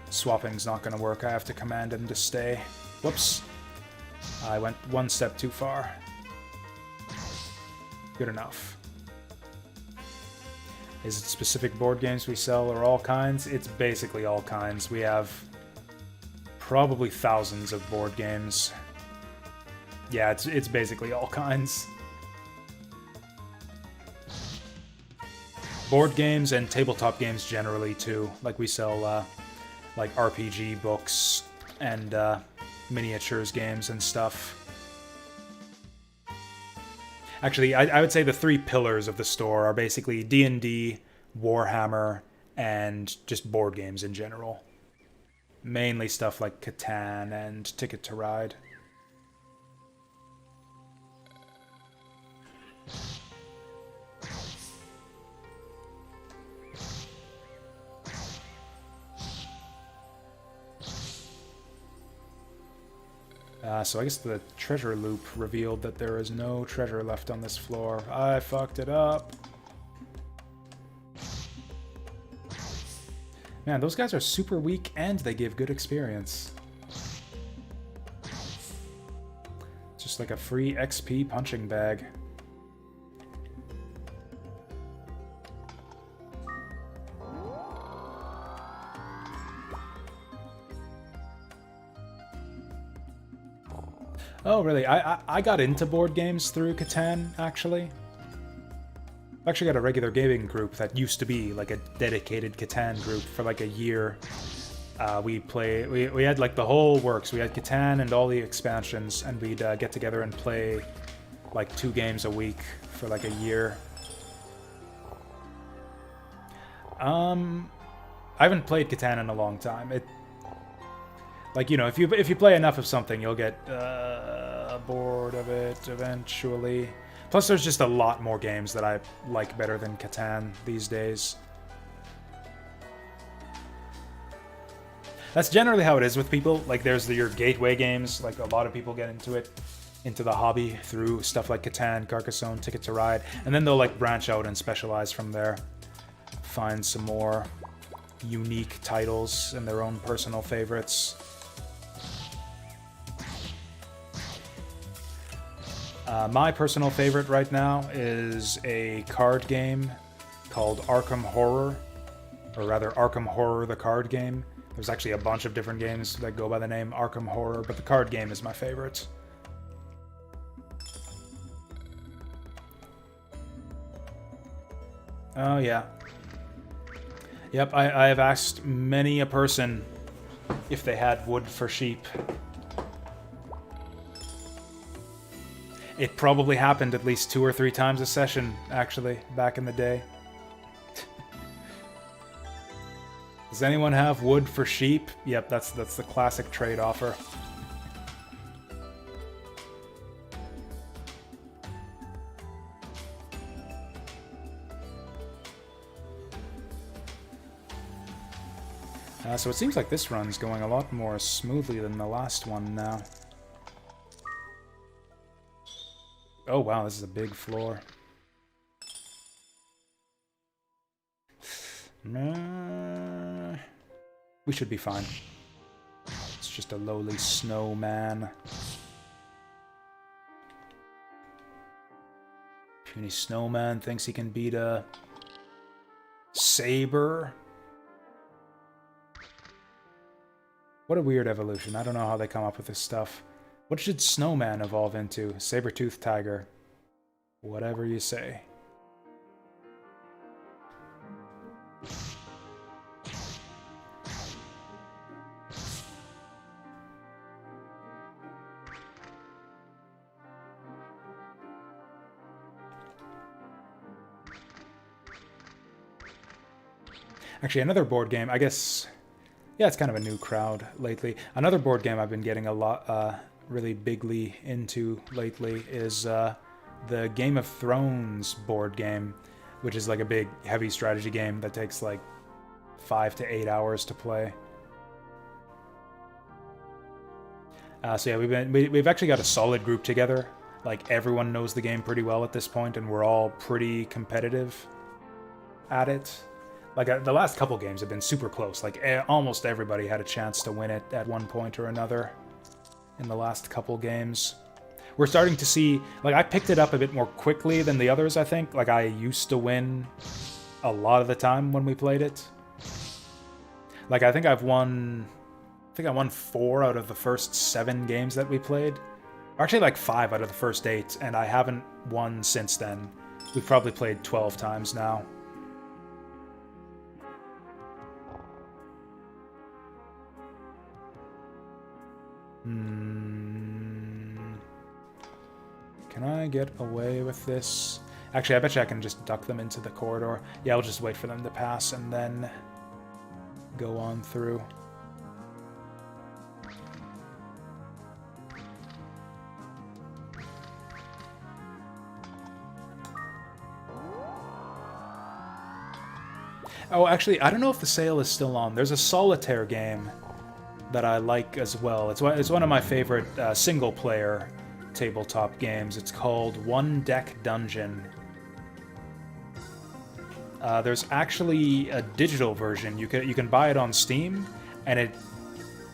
swapping's not gonna work. I have to command him to stay. Whoops. I went one step too far. Good enough. Is it specific board games we sell or all kinds? It's basically all kinds. We have probably thousands of board games. Yeah, it's basically all kinds. Board games and tabletop games generally too. Like we sell like RPG books and miniatures games and stuff. Actually, I would say the three pillars of the store are basically D&D, Warhammer, and just board games in general. Mainly stuff like Catan and Ticket to Ride. So I guess the treasure loop revealed that there is no treasure left on this floor. I fucked it up. Man, those guys are super weak and they give good experience. Just like a free XP punching bag. Oh, really? I got into board games through Catan, actually. I've actually got a regular gaming group that used to be like a dedicated Catan group for like a year. We had like the whole works. We had Catan and all the expansions, and we'd get together and play like 2 games a week for like a year. I haven't played Catan in a long time. Like, you know, if you play enough of something, you'll get bored of it eventually. Plus, there's just a lot more games that I like better than Catan these days. That's generally how it is with people. Like, there's your gateway games. Like, a lot of people get into the hobby through stuff like Catan, Carcassonne, Ticket to Ride, and then they'll like branch out and specialize from there. Find some more unique titles and their own personal favorites. My personal favorite right now is a card game called Arkham Horror, or rather Arkham Horror the card game. There's actually a bunch of different games that go by the name Arkham Horror, but the card game is my favorite. Oh yeah. Yep, I have asked many a person if they had wood for sheep. It probably happened at least 2 or 3 times a session, actually, back in the day. Does anyone have wood for sheep? Yep, that's the classic trade offer. So it seems like this run's going a lot more smoothly than the last one now. Oh wow, this is a big floor. We should be fine. It's just a lowly snowman. Puny snowman thinks he can beat a saber. What a weird evolution. I don't know how they come up with this stuff. What should snowman evolve into? Saber-toothed tiger. Whatever you say. Actually, another board game, I guess... Yeah, it's kind of a new crowd lately. Another board game I've been getting a lot, really bigly into lately is the Game of Thrones board game, which is like a big, heavy strategy game that takes like 5 to 8 hours to play. So yeah, we've actually got a solid group together. Like everyone knows the game pretty well at this point, and we're all pretty competitive at it. Like, the last couple games have been super close. Like, almost everybody had a chance to win it at one point or another in the last couple games. We're starting to see... Like, I picked it up a bit more quickly than the others, I think. Like, I used to win a lot of the time when we played it. Like, I think I won 4 out of the first 7 games that we played. Or actually, like, 5 out of the first 8, and I haven't won since then. We've probably played 12 times now. Can I get away with this? Actually, I bet you I can just duck them into the corridor. Yeah, I'll just wait for them to pass and then go on through. Oh, actually, I don't know if the sale is still on. There's a solitaire game that I like as well. It's one of my favorite single-player tabletop games. It's called One Deck Dungeon. There's actually a digital version. You can buy it on Steam, and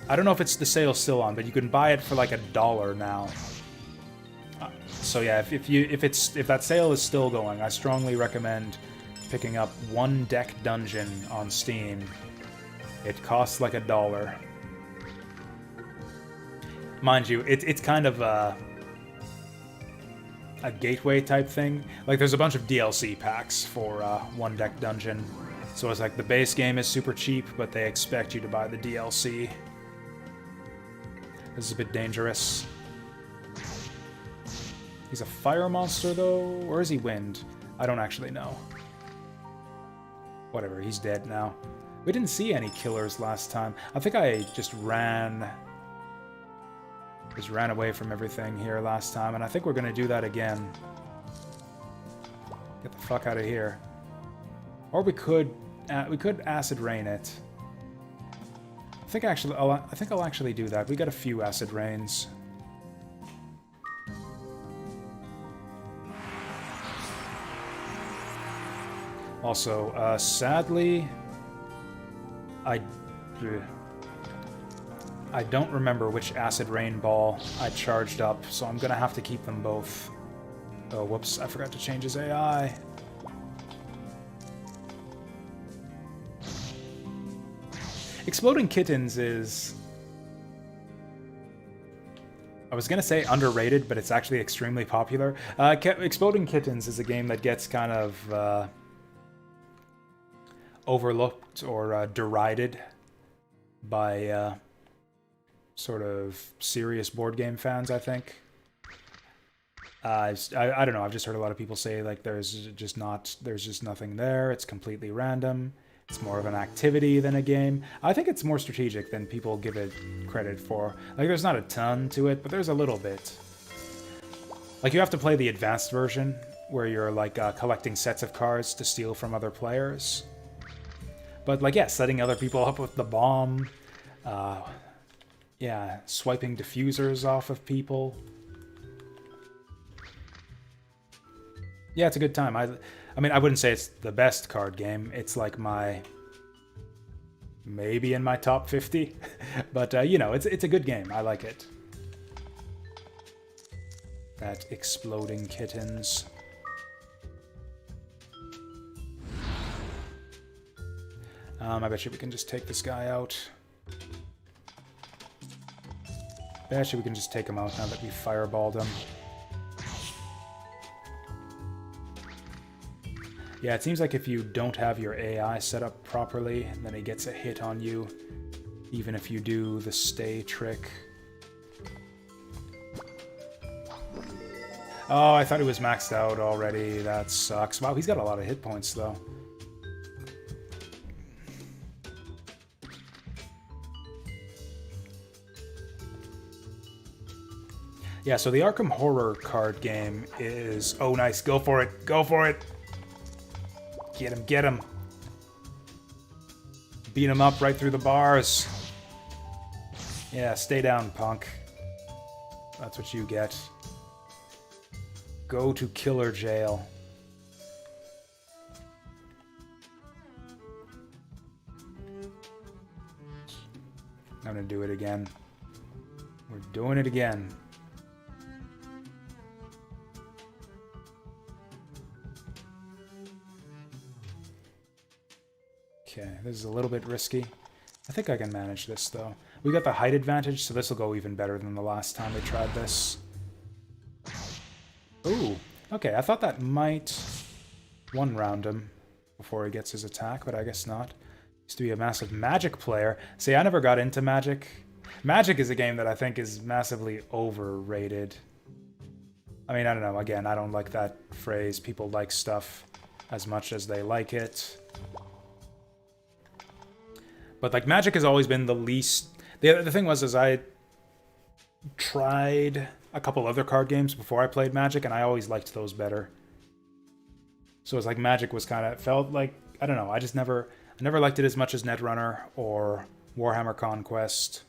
I don't know if the sale's still on, but you can buy it for like $1 now. So yeah, if that sale is still going, I strongly recommend picking up One Deck Dungeon on Steam. It costs like $1. Mind you, it's kind of a gateway type thing. Like, there's a bunch of DLC packs for One Deck Dungeon. So it's like the base game is super cheap, but they expect you to buy the DLC. This is a bit dangerous. He's a fire monster, though? Or is he wind? I don't actually know. Whatever, he's dead now. We didn't see any killers last time. I think I just ran away from everything here last time, and I think we're gonna do that again. Get the fuck out of here. Or we could acid rain it. I think I'll actually do that. We got a few acid rains. Also, sadly, I don't remember which acid rain ball I charged up, so I'm gonna have to keep them both. Oh, whoops, I forgot to change his AI. Exploding Kittens is... I was gonna say underrated, but it's actually extremely popular. Exploding Kittens is a game that gets kind of overlooked or derided by sort of serious board game fans, I think. I don't know, I've just heard a lot of people say like there's just nothing there, it's completely random, it's more of an activity than a game. I think it's more strategic than people give it credit for. Like, there's not a ton to it, but there's a little bit. Like, you have to play the advanced version, where you're like collecting sets of cards to steal from other players. But like, yeah, setting other people up with the bomb, yeah, swiping diffusers off of people. Yeah, it's a good time. I mean, I wouldn't say it's the best card game. It's like maybe in my top 50, but you know, it's a good game. I like it. That Exploding Kittens. I bet you we can just take this guy out. Bet you we can just take him out now that we fireballed him. Yeah, it seems like if you don't have your AI set up properly, then he gets a hit on you, even if you do the stay trick. Oh, I thought he was maxed out already. That sucks. Wow, he's got a lot of hit points, though. Yeah, so the Arkham Horror card game is... Oh, nice. Go for it. Go for it. Get him. Get him. Beat him up right through the bars. Yeah, stay down, punk. That's what you get. Go to killer jail. I'm gonna do it again. We're doing it again. Okay, this is a little bit risky. I think I can manage this, though. We got the height advantage, so this will go even better than the last time we tried this. Ooh, okay, I thought that might one-round him before he gets his attack, but I guess not. Used to be a massive Magic player. See, I never got into Magic. Magic is a game that I think is massively overrated. I mean, I don't know, again, I don't like that phrase, people like stuff as much as they like it. But, like, Magic has always been the least... The thing was, is I tried a couple other card games before I played Magic, and I always liked those better. So it's like Magic was kind of... felt like... I don't know, I never liked it as much as Netrunner, or Warhammer Conquest,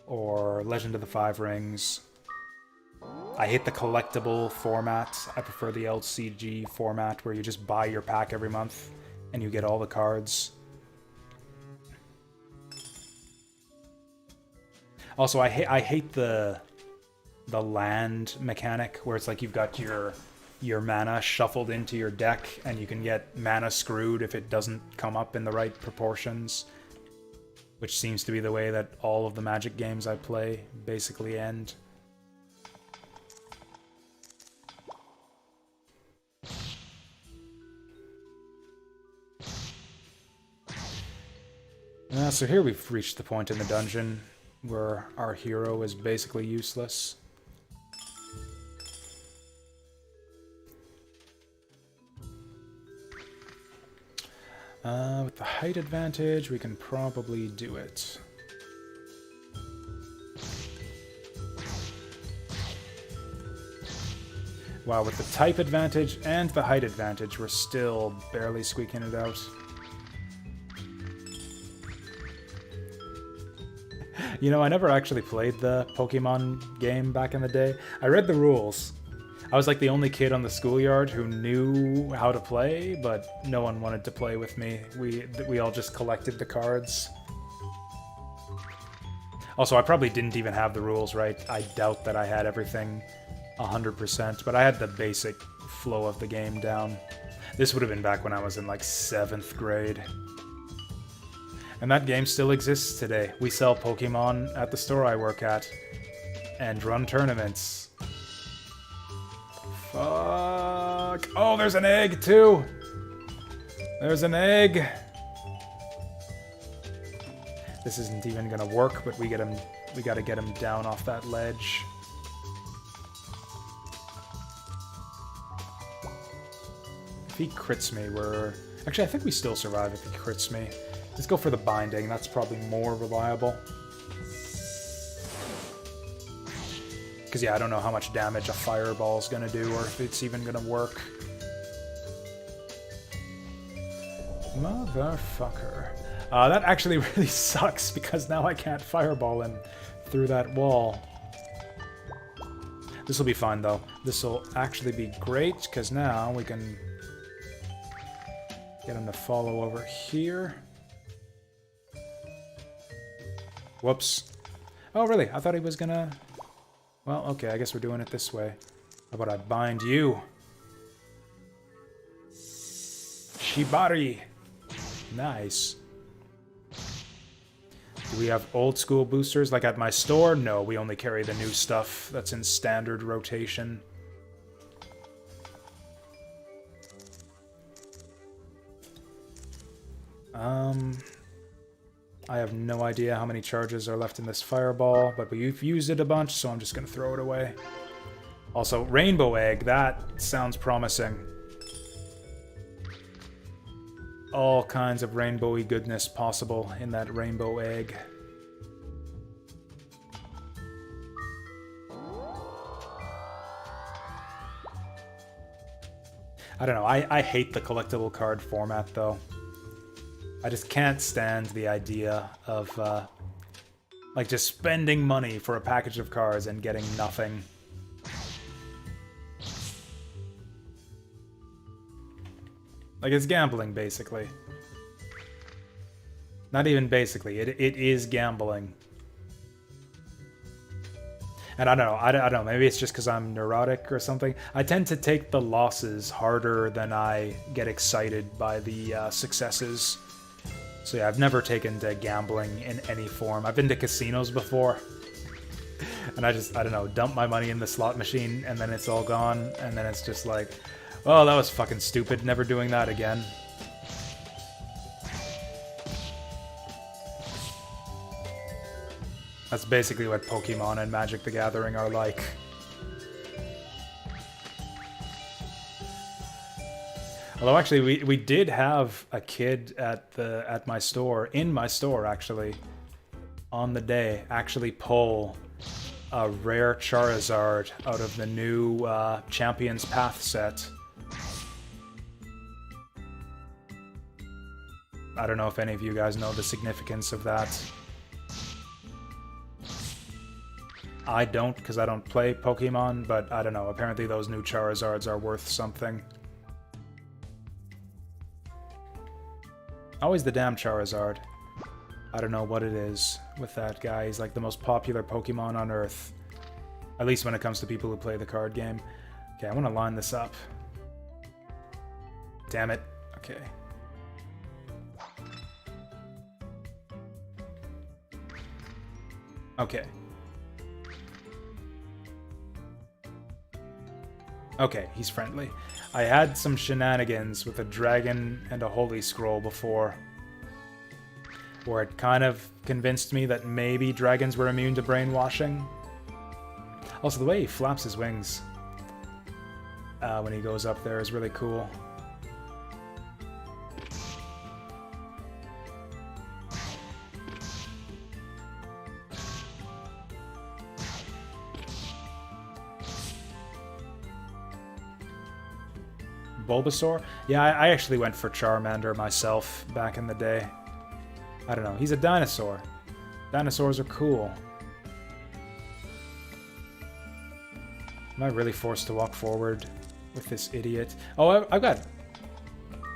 or Legend of the Five Rings. I hate the collectible format. I prefer the LCG format where you just buy your pack every month and you get all the cards. Also, I hate the land mechanic where it's like you've got your mana shuffled into your deck and you can get mana screwed if it doesn't come up in the right proportions, which seems to be the way that all of the Magic games I play basically end. So here we've reached the point in the dungeon where our hero is basically useless. With the height advantage, we can probably do it. Wow, with the type advantage and the height advantage, we're still barely squeaking it out. You know, I never actually played the Pokemon game back in the day. I read the rules. I was like the only kid on the schoolyard who knew how to play, but no one wanted to play with me. We all just collected the cards. Also, I probably didn't even have the rules right. I doubt that I had everything 100%, but I had the basic flow of the game down. This would have been back when I was in like 7th grade. And that game still exists today. We sell Pokemon at the store I work at and run tournaments. Fuck. Oh, there's an egg too. There's an egg. This isn't even gonna work, but we gotta get him down off that ledge. If he crits me, we're... Actually, I think we still survive if he crits me. Let's go for the binding. That's probably more reliable. Because, yeah, I don't know how much damage a fireball's gonna do, or if it's even gonna work. Motherfucker. That actually really sucks, because now I can't fireball him through that wall. This will be fine, though. This will actually be great, because now we can get him to follow over here. Whoops. Oh, really? I thought he was gonna... Well, okay, I guess we're doing it this way. How about I bind you? Shibari! Nice. Do we have old school boosters like at my store? No, we only carry the new stuff that's in standard rotation. I have no idea how many charges are left in this fireball, but we've used it a bunch, so I'm just gonna throw it away. Also, rainbow egg, that sounds promising. All kinds of rainbowy goodness possible in that rainbow egg. I don't know, I hate the collectible card format, though. I just can't stand the idea of, like, just spending money for a package of cards and getting nothing. Like, it's gambling, basically. Not even basically, it is gambling. And I don't know, I don't know, maybe it's just because I'm neurotic or something. I tend to take the losses harder than I get excited by the successes. So yeah, I've never taken to gambling in any form. I've been to casinos before. And I don't know, dump my money in the slot machine and then it's all gone. And then it's just like, oh, that was fucking stupid. Never doing that again. That's basically what Pokemon and Magic the Gathering are like. Although actually, we did have a kid at my store, in my store actually, on the day, actually pull a rare Charizard out of the new Champions Path set. I don't know if any of you guys know the significance of that. I don't, because I don't play Pokemon, but I don't know. Apparently those new Charizards are worth something. Always the damn Charizard. I don't know what it is with that guy. He's like the most popular Pokemon on Earth. At least when it comes to people who play the card game. Okay, I want to line this up. Damn it. Okay. Okay. Okay, he's friendly. I had some shenanigans with a dragon and a holy scroll before, where it kind of convinced me that maybe dragons were immune to brainwashing. Also, the way he flaps his wings when he goes up there is really cool. Bulbasaur? Yeah, I actually went for Charmander myself back in the day. I don't know, he's a dinosaur. Dinosaurs are cool. Am I really forced to walk forward with this idiot? Oh, I've got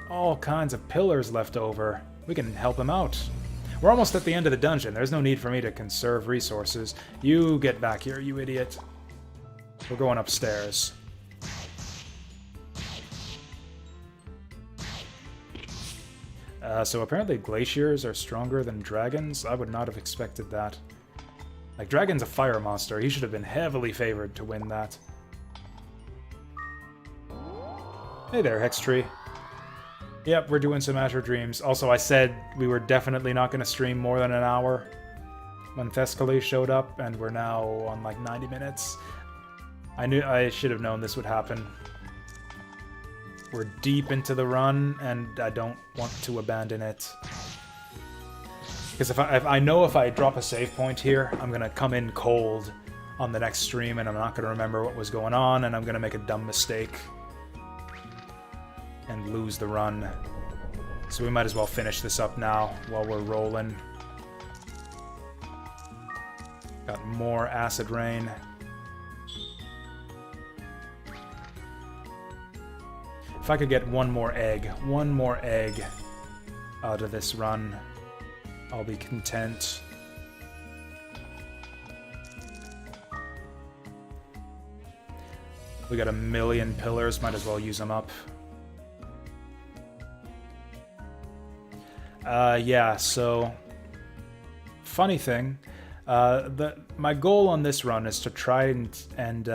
all kinds of pillars left over. We can help him out. We're almost at the end of the dungeon. There's no need for me to conserve resources. You get back here, you idiot. We're going upstairs. So apparently glaciers are stronger than dragons. I would not have expected that. Like, dragon's a fire monster. He should have been heavily favored to win that. Hey there, Hextree. Yep, we're doing some Azure Dreams. Also, I said we were definitely not going to stream more than an hour when Thescali showed up, and we're now on like 90 minutes. I should have known this would happen. We're deep into the run, and I don't want to abandon it. Because if I know if I drop a save point here, I'm going to come in cold on the next stream, and I'm not going to remember what was going on, and I'm going to make a dumb mistake and lose the run. So we might as well finish this up now while we're rolling. Got more Acid Rain. If I could get one more egg out of this run, I'll be content. We got 1,000,000 pillars, might as well use them up. Yeah, so funny thing, my goal on this run is to try and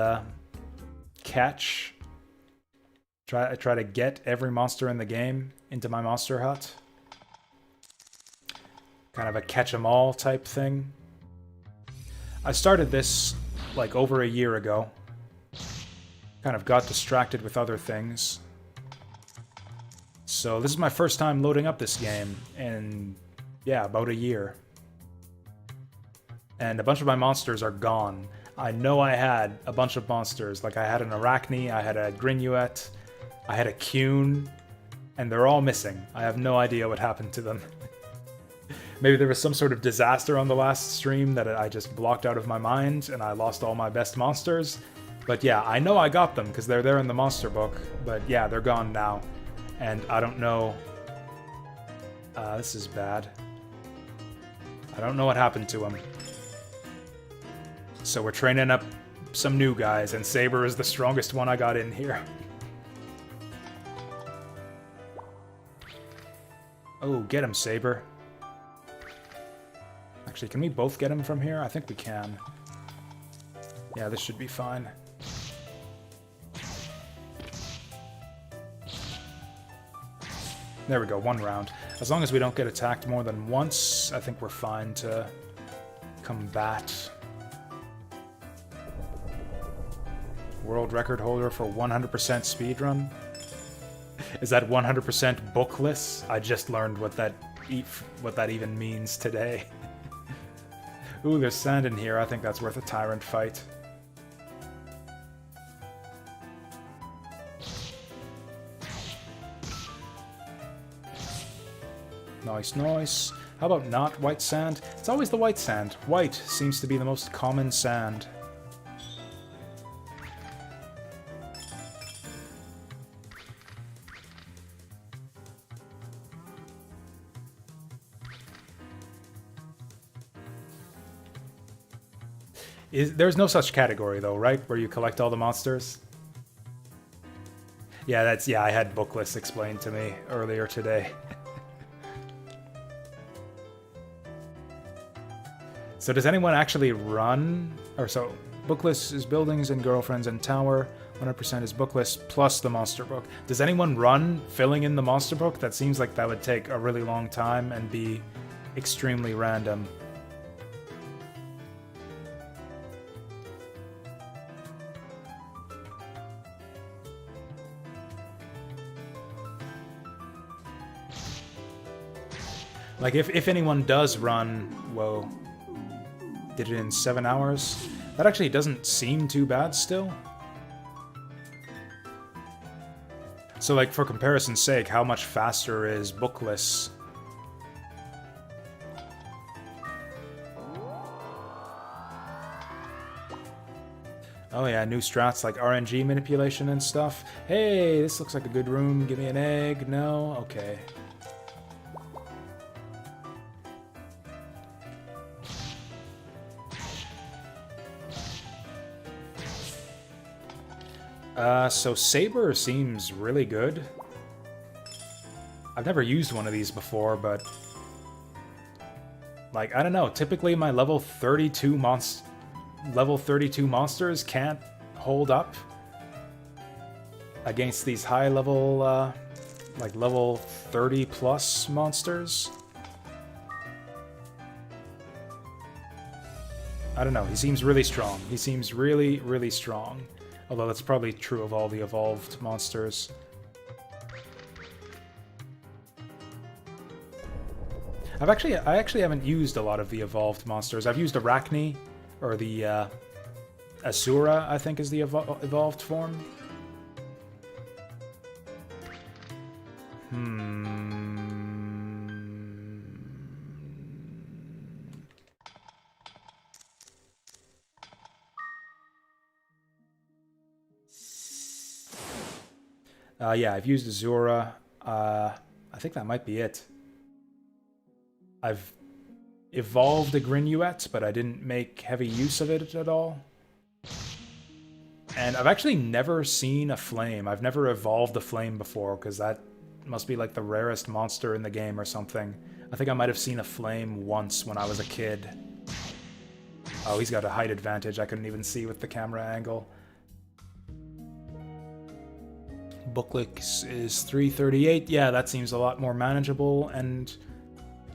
try to get every monster in the game into my monster hut. Kind of a catch-em-all type thing. I started this like over a year ago. Kind of got distracted with other things. So this is my first time loading up this game in, yeah, about a year. And a bunch of my monsters are gone. I know I had a bunch of monsters. Like I had an Arachne, I had a Grinuet, I had a Cune, and they're all missing. I have no idea what happened to them. Maybe there was some sort of disaster on the last stream that I just blocked out of my mind, and I lost all my best monsters. But yeah, I know I got them, because they're there in the monster book. But yeah, they're gone now. And I don't know... this is bad. I don't know what happened to them. So we're training up some new guys, and Saber is the strongest one I got in here. Oh, get him, Saber. Actually, can we both get him from here? I think we can. Yeah, this should be fine. There we go, 1 round. As long as we don't get attacked more than once, I think we're fine to combat. World record holder for 100% speedrun. Is that 100% bookless? I just learned what that even means today. Ooh, there's sand in here. I think that's worth a tyrant fight. Nice, nice. How about not white sand? It's always the white sand. White seems to be the most common sand. There's no such category though, right? Where you collect all the monsters? Yeah, I had bookless explained to me earlier today. So does anyone actually run? Or so, bookless is buildings and girlfriends and tower. 100% is bookless plus the monster book. Does anyone run filling in the monster book? That seems like that would take a really long time and be extremely random. Like, if anyone does run, whoa, did it in 7 hours? That actually doesn't seem too bad still. So, like, for comparison's sake, how much faster is bookless? Oh yeah, new strats like RNG manipulation and stuff. Hey, this looks like a good room. Give me an egg. No? Okay. So Saber seems really good. I've never used one of these before, but... like, I don't know, typically my level 32 monsters can't hold up against these high level, like level 30 plus monsters. I don't know, he seems really strong. He seems really, really strong. Although that's probably true of all the evolved monsters. I actually haven't used a lot of the evolved monsters. I've used Arachne, or the Azura, I think is the evolved form. Yeah, I've used Azura. I think that might be it. I've evolved a Grinuet, but I didn't make heavy use of it at all. And I've actually never seen a flame. I've never evolved a flame before, because that must be like the rarest monster in the game or something. I think I might have seen a flame once when I was a kid. Oh, he's got a height advantage. I couldn't even see with the camera angle. Bookless is 338. Yeah, that seems a lot more manageable and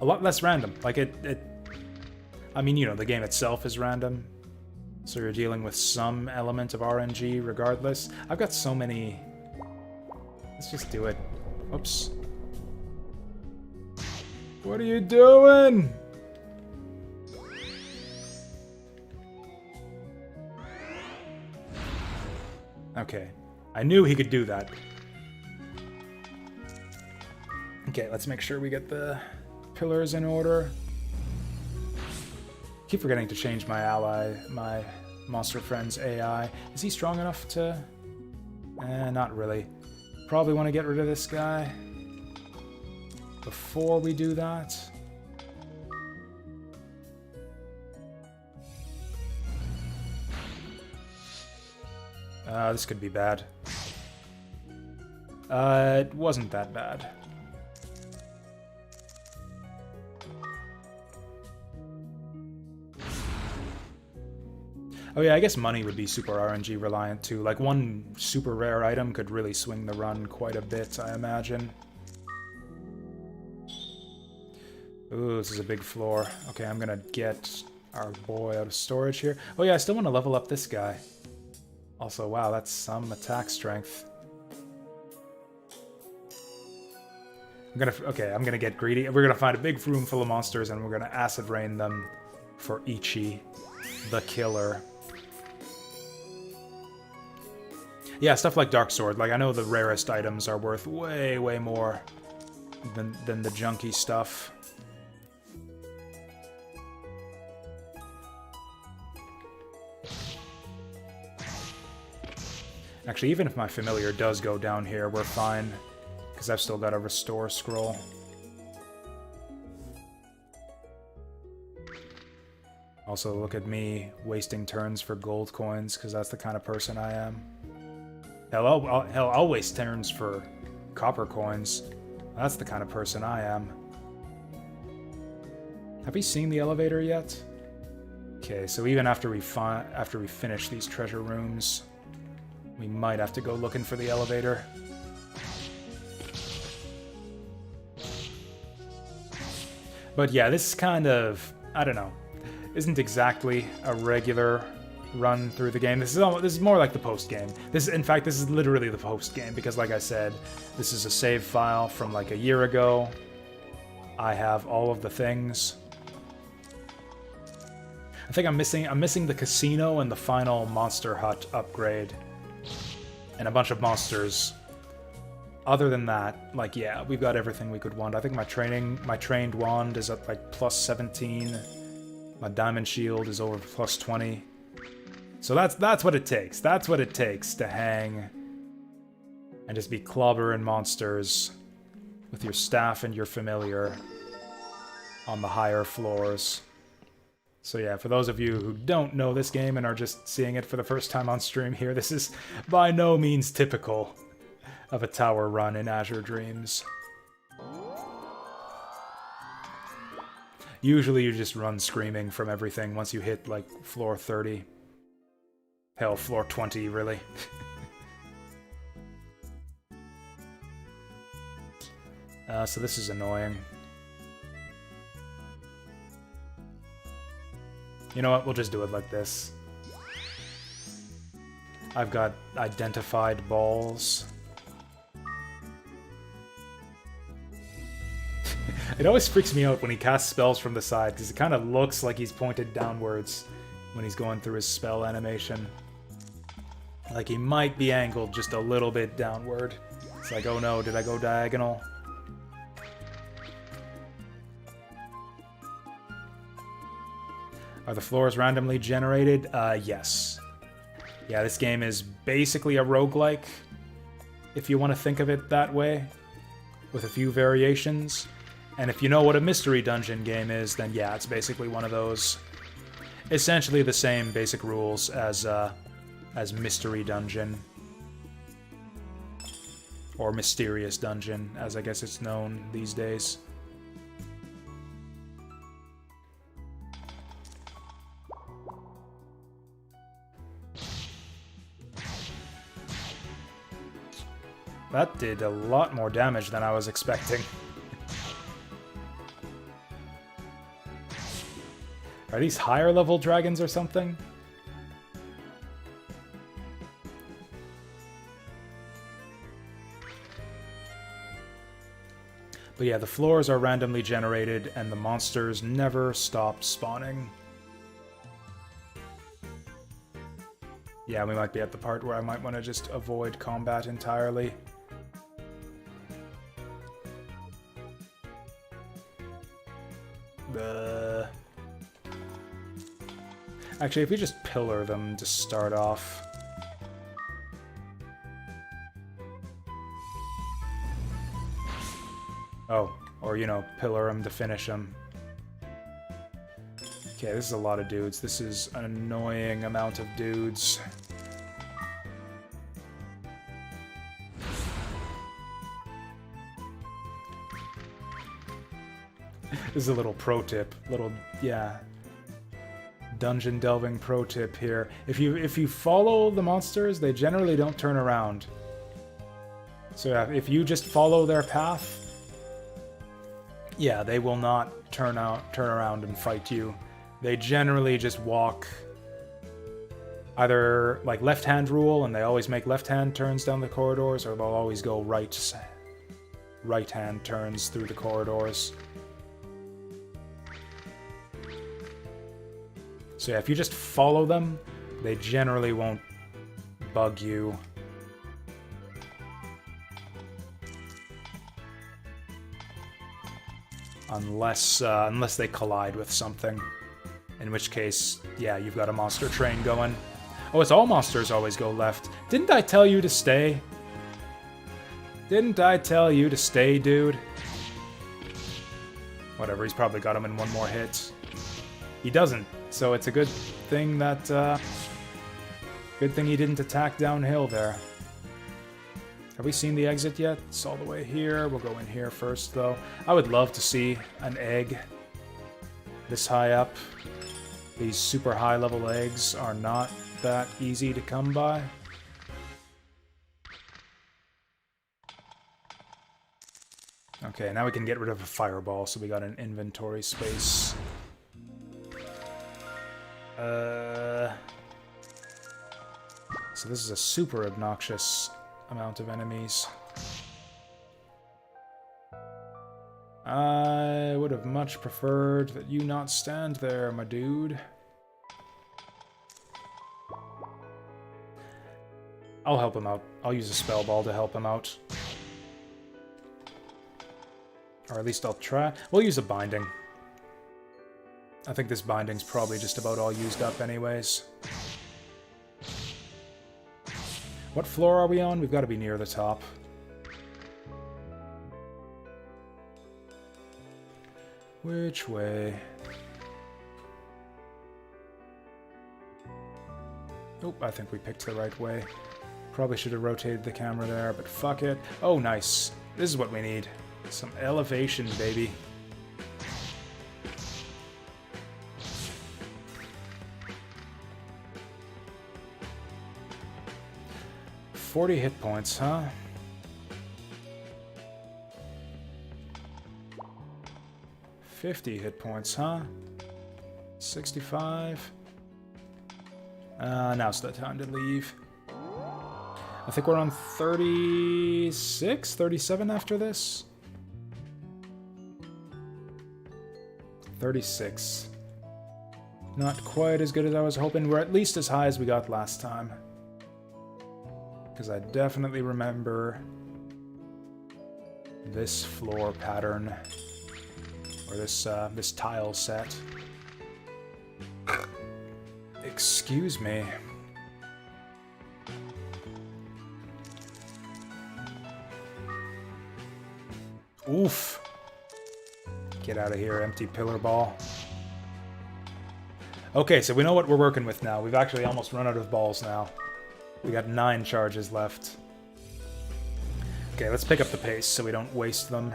a lot less random. Like I mean, you know, the game itself is random, so you're dealing with some element of RNG regardless. I've got so many... let's just do it. Oops. What are you doing? Okay. I knew he could do that. Okay, let's make sure we get the pillars in order. Keep forgetting to change my my monster friend's AI. Is he strong enough to... not really. Probably want to get rid of this guy before we do that. This could be bad. It wasn't that bad. Oh yeah, I guess money would be super RNG reliant too. Like one super rare item could really swing the run quite a bit, I imagine. Ooh, this is a big floor. Okay, I'm gonna get our boy out of storage here. Oh yeah, I still want to level up this guy. Also, wow, that's some attack strength. I'm gonna get greedy. We're gonna find a big room full of monsters, and we're gonna acid rain them for Ichi, the killer. Yeah, stuff like Dark Sword. Like, I know the rarest items are worth way, way more than the junky stuff. Actually, even if my familiar does go down here, we're fine. Because I've still got a restore scroll. Also, look at me wasting turns for gold coins, because that's the kind of person I am. Hell, I'll waste turns for copper coins. That's the kind of person I am. Have we seen the elevator yet? Okay, so even after we finish these treasure rooms, we might have to go looking for the elevator. But yeah, this is kind of, I don't know, isn't exactly a regular run through the game. This is more like the post game. In fact, this is literally the post game because, like I said, this is a save file from like a year ago. I have all of the things. I think I'm missing the casino and the final Monster Hut upgrade. And a bunch of monsters. Other than that, like, yeah, we've got everything we could want. I think my trained wand is at like plus 17. My diamond shield is over plus 20. So that's what it takes. That's what it takes to hang and just be clobbering monsters with your staff and your familiar on the higher floors. So yeah, for those of you who don't know this game and are just seeing it for the first time on stream here, this is by no means typical of a tower run in Azure Dreams. Usually you just run screaming from everything once you hit, like, floor 30. Hell, floor 20, really. So this is annoying. You know what, we'll just do it like this. I've got identified balls. It always freaks me out when he casts spells from the side, because it kind of looks like he's pointed downwards when he's going through his spell animation. Like he might be angled just a little bit downward. It's like, oh no, did I go diagonal? Are the floors randomly generated? Yes. Yeah, this game is basically a roguelike, if you want to think of it that way, with a few variations. And if you know what a mystery dungeon game is, then yeah, it's basically one of those. Essentially the same basic rules as Mystery Dungeon. Or Mysterious Dungeon, as I guess it's known these days. That did a lot more damage than I was expecting. Are these higher level dragons or something? But yeah, the floors are randomly generated and the monsters never stop spawning. Yeah, we might be at the part where I might want to just avoid combat entirely. Actually, if we just pillar them to start off. Oh, or, you know, pillar them to finish them. Okay, this is a lot of dudes. This is an annoying amount of dudes. This is a little pro tip. Yeah. Dungeon delving pro tip here. If you follow the monsters, they generally don't turn around. So yeah, if you just follow their path, yeah, they will not turn around and fight you. They generally just walk either like left-hand rule, and they always make left-hand turns down the corridors, or they'll always go right. right-hand turns through the corridors. So yeah, if you just follow them, they generally won't bug you. Unless they collide with something. In which case, yeah, you've got a monster train going. Oh, it's all monsters always go left. Didn't I tell you to stay? Didn't I tell you to stay, dude? Whatever, he's probably got him in one more hit. He doesn't, so it's a good thing that, good thing he didn't attack downhill there. Have we seen the exit yet? It's all the way here. We'll go in here first, though. I would love to see an egg this high up. These super high-level eggs are not that easy to come by. Okay, now we can get rid of a fireball, so we got an inventory space. So this is a super obnoxious amount of enemies. I would have much preferred that you not stand there, my dude. I'll help him out. I'll use a spell ball to help him out. Or at least I'll try. We'll use a binding. I think this binding's probably just about all used up anyways. What floor are we on? We've got to be near the top. Which way? Nope, I think we picked the right way. Probably should have rotated the camera there, but fuck it. Oh, nice. This is what we need. Some elevation, baby. $40 hit points, huh? $50 hit points, huh? 65. Now's the time to leave. I think we're on 36, 37 after this. 36. Not quite as good as I was hoping. We're at least as high as we got last time. Because I definitely remember this floor pattern. Or this tile set. Excuse me. Oof. Get out of here, empty pillar ball. Okay, so we know what we're working with now. We've actually almost run out of balls now. We got 9 charges left. Okay, let's pick up the pace so we don't waste them.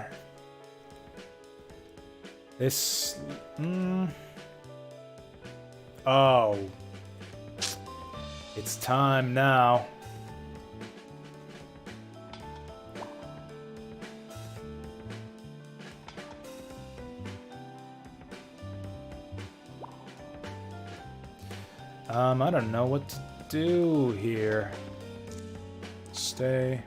This... Oh. It's time now. I don't know what to do here. Stay.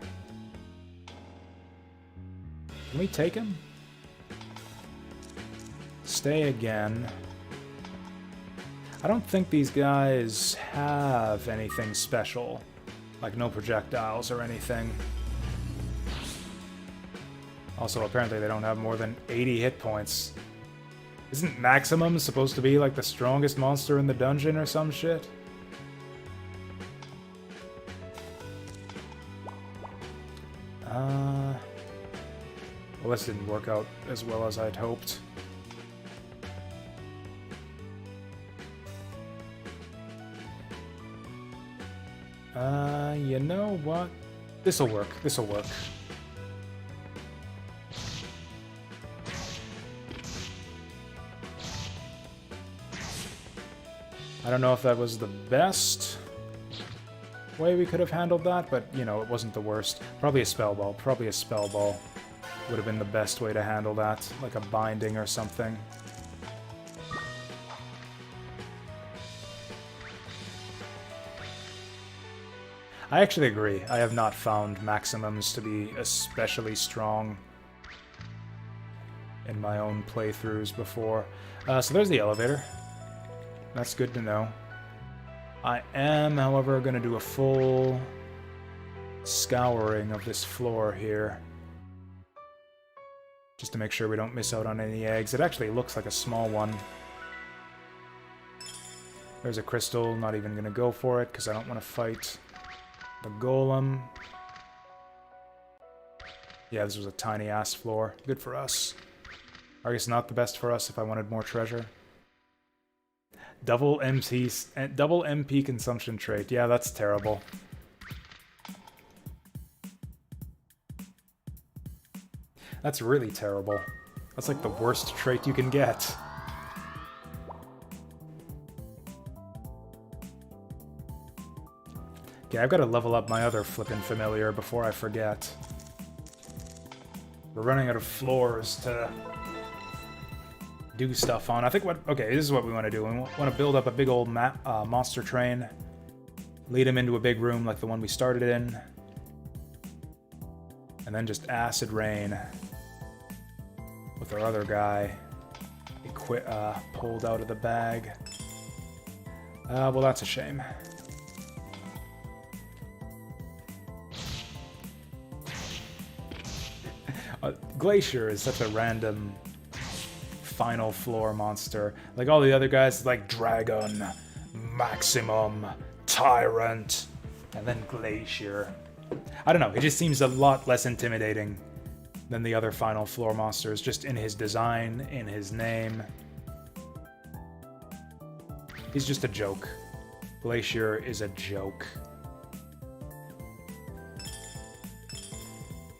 Can we take him? Stay again. I don't think these guys have anything special. Like no projectiles or anything. Also, apparently they don't have more than 80 hit points. Isn't Maximum supposed to be like the strongest monster in the dungeon or some shit? Well, this didn't work out as well as I'd hoped. You know what? This'll work. This'll work. I don't know if that was the best way we could have handled that, but, you know, it wasn't the worst. Probably a spell ball. Probably a spell ball would have been the best way to handle that. Like a binding or something. I actually agree. I have not found Maximums to be especially strong in my own playthroughs before. So there's the elevator. That's good to know. I am, however, going to do a full scouring of this floor here. Just to make sure we don't miss out on any eggs. It actually looks like a small one. There's a crystal, not even going to go for it because I don't want to fight the golem. Yeah, this was a tiny ass floor. Good for us. I guess not the best for us if I wanted more treasure. Double MP consumption trait. Yeah, that's terrible. That's really terrible. That's like the worst trait you can get. Okay, I've got to level up my other flippin' familiar before I forget. We're running out of floors to do stuff on. I think okay, this is what we want to do. We want to build up a big old monster train. Lead him into a big room like the one we started in. And then just acid rain with our other guy pulled out of the bag. Well, that's a shame. Glacier is such a random final floor monster. Like all the other guys, like Dragon, Maximum, Tyrant, and then Glacier. I don't know, it just seems a lot less intimidating than the other final floor monsters, just in his design, in his name. He's just a joke. Glacier is a joke.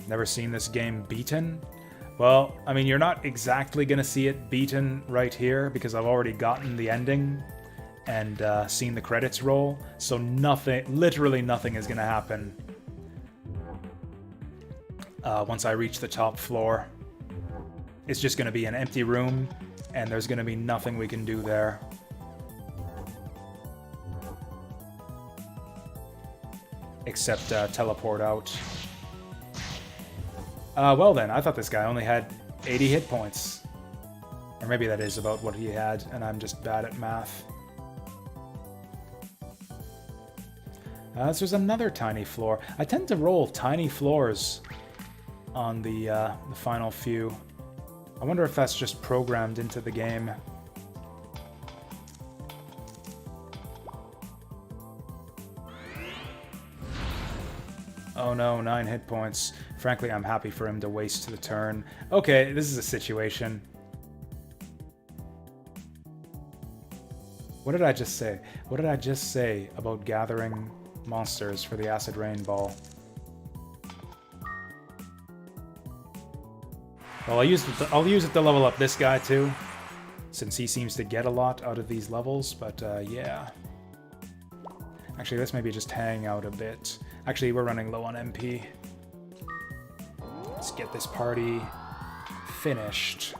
Never seen this game beaten? Well, I mean, you're not exactly gonna see it beaten right here, because I've already gotten the ending and seen the credits roll, so nothing, literally nothing is gonna happen once I reach the top floor. It's just gonna be an empty room, and there's gonna be nothing we can do there. Except teleport out. Well then, I thought this guy only had 80 hit points. Or maybe that is about what he had, and I'm just bad at math. This was another tiny floor. I tend to roll tiny floors on the final few. I wonder if that's just programmed into the game. Oh no, 9 hit points. Frankly, I'm happy for him to waste the turn. Okay, this is a situation. What did I just say? What did I just say about gathering monsters for the Acid Rain Ball? Well, I'll use it to level up this guy too, since he seems to get a lot out of these levels, but yeah. Actually, let's maybe just hang out a bit. Actually, we're running low on MP. Let's get this party finished.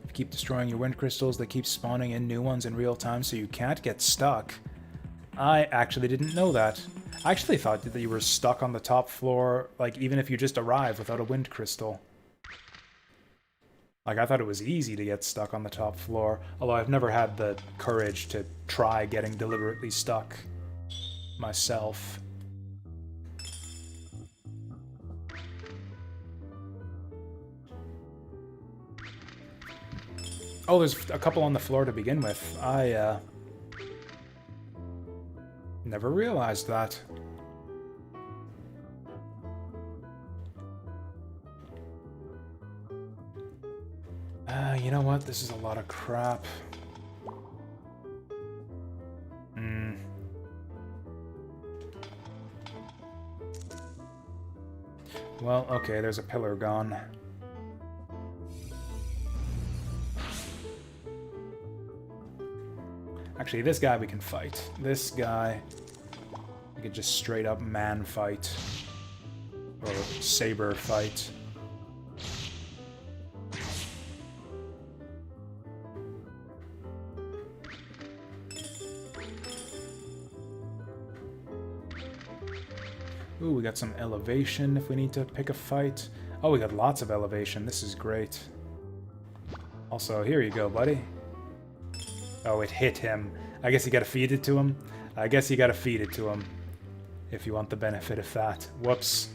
If you keep destroying your wind crystals, they keep spawning in new ones in real time, so you can't get stuck. I actually didn't know that. I actually thought that you were stuck on the top floor, like, even if you just arrive without a wind crystal. Like, I thought it was easy to get stuck on the top floor, although I've never had the courage to try getting deliberately stuck myself. Oh, there's a couple on the floor to begin with. I, never realized that. You know what? This is a lot of crap. Well, okay, there's a pillar gone. Actually, this guy we can fight. This guy, we could just straight up man fight. Or saber fight. Ooh, we got some elevation if we need to pick a fight. Oh, we got lots of elevation. This is great. Also, here you go, buddy. Oh, it hit him. I guess you gotta feed it to him. I guess you gotta feed it to him. If you want the benefit of that. Whoops.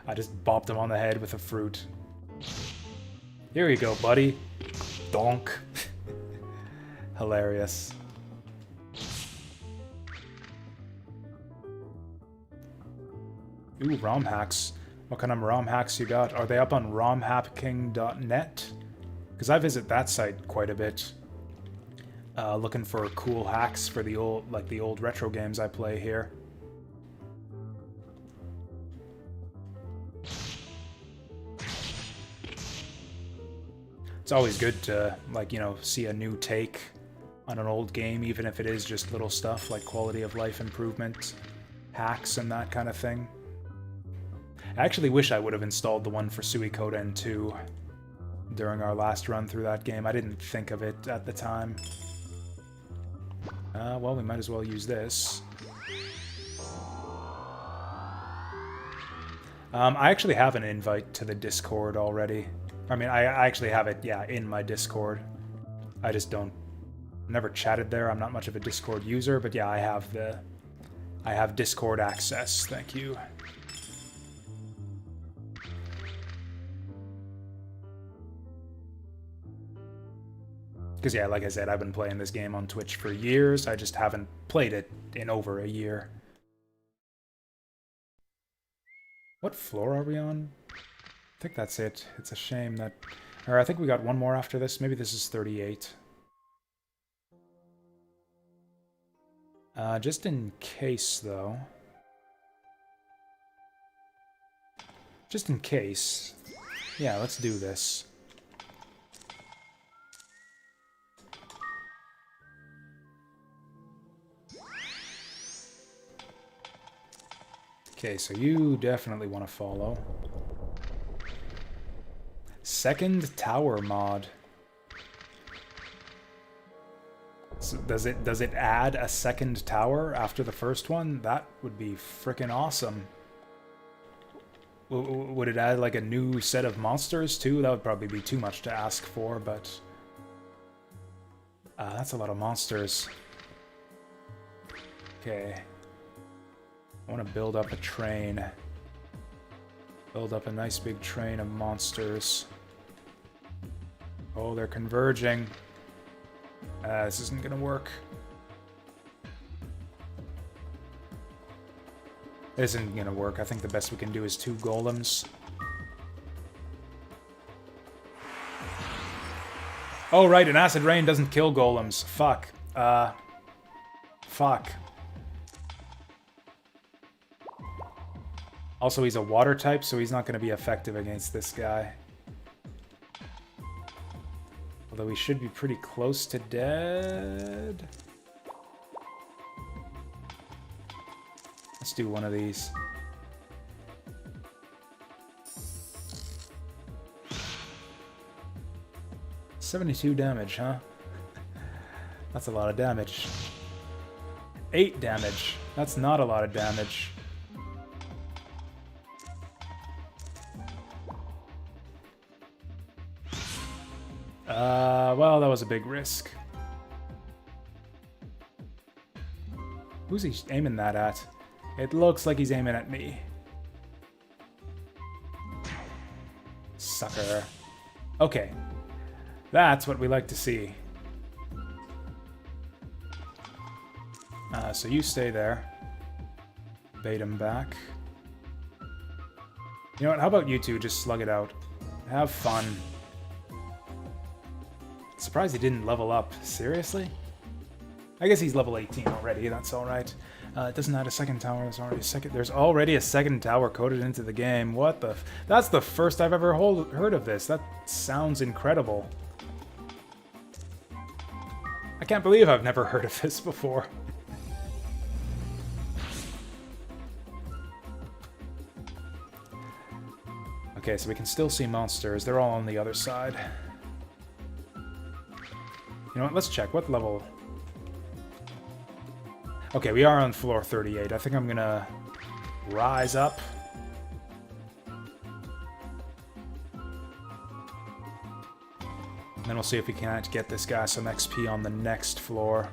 I just bopped him on the head with a fruit. Here you go, buddy. Donk. Hilarious. Ooh, ROM hacks. What kind of ROM hacks you got? Are they up on romhackking.net? Because I visit that site quite a bit. Looking for cool hacks for the old, like the old retro games I play here. It's always good to, like, you know, see a new take on an old game, even if it is just little stuff like quality of life improvement, hacks, and that kind of thing. I actually wish I would have installed the one for Suikoden 2 during our last run through that game. I didn't think of it at the time. Well, we might as well use this. I actually have an invite to the Discord already. I mean, I actually have it, yeah, in my Discord. I just never chatted there. I'm not much of a Discord user, but yeah, I have Discord access. Thank you. Because yeah, like I said, I've been playing this game on Twitch for years. I just haven't played it in over a year. What floor are we on? I think that's it. It's a shame that... Or I think we got one more after this. Maybe this is 38. Just in case, though. Just in case. Yeah, let's do this. Okay, so you definitely want to follow. Second tower mod. So does it add a second tower after the first one? That would be freaking awesome. Would it add like a new set of monsters too? That would probably be too much to ask for, but that's a lot of monsters. Okay. I want to build up a train. Build up a nice big train of monsters. Oh, they're converging. This isn't gonna work. This isn't gonna work. I think the best we can do is 2 golems. Oh, right, an acid rain doesn't kill golems. Fuck. Fuck. Also, he's a water type, so he's not going to be effective against this guy. Although he should be pretty close to dead. Let's do one of these. $72 damage, huh? That's a lot of damage. 8 damage. That's not a lot of damage. Well, that was a big risk. Who's he aiming that at? It looks like he's aiming at me. Sucker. Okay. That's what we like to see. So you stay there. Bait him back. You know what? How about you two just slug it out? Have fun. Surprised he didn't level up. Seriously? I guess he's level 18 already. That's all right. It doesn't add a second tower. There's already a second tower coded into the game. What the? That's the first I've ever heard of this. That sounds incredible. I can't believe I've never heard of this before. Okay, so we can still see monsters. They're all on the other side. You know what? Let's check. What level? Okay, we are on floor 38. I think I'm gonna rise up. Then we'll see if we can't get this guy some XP on the next floor.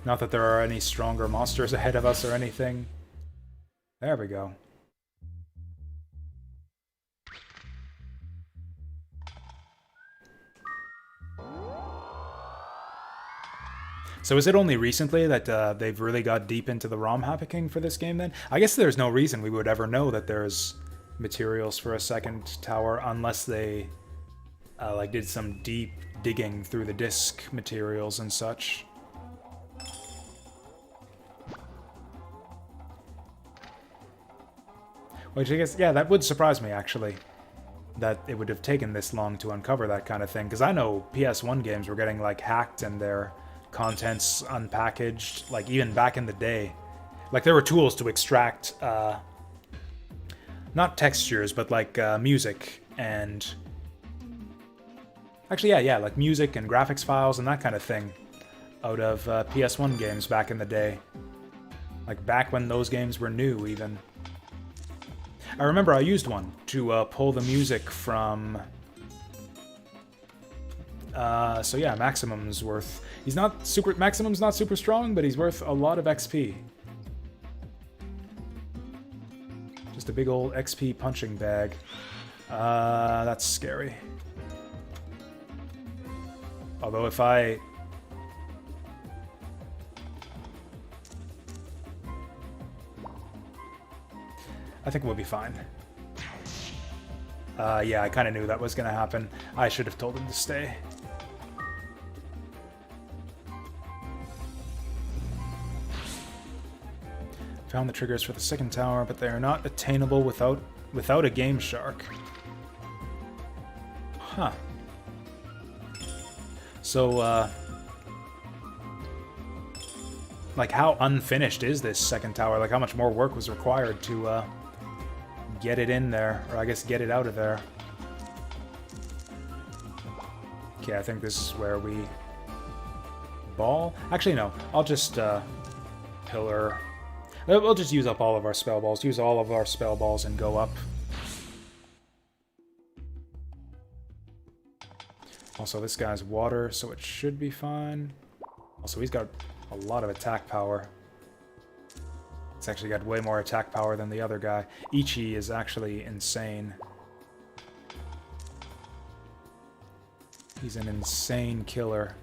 Not that there are any stronger monsters ahead of us or anything. There we go. So is it only recently that they've really got deep into the ROM hacking for this game then? I guess there's no reason we would ever know that there's materials for a second tower unless they like did some deep digging through the disc materials and such. Which I guess, yeah, that would surprise me actually, that it would have taken this long to uncover that kind of thing, because I know PS1 games were getting like hacked and their contents unpackaged, like even back in the day. Like there were tools to extract not textures, but like music and actually yeah, like music and graphics files and that kind of thing out of PS1 games back in the day. Like back when those games were new even. I remember I used one to pull the music from so yeah, Maximum's worth... Maximum's not super strong, but he's worth a lot of XP. Just a big old XP punching bag. That's scary. Although if I think we'll be fine. Yeah, I kind of knew that was going to happen. I should have told him to stay. Found the triggers for the second tower, but they are not attainable without a Game Shark. Huh. So, like, how unfinished is this second tower? Like, how much more work was required to, get it in there, or I guess get it out of there. Okay, I think this is where we ball. Actually, no. I'll just pillar. We'll just use up all of our spell balls. Use all of our spell balls and go up. Also, this guy's water, so it should be fine. Also, he's got a lot of attack power. It's actually got way more attack power than the other guy. Ichi is actually insane. He's an insane killer.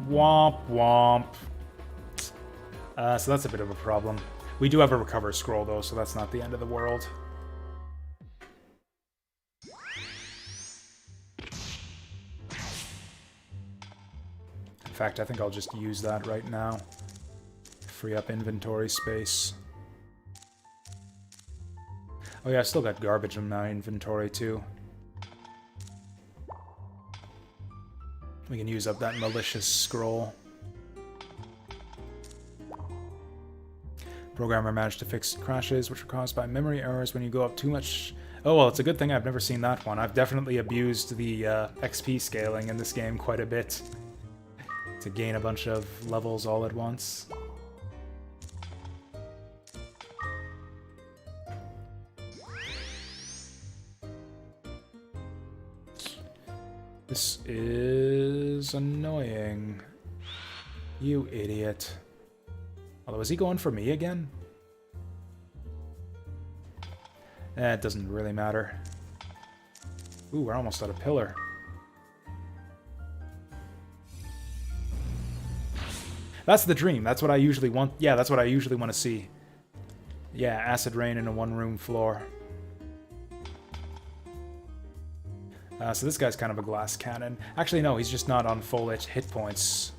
Womp womp. So that's a bit of a problem. We do have a recover scroll though, so that's not the end of the world. In fact, I think I'll just use that right now. Free up inventory space. Oh yeah, I still got garbage in my inventory too. We can use up that malicious scroll. Programmer managed to fix crashes, which are caused by memory errors when you go up too much. Oh well, it's a good thing I've never seen that one. I've definitely abused the XP scaling in this game quite a bit to gain a bunch of levels all at once. This is annoying. You idiot. Although, is he going for me again? It doesn't really matter. Ooh, we're almost at a pillar. That's the dream. That's what I usually want. Yeah, that's what I usually want to see. Yeah, acid rain in a one-room floor. So this guy's kind of a glass cannon. Actually, no, he's just not on full hit points.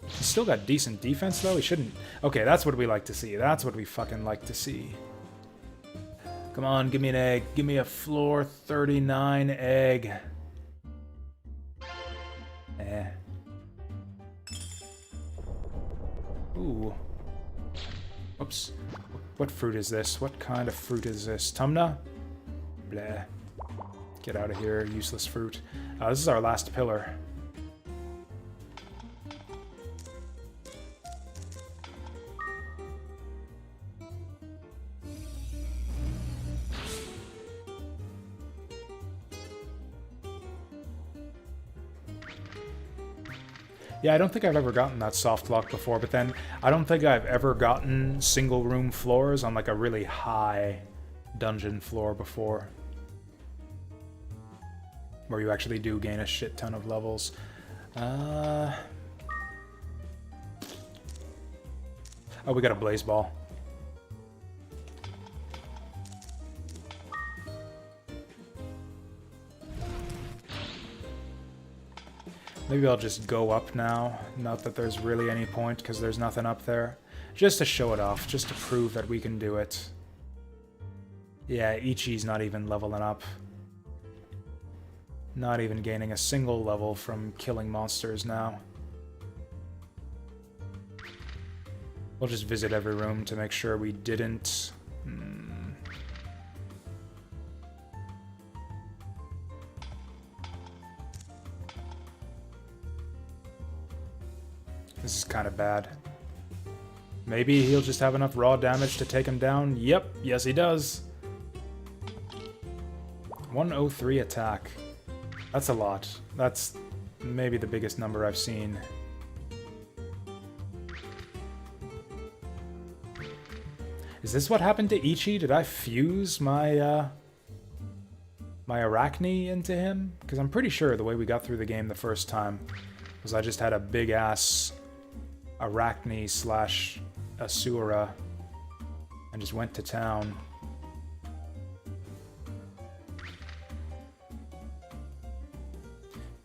He's still got decent defense, though. He shouldn't... Okay, that's what we like to see. That's what we fucking like to see. Come on, give me an egg. Give me a floor 39 egg. Eh. Ooh. Oops. What fruit is this? What kind of fruit is this? Tumna? Bleh. Get out of here, useless fruit. This is our last pillar. Yeah, I don't think I've ever gotten that soft lock before, but then I don't think I've ever gotten single room floors on like a really high dungeon floor before. Where you actually do gain a shit ton of levels. Oh, we got a blaze ball. Maybe I'll just go up now. Not that there's really any point, because there's nothing up there. Just to show it off, just to prove that we can do it. Yeah, Ichi's not even leveling up. Not even gaining a single level from killing monsters now. We'll just visit every room to make sure we didn't... This is kind of bad. Maybe he'll just have enough raw damage to take him down. Yep, yes he does. 103 attack. That's a lot. That's maybe the biggest number I've seen. Is this what happened to Ichi? Did I fuse my my Arachne into him? Because I'm pretty sure the way we got through the game the first time was I just had a big ass Arachne slash Asura and just went to town.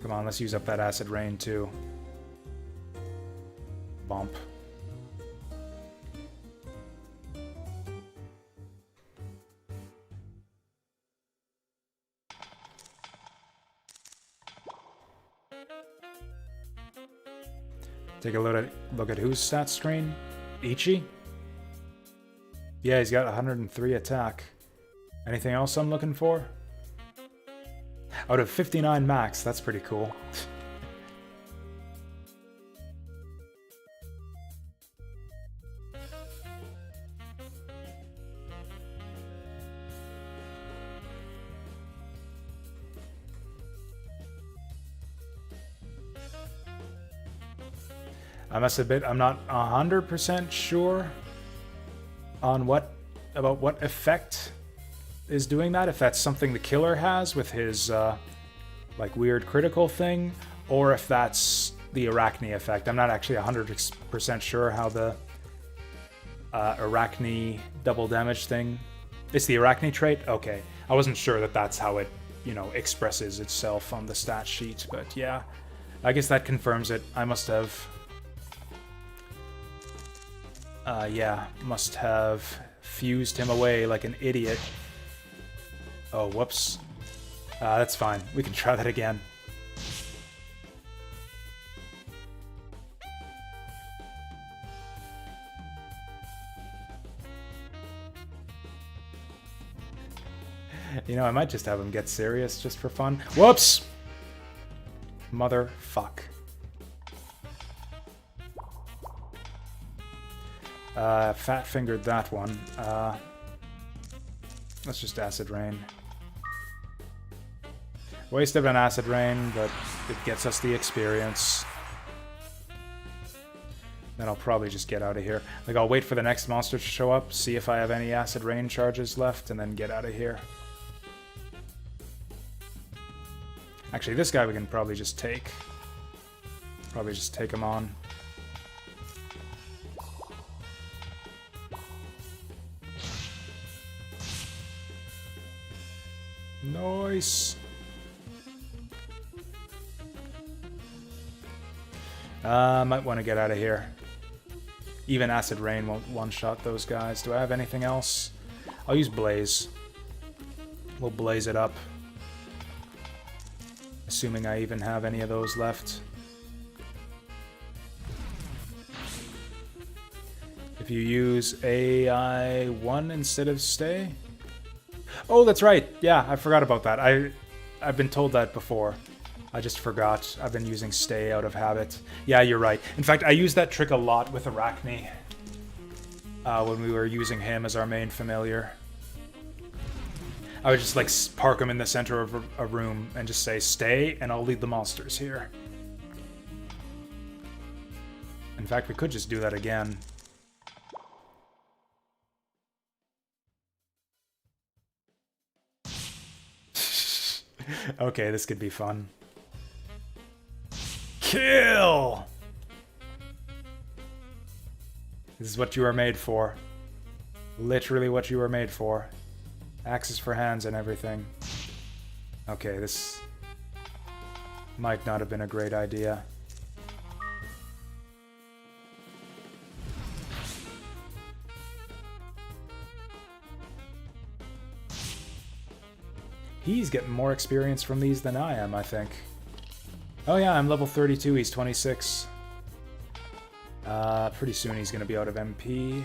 Come on, let's use up that acid rain too. Bump. Take a look at whose stat screen? Ichi? Yeah, he's got 103 attack. Anything else I'm looking for? Out of 59 max, that's pretty cool. I must admit, I'm not 100% sure on what effect is doing that. If that's something the killer has with his like weird critical thing, or if that's the Arachne effect. I'm not actually 100% sure how the Arachne double damage thing. It's the Arachne trait? Okay. I wasn't sure that that's how it, you know, expresses itself on the stat sheet, but yeah. I guess that confirms it. I must have... must have fused him away like an idiot. Oh, whoops. That's fine. We can try that again. You know, I might just have him get serious just for fun. Whoops! Motherfuck. Fat-fingered that one. Let's just acid rain. Waste of an acid rain, but it gets us the experience. Then I'll probably just get out of here. Like, I'll wait for the next monster to show up, see if I have any acid rain charges left, and then get out of here. Actually, this guy we can probably just take. Probably just take him on. Nice. Might want to get out of here. Even acid rain won't one-shot those guys. Do I have anything else? I'll use blaze. We'll blaze it up. Assuming I even have any of those left. If you use AI1 instead of stay. Oh, that's right. Yeah, I forgot about that. I've been told that before. I just forgot. I've been using stay out of habit. Yeah, you're right. In fact, I used that trick a lot with Arachne. When we were using him as our main familiar. I would just like park him in the center of a room and just say, stay, and I'll lead the monsters here. In fact, we could just do that again. Okay, this could be fun. Kill! This is what you are made for. Literally what you were made for. Axes for hands and everything. Okay, this might not have been a great idea. He's getting more experience from these than I am, I think. Oh yeah, I'm level 32, he's 26. Pretty soon he's gonna be out of MP.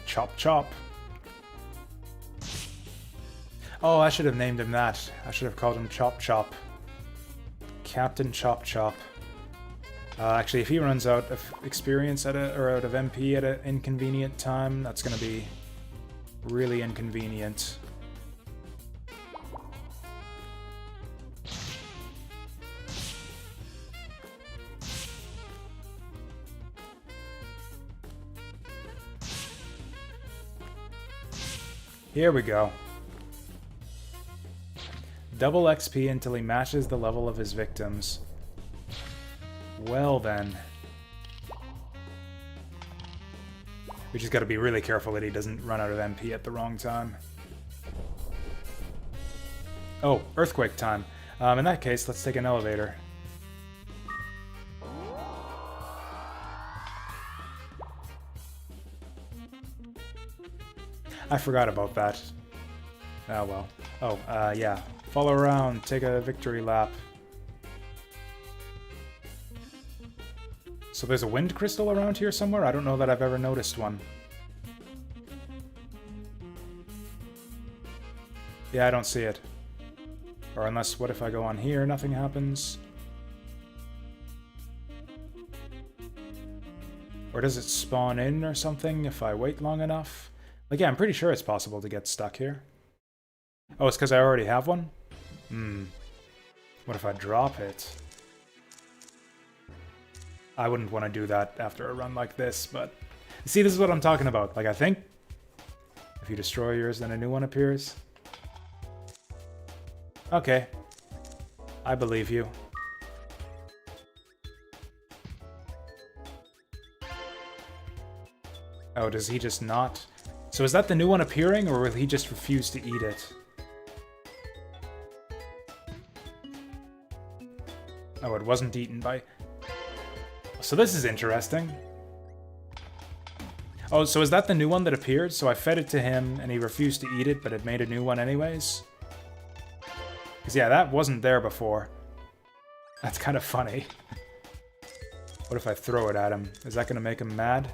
Chop chop. Oh, I should have named him that. I should have called him Chop Chop. Captain Chop Chop. Actually, if he runs out of experience or out of MP at an inconvenient time, that's gonna be really inconvenient. Here we go. Double XP until he matches the level of his victims. Well then. We just gotta be really careful that he doesn't run out of MP at the wrong time. Oh, earthquake time. In that case, let's take an elevator. I forgot about that. Oh well. Oh, yeah. Follow around, take a victory lap. So there's a wind crystal around here somewhere? I don't know that I've ever noticed one. Yeah, I don't see it. Or unless, what if I go on here, nothing happens? Or does it spawn in or something if I wait long enough? Like, yeah, I'm pretty sure it's possible to get stuck here. Oh, it's because I already have one? What if I drop it? I wouldn't want to do that after a run like this, but... See, this is what I'm talking about. Like, I think if you destroy yours, then a new one appears. Okay. I believe you. Oh, does he just not? So is that the new one appearing, or will he just refuse to eat it? Oh, it wasn't eaten by... So this is interesting. Oh, so is that the new one that appeared? So I fed it to him, and he refused to eat it, but it made a new one anyways? Because, yeah, that wasn't there before. That's kind of funny. What if I throw it at him? Is that going to make him mad?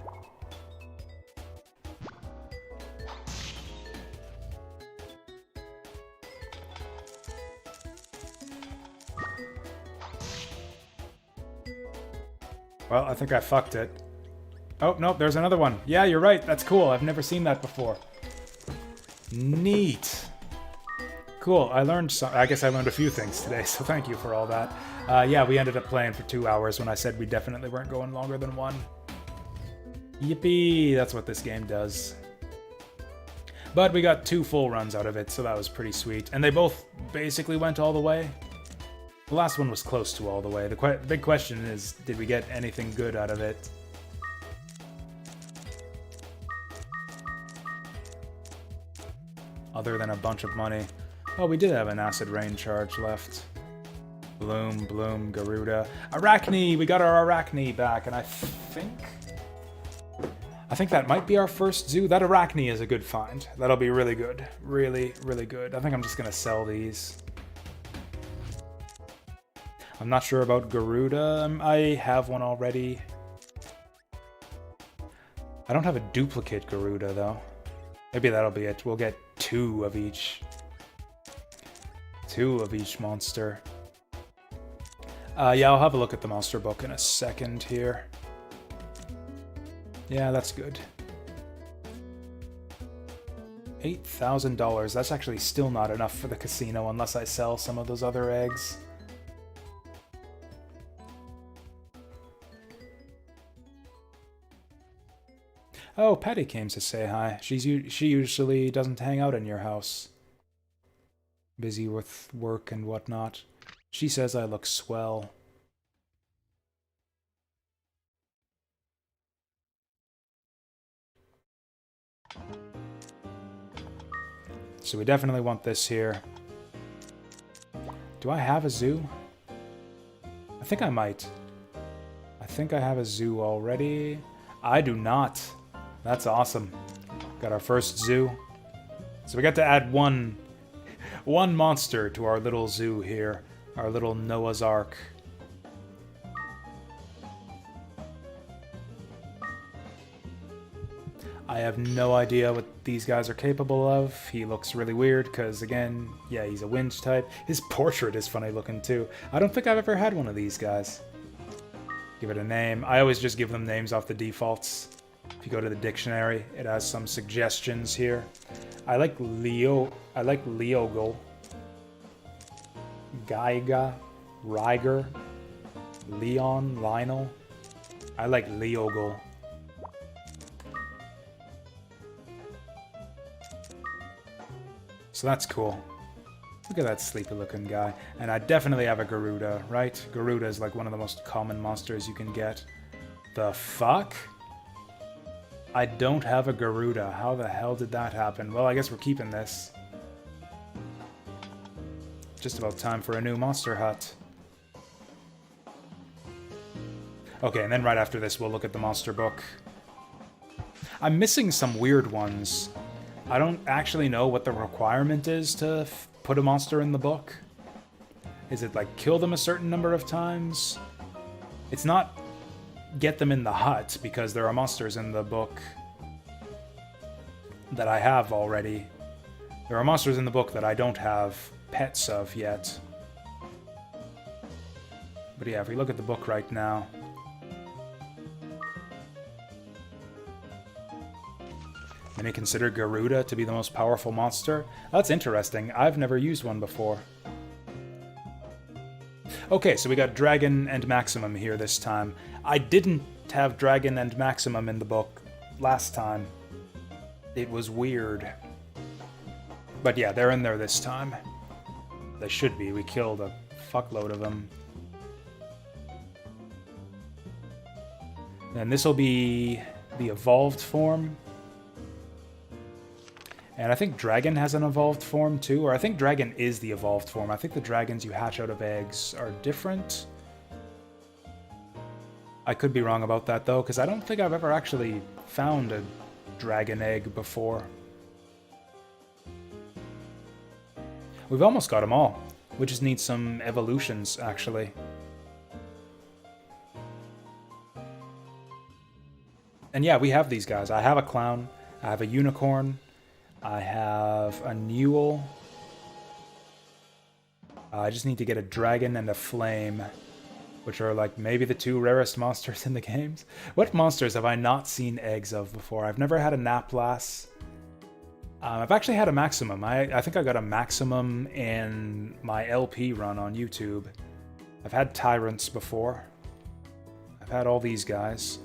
Well, I think I fucked it. Oh, nope, there's another one. Yeah, you're right. That's cool. I've never seen that before. Neat. Cool. I learned I guess I learned a few things today, so thank you for all that. Yeah, we ended up playing for 2 hours when I said we definitely weren't going longer than 1. Yippee! That's what this game does. But we got 2 full runs out of it, so that was pretty sweet. And they both basically went all the way. The last one was close to all the way. The big question is, did we get anything good out of it? Other than a bunch of money. Oh, we did have an acid rain charge left. Bloom, Bloom, Garuda. Arachne! We got our Arachne back, and I think that might be our first zoo. That Arachne is a good find. That'll be really good. Really, really good. I think I'm just gonna sell these. I'm not sure about Garuda. I have one already. I don't have a duplicate Garuda, though. Maybe that'll be it. We'll get 2 of each. 2 of each monster. Yeah, I'll have a look at the monster book in a second here. Yeah, that's good. $8,000. That's actually still not enough for the casino unless I sell some of those other eggs. Oh, Patty came to say hi. She usually doesn't hang out in your house. Busy with work and whatnot. She says I look swell. So we definitely want this here. Do I have a zoo? I think I might. I think I have a zoo already. I do not. That's awesome. Got our first zoo. So we got to add one monster to our little zoo here. Our little Noah's Ark. I have no idea what these guys are capable of. He looks really weird because, again, yeah, he's a winch type. His portrait is funny looking too. I don't think I've ever had one of these guys. Give it a name. I always just give them names off the defaults. If you go to the dictionary, it has some suggestions here. I like Leogal. Gaiga, Ryger, Leon, Lionel. I like Leogal. So that's cool. Look at that sleepy looking guy. And I definitely have a Garuda, right? Garuda is like one of the most common monsters you can get. The fuck? I don't have a Garuda. How the hell did that happen? Well, I guess we're keeping this. Just about time for a new monster hut. Okay, and then right after this, we'll look at the monster book. I'm missing some weird ones. I don't actually know what the requirement is to put a monster in the book. Is it like kill them a certain number of times? It's not get them in the hut, because there are monsters in the book that I have already. There are monsters in the book that I don't have pets of yet. But yeah, if we look at the book right now... Many consider Garuda to be the most powerful monster. That's interesting. I've never used one before. Okay, so we got Dragon and Maximum here this time. I didn't have Dragon and Maximum in the book last time. It was weird. But yeah, they're in there this time. They should be. We killed a fuckload of them. And this will be the evolved form. And I think Dragon has an evolved form too, or I think Dragon is the evolved form. I think the dragons you hatch out of eggs are different. I could be wrong about that though, because I don't think I've ever actually found a dragon egg before. We've almost got them all. We just need some evolutions, actually. And yeah, we have these guys. I have a clown, I have a unicorn, I have a Newell. I just need to get a dragon and a flame, which are like maybe the 2 rarest monsters in the games. What monsters have I not seen eggs of before? I've never had a Naplas. I've actually had a Maximum. I think I got a Maximum in my LP run on YouTube. I've had Tyrants before. I've had all these guys.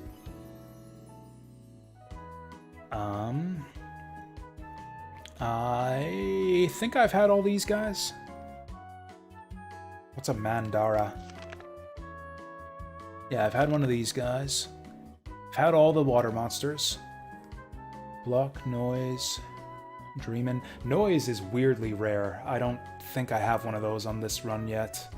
I think I've had all these guys. What's a Mandara? Yeah, I've had one of these guys. I've had all the water monsters. Block, Noise, Dreamin'. Noise is weirdly rare. I don't think I have one of those on this run yet.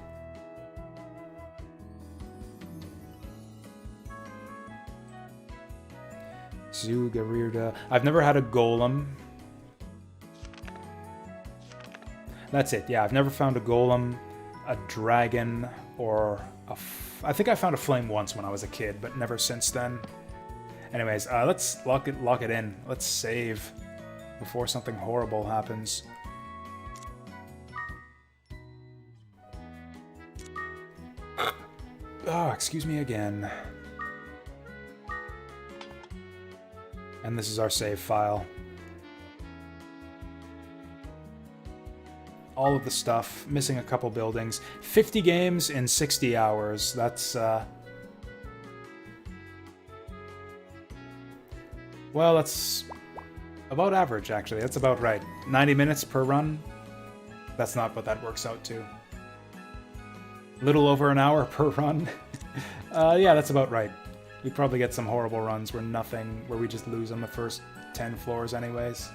Zoo, Garuda. I've never had a Golem. That's it. Yeah, I've never found a Golem, a Dragon, or a... I think I found a Flame once when I was a kid, but never since then. Anyways, let's lock it in. Let's save before something horrible happens. Oh, excuse me again. And this is our save file. All of the stuff, missing a couple buildings. 50 games in 60 hours. That's, well, that's about average, actually. That's about right. 90 minutes per run? That's not what that works out to. Little over an hour per run? Yeah, that's about right. We probably get some horrible runs where we just lose on the first 10 floors anyways.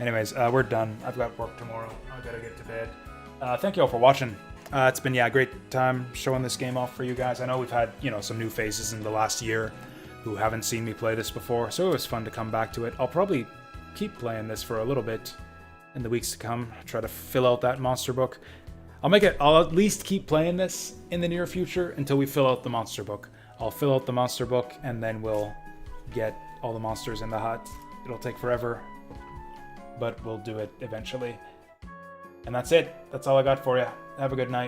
Anyways, we're done. I've got work tomorrow. I've got to get to bed. Thank you all for watching. It's been, yeah, a great time showing this game off for you guys. I know we've had, you know, some new faces in the last year who haven't seen me play this before, so it was fun to come back to it. I'll probably keep playing this for a little bit in the weeks to come. Try to fill out that monster book. I'll at least keep playing this in the near future until we fill out the monster book. I'll fill out the monster book and then we'll get all the monsters in the hut. It'll take forever, but we'll do it eventually. And that's it. That's all I got for you. Have a good night.